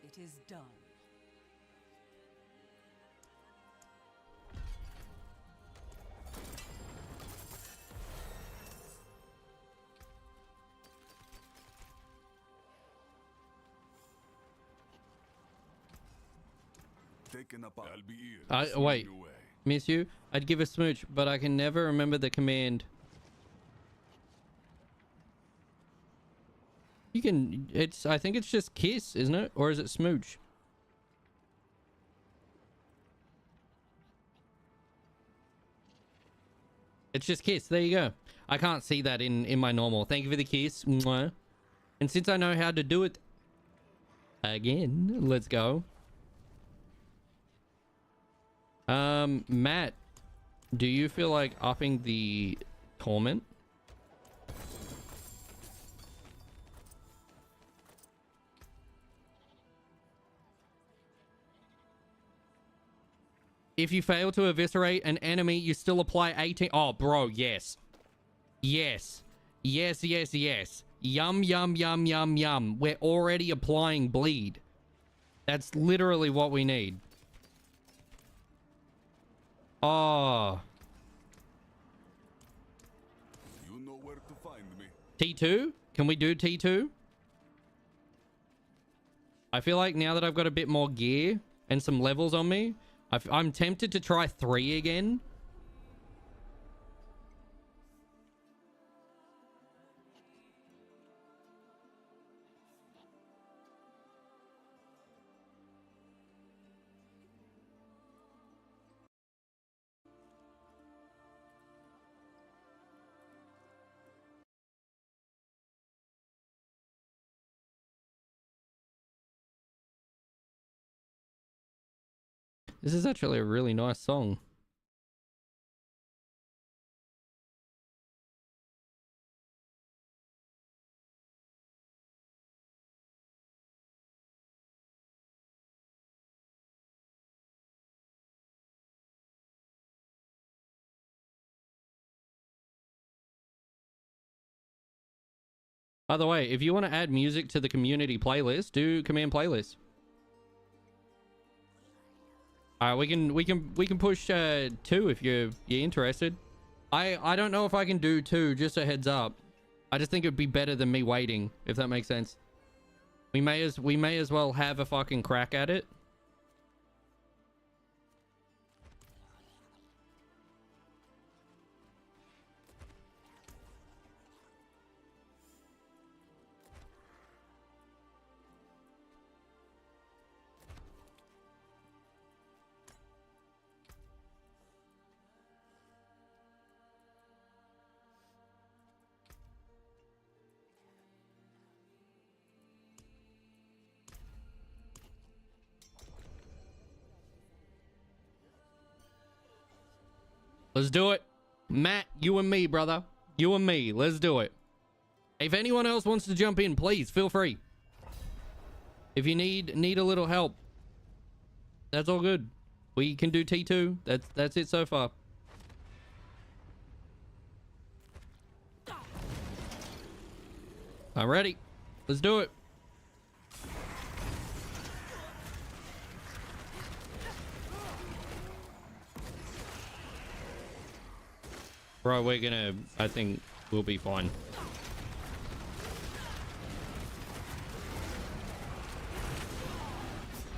It is done. Taken apart. I'll be here. Wait. Miss you? I'd give a smooch, but I can never remember the command. You can... I think it's just kiss, isn't it? Or is it smooch? It's just kiss. There you go. I can't see that in my normal. Thank you for the kiss. Mwah. And since I know how to do it again, let's go. Matt, do you feel like upping the torment? If you fail to eviscerate an enemy, you still apply 18... Oh, bro, yes. Yes. Yes, yes, yes. Yum, yum, yum, yum, yum. We're already applying bleed. That's literally what we need. Oh. You know where to find me. T2? Can we do T2? I feel like now that I've got a bit more gear and some levels on me, I'm tempted to try 3 again. This is actually a really nice song. By the way, if you want to add music to the community playlist, do command playlist. All right, we can push 2 if you're interested. I don't know if I can do 2. Just a heads up. I just think it'd be better than me waiting, if that makes sense. We may as well have a fucking crack at it. Let's do it. Matt, you and me, brother. You and me. Let's do it. If anyone else wants to jump in, please feel free. If you need a little help, that's all good. We can do T2. That's it so far. I'm ready. Let's do it. Bro, we're gonna... I think we'll be fine.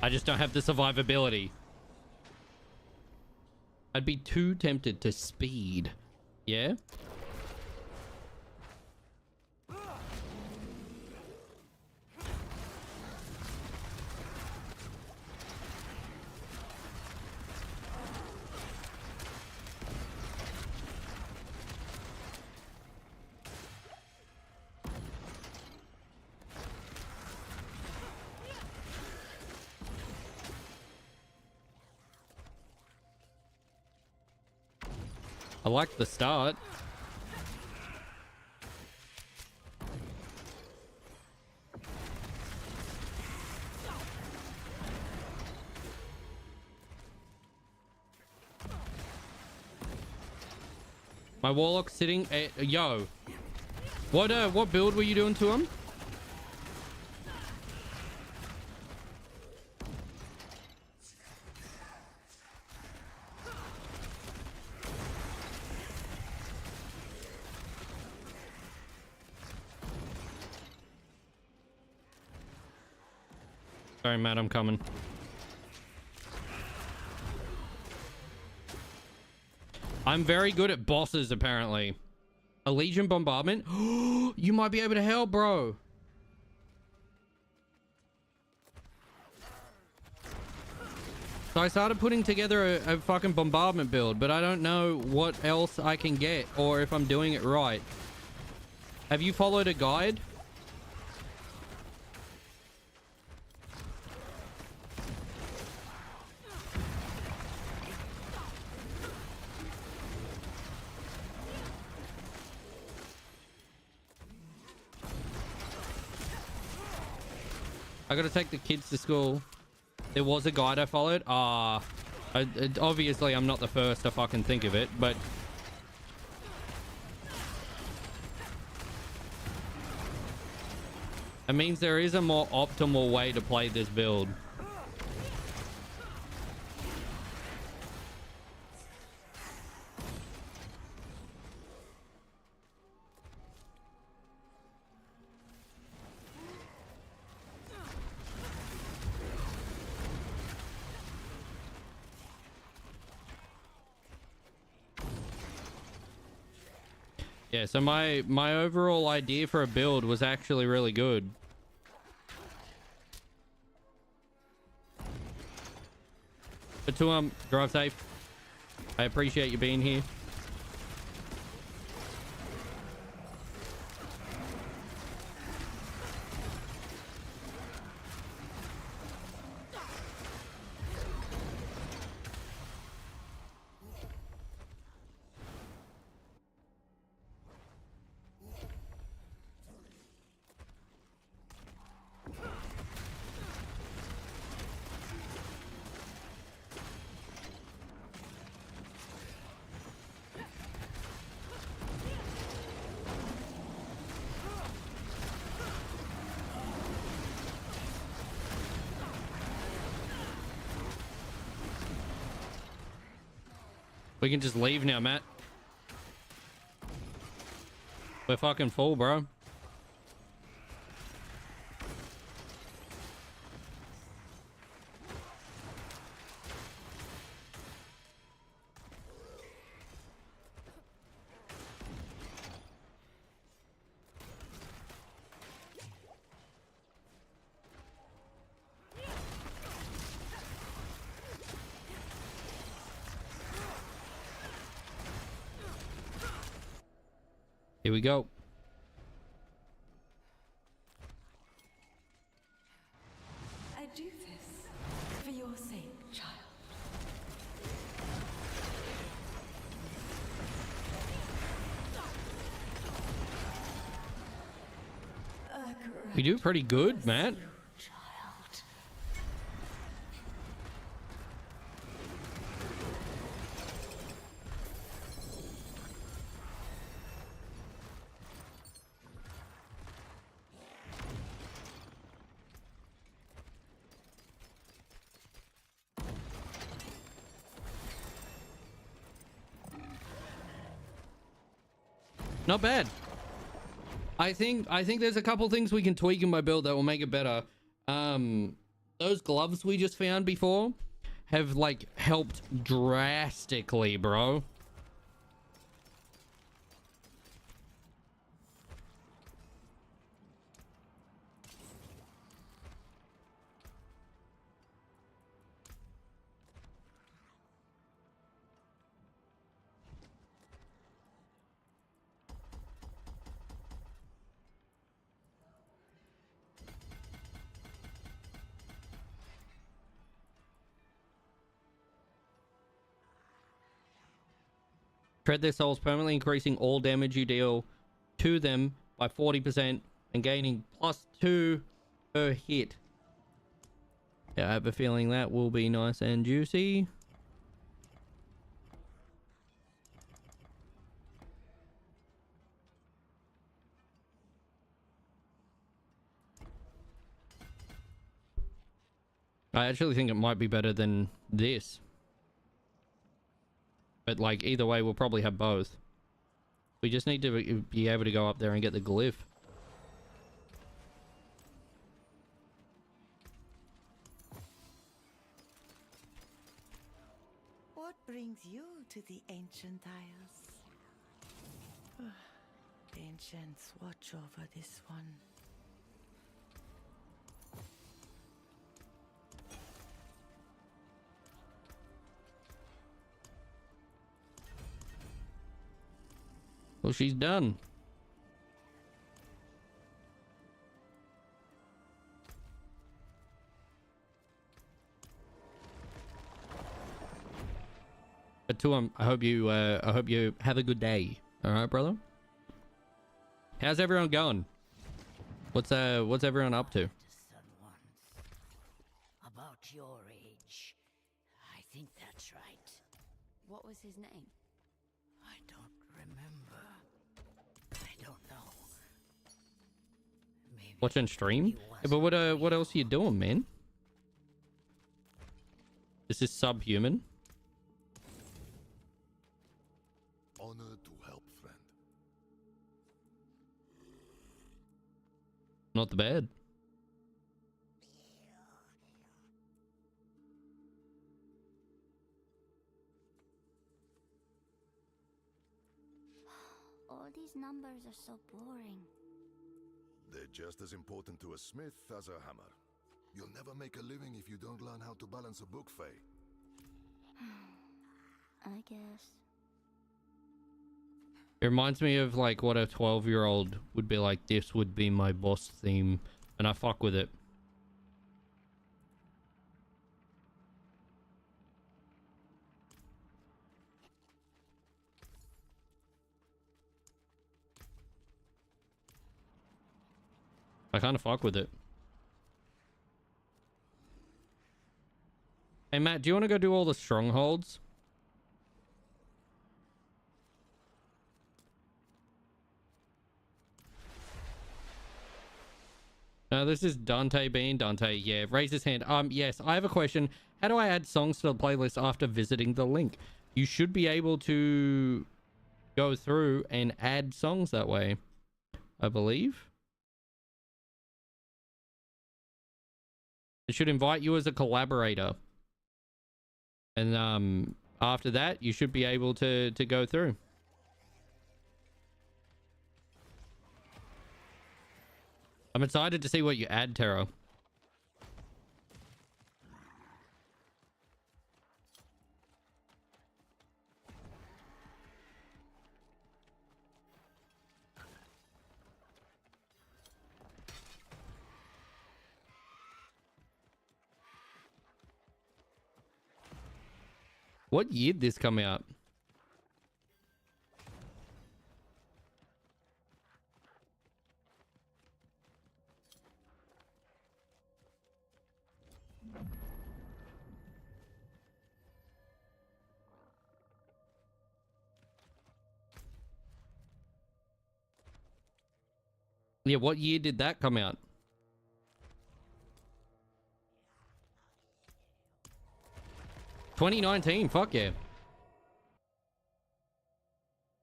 I just don't have the survivability. I'd be too tempted to speed. Yeah? I like the start. My warlock's sitting at... Yo. What build were you doing to him? Sorry, Matt, I'm coming. I'm very good at bosses, apparently. A Legion bombardment? You might be able to help, bro. So I started putting together a fucking bombardment build, but I don't know what else I can get or if I'm doing it right. Have you followed a guide? I gotta take the kids to school. There was a guide I followed. Obviously I'm not the first to fucking think of it, but... it means there is a more optimal way to play this build. Yeah, so my overall idea for a build was actually really good. But to drive safe. I appreciate you being here. We can just leave now, Matt. We're fucking full, bro. Here we go. I do this for your sake, child. We do pretty good, Matt. Not bad. I think there's a couple things we can tweak in my build that will make it better. Those gloves we just found before have like helped drastically, bro. Tread their souls, permanently increasing all damage you deal to them by 40% and gaining +2 per hit. Yeah, I have a feeling that will be nice and juicy. I actually think it might be better than this. But like either way, we'll probably have both. We just need to be able to go up there and get the glyph. What brings you to the Ancient Isles? Ancients watch over this one. Well, she's done. But Tuam, I hope you have a good day. All right, brother. How's everyone going? What's everyone up to? About your age. I think that's right. What was his name? I don't remember. I don't know. Maybe Watching stream? Yeah, but what else are you doing, man? This is subhuman. Honor to help, friend. Not the bad. All these numbers are so boring. They're just as important to a smith as a hammer. You'll never make a living if you don't learn how to balance a book, Faye. I guess. It reminds me of like what a 12-year-old would be like. This would be my boss theme, and I fuck with it. I kind of fuck with it. Hey Matt, do you want to go do all the strongholds? No, this is Dante being Dante. Yeah, raise his hand. Yes, I have a question. How do I add songs to the playlist after visiting the link? you should be able to go through and add songs that way, I believe. It should invite you as a collaborator. And after that, you should be able to go through. I'm excited to see what you add, Taro. What year did this come out? Yeah, what year did that come out? 2019, fuck yeah.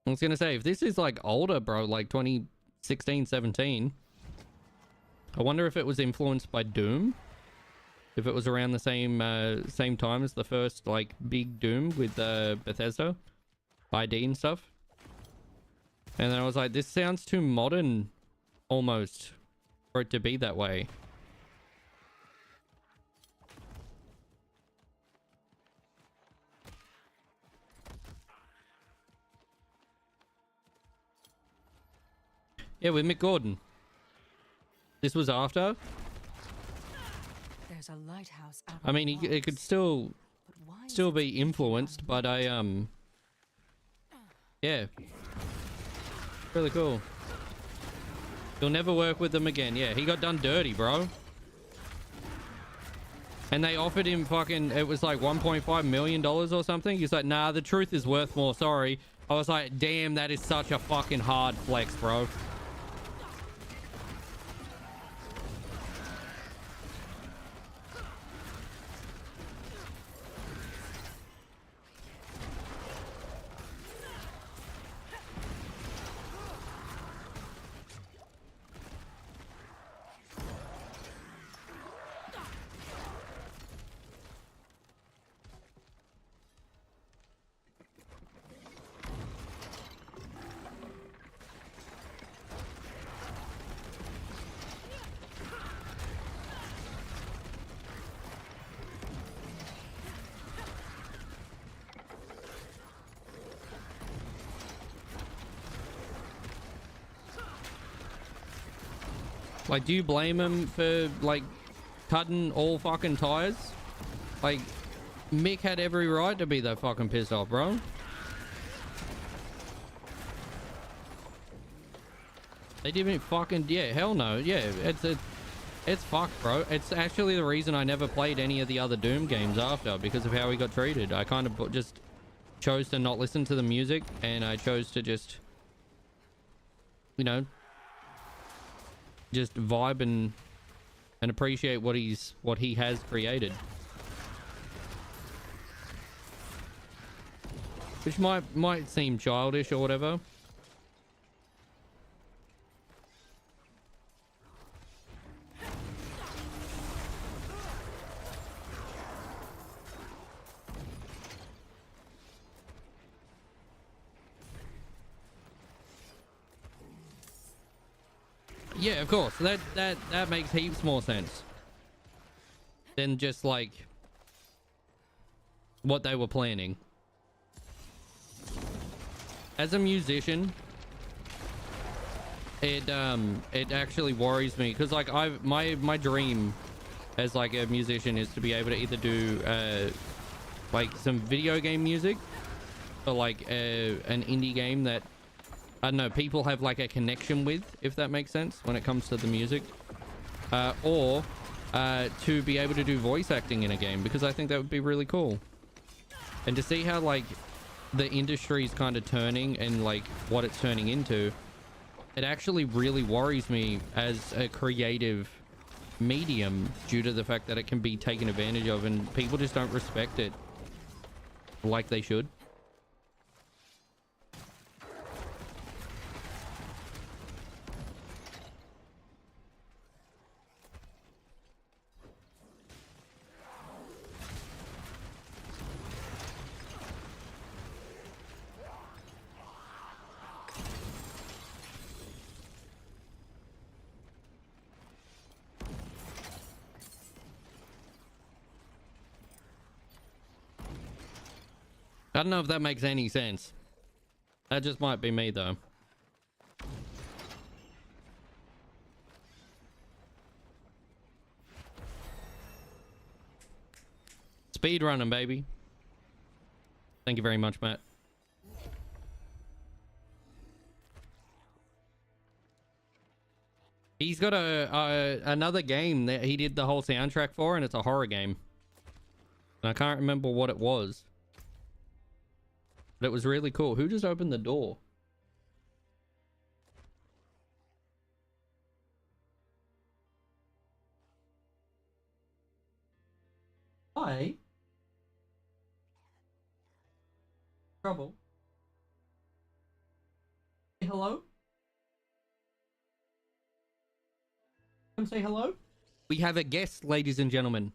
I was gonna say, if this is like older, bro, like 2016, 17, I wonder if it was influenced by Doom. If it was around the same time as the first like big Doom with Bethesda ID and stuff. And then I was like, this sounds too modern almost for it to be that way. Yeah, with Mick Gordon. This was after. There's a lighthouse out I mean, it could still be influenced, but yeah, really cool. You'll never work with them again. Yeah, he got done dirty, bro. And they offered him fucking, it was like $1.5 million or something. He's like, nah, the truth is worth more. Sorry. I was like, damn, that is such a fucking hard flex, bro. Like, do you blame him for, like, cutting all fucking tires? Like, Mick had every right to be that fucking pissed off, bro. They didn't fucking... Yeah, hell no. Yeah, it's fucked, bro. It's actually the reason I never played any of the other Doom games after, because of how he got treated. I kind of just chose to not listen to the music, and I chose to just, you know, just vibe and appreciate what he has created, which might seem childish or whatever. Yeah, of course. That makes heaps more sense than just like what they were planning. As a musician, it actually worries me, because like my dream as like a musician is to be able to either do like some video game music, or like an indie game that, I don't know, people have like a connection with, if that makes sense, when it comes to the music. Or to be able to do voice acting in a game, because I think that would be really cool. And to see how like the industry's kind of turning and like what it's turning into, it actually really worries me as a creative medium, due to the fact that it can be taken advantage of and people just don't respect it like they should. I don't know if that makes any sense. That just might be me though. Speed running, baby. Thank you very much, Matt. He's got another game that he did the whole soundtrack for, and it's a horror game. And I can't remember what it was. But it was really cool. Who just opened the door? Hi. Trouble. Say hello? Come say hello? We have a guest, ladies and gentlemen.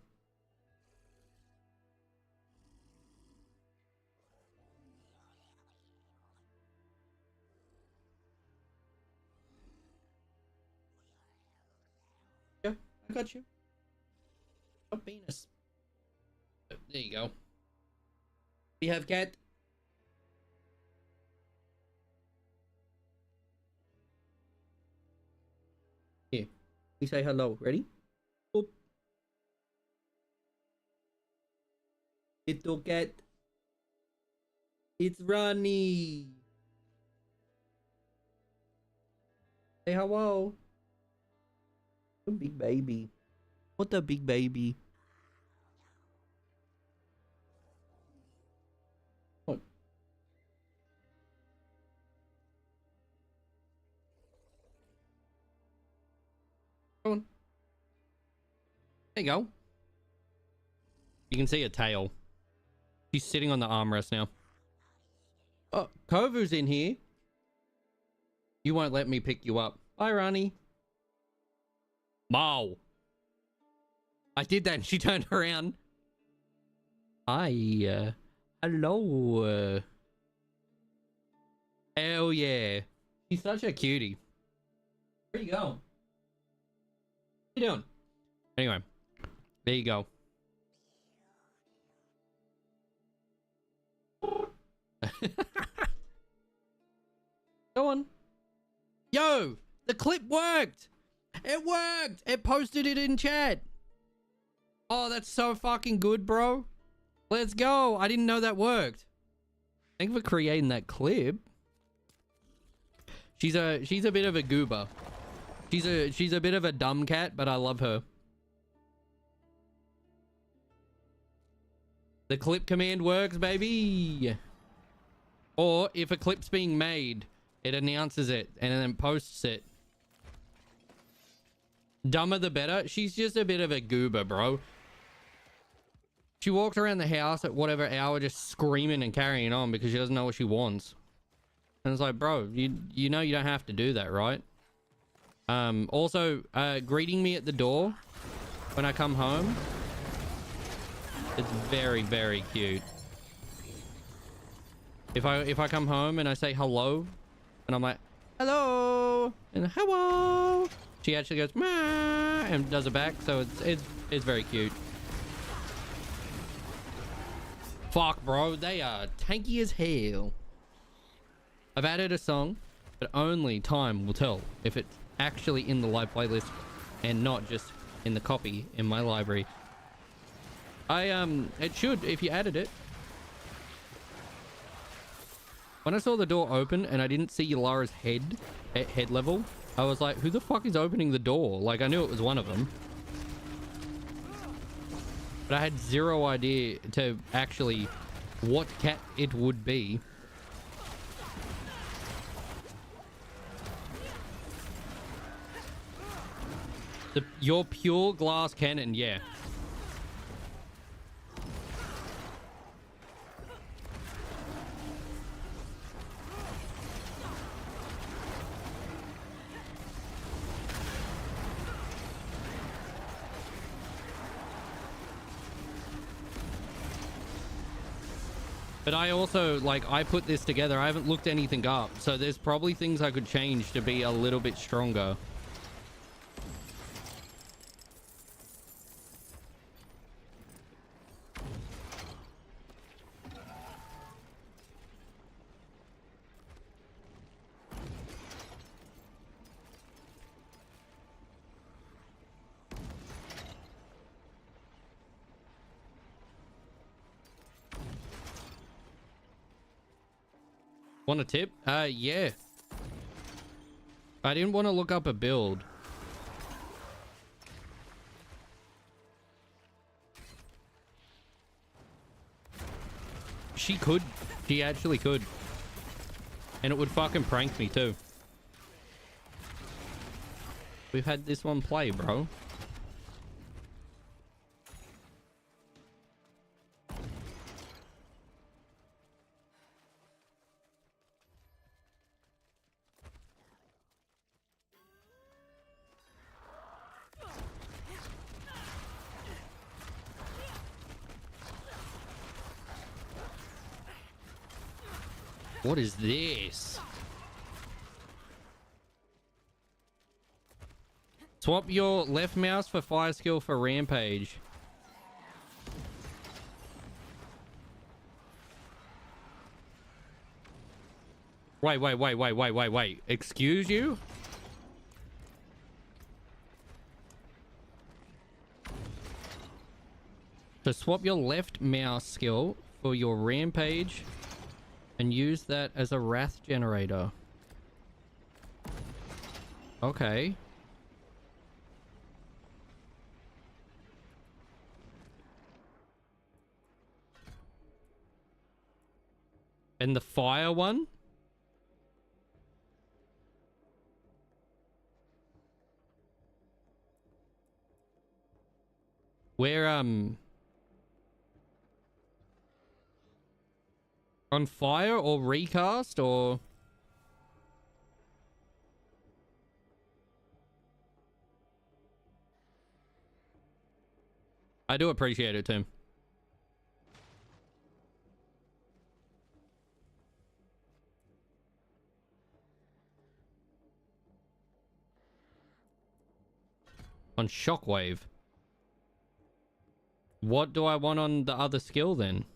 Yeah, I got you. Oh, penis. There you go. We have cat. Here. We say hello. Ready? Boop. Little cat. It's Ronnie. Say hello. A big baby. What a big baby. What? Go on. There you go. You can see a tail. She's sitting on the armrest now. Oh, Kovu's in here. You won't let me pick you up. Bye, Ronnie. Wow. I did that and she turned around. Hi. Hello. Hell yeah. She's such a cutie. Where you going? What you doing? Anyway. There you go. Go on. Yo, the clip worked. It worked. It posted it in chat. Oh, that's so fucking good, bro. Let's go. I didn't know that worked. Thank you for creating that clip. She's a bit of a goober. She's a bit of a dumb cat, but I love her. The clip command works, baby. Or if a clip's being made, it announces it and then posts it. Dumber the better. She's just a bit of a goober, bro. She walked around the house at whatever hour just screaming and carrying on because she doesn't know what she wants. And it's like, bro, you know you don't have to do that, right? Also, greeting me at the door when I come home. It's very, very cute. If I come home and I say hello, and I'm like, hello, and hello, she actually goes, ma, and does it back. So it's very cute. Fuck, bro, they are tanky as hell. I've added a song, but only time will tell if it's actually in the live playlist and not just in the copy in my library. It should if you added it. When I saw the door open and I didn't see Lara's head at head level, I was like, who the fuck is opening the door? Like, I knew it was one of them. But I had zero idea to actually what cat it would be. Your pure glass cannon, yeah. But I also, like, I put this together. I haven't looked anything up. So there's probably things I could change to be a little bit stronger. Want a tip? Yeah. I didn't want to look up a build. She could. She actually could. And it would fucking prank me too. We've had this one play, bro. What is this? Swap your left mouse for fire skill for rampage. Wait. Excuse you? So swap your left mouse skill for your rampage and use that as a wrath generator. Okay. And the fire one? Where, on fire or recast or... I do appreciate it, Tim. On shockwave. What do I want on the other skill then?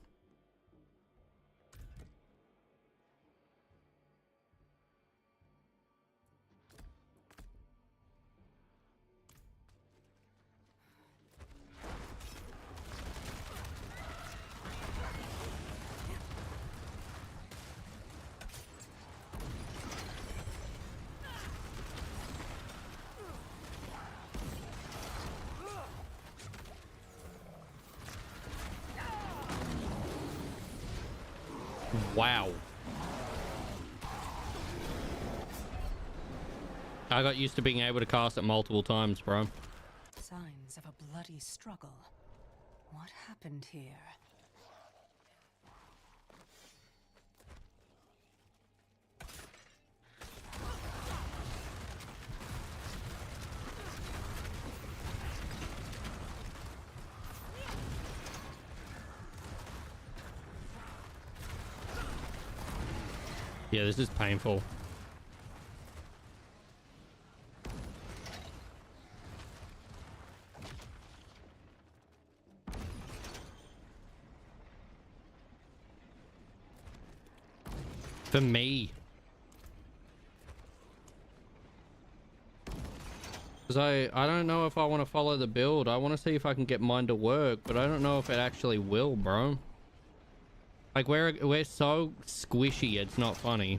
Wow. I got used to being able to cast it multiple times, bro. Signs of a bloody struggle. What happened here? Yeah, this is painful. For me. Because I don't know if I want to follow the build. I want to see if I can get mine to work, but I don't know if it actually will, bro. Like, we're so squishy, it's not funny.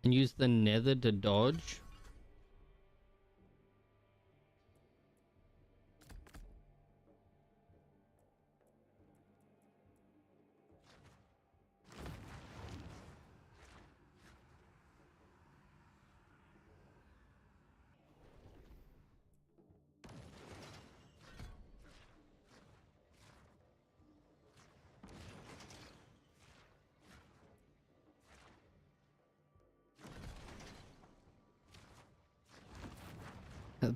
And use the nether to dodge.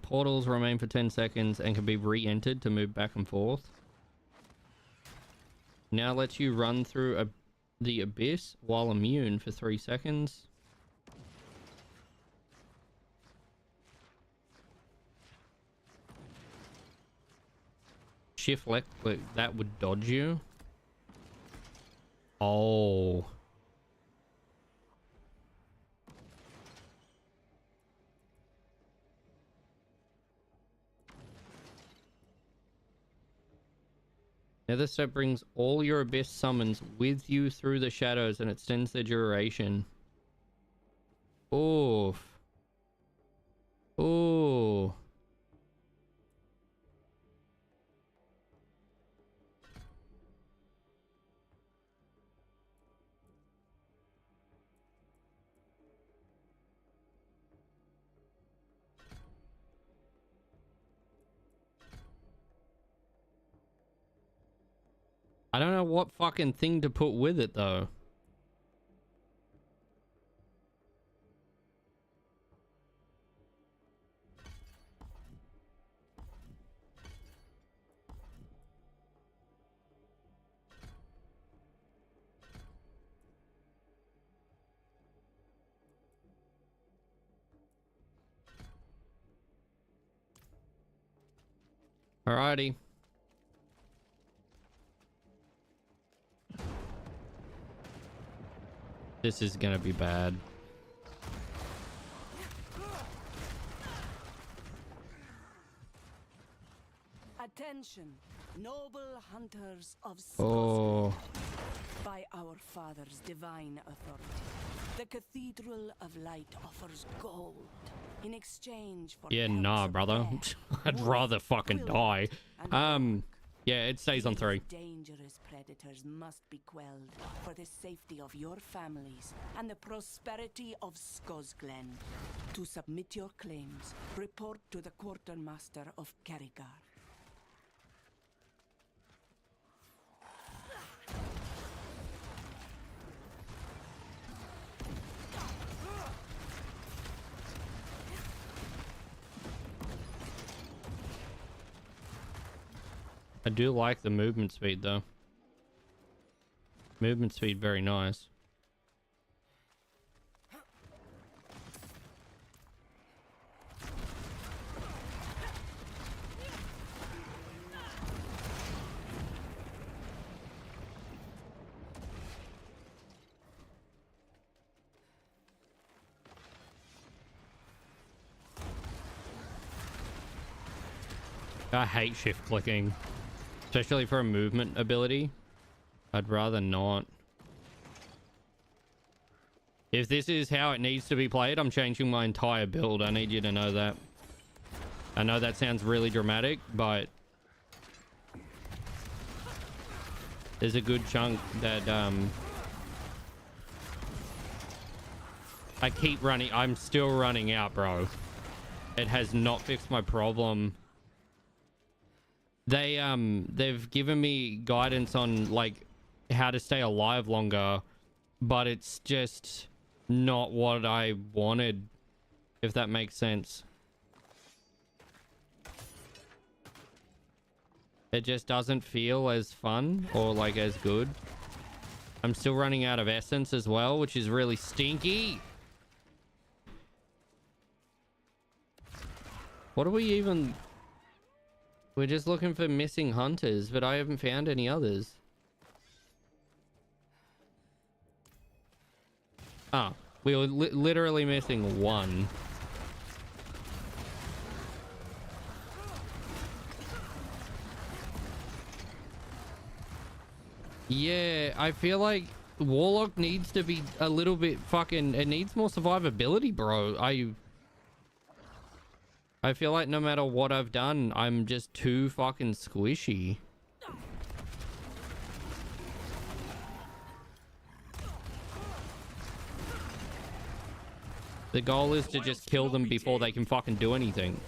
Portals remain for 10 seconds and can be re-entered to move back and forth. Now lets you run through the abyss while immune for 3 seconds. Shift left click, that would dodge you. Oh. Nether step brings all your abyss summons with you through the shadows and extends their duration. Oof. Ooh. I don't know what fucking thing to put with it though. Alrighty. This is gonna be bad. Attention, noble hunters of Oh. by our father's divine authority. The Cathedral of Light offers gold in exchange for Yeah, pelts nah, of brother. bear, I'd wolf, rather fucking quill, die. and Yeah, it stays on 3. these dangerous predators must be quelled for the safety of your families and the prosperity of Skosglen. To submit your claims, report to the quartermaster of Kerrigar. I do like the movement speed though. Movement speed, very nice. I hate shift clicking, especially for a movement ability. I'd rather not. If this is how it needs to be played, I'm changing my entire build. I need you to know that. I know that sounds really dramatic, but there's a good chunk that I keep running. I'm still running out, bro. It has not fixed my problem. They've given me guidance on like how to stay alive longer, but it's just not what I wanted, if that makes sense. It just doesn't feel as fun or like as good. I'm still running out of essence as well, which is really stinky. What are we even... We're just looking for missing hunters, but I haven't found any others. Ah, we were literally missing one. Yeah, I feel like Warlock needs to be a little bit fucking... It needs more survivability, bro. I feel like no matter what I've done, I'm just too fucking squishy. The goal is to just kill them before they can fucking do anything.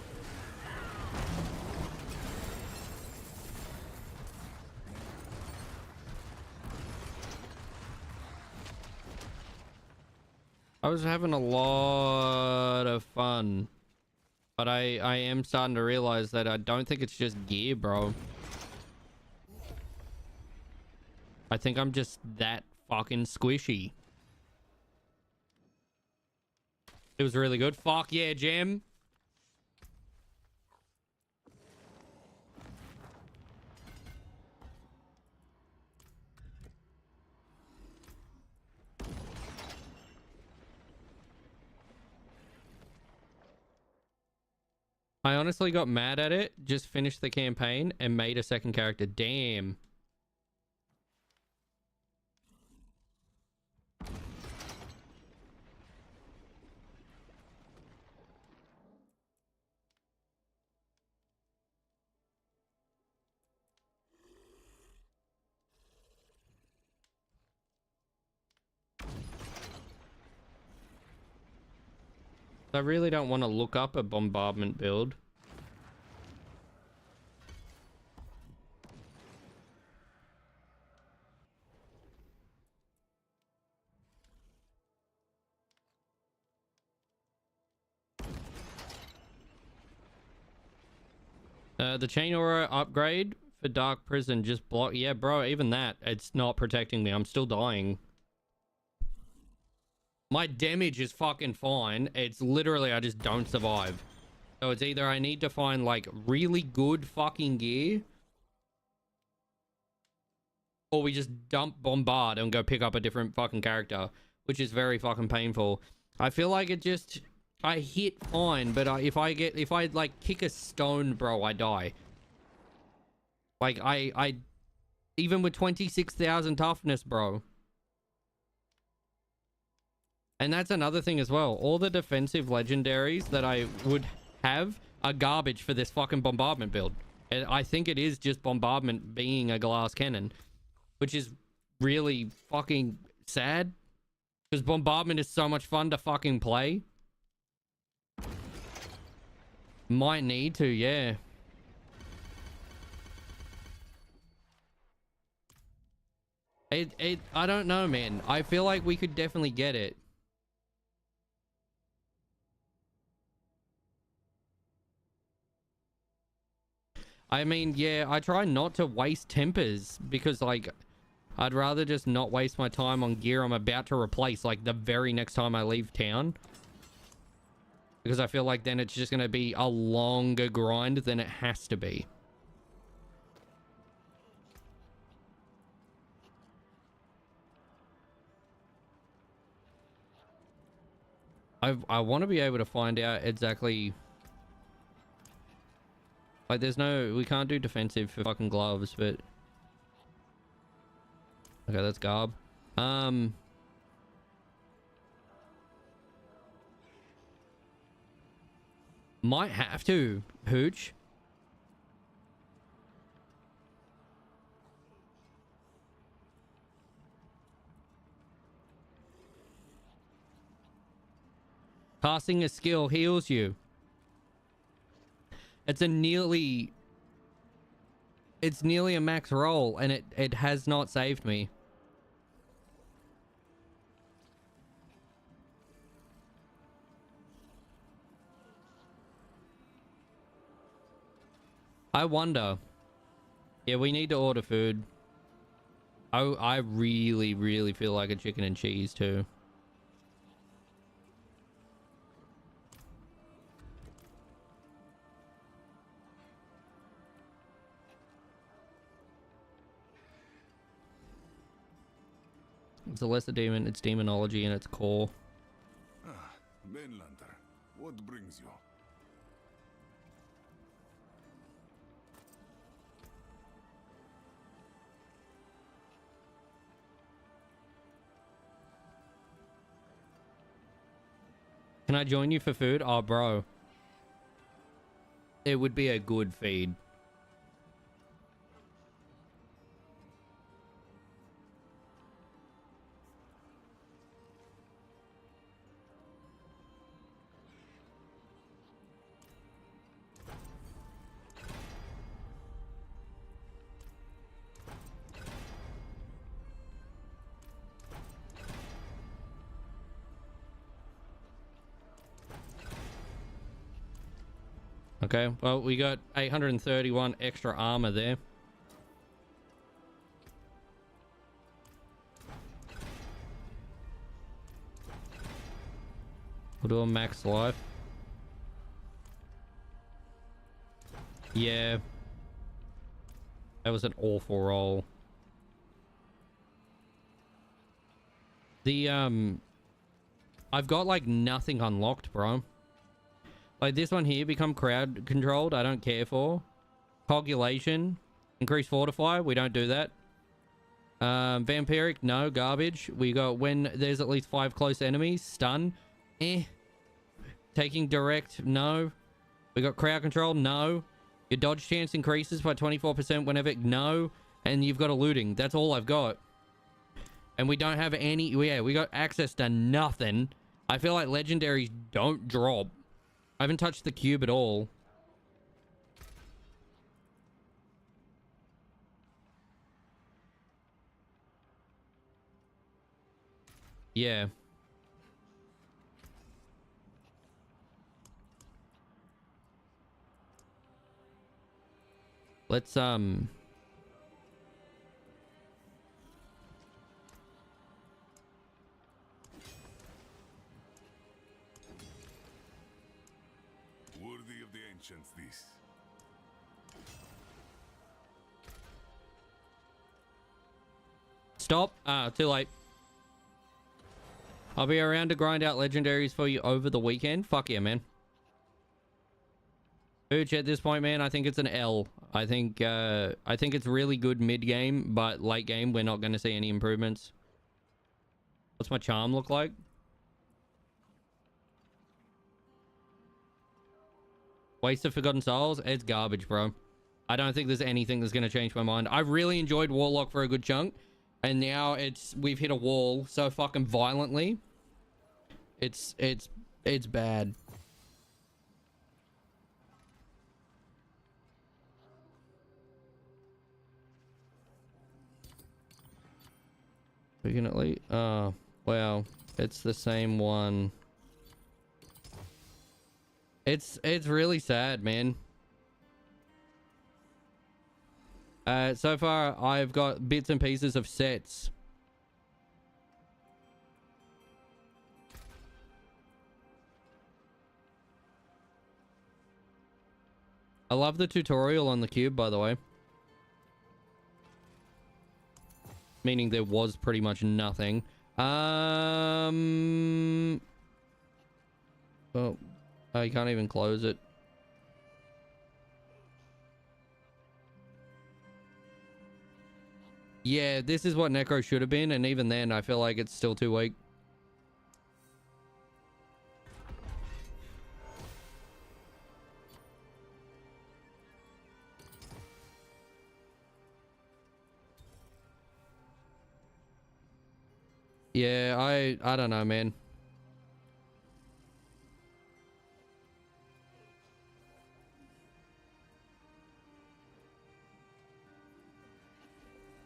I was having a lot of fun. But I am starting to realize that I don't think it's just gear, bro. I think I'm just that fucking squishy. It was really good. Fuck yeah, Jim. I honestly got mad at it, just finished the campaign and made a second character. Damn. I really don't want to look up a bombardment build. The chain aura upgrade for Dark Prison just block. Yeah, bro, even that, it's not protecting me. I'm still dying. My damage is fucking fine. It's literally I just don't survive. So it's either I need to find like really good fucking gear, or we just dump Bombard and go pick up a different fucking character, which is very fucking painful. I feel like it just... I hit fine, but if I like kick a stone, bro, I die. Like I even with 26,000 toughness, bro. And that's another thing as well. All the defensive legendaries that I would have are garbage for this fucking bombardment build. And I think it is just bombardment being a glass cannon, which is really fucking sad because bombardment is so much fun to fucking play. Might need to, yeah. I don't know, man. I feel like we could definitely get it. I mean, yeah, I try not to waste tempers because, like, I'd rather just not waste my time on gear I'm about to replace, like, the very next time I leave town. Because I feel like then it's just going to be a longer grind than it has to be. I want to be able to find out exactly... Like, there's no... We can't do defensive for fucking gloves, but... Okay, that's garb. Might have to, Hooch. Casting a skill heals you. It's nearly a max roll, and it has not saved me. I wonder. Yeah, we need to order food. Oh, I really, really feel like a chicken and cheese too. It's a lesser demon, it's demonology in its core. Ah, Mainlander, what brings you? Can I join you for food? Oh, bro. It would be a good feed. Okay, well, we got 831 extra armor there. We'll do a max life. Yeah. That was an awful roll. The, I've got, like, nothing unlocked, bro. Like, this one here, become crowd controlled, I don't care for. Coagulation. Increase fortify, we don't do that. Vampiric, no, garbage. We got when there's at least 5 close enemies. Stun, eh. Taking direct, no. We got crowd control, no. Your dodge chance increases by 24% whenever, no. And you've got a looting. That's all I've got. And we don't have any, yeah, we got access to nothing. I feel like legendaries don't drop. I haven't touched the cube at all. Yeah. Let's, Worthy of the ancients, this. Stop. Ah, too late. I'll be around to grind out legendaries for you over the weekend. Fuck yeah, man. Hooch, at this point, man, I think it's an L. I think it's really good mid-game, but late game, we're not going to see any improvements. What's my charm look like? Waste of Forgotten Souls? It's garbage, bro. I don't think there's anything that's going to change my mind. I really enjoyed Warlock for a good chunk, and now we've hit a wall so fucking violently. It's bad. Fortunately, well, it's the same one. It's really sad, man. So far I've got bits and pieces of sets. I love the tutorial on the cube, by the way. Meaning there was pretty much nothing. Oh, you can't even close it. Yeah, this is what Necro should have been, and even then, I feel like it's still too weak. Yeah, I don't know, man.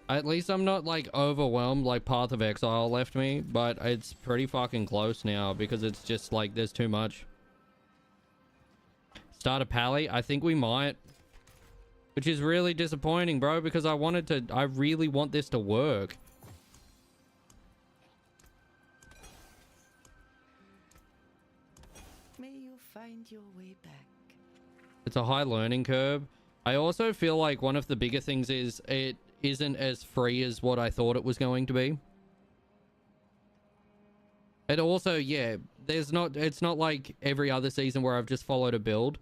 At least I'm not like overwhelmed like Path of Exile left me, but it's pretty fucking close now because it's just like there's too much. Start a pally? I think we might. Which is really disappointing, bro, because I really want this to work. May you find your way back. It's a high learning curve. I also feel like one of the bigger things is it isn't as free as what I thought it was going to be. And also, yeah, it's not like every other season where I've just followed a build.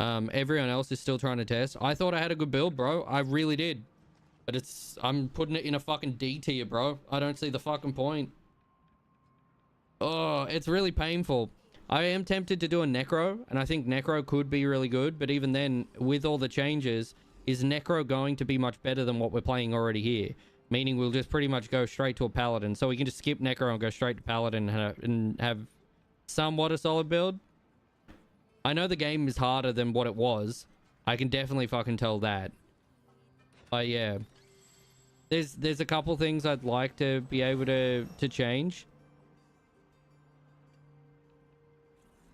Everyone else is still trying to test. I thought I had a good build, bro. I really did. But I'm putting it in a fucking D tier, bro. I don't see the fucking point. Oh, it's really painful. I am tempted to do a Necro, and I think Necro could be really good, but even then, with all the changes, is Necro going to be much better than what we're playing already here? Meaning we'll just pretty much go straight to a Paladin, so we can just skip Necro and go straight to Paladin and have somewhat a solid build. I know the game is harder than what it was. I can definitely fucking tell that. But yeah. There's a couple things I'd like to be able to change.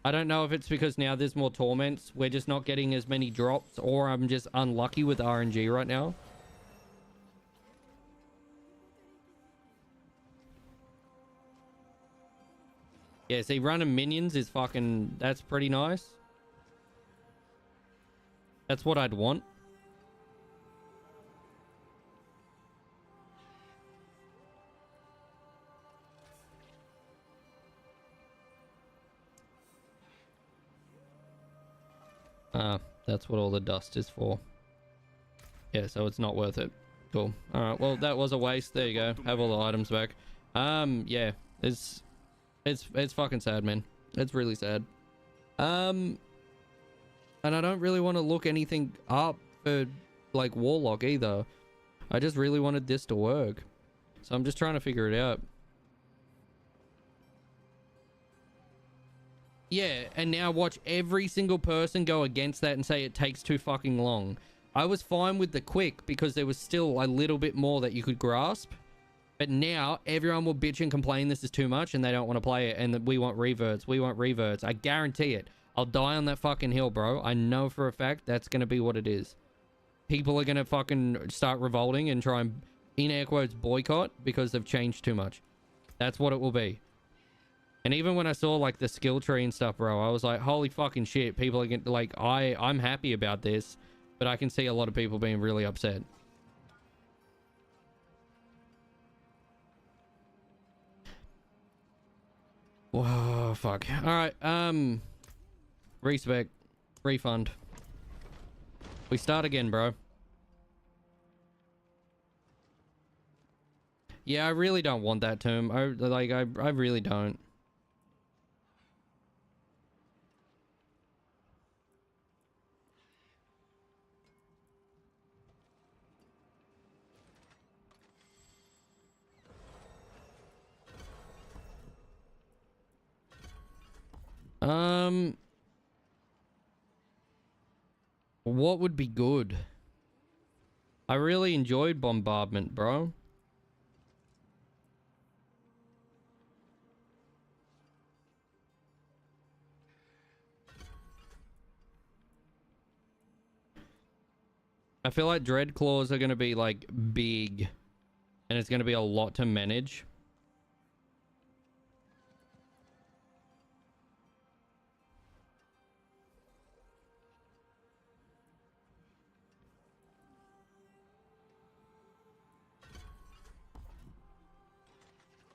I don't know if it's because now there's more torments. We're just not getting as many drops, or I'm just unlucky with RNG right now. Yeah, see, running minions is fucking... That's pretty nice. That's what I'd want. That's what all the dust is for. Yeah, so it's not worth it. Cool. Alright, well, that was a waste. There you go. Have all the items back. Yeah. It's fucking sad, man. It's really sad. And I don't really want to look anything up for, like, Warlock either. I just really wanted this to work. So I'm just trying to figure it out. Yeah, and now watch every single person go against that and say it takes too fucking long. I was fine with the quick because there was still a little bit more that you could grasp. But now everyone will bitch and complain this is too much and they don't want to play it and that we want reverts. We want reverts. I guarantee it. I'll die on that fucking hill, bro. I know for a fact that's going to be what it is. People are going to fucking start revolting and try and, in air quotes, boycott because they've changed too much. That's what it will be. And even when I saw, like, the skill tree and stuff, bro, I was like, holy fucking shit. People are getting, like, I'm happy about this, but I can see a lot of people being really upset. Whoa, fuck. Alright, respec. Refund. We start again, bro. Yeah, I really don't want that tomb. I really don't. What would be good? I really enjoyed Bombardment, bro. I feel like Dread Claws are going to be, like, big. And it's going to be a lot to manage.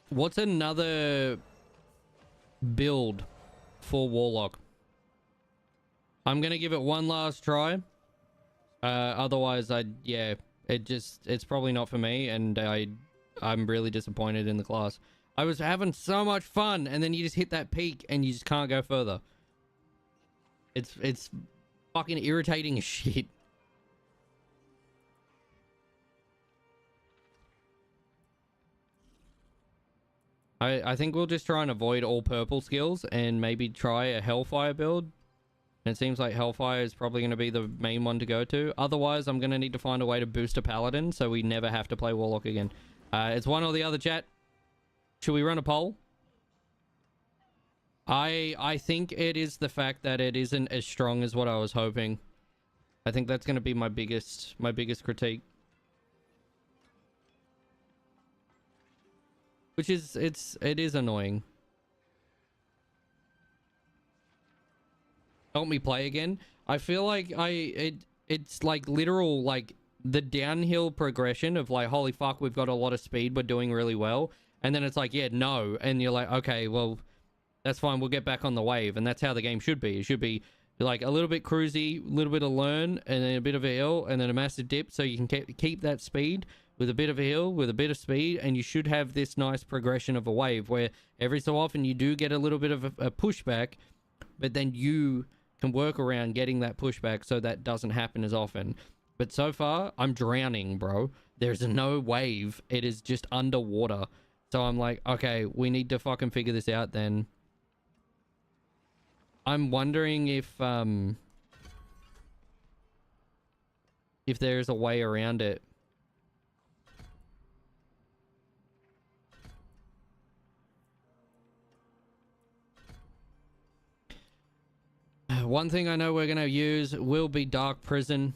What's another build for Warlock? I'm going to give it one last try. Otherwise, it's probably not for me, and I'm really disappointed in the class. I was having so much fun, and then you just hit that peak, and you just can't go further. It's fucking irritating as shit. I think we'll just try and avoid all purple skills, and maybe try a Hellfire build. And it seems like Hellfire is probably going to be the main one to go to. Otherwise, I'm going to need to find a way to boost a Paladin so we never have to play Warlock again. It's one or the other, chat. Should we run a poll? I think it is the fact that it isn't as strong as what I was hoping. I think that's going to be my biggest critique. Which is, it is annoying. Help me play again. I feel like it's like literal, like the downhill progression of like, holy fuck, we've got a lot of speed, we're doing really well. And then it's like, yeah, no. And you're like, okay, well, that's fine. We'll get back on the wave. And that's how the game should be. It should be like a little bit cruisy, a little bit of learn, and then a bit of a hill, and then a massive dip. So you can keep that speed with a bit of a hill, with a bit of speed, and you should have this nice progression of a wave where every so often you do get a little bit of a pushback, but then you can work around getting that pushback so that doesn't happen as often. But so far, I'm drowning, bro. There's no wave. It is just underwater. So I'm like, okay, we need to fucking figure this out then. I'm wondering if there's a way around it. One thing I know we're gonna use will be Dark Prison.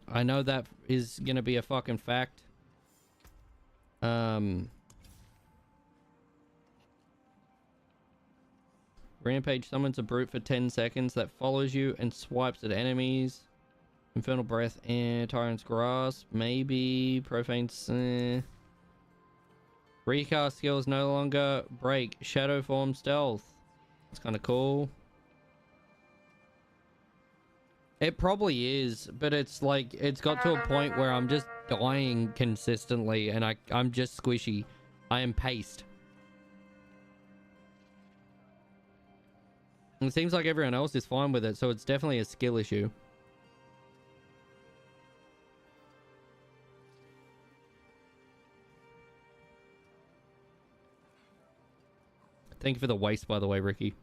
I know that is gonna be a fucking fact. Rampage summons a brute for 10 seconds that follows you and swipes at enemies. Infernal Breath and Tyrant's Grasp. Maybe. Profane. Recast skills no longer break. Shadow Form Stealth. That's kind of cool. It probably is, but it's like, it's got to a point where I'm just dying consistently and I'm just squishy. I am paste. It seems like everyone else is fine with it, so it's definitely a skill issue. Thank you for the waste, by the way, Ricky.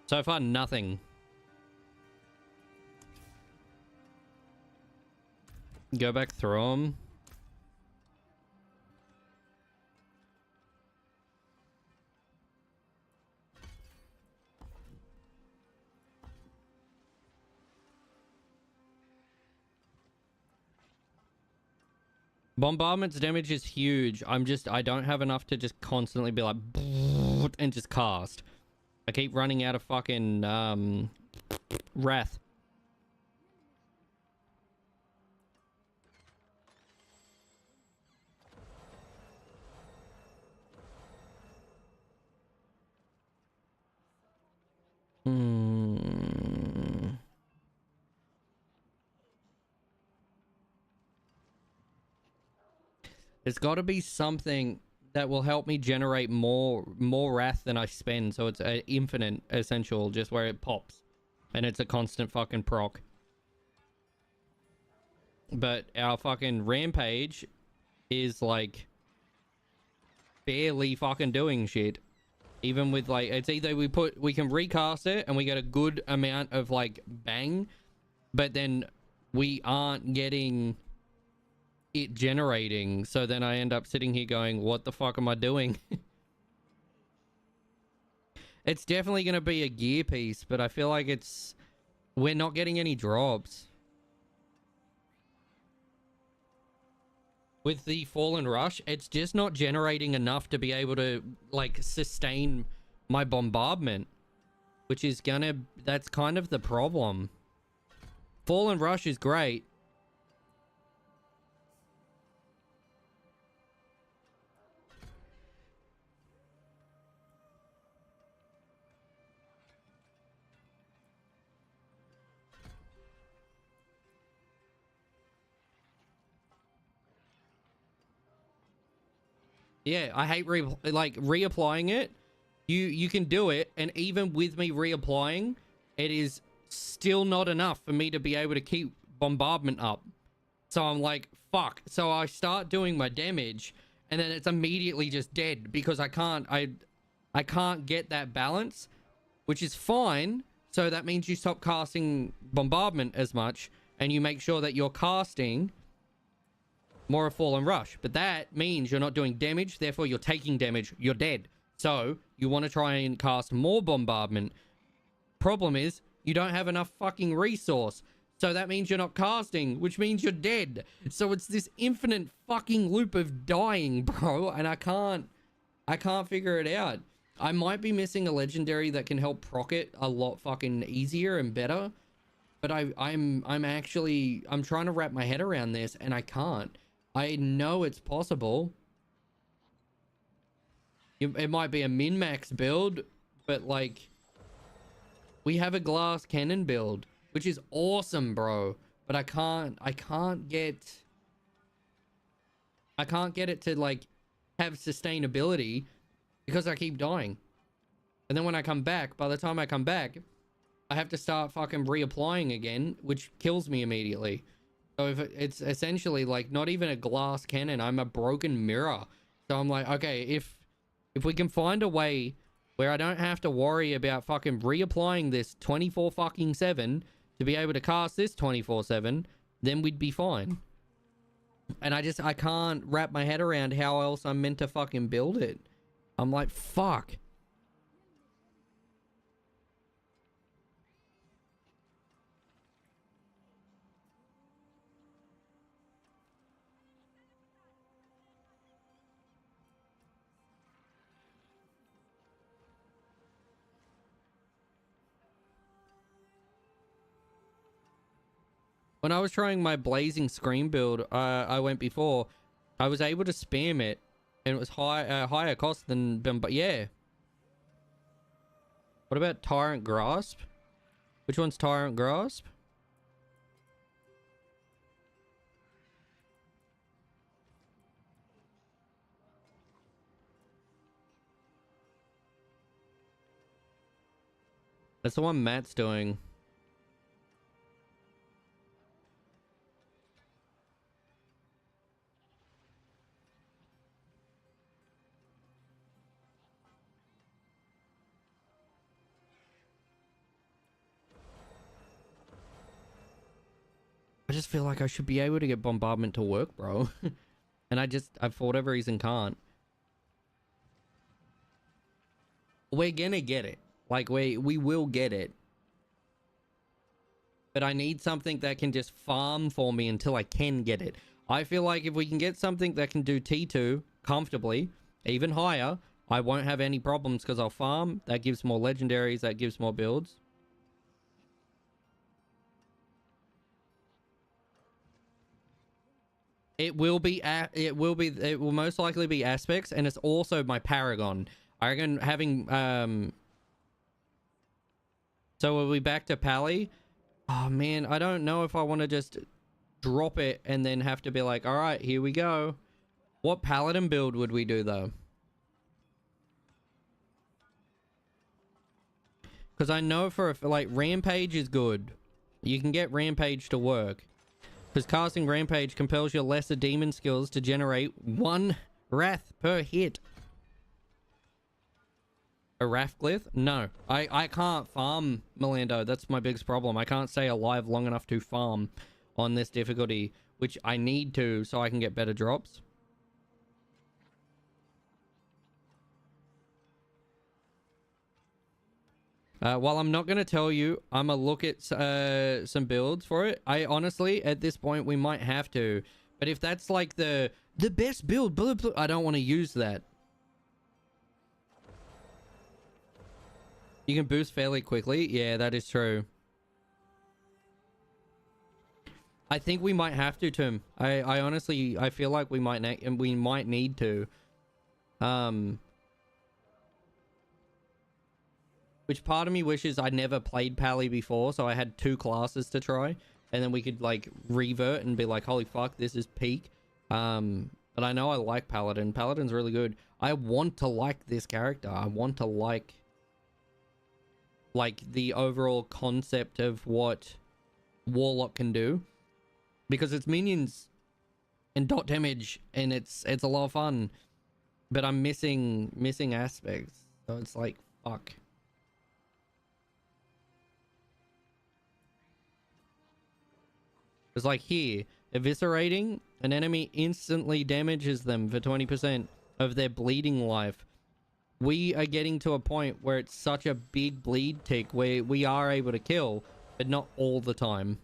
So far, nothing. Go back through them. Bombardment's damage is huge. I don't have enough to just constantly be like and just cast. I keep running out of fucking wrath. There's got to be something that will help me generate more wrath than I spend, so it's an infinite essential, just where it pops and it's a constant fucking proc. But our fucking rampage is like barely fucking doing shit. Even with like, it's either we can recast it and we get a good amount of like bang, but then we aren't getting it generating, so then I end up sitting here going, what the fuck am I doing? It's definitely going to be a gear piece, but I feel like we're not getting any drops. With the Fallen Rush, it's just not generating enough to be able to like sustain my bombardment, which is that's kind of the problem. Fallen Rush is great. Yeah, I hate reapplying it. You can do it, and even with me reapplying, it is still not enough for me to be able to keep bombardment up. So I'm like, fuck. So I start doing my damage, and then it's immediately just dead because I can't get that balance, which is fine. So that means you stop casting bombardment as much, and you make sure that you're casting more of Fallen Rush. But that means you're not doing damage, therefore you're taking damage, you're dead. So you want to try and cast more bombardment. Problem is, you don't have enough fucking resource. So that means you're not casting, which means you're dead. So it's this infinite fucking loop of dying, bro. And I can't figure it out. I might be missing a legendary that can help proc it a lot fucking easier and better. But I'm trying to wrap my head around this, and I can't. I know it's possible. It might be a min-max build, but like, we have a glass cannon build, which is awesome, bro. But I can't get it to like have sustainability because I keep dying. And then when I come back, by the time I come back, I have to start fucking reapplying again, which kills me immediately. So if it's essentially like not even a glass cannon, I'm a broken mirror. So I'm like, okay, if we can find a way where I don't have to worry about fucking reapplying this 24/7 to be able to cast this 24/7, then we'd be fine. And I can't wrap my head around how else I'm meant to fucking build it. I'm like, fuck. When I was trying my blazing screen build, I went before, I was able to spam it, and it was higher cost than, but yeah. What about Tyrant Grasp? Which one's Tyrant Grasp? That's the one Matt's doing. I just feel like I should be able to get bombardment to work, bro. And I for whatever reason can't. We're gonna get it. Like we will get it. But I need something that can just farm for me until I can get it. I feel like if we can get something that can do T2 comfortably, even higher, I won't have any problems because I'll farm. That gives more legendaries, that gives more builds. It will most likely be aspects, and it's also my Paragon. I reckon having so are we back to Pally? Oh man, I don't know if I want to just drop it and then have to be like, all right, here we go. What Paladin build would we do though? Because I know like Rampage is good. You can get Rampage to work. Because casting Rampage compels your lesser demon skills to generate 1 wrath per hit. A Wrathglyph? No. I can't farm Melando. That's my biggest problem. I can't stay alive long enough to farm on this difficulty, which I need to so I can get better drops. While I'm not going to tell you, I'm going to look at some builds for it. I honestly, at this point, we might have to. But if that's like the best build, blah, blah, I don't want to use that. You can boost fairly quickly. Yeah, that is true. I think we might have to, Tim. I honestly, I feel like we might need to. Which part of me wishes I never played Pally before, so I had 2 classes to try, and then we could like revert and be like, holy fuck, this is peak. But I know I like Paladin. Paladin's really good. I want to like this character. I want to like the overall concept of what Warlock can do, because it's minions and dot damage, and it's a lot of fun. But I'm missing aspects, so it's like fuck. It's like here, eviscerating an enemy instantly damages them for 20% of their bleeding life. We are getting to a point where it's such a big bleed tick where we are able to kill, but not all the time.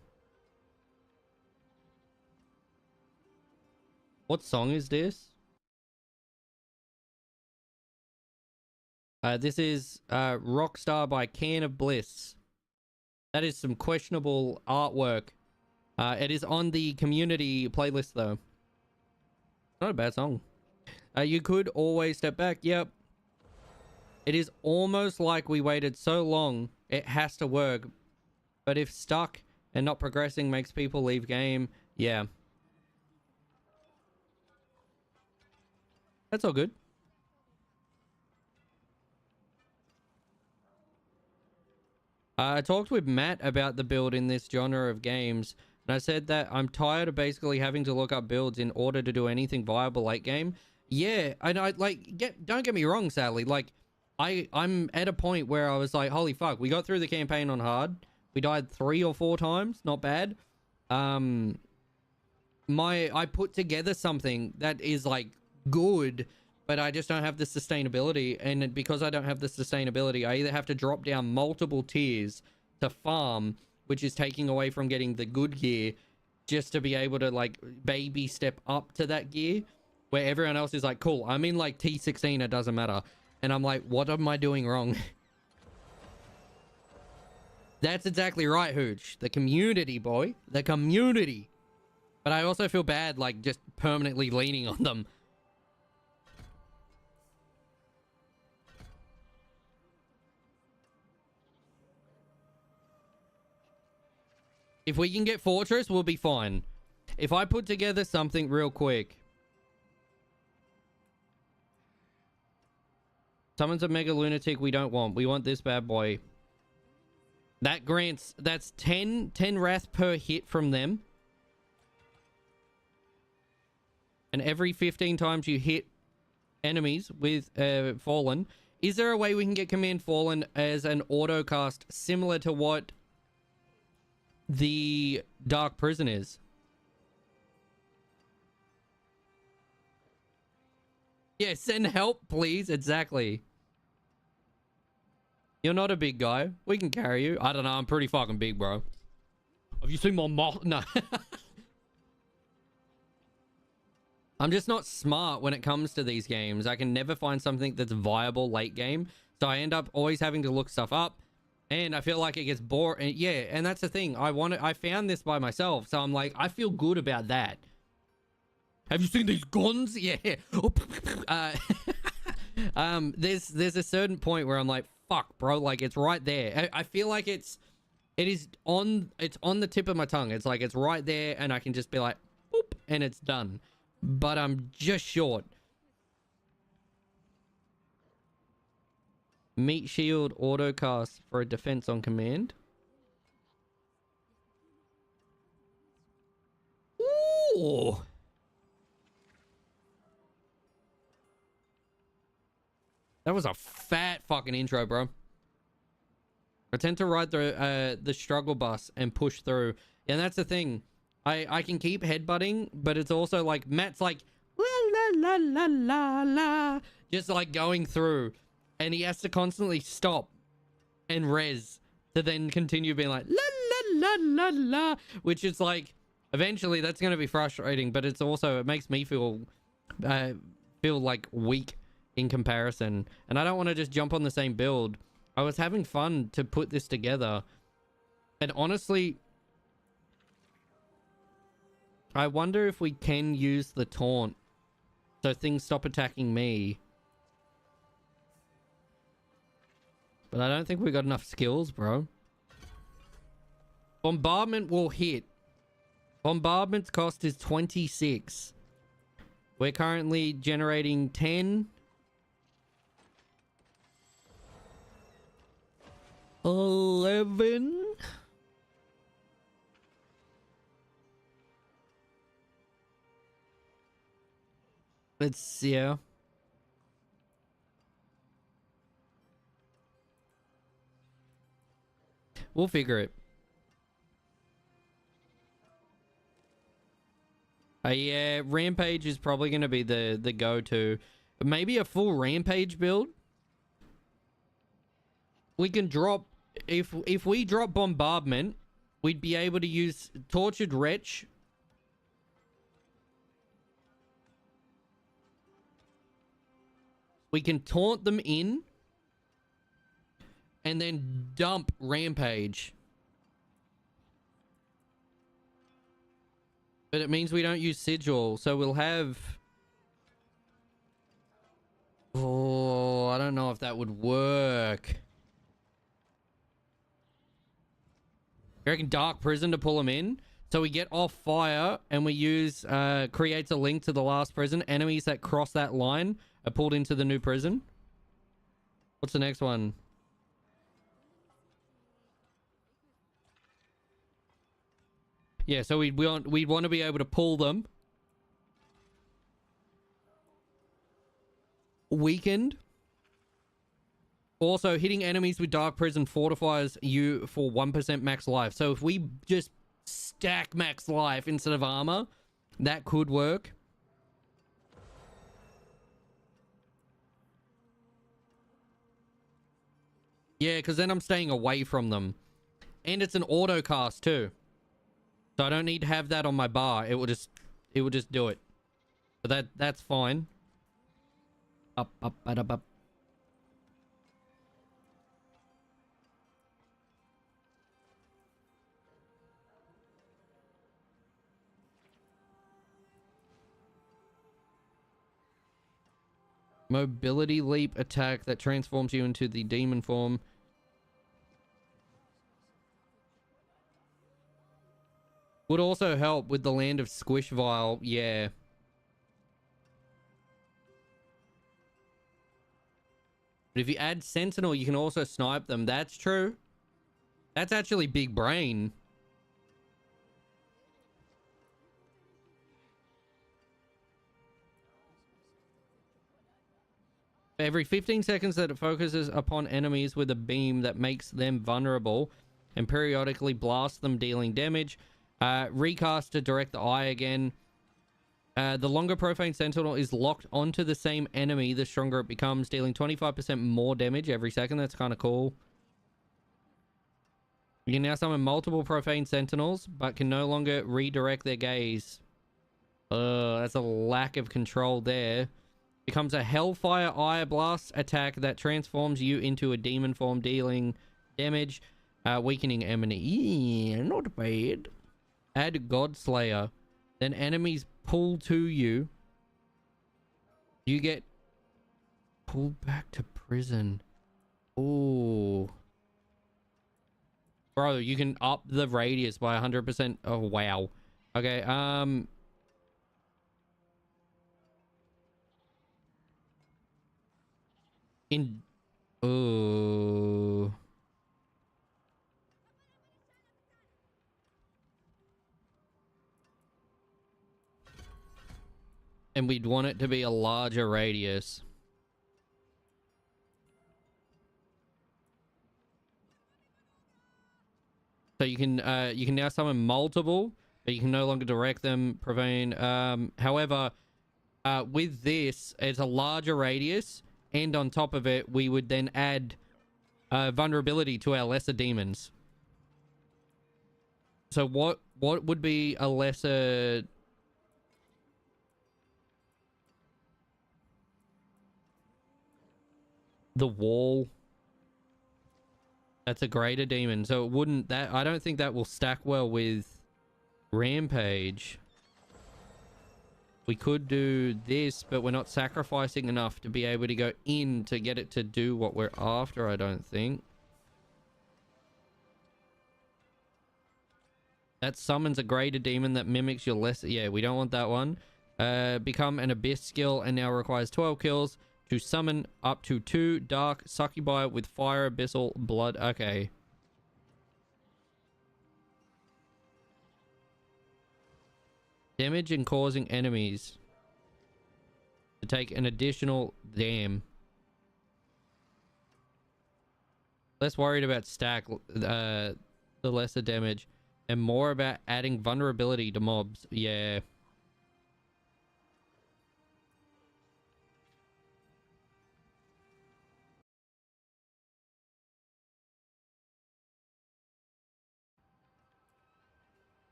What song is this? This is Rockstar by Can of Bliss. That is some questionable artwork. It is on the community playlist though. Not a bad song. You could always step back. Yep. It is almost like we waited so long, it has to work. But if stuck and not progressing makes people leave game, yeah. That's all good. I talked with Matt about the build in this genre of games, and I said that I'm tired of basically having to look up builds in order to do anything viable late game. Yeah, and I like don't get me wrong, Sally. Like, I'm at a point where I was like, holy fuck, we got through the campaign on hard. We died 3 or 4 times, not bad. I put together something that is like good, but I just don't have the sustainability. And because I don't have the sustainability, I either have to drop down multiple tiers to farm, which is taking away from getting the good gear, just to be able to like baby step up to that gear, where everyone else is like, cool, I'm in like T16, it doesn't matter. And I'm like, what am I doing wrong? That's exactly right, Hooch. The community, boy. The community. But I also feel bad, like, just permanently leaning on them. If we can get Fortress, we'll be fine. If I put together something real quick. Summons a Mega Lunatic we don't want. We want this bad boy. That grants... That's 10 wrath per hit from them. And every 15 times you hit enemies with Fallen. Is there a way we can get Command Fallen as an auto cast similar to what the Dark Prison is? Yeah, send help, please. Exactly. You're not a big guy. We can carry you. I don't know. I'm pretty fucking big, bro. Have you seen my No. I'm just not smart when it comes to these games. I can never find something that's viable late game. So I end up always having to look stuff up. And I feel like it gets boring. Yeah, and that's the thing. I found this by myself. So I'm like, I feel good about that. Have you seen these guns? Yeah. There's a certain point where I'm like, fuck, bro. Like, it's right there. I feel like it's on the tip of my tongue. It's like, it's right there. And I can just be like, boop, and it's done. But I'm just short. Meat shield autocast for a defense on command. Ooh. That was a fat fucking intro, bro. I tend to ride the struggle bus and push through. And that's the thing. I can keep headbutting, but it's also like Matt's like la la la la la la, just like going through, and he has to constantly stop and res to then continue being like la la la la la, which is like eventually that's going to be frustrating, but it's also, it makes me feel like weak in comparison, and I don't want to just jump on the same build. I was having fun to put this together, and honestly, I wonder if we can use the taunt so things stop attacking me. But I don't think we got enough skills, bro. Bombardment will hit. Bombardment's cost is 26. We're currently generating 10. 11. Let's, yeah. We'll figure it. Yeah, Rampage is probably going to be the go-to. Maybe a full Rampage build. We can drop... If we drop Bombardment, we'd be able to use Tortured Wretch. We can taunt them in. And then dump Rampage. But it means we don't use Sigil. So we'll have... Oh, I don't know if that would work. You reckon Dark Prison to pull them in? So we get off fire and we use... creates a link to the last prison. Enemies that cross that line are pulled into the new prison. What's the next one? Yeah, so we'd want to be able to pull them. Weakened. Also, hitting enemies with Dark Prison fortifies you for 1% max life. So if we just stack max life instead of armor, that could work. Yeah, because then I'm staying away from them. And it's an auto cast too. So I don't need to have that on my bar. It will just do it. But that's fine. Up, up, up, up. Mobility leap attack that transforms you into the demon form. Would also help with the Land of Squish Vial. Yeah. But if you add Sentinel, you can also snipe them. That's true. That's actually big brain. Every 15 seconds that it focuses upon enemies with a beam that makes them vulnerable and periodically blasts them, dealing damage. Recast to direct the eye again. The longer Profane Sentinel is locked onto the same enemy, the stronger it becomes, dealing 25% more damage every second. That's kind of cool. You can now summon multiple Profane Sentinels, but can no longer redirect their gaze. That's a lack of control there. Becomes a Hellfire Eye Blast attack that transforms you into a demon form, dealing damage, weakening enemy. Yeah, not bad. Add Godslayer. Then enemies pull to you. You get pulled back to prison. Ooh. Bro, you can up the radius by 100%. Oh, wow. Okay, Oh. And we'd want it to be a larger radius. So you can now summon multiple, but you can no longer direct them, Profane. However, with this, it's a larger radius, and on top of it, we would then add vulnerability to our lesser demons. So what would be a lesser... The wall. That's a greater demon. So it wouldn't... that I don't think that will stack well with Rampage. We could do this, but we're not sacrificing enough to be able to go in to get it to do what we're after, I don't think. That summons a greater demon that mimics your lesser... Yeah, we don't want that one. Become an Abyss skill and now requires 12 kills to summon up to 2 Dark Succubi with Fire Abyssal Blood. Okay. Damage and causing enemies to take an additional... Damn. Less worried about stack, the lesser damage, and more about adding vulnerability to mobs. Yeah.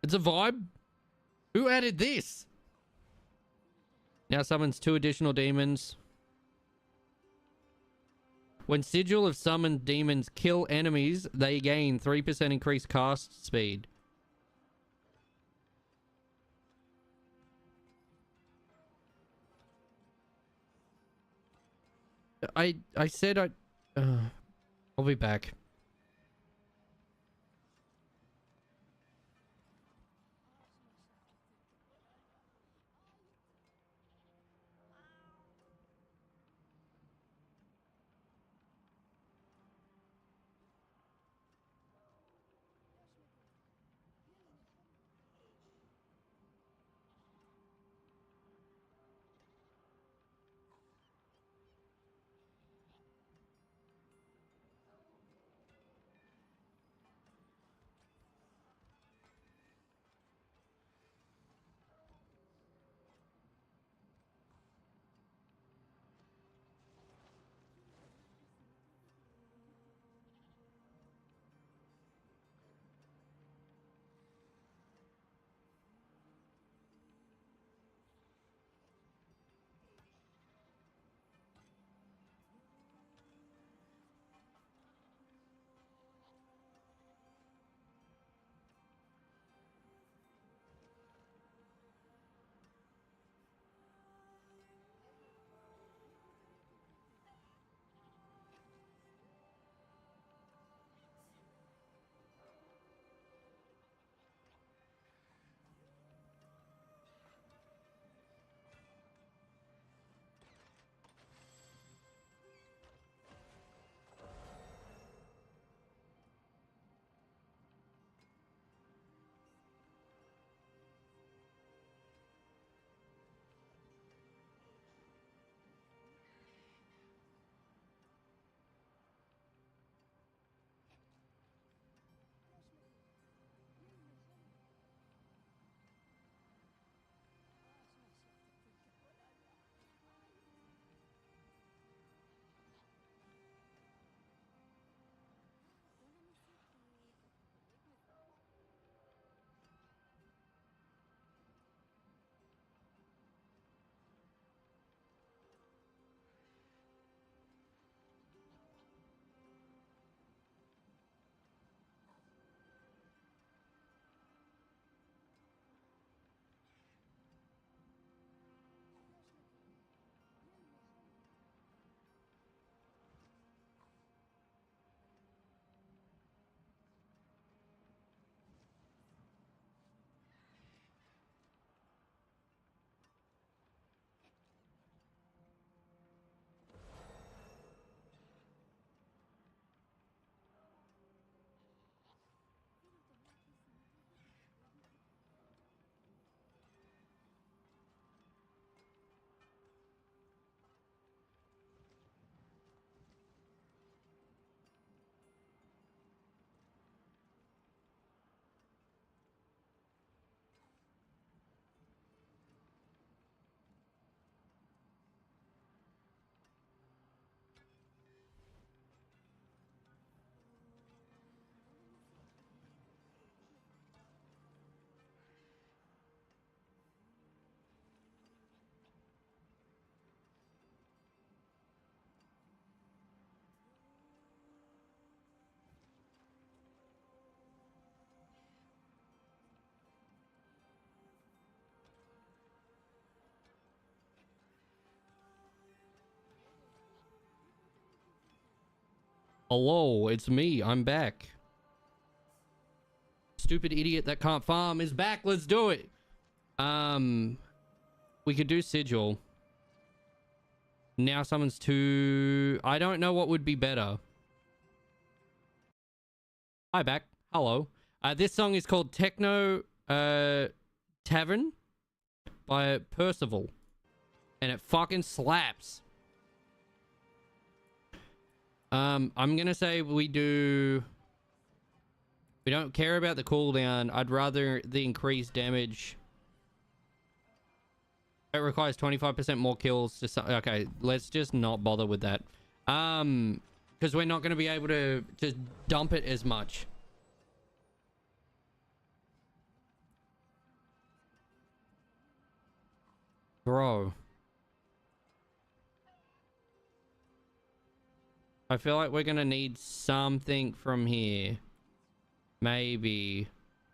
It's a vibe. Who added this? Now summons 2 additional demons. When Sigil of Summoned Demons kill enemies, they gain 3% increased cast speed. I said I'll be back. Hello, it's me. I'm back. Stupid idiot that can't farm is back. Let's do it. We could do sigil. Now summons two. I don't know what would be better. Hi, back. Hello. This song is called Techno Tavern by Percival. And it fucking slaps. I'm gonna say we don't care about the cooldown. I'd rather the increased damage. It requires 25% more kills to... Okay, let's just not bother with that. Because we're not going to be able to just dump it as much. Bro. I feel like we're going to need something from here. Maybe.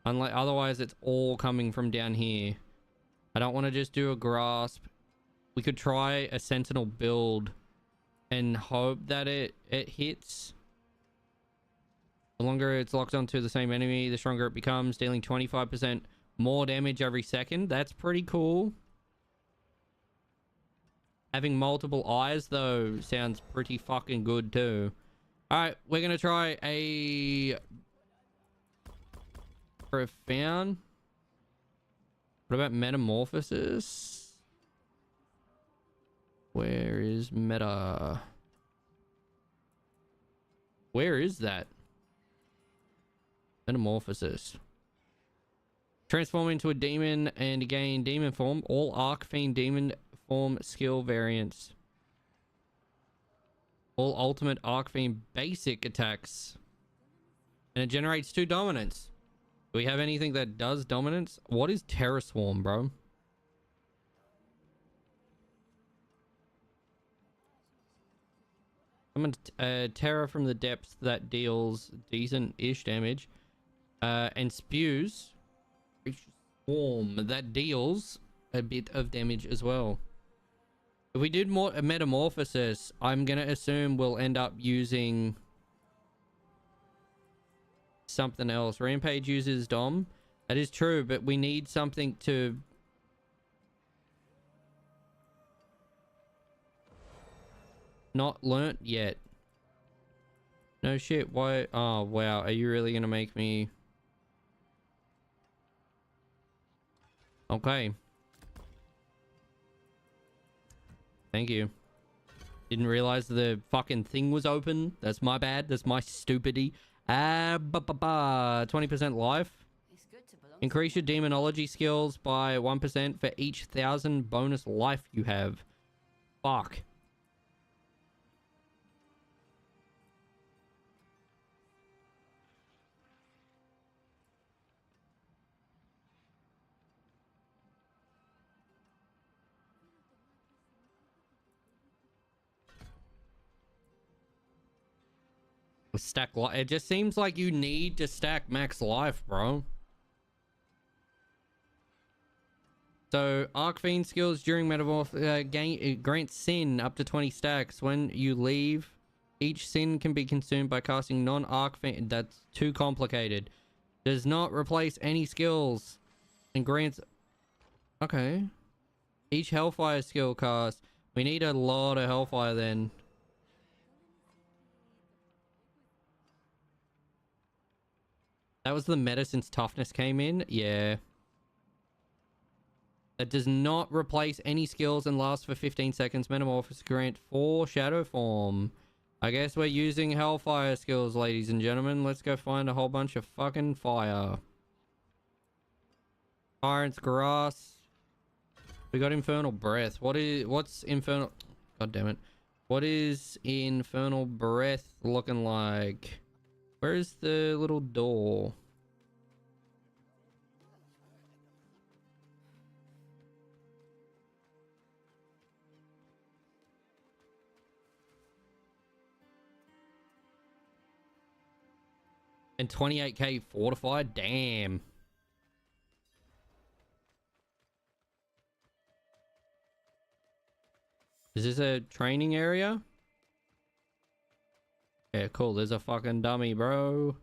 Unless, otherwise, it's all coming from down here. I don't want to just do a grasp. We could try a sentinel build and hope that it hits. The longer it's locked onto the same enemy, the stronger it becomes, dealing 25% more damage every second. That's pretty cool. Having multiple eyes, though, sounds pretty fucking good, too. Alright, we're going to try a... Profound. What about Metamorphosis? Where is Meta? Where is that? Metamorphosis. Transform into a demon and gain demon form. All Arcfiend demon form skill variants. All ultimate Arcfiend basic attacks. And it generates 2 dominance. Do we have anything that does dominance? What is Terror Swarm, bro? Summon terror from the depths that deals decent-ish damage. And spews swarm that deals a bit of damage as well. If we did more a metamorphosis, I'm gonna assume we'll end up using something else. Rampage uses Dom. That is true, but we need something to... Not learnt yet. No shit, why? Oh, wow. Are you really gonna make me... Okay. Thank you. Didn't realize the fucking thing was open. That's my bad. That's my stupidity. 20% life. Increase your demonology skills by 1% for each 1,000 bonus life you have. Fuck. Stack life. It just seems like you need to stack max life, bro. So, Arcfiend skills during Metamorph grants sin up to 20 stacks. When you leave, each sin can be consumed by casting non-Arcfiend. That's too complicated. Does not replace any skills. And grants... Okay. Each Hellfire skill cast. We need a lot of Hellfire then. That was the medicine's toughness came in? Yeah. That does not replace any skills and lasts for 15 seconds. Metamorphosis grant 4 shadow form. I guess we're using Hellfire skills, ladies and gentlemen. Let's go find a whole bunch of fucking fire. Tyrant's Grass. We got Infernal Breath. What's Infernal... God damn it. What is Infernal Breath looking like? Where's the little door? And 28k fortified? Damn. Is this a training area? Yeah, cool. There's a fucking dummy, bro.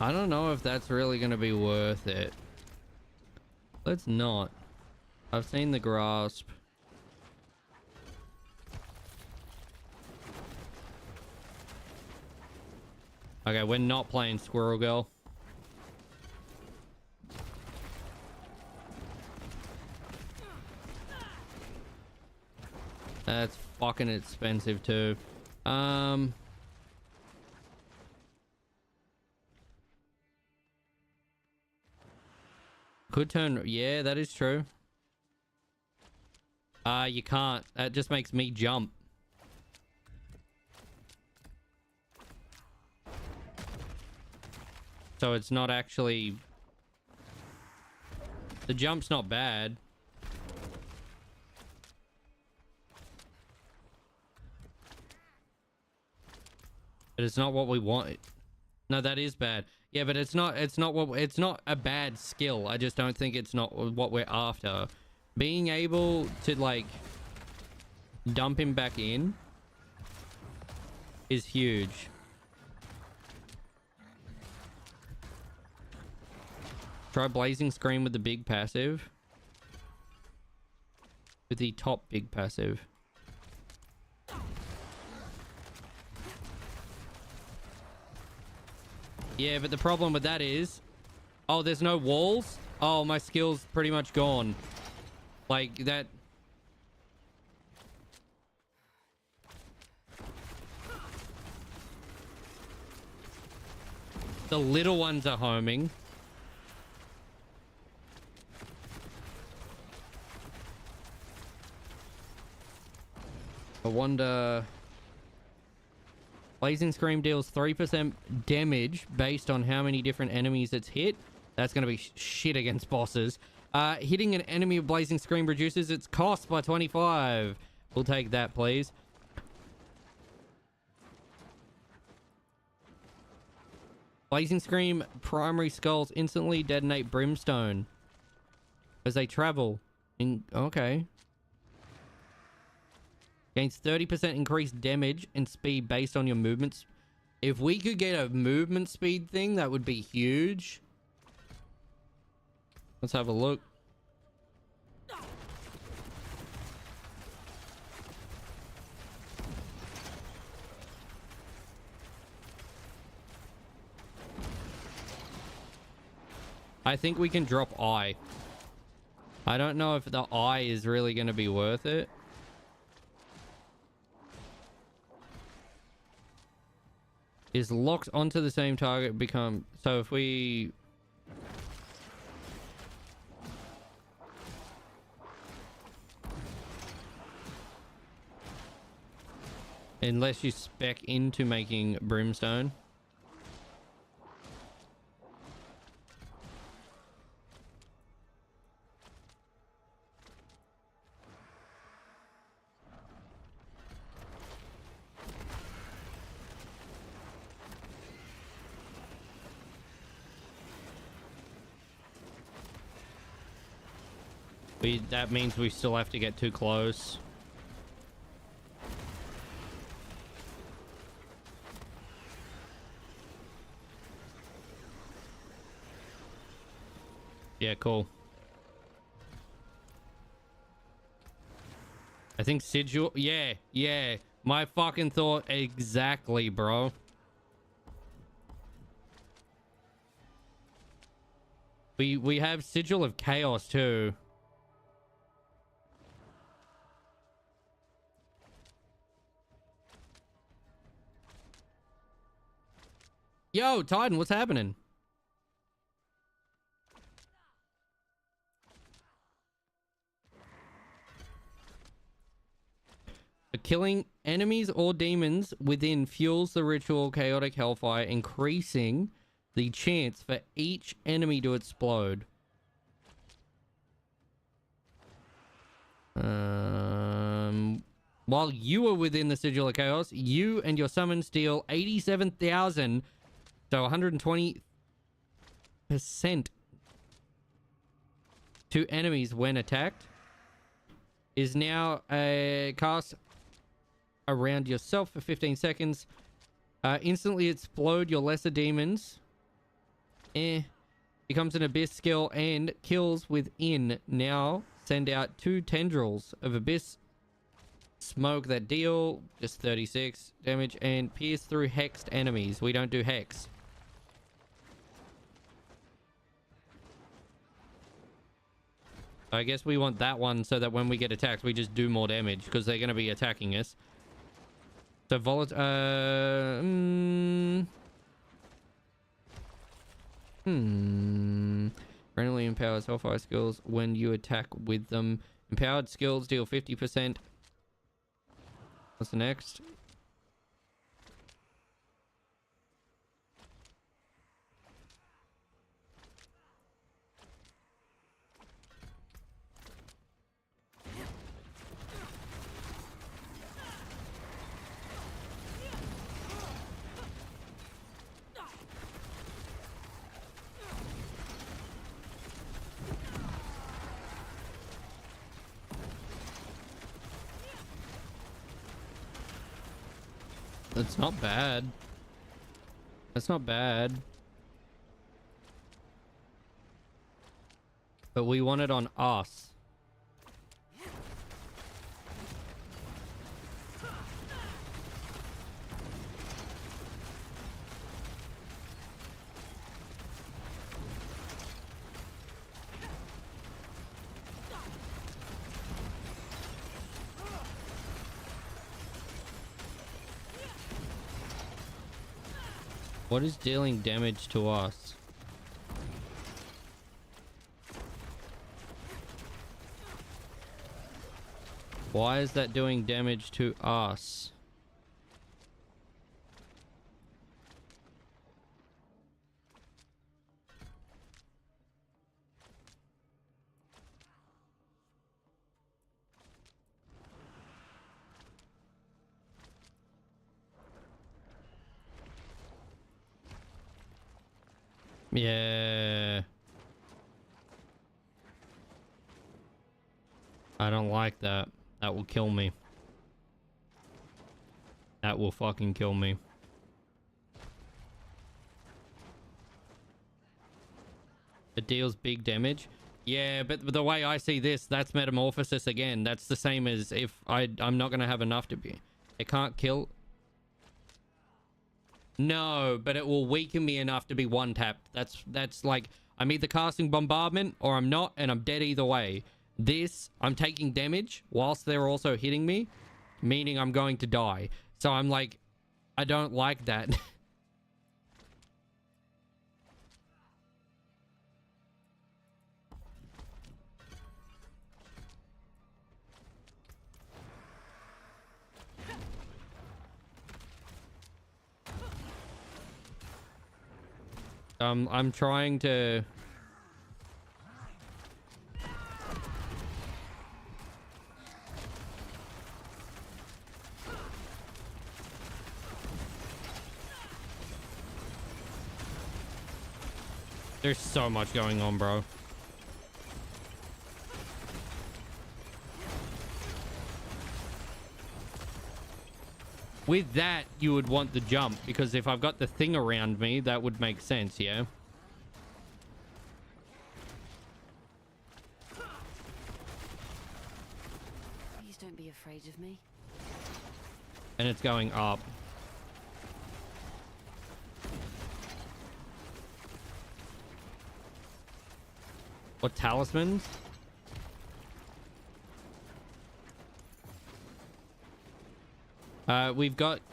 I don't know if that's really going to be worth it. Let's not. I've seen the grasp. Okay, we're not playing Squirrel Girl. That's fucking expensive too. Could turn... Yeah, that is true. You can't. That just makes me jump. So it's not actually... The jump's not bad. But it's not what we want. No, that is bad. Yeah, but it's not a bad skill. I just don't think it's not what we're after. Being able to like dump him back in is huge. Try Blazing Scream with the big passive. With the top big passive. Yeah, but the problem with that is... Oh, there's no walls? Oh, my skill's pretty much gone. Like, that... The little ones are homing. I wonder... Blazing Scream deals 3% damage based on how many different enemies it's hit. That's going to be shit against bosses. Hitting an enemy with Blazing Scream reduces its cost by 25. We'll take that, please. Blazing Scream primary skulls instantly detonate brimstone as they travel. Okay. Gains 30% increased damage and speed based on your movements. If we could get a movement speed thing, that would be huge. Let's have a look. I think we can drop eye. I don't know if the eye is really going to be worth it. Is locked onto the same target become... So if we... Unless you spec into making brimstone. That means we still have to get too close. Yeah, cool. I think Sigil... Yeah, yeah. My fucking thought exactly, bro. We have Sigil of Chaos, too. Yo, Titan, what's happening? enemies or demons within fuels the ritual chaotic hellfire, increasing the chance for each enemy to explode. While you are within the sigil of chaos, you and your summons deal 87,000, so 120% to enemies when attacked. Is now cast around yourself for 15 seconds. Instantly explode your lesser demons. Becomes an abyss skill and kills within. Now send out 2 tendrils of abyss smoke that deal just 36 damage and pierce through hexed enemies. We don't do hex. I guess we want that one so that when we get attacked, we just do more damage because they're going to be attacking us. So randomly empowers Hellfire skills when you attack with them. Empowered skills deal 50%. What's the next? That's not bad. That's not bad. But we want it on us. What is dealing damage to us? Why is that doing damage to us? Yeah. I don't like that. That will kill me. That will fucking kill me. It deals big damage. Yeah, but the way I see this, that's metamorphosis again. That's the same as if I'm not going to have enough to be. It can't kill. No, but it will weaken me enough to be one tapped. That's like, I'm either casting bombardment or I'm not, and I'm dead either way. This, I'm taking damage whilst they're also hitting me, meaning I'm going to die. So I'm like, I don't like that. I'm trying to... There's so much going on, bro. With that, you would want the jump, because if I've got the thing around me, that would make sense, yeah? Please don't be afraid of me. And it's going up. What talismans?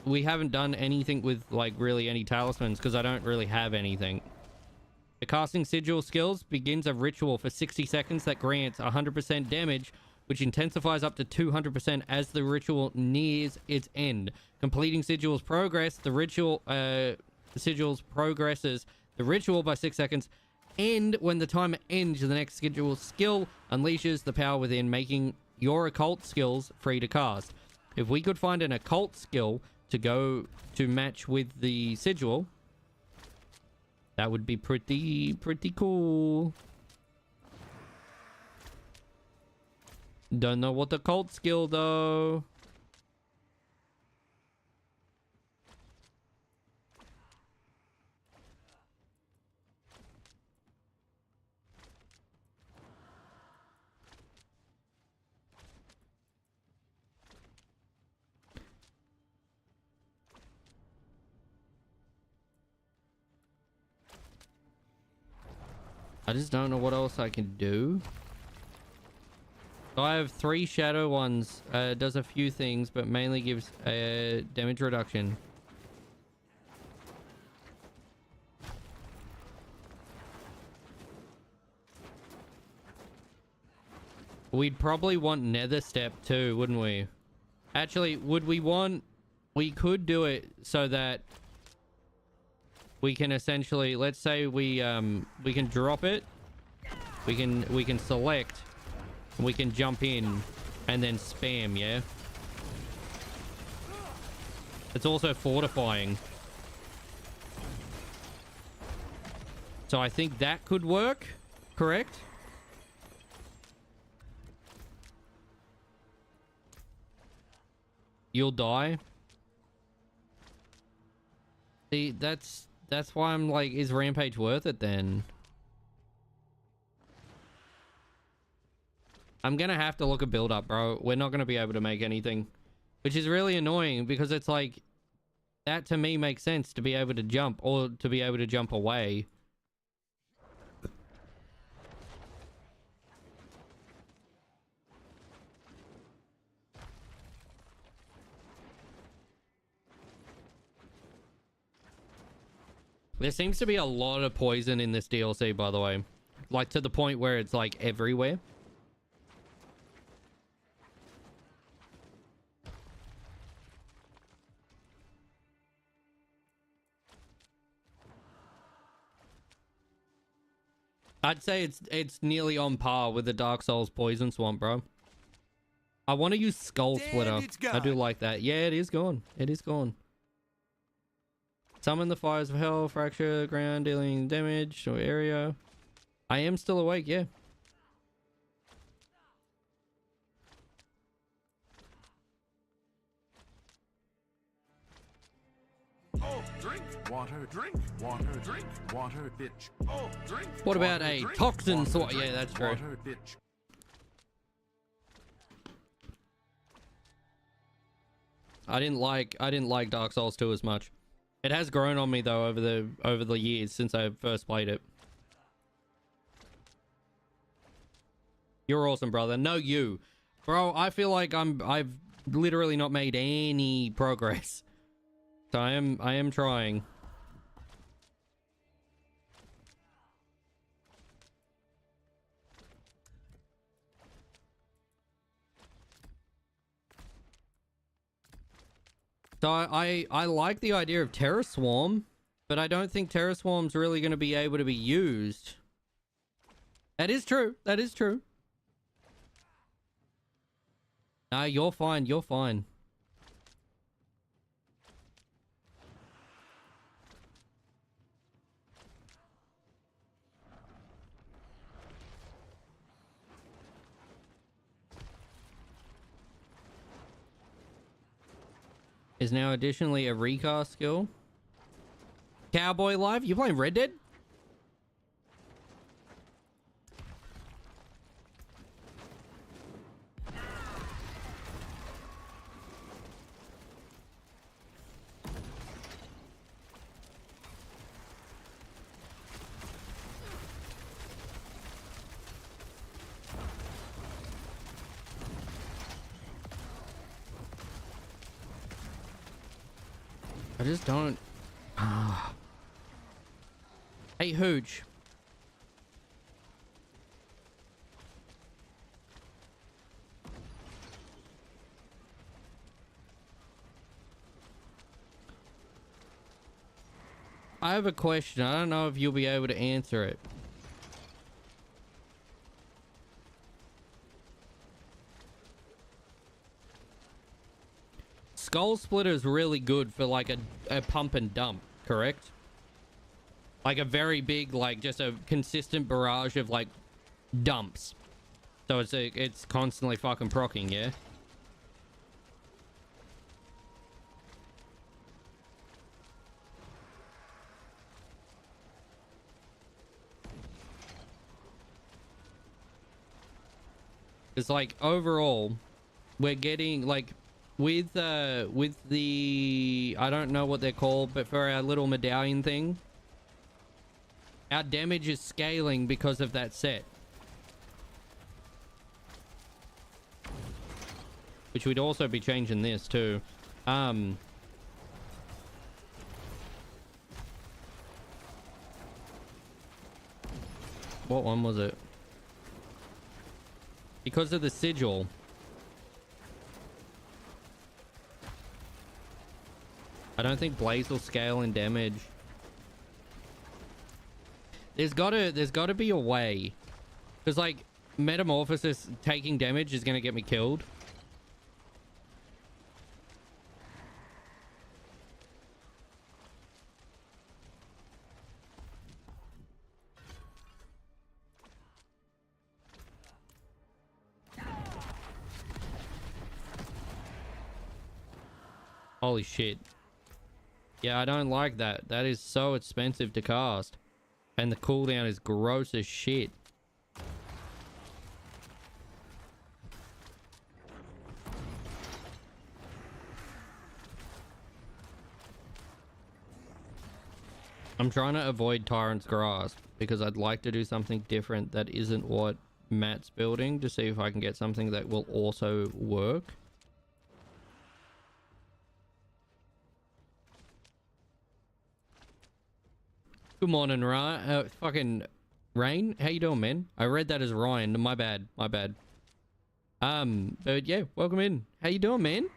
We haven't done anything with like really any talismans because I don't really have anything. The casting sigil skills begins a ritual for 60 seconds that grants 100% damage which intensifies up to 200% as the ritual nears its end. Completing sigils sigils progresses the ritual by 6 seconds, and when the timer ends, the next sigil skill unleashes the power within, making your occult skills free to cast. If we could find an occult skill to go to match with the sigil, that would be pretty cool. Don't know what the cult skill though. I just don't know what else I can do. So I have 3 shadow ones. Does a few things, but mainly gives damage reduction. We'd probably want Nether Step too, wouldn't we? Actually, would we want... We could do it so that we can essentially... Let's say we can drop it. We can select. We can jump in and then spam, yeah? It's also fortifying. So I think that could work, correct? You'll die. See, that's why I'm like, is Rampage worth it then? I'm gonna have to look a build up, bro. We're not gonna be able to make anything, which is really annoying because it's like, that to me makes sense to be able to jump or to be able to jump away. There seems to be a lot of poison in this DLC, by the way. Like, to the point where it's, like, everywhere. I'd say it's nearly on par with the Dark Souls Poison Swamp, bro. I want to use Skull Splitter. I do like that. Yeah, it is gone. It is gone. Summon the fires of hell, fracture ground, dealing damage or area. I am still awake, yeah. Oh, drink water, drink water, drink water, bitch. Oh, drink. What about a toxin sword? Yeah, that's true. Water, bitch. I didn't like Dark Souls 2 as much. It has grown on me though over the years since I first played it. You're awesome, brother. No, you. Bro, I feel like I've literally not made any progress. So I am trying. So I like the idea of Terror Swarm, but I don't think Terror Swarm's really going to be able to be used. That is true. That is true. No, you're fine. You're fine. Is now additionally a recast skill. Cowboy Life? You playing Red Dead? I just don't... Hey, Hooch. I have a question. I don't know if you'll be able to answer it. Skull Splitter is really good for like a pump and dump, correct? Like a very big, like just a consistent barrage of like dumps. So it's constantly fucking procking, yeah? It's like overall, we're getting like with the I don't know what they're called, but for our little medallion thing, our damage is scaling because of that set. Which we'd also be changing this too. What one was it? Because of the sigil. I don't think Blaze will scale in damage. There's gotta be a way. Because like Metamorphosis taking damage is gonna get me killed. Holy shit. Yeah, I don't like that. That is so expensive to cast. And the cooldown is gross as shit. I'm trying to avoid Tyrant's Grasp because I'd like to do something different that isn't what Matt's building to see if I can get something that will also work. Good morning, Ryan. Fucking Rain. How you doing, man? I read that as Ryan. My bad. My bad. But yeah, welcome in. How you doing, man?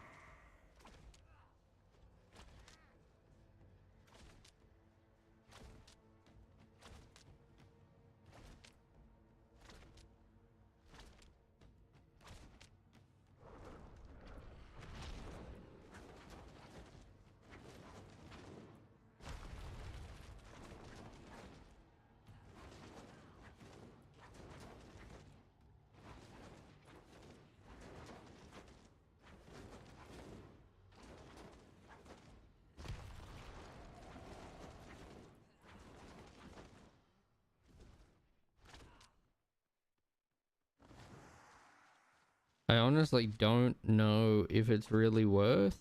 I honestly don't know if it's really worth.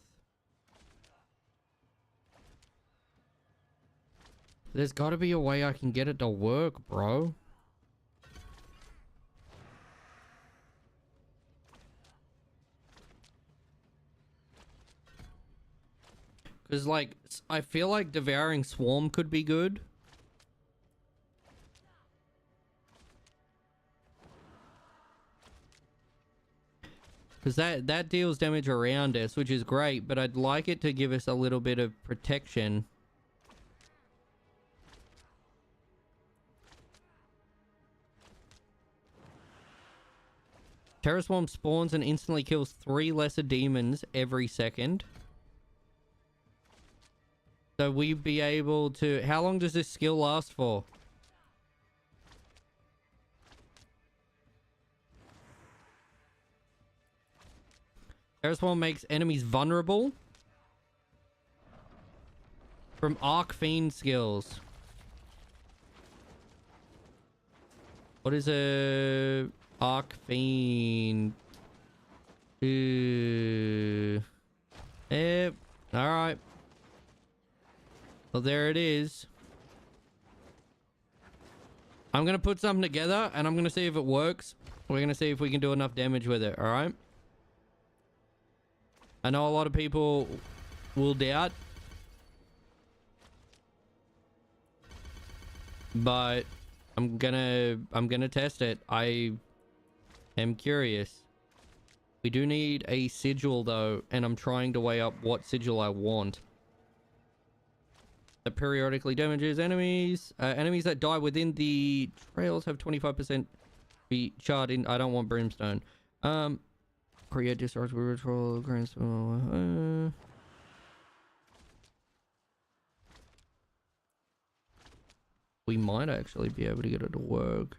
There's got to be a way I can get it to work, bro. Because, like, I feel like Devouring Swarm could be good. Because that deals damage around us, which is great, but I'd like it to give us a little bit of protection. Terror Swarm spawns and instantly kills 3 lesser demons every second. So we'd be able to... How long does this skill last for? Terror Swarm makes enemies vulnerable from Arc Fiend skills. What is a Arc Fiend? Yep. Alright. Well, there it is. I'm going to put something together and I'm going to see if it works. We're going to see if we can do enough damage with it, alright? I know a lot of people will doubt. But I'm gonna test it. I am curious. We do need a sigil though, and I'm trying to weigh up what sigil I want. that periodically damages enemies. Enemies that die within the trails have 25% be charred in. I don't want brimstone. Create discharge with ritual grants. We might actually be able to get it to work.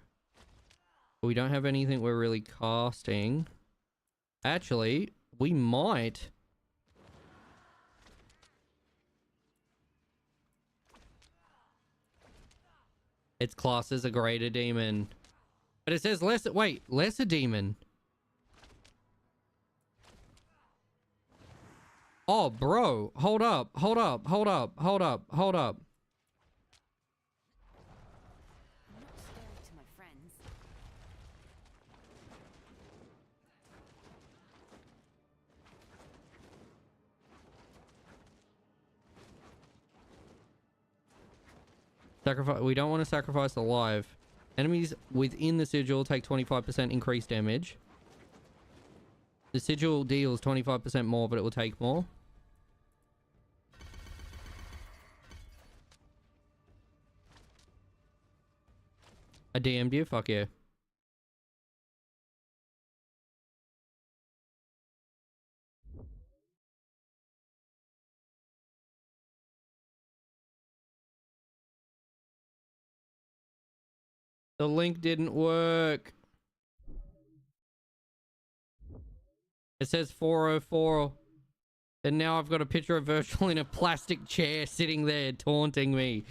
But we don't have anything we're really casting. Actually, we might. It's classed as a greater demon. But it says lesser. Wait, lesser demon. Oh, bro. Hold up. Hold up. Hold up. Hold up. Hold up. I'm not scary to my friends. Sacrifice. We don't want to sacrifice alive. Enemies within the sigil take 25% increased damage. The sigil deals 25% more, but it will take more. I DM'd you? Fuck yeah. The link didn't work. It says 404. And now I've got a picture of Virtual in a plastic chair sitting there taunting me.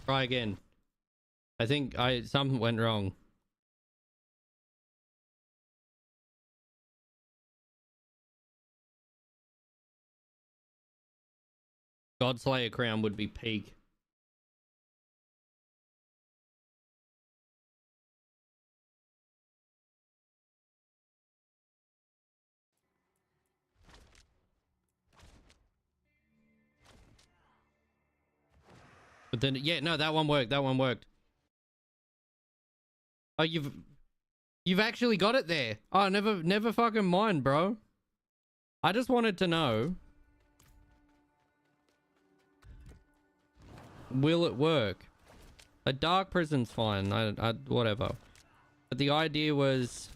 Try again. I think something went wrong. Godslayer crown would be peak. But then, yeah, no, that one worked. That one worked. Oh, you've actually got it there. Oh, never fucking mind, bro. I just wanted to know. Will it work? A dark prison's fine. I whatever. But the idea was...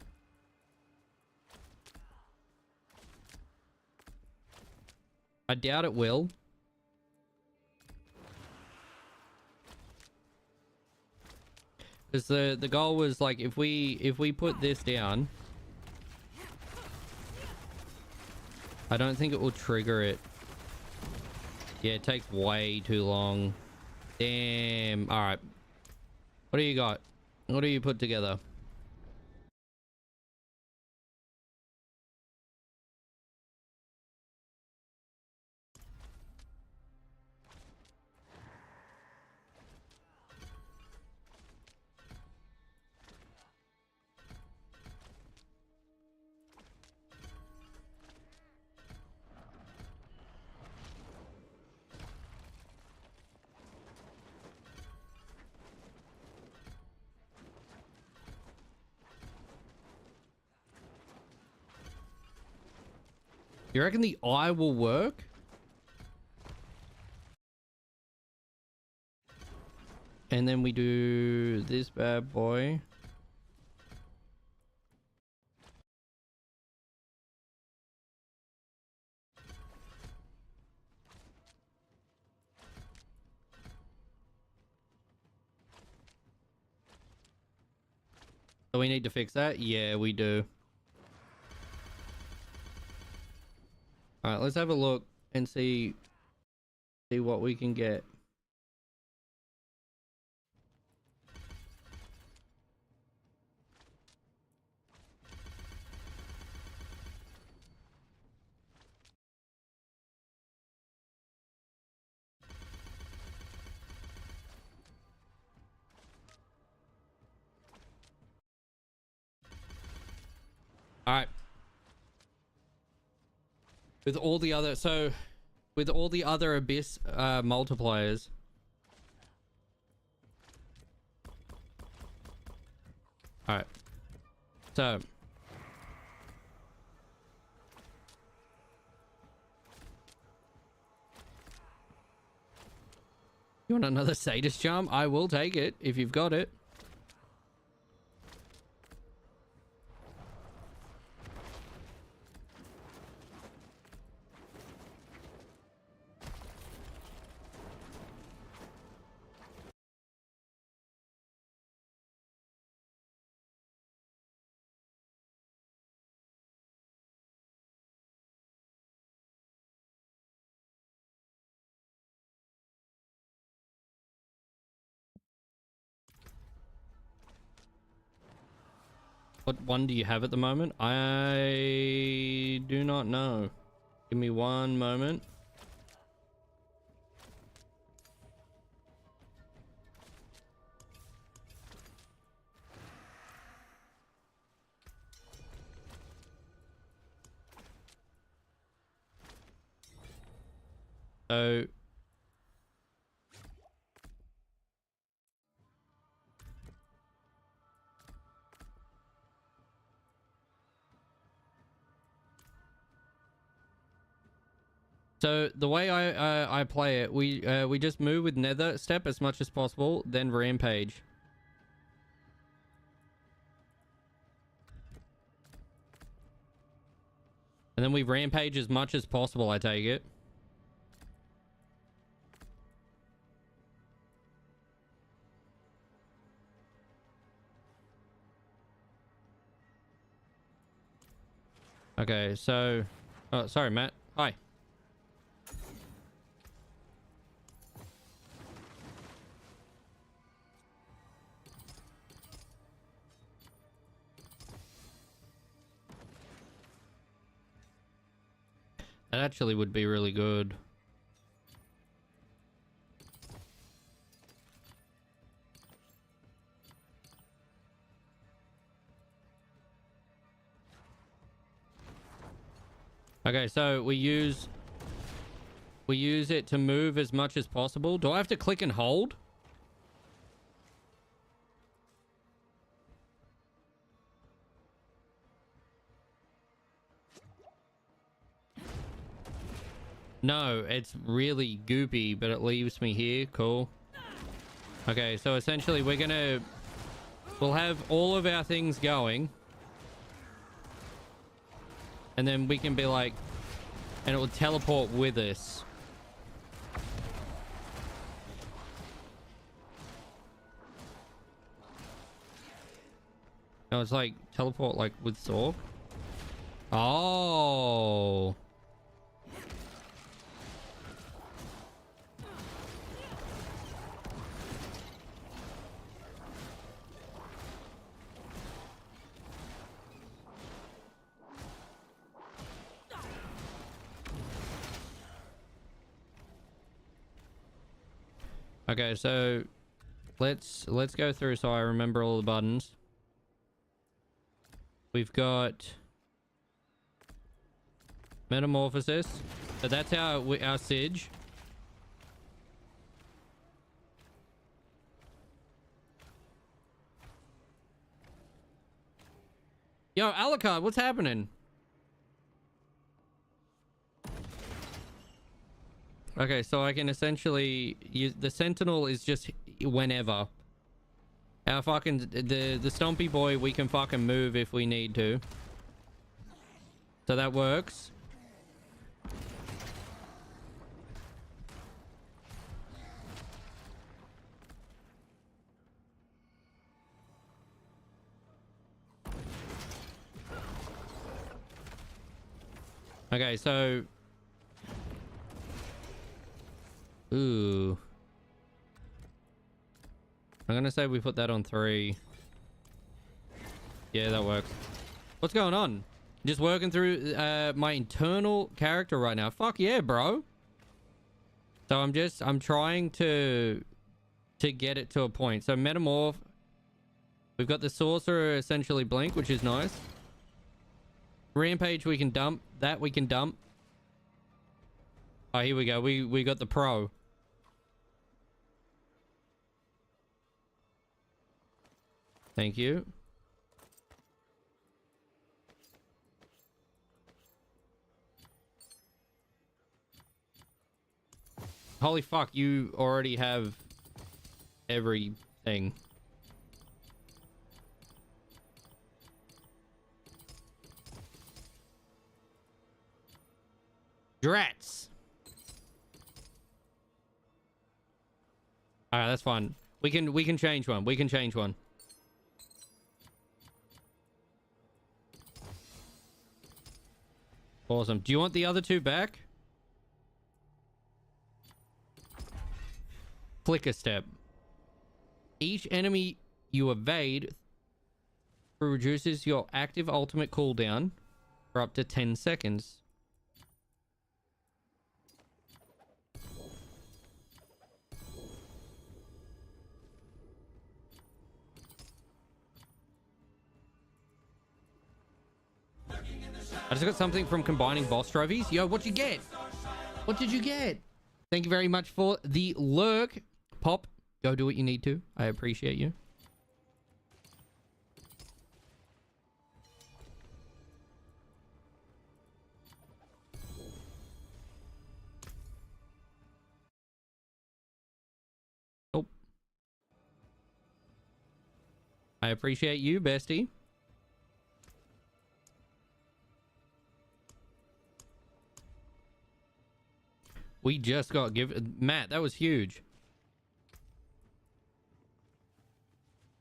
I doubt it will. Because the goal was like, if we put this down, I don't think it will trigger it. Yeah, it takes way too long. Damn. All right. What do you got? What do you put together? You reckon the eye will work? And then we do this bad boy. So we need to fix that? Yeah, we do. All right, let's have a look and see what we can get. All right. With all the other, so with all the other Abyss multipliers. All right. So. You want another sadist charm? I will take it if you've got it. What one do you have at the moment? I do not know. Give me one moment. So the way I play it, we just move with Nether Step as much as possible, then Rampage. And then we Rampage as much as possible, I take it. Okay, so... Oh, sorry, Matt. Hi. That actually would be really good. Okay, so we use it to move as much as possible. Do I have to click and hold? No, it's really goopy, but it leaves me here. Cool. Okay, so essentially we'll have all of our things going. And then we can be like, and it will teleport with us. No, it's like teleport like with Sork. Oh. Okay, so let's go through so I remember all the buttons. We've got Metamorphosis. So that's our Siege. Yo, Alucard, what's happening? Okay, so I can essentially use the Sentinel is just whenever. Our fucking the Stompy boy we can fucking move if we need to. So that works. Okay, so ooh. I'm gonna say we put that on 3. Yeah, that works. What's going on? Just working through my internal character right now. Fuck yeah, bro. So I'm trying to get it to a point. So Metamorph. We've got the Sorcerer essentially blink, which is nice. Rampage we can dump. That we can dump. Oh, here we go. We got the pro. Thank you. Holy fuck, you already have everything. Drats. Alright, that's fine. We can change one. We can change one. Awesome. Do you want the other two back? Flicker step. Each enemy you evade reduces your active ultimate cooldown for up to 10 seconds. I just got something from combining boss trophies. Yo, what'd you get? What did you get? Thank you very much for the lurk. Pop, go do what you need to. I appreciate you. Oh. I appreciate you, bestie. We just got Matt, that was huge.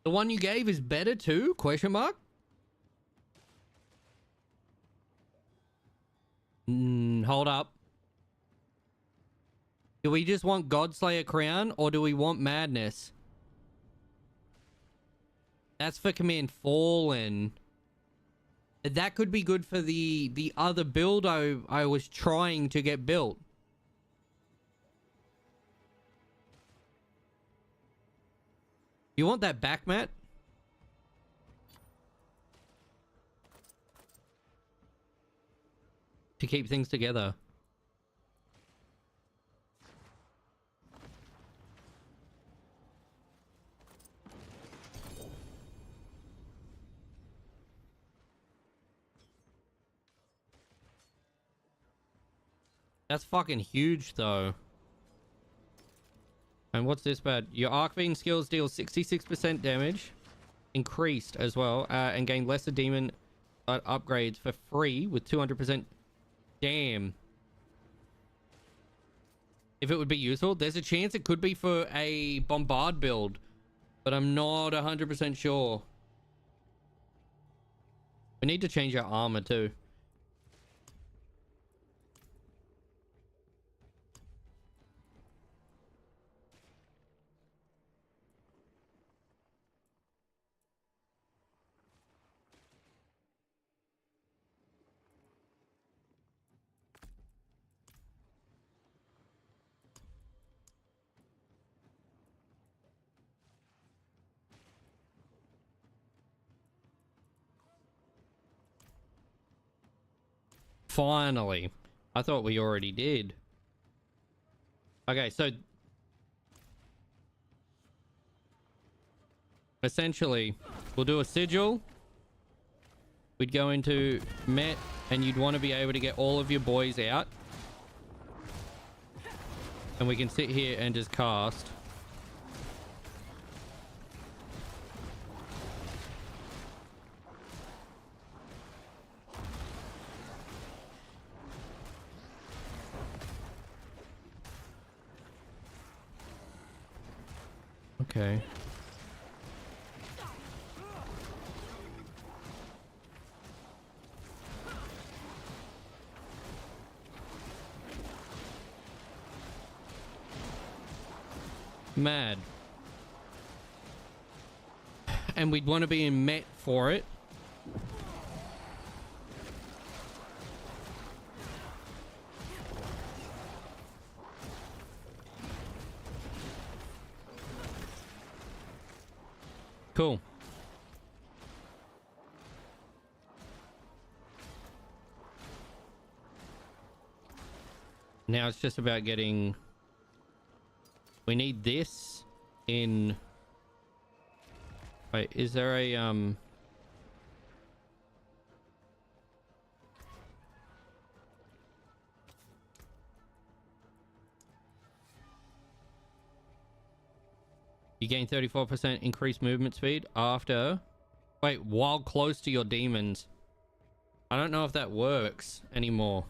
The one you gave is better too? Question mark? Hold up. Do we just want Godslayer crown or do we want madness? That's for Command Fallen. That could be good for the other build I was trying to get built. You want that back, Matt? To keep things together. That's fucking huge, though. And what's this bad? Your Arcbeam skills deal 66% damage. Increased as well. And gain lesser demon upgrades for free with 200%. Damn. If it would be useful. There's a chance it could be for a bombard build. But I'm not 100% sure. We need to change our armor too. Finally. I thought we already did. Okay, so essentially, we'll do a sigil. We'd go into Met, and you'd want to be able to get all of your boys out. And we can sit here and just cast. Okay. Mad. And we'd want to be in Met for it. Cool. Now it's just about getting... We need this in... Wait, is there a... You gain 34% increased movement speed after... Wait, while close to your demons. I don't know if that works anymore.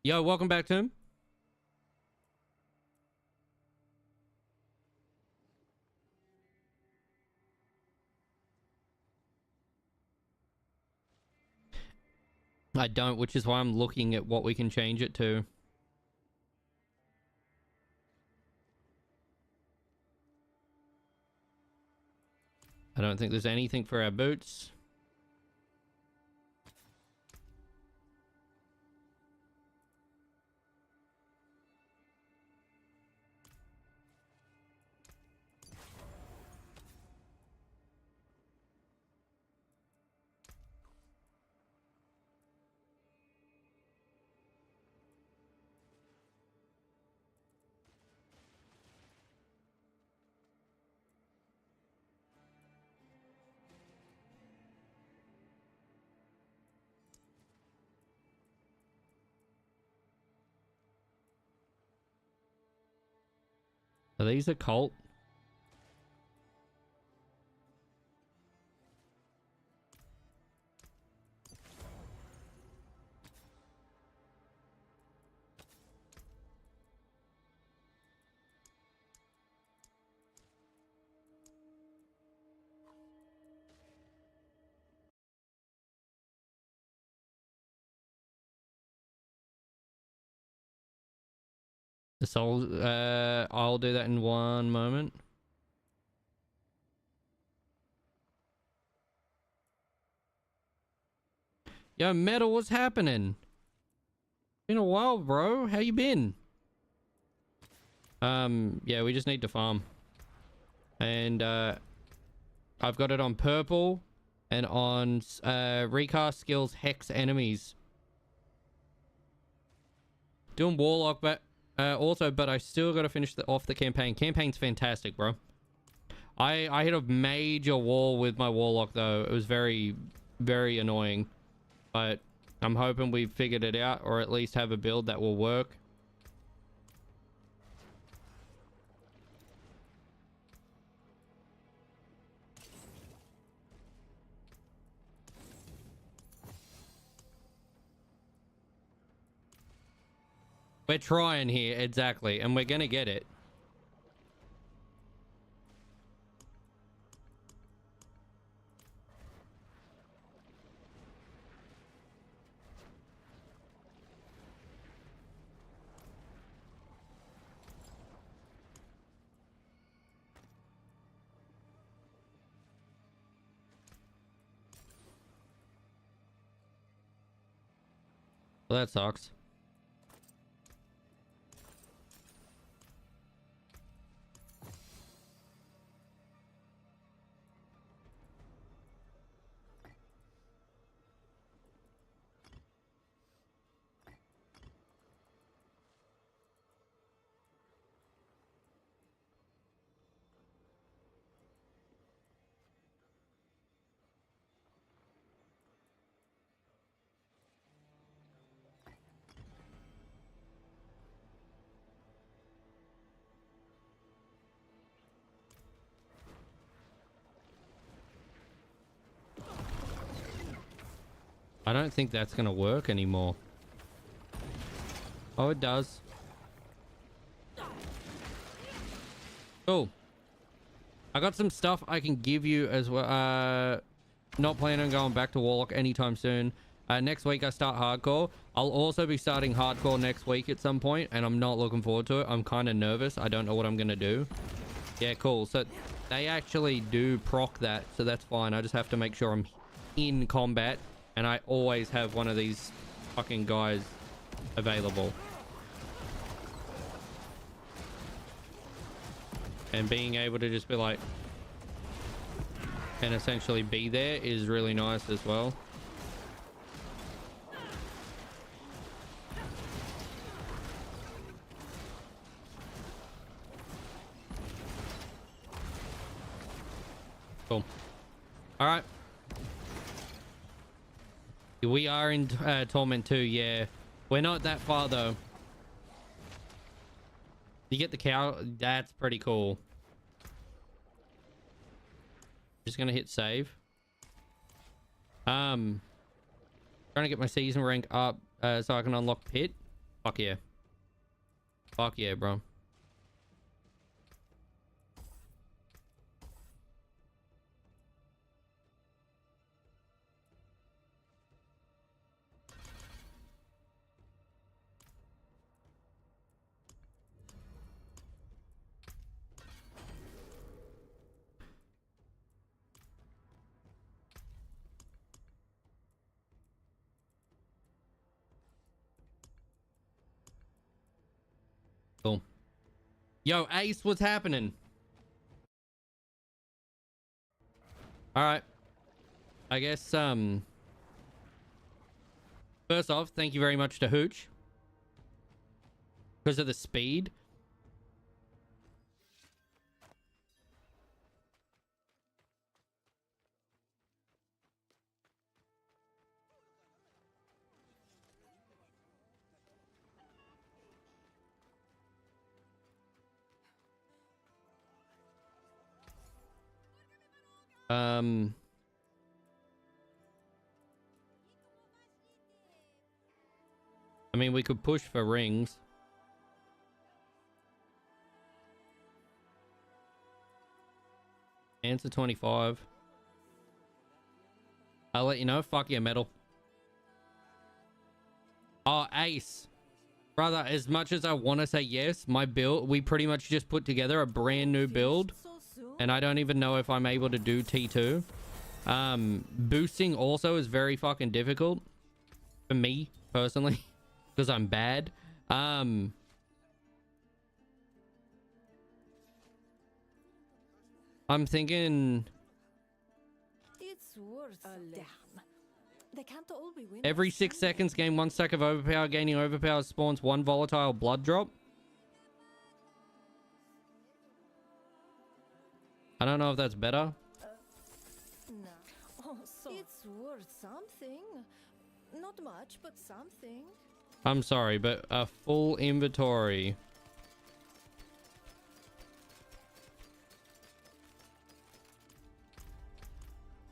Yo, welcome back, Tim. I don't, which is why I'm looking at what we can change it to. I don't think there's anything for our boots. Are these a cult? The soul, I'll do that in one moment. Yo, Metal, what's happening? Been a while, bro. How you been? Yeah, we just need to farm. And, I've got it on purple and on, recast skills hex enemies. Doing warlock, but... also, but I still got to finish off the campaign. Campaign's fantastic, bro. I hit a major wall with my warlock, though. It was very, very annoying. But I'm hoping we've figured it out, or at least have a build that will work. We're trying here, exactly, and we're gonna get it. Well, that sucks. I don't think that's gonna work anymore. Oh, it does. Cool. I got some stuff I can give you as well. Not planning on going back to Warlock anytime soon. Next week I start hardcore. I'll also be starting hardcore next week at some point, and I'm not looking forward to it. I'm kind of nervous. I don't know what I'm gonna do. Yeah, cool. So they actually do proc that, so that's fine. I just have to make sure I'm in combat, and I always have one of these fucking guys available. and being able to just be like, and essentially be there is really nice as well. Cool. All right. We are in Torment 2, yeah. We're not that far, though. You get the cow. That's pretty cool. Just gonna hit save. Trying to get my season rank up so I can unlock pit. Fuck yeah. Fuck yeah, bro. Cool. Yo, Ace, what's happening? All right. I guess, first off, thank you very much to Hooch. Because of the speed. I mean, we could push for rings. Answer 25. I'll let you know. Fuck yeah, metal. Oh, Ace. Brother, as much as I want to say yes, my build, we pretty much just put together a brand new build. And I don't even know if I'm able to do T2. Boosting also is very fucking difficult. For me, personally. Because I'm bad. I'm thinking... It's worth damn. They can't all be winners. Every 6 seconds, gain 1 stack of overpower. Gaining overpower spawns 1 volatile blood drop. I don't know if that's better. No. Oh, so it's worth something. Not much, but something. I'm sorry, but a full inventory.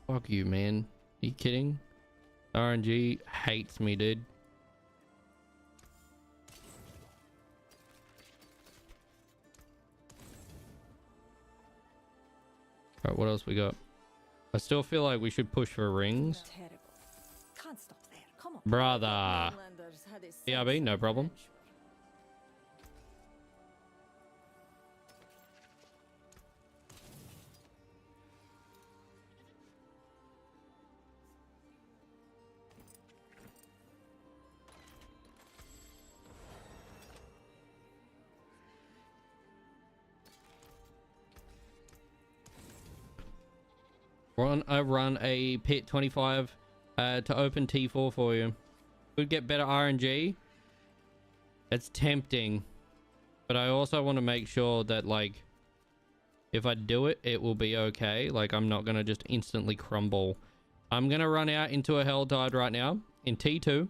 Fuck you, man. Are you kidding? RNG hates me, dude. Alright, what else we got? I still feel like we should push for rings. Terrible. Can't stop there. Come on. Brother. BRB, no problem. Run a pit 25 to open T4 for you. Could get better RNG. It's tempting, but I also want to make sure that, like, if I do it, it will be okay. Like, I'm not gonna just instantly crumble. I'm gonna run out into a Hell Tide right now in T2.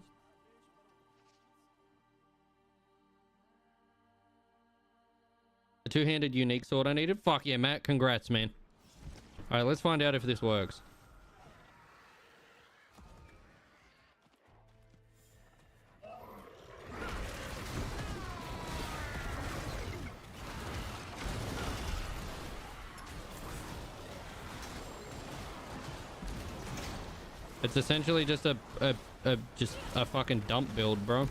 The two-handed unique sword I needed. Fuck yeah, Matt. Congrats, man. All right, let's find out if this works. It's essentially just a fucking dump build, bro.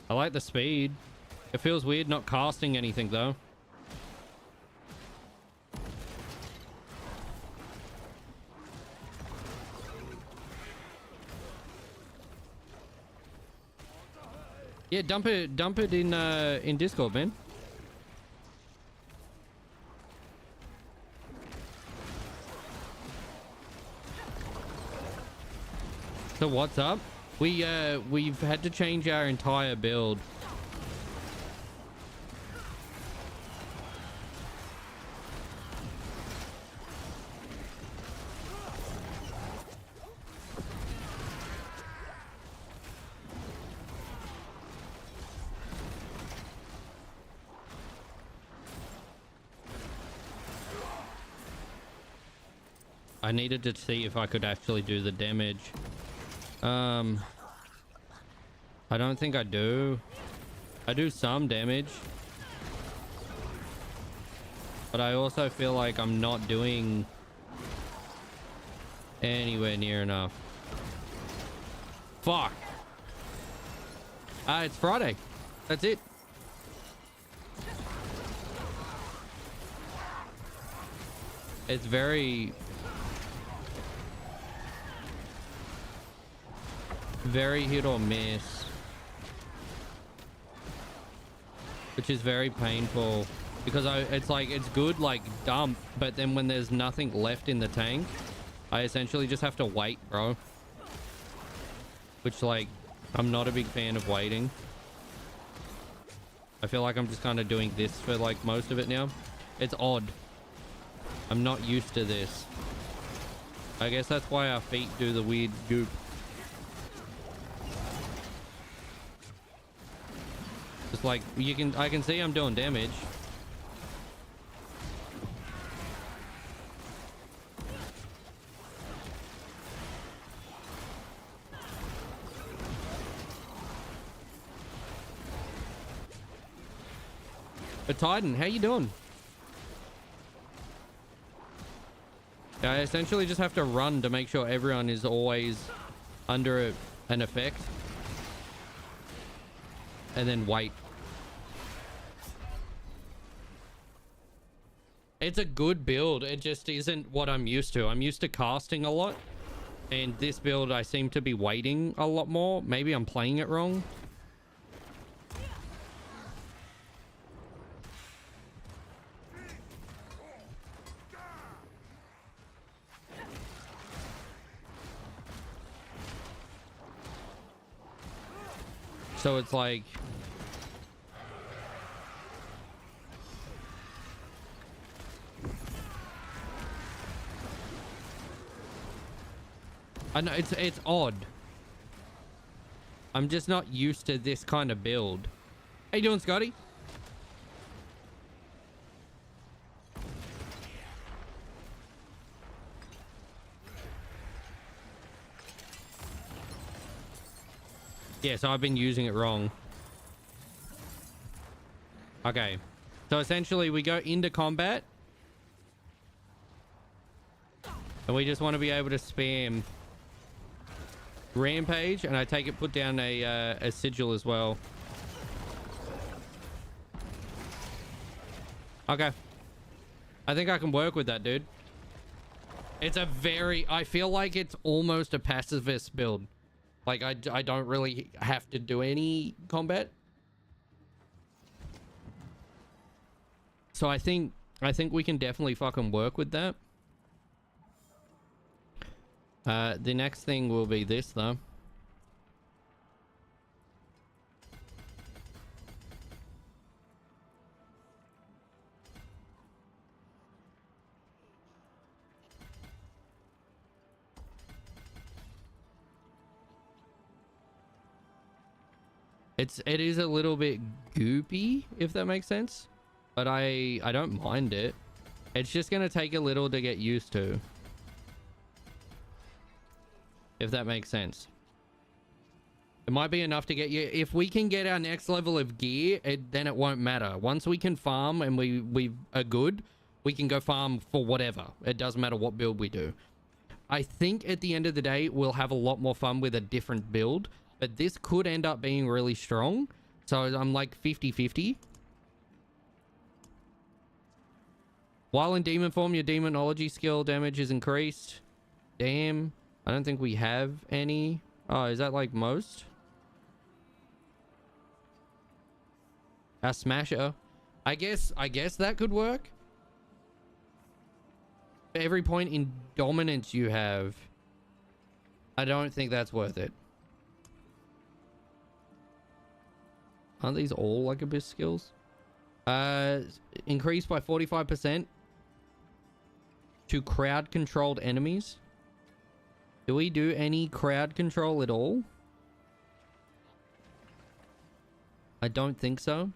I like the speed. It feels weird not casting anything, though. Yeah, dump it in Discord, man. So what's up? We've had to change our entire build. I needed to see if I could actually do the damage. I don't think I do. I do some damage. But I also feel like I'm not doing anywhere near enough. Fuck. It's Friday. That's it. It's very hit or miss, which is very painful because it's like it's good like dump, but then when there's nothing left in the tank, I essentially just have to wait, bro, which like I'm not a big fan of waiting. I feel like I'm just kind of doing this for like most of it now. It's odd. I'm not used to this. I guess that's why our feet do the weird goop. Just like I can see I'm doing damage. But Titan, how you doing? Yeah, I essentially just have to run to make sure everyone is always under an effect. And then wait. It's a good build. It just isn't what I'm used to. I'm used to casting a lot. And this build, I seem to be waiting a lot more. Maybe I'm playing it wrong. So it's like... I know, it's odd. I'm just not used to this kind of build. How you doing, Scotty? Yeah, so I've been using it wrong. Okay. So essentially we go into combat. And we just want to be able to spam Rampage, and I take it put down a sigil as well. Okay. I think I can work with that, dude. It's a very... I feel like it's almost a pacifist build. Like, I don't really have to do any combat. So I think we can definitely fucking work with that. The next thing will be this, though. It is a little bit goopy, if that makes sense. But I don't mind it. It's just gonna take a little to get used to. If that makes sense. It might be enough to get you... If we can get our next level of gear, then it won't matter. Once we can farm and we are good, we can go farm for whatever. It doesn't matter what build we do. I think at the end of the day, we'll have a lot more fun with a different build. But this could end up being really strong. So I'm like 50-50. While in demon form, your demonology skill damage is increased. Damn. I don't think we have any. Oh, is that like most? A smasher. I guess that could work. For every point in dominance you have, I don't think that's worth it. Aren't these all like abyss skills? Increased by 45% to crowd controlled enemies. Do we do any crowd control at all? I don't think so.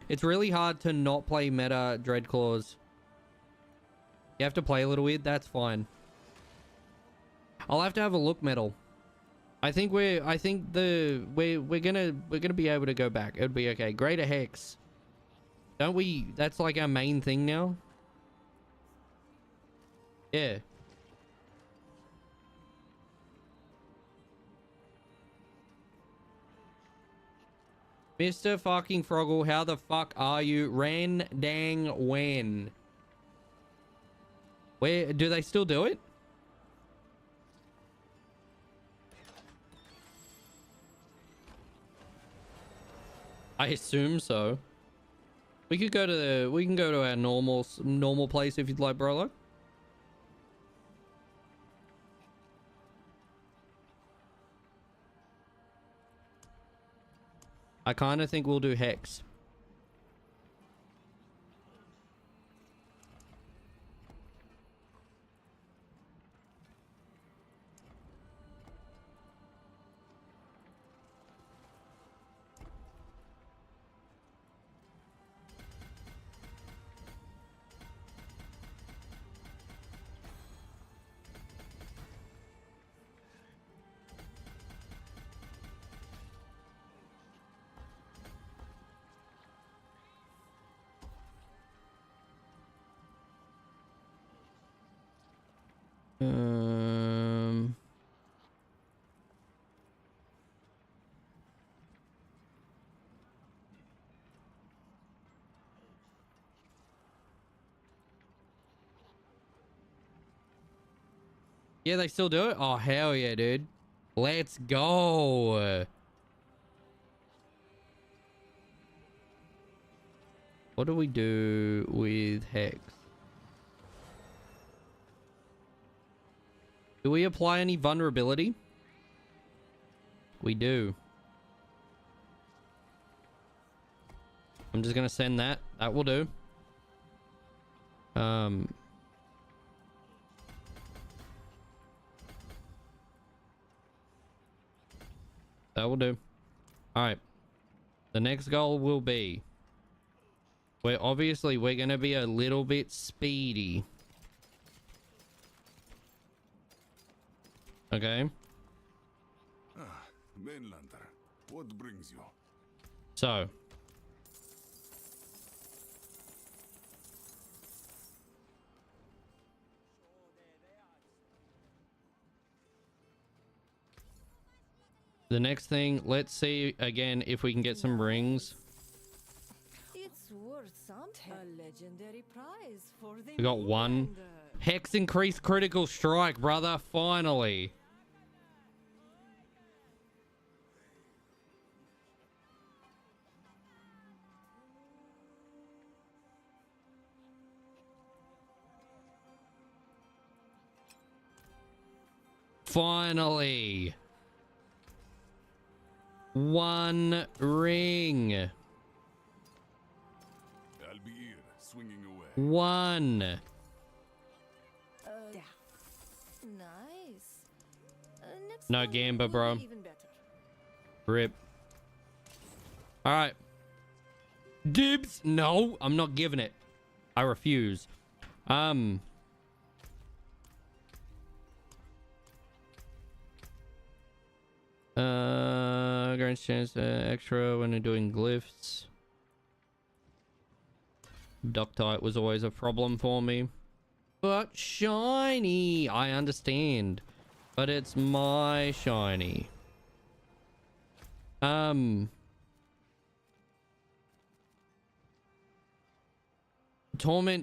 It's really hard to not play meta Dreadclaws. You have to play a little weird. That's fine. I'll have to have a look, Metal. I think we're gonna be able to go back. It'll be okay. Greater Hex. Don't we? That's like our main thing now. Yeah. Mr. fucking Froggle, how the fuck are you? Ran dang when? Where do they still do it? I assume so. We can go to our normal place if you'd like, bro. I kind of think we'll do Hex. Yeah, they still do it? Oh, hell yeah, dude. Let's go. What do we do with Hex? Do we apply any vulnerability? We do. I'm just gonna send that. That will do. That will do. All right. The next goal will be, we're gonna be a little bit speedy. Okay. Mainlander, what brings you? So. The next thing, let's see again if we can get some rings. It's worth something. A legendary prize for the We got one. Moonlander. Hex increased critical strike, brother. Finally. Finally. One ring. I'll be here, swinging away. One. Nice. Next No time gamba, will bro. be even better. Rip. All right. Dibs. No, I'm not giving it. I refuse. Grants chance extra when you're doing glyphs. Ductite was always a problem for me. But shiny, I understand. But it's my shiny. Torment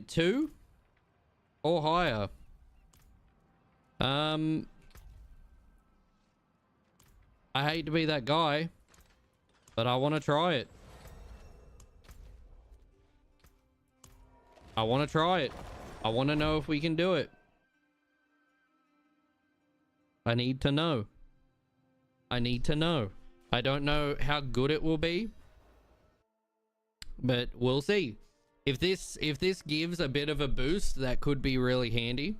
2 or higher. I hate to be that guy, But I want to try it. I want to try it. I want to know if we can do it. I need to know. I need to know. I don't know how good it will be, but we'll see. If this gives a bit of a boost, that could be really handy.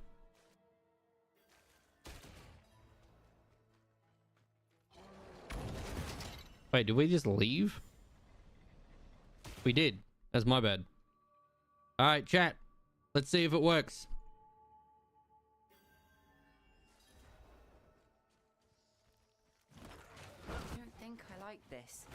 Wait, did we just leave? We did. That's my bad. All right, chat. Let's see if it works. I don't think I like this.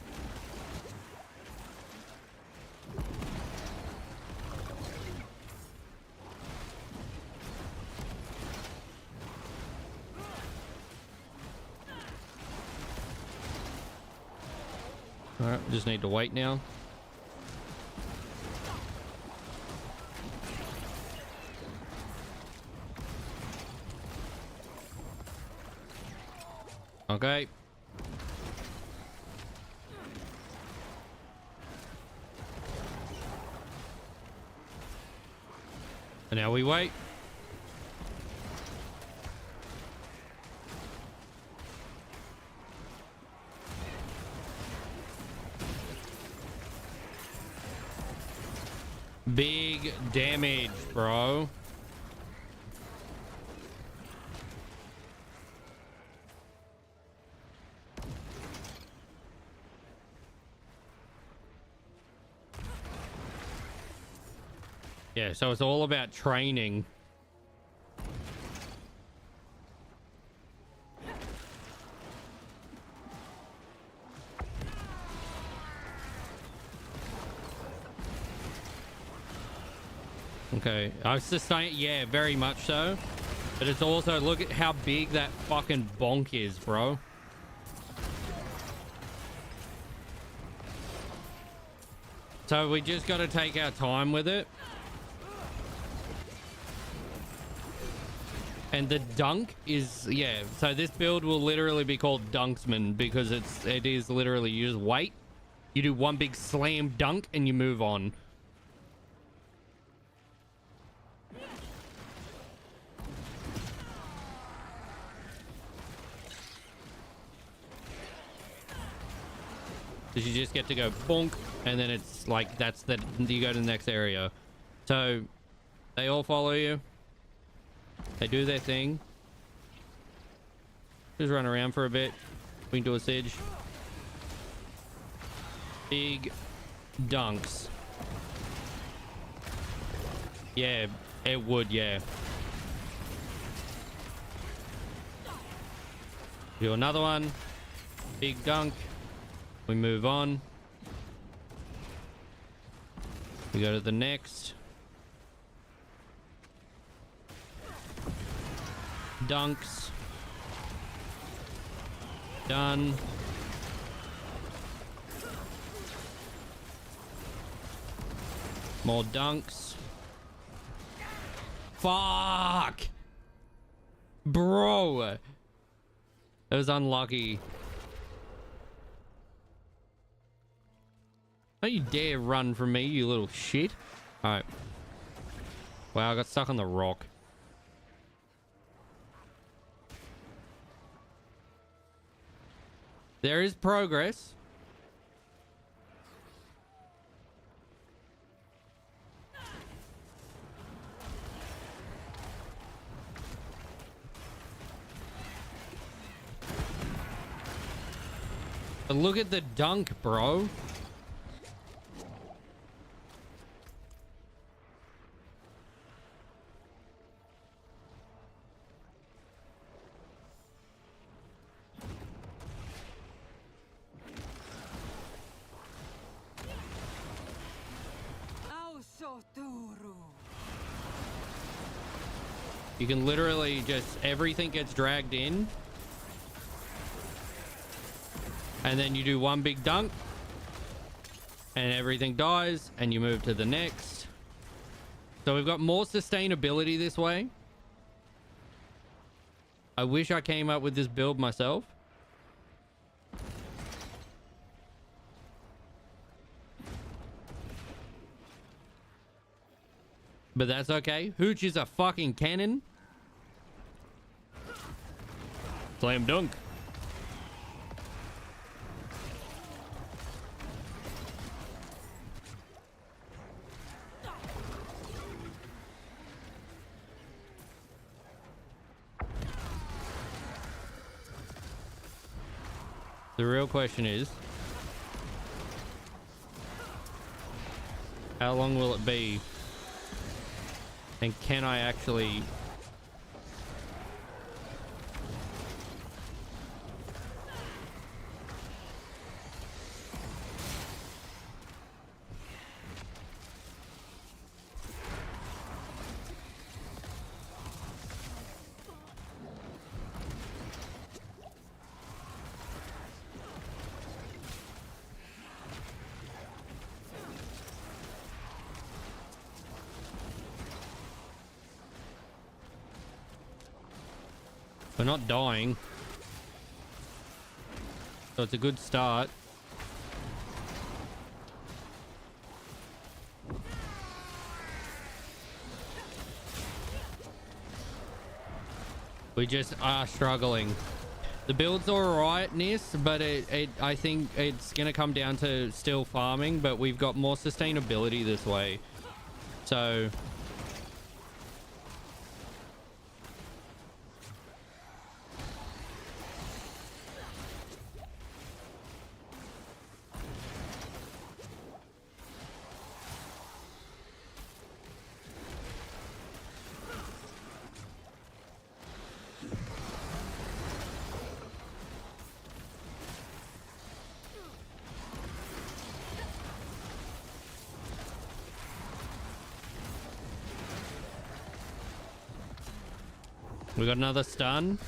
All right, just need to wait now. Okay. And now we wait. Big damage, bro. Yeah, so it's all about training. Okay, I sustain, yeah, very much so. But it's also, look at how big that fucking bonk is, bro. So we just got to take our time with it. And the dunk is, yeah, so this build will literally be called Dunksman because it is literally, you just wait, you do one big slam dunk and you move on. Because you just get to go bonk and then it's like, that's the, you go to the next area. So they all follow you. They do their thing. Just run around for a bit. We can do a siege. Big dunks. Yeah, it would, yeah. Do another one. Big dunk. We move on. We go to the next. Dunks. Done. More dunks. Fuck! Bro! That was unlucky. Don't you dare run from me, you little shit. Alright. Wow, I got stuck on the rock. There is progress. But look at the dunk, bro. You can literally just, everything gets dragged in. And then you do one big dunk. And everything dies. And you move to the next. So we've got more sustainability this way. I wish I came up with this build myself. But that's okay. Hooch is a fucking cannon. Slam dunk. The real question is, how long will it be? And can I actually... We're not dying. So it's a good start. We just are struggling. The build's alright, Nis, but I think it's gonna come down to still farming, but we've got more sustainability this way. So... we got another stun.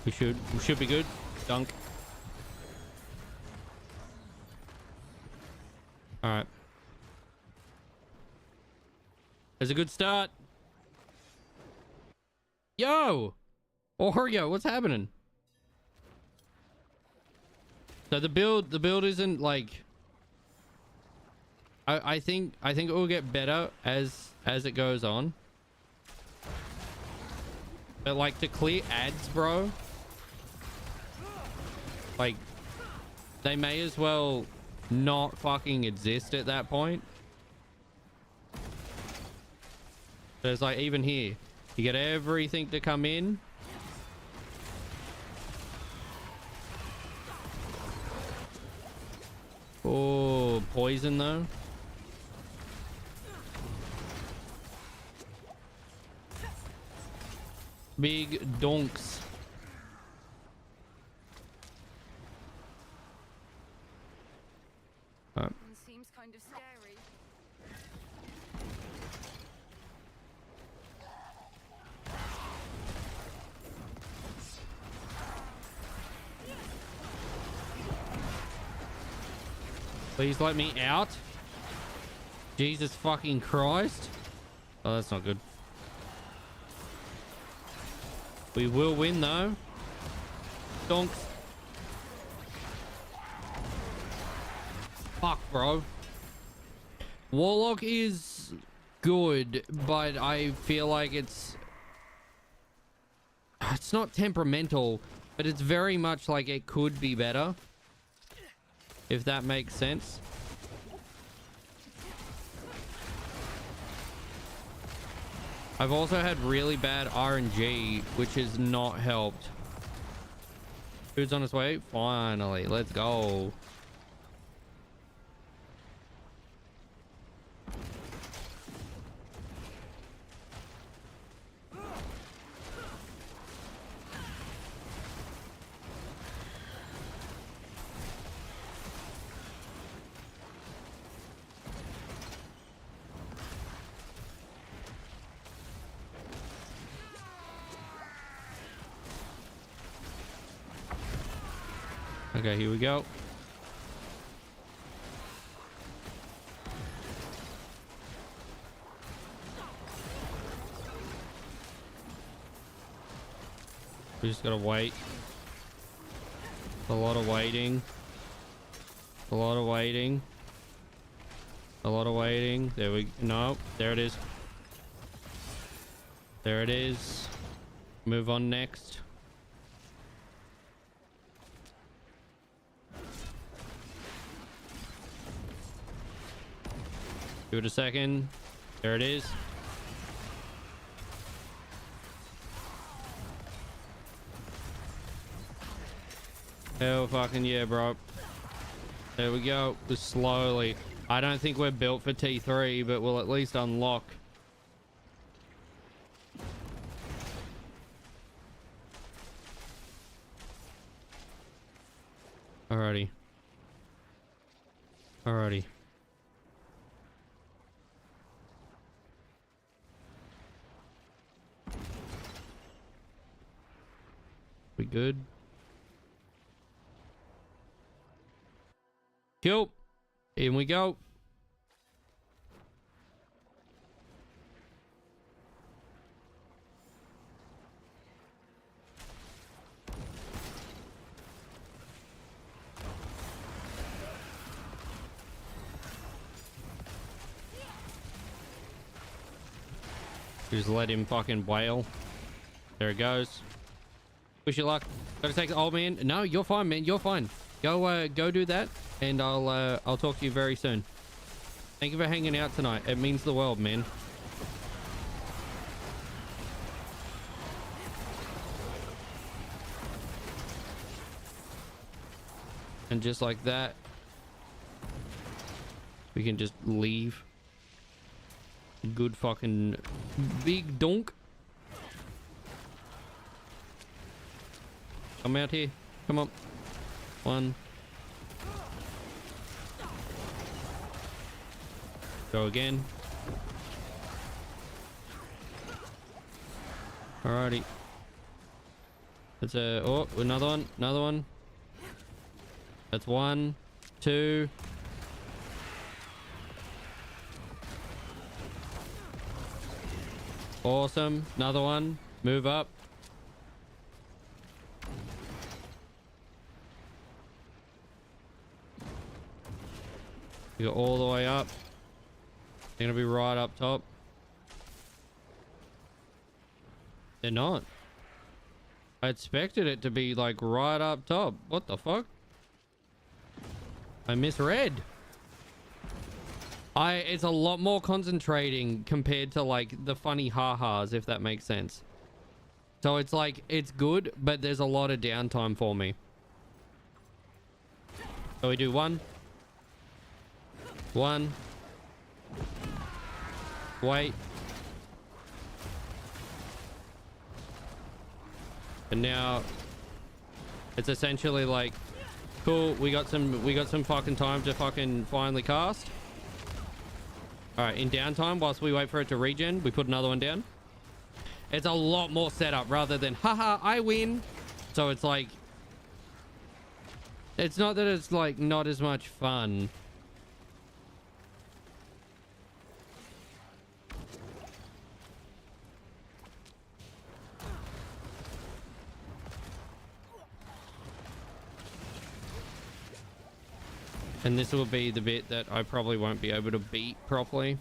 We should be good. Dunk. All right. There's a good start. Yo! Oreo, what's happening? So the build isn't like... I think it will get better as it goes on. But like to clear ads, bro, like they may as well not fucking exist at that point. There's like, even here, you get everything to come in. Oh, poison though. Big donks. Seems kind of scary. Please let me out. Jesus fucking Christ. Oh, that's not good. We will win though. Donks. Fuck, bro. Warlock is good, but I feel like it's not temperamental, but it's very much like it could be better. If that makes sense. I've also had really bad RNG, which has not helped. Food's on its way. Finally, let's go. Okay, here we go. We just gotta wait. A lot of waiting. A lot of waiting. A lot of waiting. There we... No. There it is. There it is. Move on next. Give it a second. There it is. Hell fucking yeah, bro. There we go. Just slowly. I don't think we're built for T3, but we'll at least unlock. Alrighty. Alrighty. We good? Cool. In we go. Just let him fucking wail. There it goes. Wish you luck. Gotta take the old man. No, you're fine, man. You're fine. Go do that, and I'll talk to you very soon. Thank you for hanging out tonight. It means the world, man. And just like that, we can just leave. Good fucking big donk. Come out here. Come on. One. Go again. Alrighty. That's a... Oh, another one. Another one. That's 1, 2. Awesome. Another one. Move up. You go all the way up. They're gonna be right up top. They're not. I expected it to be like right up top. What the fuck? I misread. It's a lot more concentrating compared to like the funny ha-has, if that makes sense. So it's like, it's good, but there's a lot of downtime for me. So we do 1. 1. Wait. And now it's essentially like, cool, we got some fucking time to fucking finally cast. All right, in downtime, whilst we wait for it to regen, we put another one down. It's a lot more setup rather than, haha, I win. So it's like, it's not that it's like not as much fun. And this will be the bit that I probably won't be able to beat properly.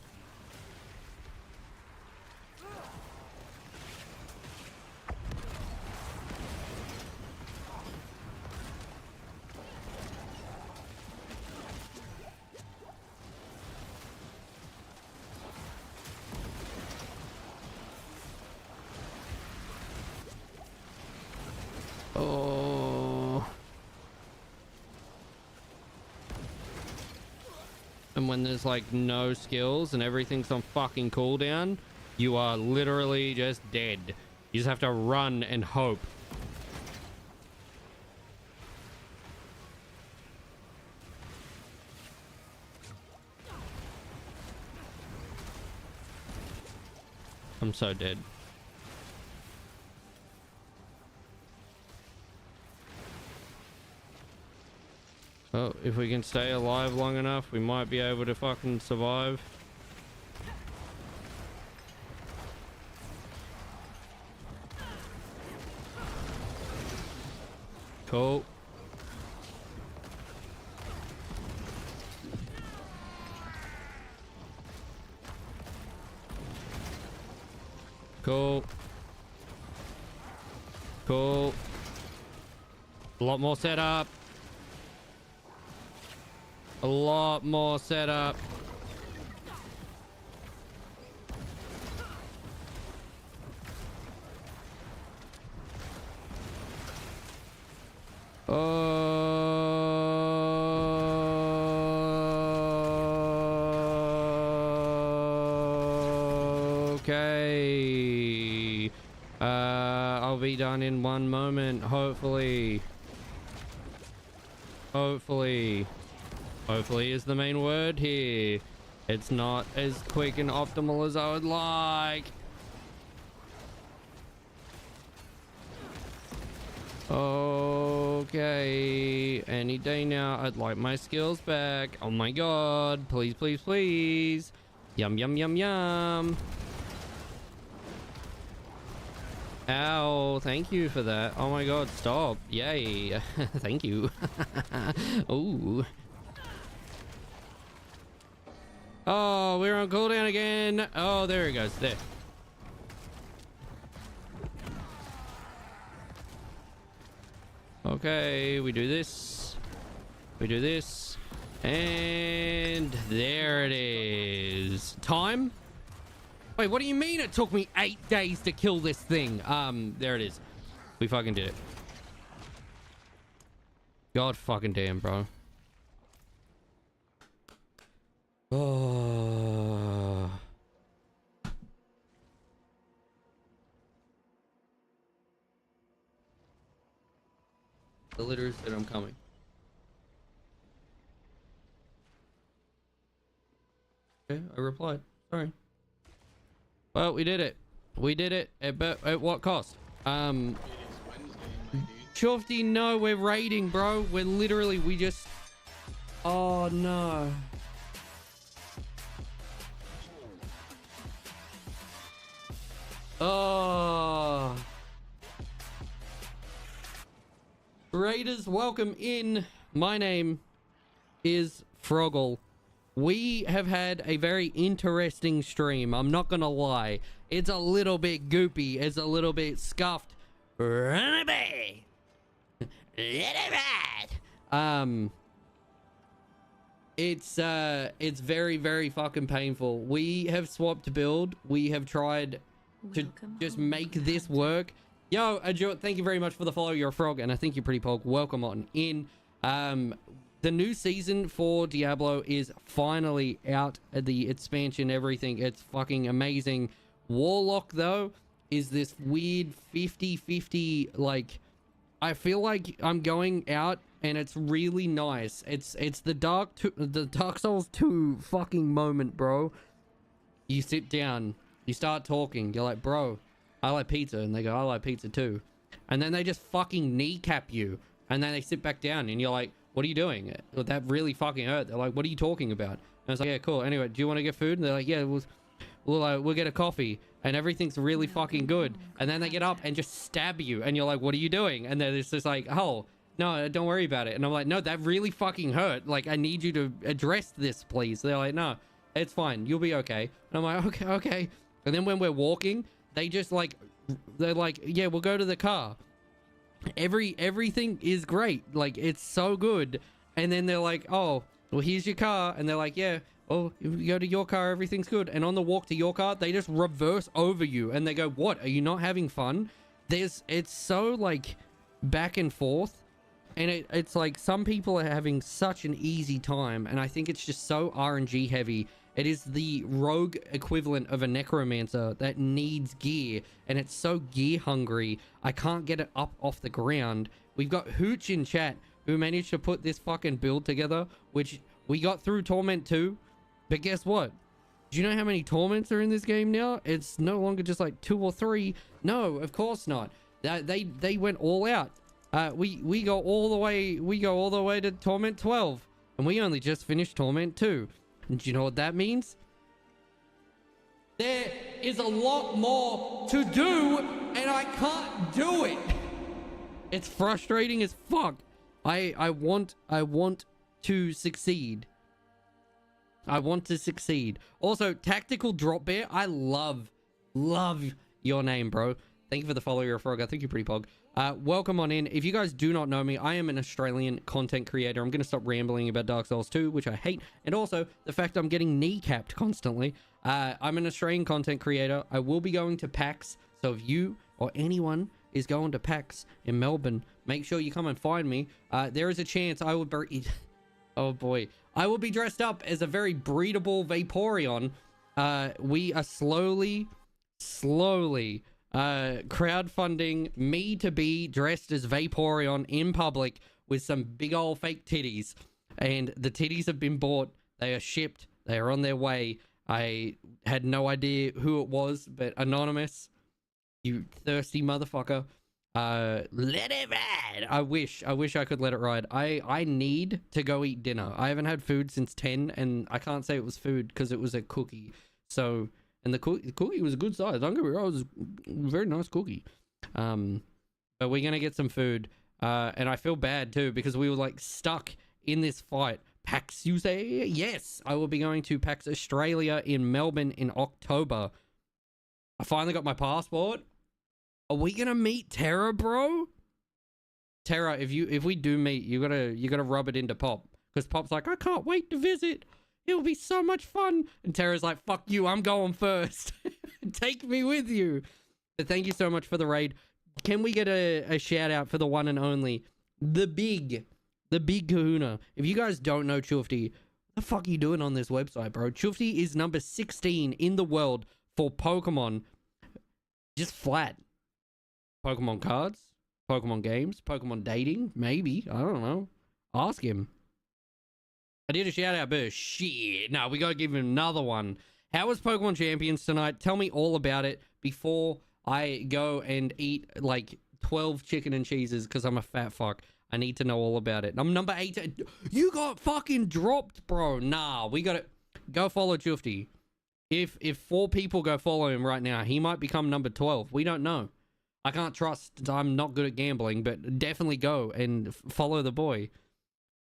And when there's like no skills and everything's on fucking cooldown, you are literally just dead. You just have to run and hope. I'm so dead. Oh, if we can stay alive long enough, we might be able to fucking survive. Cool. Cool. Cool. A lot more setup. A lot more setup. Okay. I'll be done in one moment, hopefully. Hopefully. Hopefully is the main word here. It's not as quick and optimal as I would like. Okay, any day now. I'd like my skills back. Oh my god, please, please, please. Yum, yum, yum, yum. Ow, thank you for that. Oh my god, stop. Yay. Thank you. Ooh. Oh, we're on cooldown again. Oh, there he goes. There. Okay, we do this. We do this. And there it is. Time? Wait, what do you mean it took me 8 days to kill this thing? There it is. We fucking did it. God fucking damn, bro. Oh. The litter said I'm coming. Okay, I replied. Sorry. Well, we did it. We did it. At what cost? Shofty, no, we're raiding, bro. We're literally, we just... Oh, no. Oh. Raiders, welcome in. My name is Froggle. We have had a very interesting stream. I'm not gonna lie. It's a little bit goopy. It's a little bit scuffed. It's very, very fucking painful. We have swapped build. We have tried to just make this work. Yo, Ajot, thank you very much for the follow. You're a frog, and I think you're pretty pog. Welcome on in. The new season for Diablo is finally out. The expansion, everything. It's fucking amazing. Warlock, though, is this weird 50-50, like... I feel like I'm going out, and it's really nice. It's the Dark Souls 2 fucking moment, bro. You sit down. You start talking. You're like, bro, I like pizza. And they go, I like pizza too. And then they just fucking kneecap you. And then they sit back down and you're like, what are you doing? That really fucking hurt. They're like, what are you talking about? And I was like, yeah, cool. Anyway, do you want to get food? And they're like, yeah, we'll get a coffee. And everything's really fucking good. And then they get up and just stab you. And you're like, what are you doing? And then it's just like, oh, no, don't worry about it. And I'm like, no, that really fucking hurt. Like, I need you to address this, please. They're like, no, it's fine. You'll be okay. And I'm like, okay. And then when we're walking, they just like, they're like, yeah, we'll go to the car. Everything is great. Like, it's so good. And then they're like, oh, well, here's your car. And they're like, yeah, oh, if you go to your car, everything's good. And on the walk to your car, they just reverse over you. And they go, what? Are you not having fun? It's so like back and forth. And it's like some people are having such an easy time. And I think it's just so RNG heavy. It is the rogue equivalent of a necromancer that needs gear, and it's so gear hungry, I can't get it up off the ground. We've got Hooch in chat who managed to put this fucking build together, which we got through Torment 2. But guess what? Do you know how many Torments are in this game now? It's no longer just like 2 or 3. No, of course not. They went all out. We go all the way to Torment 12, and we only just finished Torment 2. And do you know what that means? There is a lot more to do, and I can't do it. It's frustrating as fuck. I want to succeed. I want to succeed. Also, Tactical Drop Bear, I love your name, bro. Thank you for the follow, you're a frog. I think you're pretty pog. Welcome on in. If you guys do not know me, I am an Australian content creator. I'm going to stop rambling about Dark Souls 2, which I hate. And also, the fact I'm getting kneecapped constantly. I'm an Australian content creator. I will be going to PAX. So if you or anyone is going to PAX in Melbourne, make sure you come and find me. There is a chance I will be... oh boy. I will be dressed up as a very breedable Vaporeon. We are slowly crowdfunding me to be dressed as Vaporeon in public with some big old fake titties. And the titties have been bought. They are shipped. They are on their way. I had no idea who it was, but anonymous, you thirsty motherfucker. Let it ride. I wish I could let it ride. I need to go eat dinner. I haven't had food since 10, and I can't say it was food because it was a cookie. So, and the cookie was a good size. Don't get me wrong, it was a very nice cookie. But we're gonna get some food. And I feel bad too because we were like stuck in this fight. PAX, you say? Yes, I will be going to PAX Australia in Melbourne in October. I finally got my passport. Are we gonna meet Terra, bro? Terra, if we do meet, you gotta rub it into Pop, because Pop's like, I can't wait to visit. It'll be so much fun. And Terra's like, fuck you, I'm going first. Take me with you. But thank you so much for the raid. Can we get a shout out for the one and only, the big Kahuna? If you guys don't know Chufty, what the fuck are you doing on this website, bro? Chufty is number 16 in the world for Pokemon. Just flat. Pokemon cards, Pokemon games, Pokemon dating, maybe. I don't know. Ask him. I did a shout out, but shit. No, we gotta give him another one. How was Pokemon Champions tonight? Tell me all about it before I go and eat like 12 chicken and cheeses because I'm a fat fuck. I need to know all about it. I'm number 8. You got fucking dropped, bro. Nah, we gotta go follow Chufty. If 4 people go follow him right now, he might become number 12. We don't know. I can't trust. I'm not good at gambling, but definitely go and follow the boy.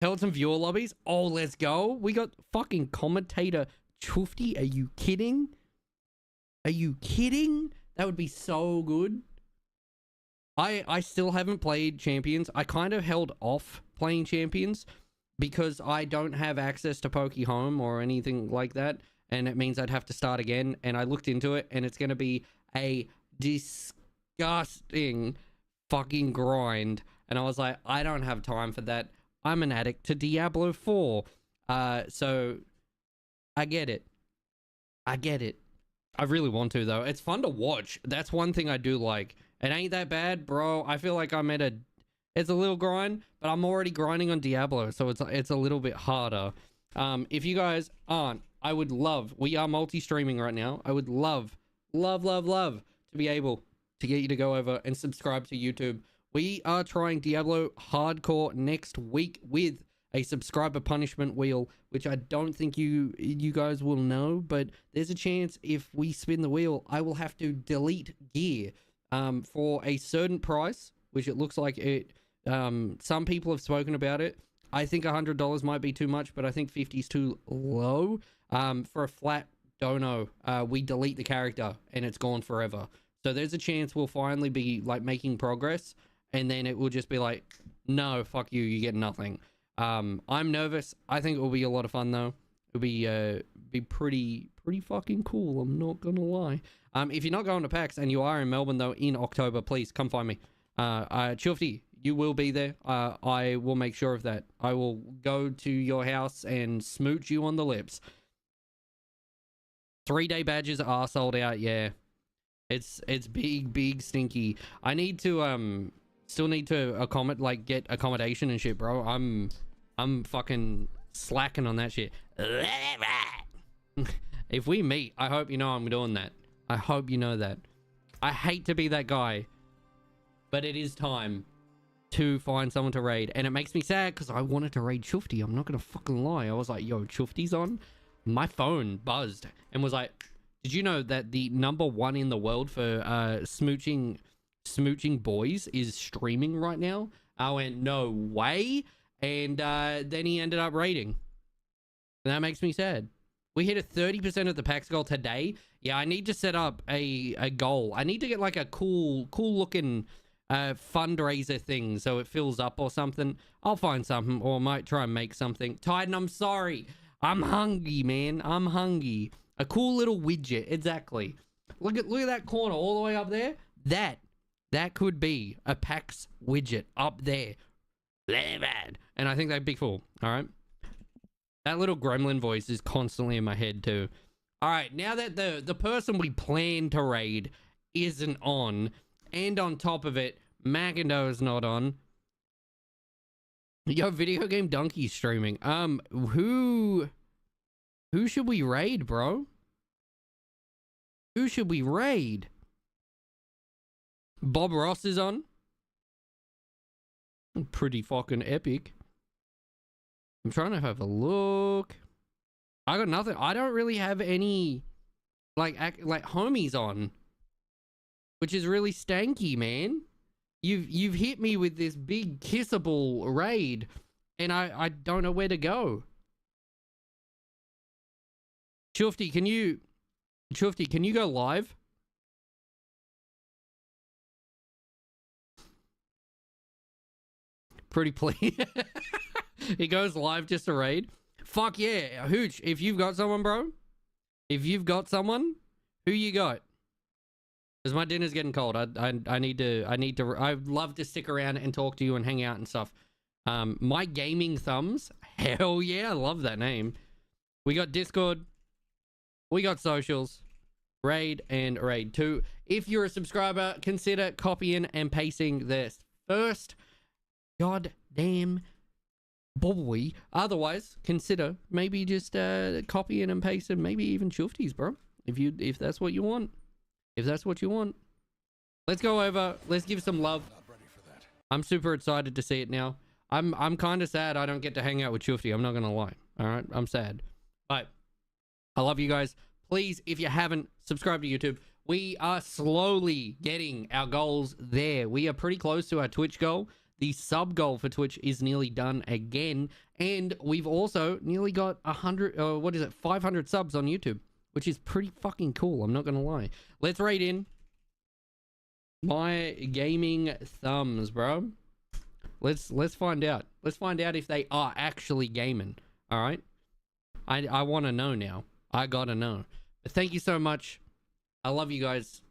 Held some viewer lobbies. Oh, let's go. We got fucking commentator Chufty. Are you kidding? Are you kidding? That would be so good. I still haven't played Champions. I kind of held off playing Champions because I don't have access to Poke Home or anything like that. And it means I'd have to start again. And I looked into it and it's going to be a disgusting fucking grind. And I was like, I don't have time for that. I'm an addict to Diablo 4. So I get it. I really want to, though. It's fun to watch. That's one thing I do like. It ain't that bad, bro. I feel like I'm at it's a little grind, but I'm already grinding on Diablo, so it's a little bit harder. If you guys aren't, I would love, we are multi-streaming right now. I would love to be able to get you to go over and subscribe to YouTube. We are trying Diablo Hardcore next week with a subscriber punishment wheel, which I don't think you guys will know, but there's a chance if we spin the wheel, I will have to delete gear for a certain price, which it looks like it. Some people have spoken about it. I think $100 might be too much, but I think 50 is too low. For a flat dono, we delete the character and it's gone forever. So there's a chance we'll finally be like making progress, and then it will just be like, no, fuck you, you get nothing. I'm nervous. I think it will be a lot of fun though. It'll be pretty fucking cool. I'm not gonna lie. If you're not going to PAX and you are in Melbourne though in October, please come find me. Chufty, you will be there. I will make sure of that. I will go to your house and smooch you on the lips. 3-day badges are sold out. Yeah, it's big stinky. I need to still need to get accommodation and shit, bro. I'm fucking slacking on that shit. If we meet, I hope you know I'm doing that. I hope you know that. I hate to be that guy, but it is time to find someone to raid, and it makes me sad because I wanted to raid Chufty. I'm not gonna fucking lie. I was like, yo, Chufty's on. My phone buzzed and was like, did you know that the #1 in the world for smooching Smooching Boys is streaming right now. I went, no way. And then he ended up raiding. And that makes me sad. We hit a 30% of the PAX goal today. Yeah, I need to set up a goal. I need to get like a cool looking fundraiser thing so it fills up or something. I'll find something, or might try and make something. Titan, I'm sorry. I'm hungry, man. I'm hungry. A cool little widget. Exactly. Look at that corner all the way up there. That could be a PAX widget up there. Bad. And I think that'd be cool. All right. That little gremlin voice is constantly in my head too. All right. Now that the person we plan to raid isn't on, and on top of it, Macando is not on. Yo, Video Game Donkey streaming. Who should we raid, bro? Who should we raid? Bob Ross is on. Pretty fucking epic. I'm trying to have a look. I got nothing. I don't really have any like homies on, which is really stanky, man. You've hit me with this big kissable raid, and I don't know where to go. Shufty, can you go live? Pretty please. He goes live just to raid. Fuck yeah, Hooch. If you've got someone, bro. If you've got someone, who you got? Because my dinner's getting cold. I need to. I'd love to stick around and talk to you and hang out and stuff. My gaming thumbs. Hell yeah, I love that name. We got Discord. We got socials. Raid and Raid 2. If you're a subscriber, consider copying and pasting this first goddamn boy. Otherwise, consider maybe just copying and pasting, maybe even Shufty's, bro. If that's what you want. If that's what you want. Let's go over. Let's give some love. Not ready for that. I'm super excited to see it now. I'm kind of sad I don't get to hang out with Shufty. I'm not gonna lie. All right, I'm sad. But I love you guys. Please, if you haven't, subscribe to YouTube. We are slowly getting our goals there. We are pretty close to our Twitch goal. The sub goal for Twitch is nearly done again. And we've also nearly got 500 subs on YouTube, which is pretty fucking cool. I'm not going to lie. Let's raid in my gaming thumbs, bro. Let's find out. Let's find out if they are actually gaming. All right. I want to know now. I got to know. But thank you so much. I love you guys.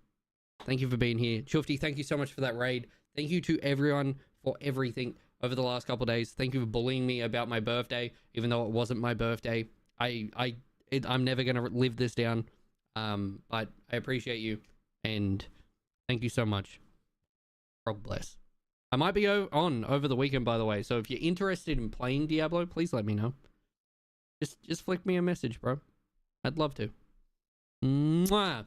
Thank you for being here. Shufty, thank you so much for that raid. Thank you to everyone for everything over the last couple of days. Thank you for bullying me about my birthday, even though it wasn't my birthday. I'm never going to live this down. But I appreciate you. And thank you so much. God bless. I might be on over the weekend, by the way. So if you're interested in playing Diablo, please let me know. Just flick me a message, bro. I'd love to. Mwah.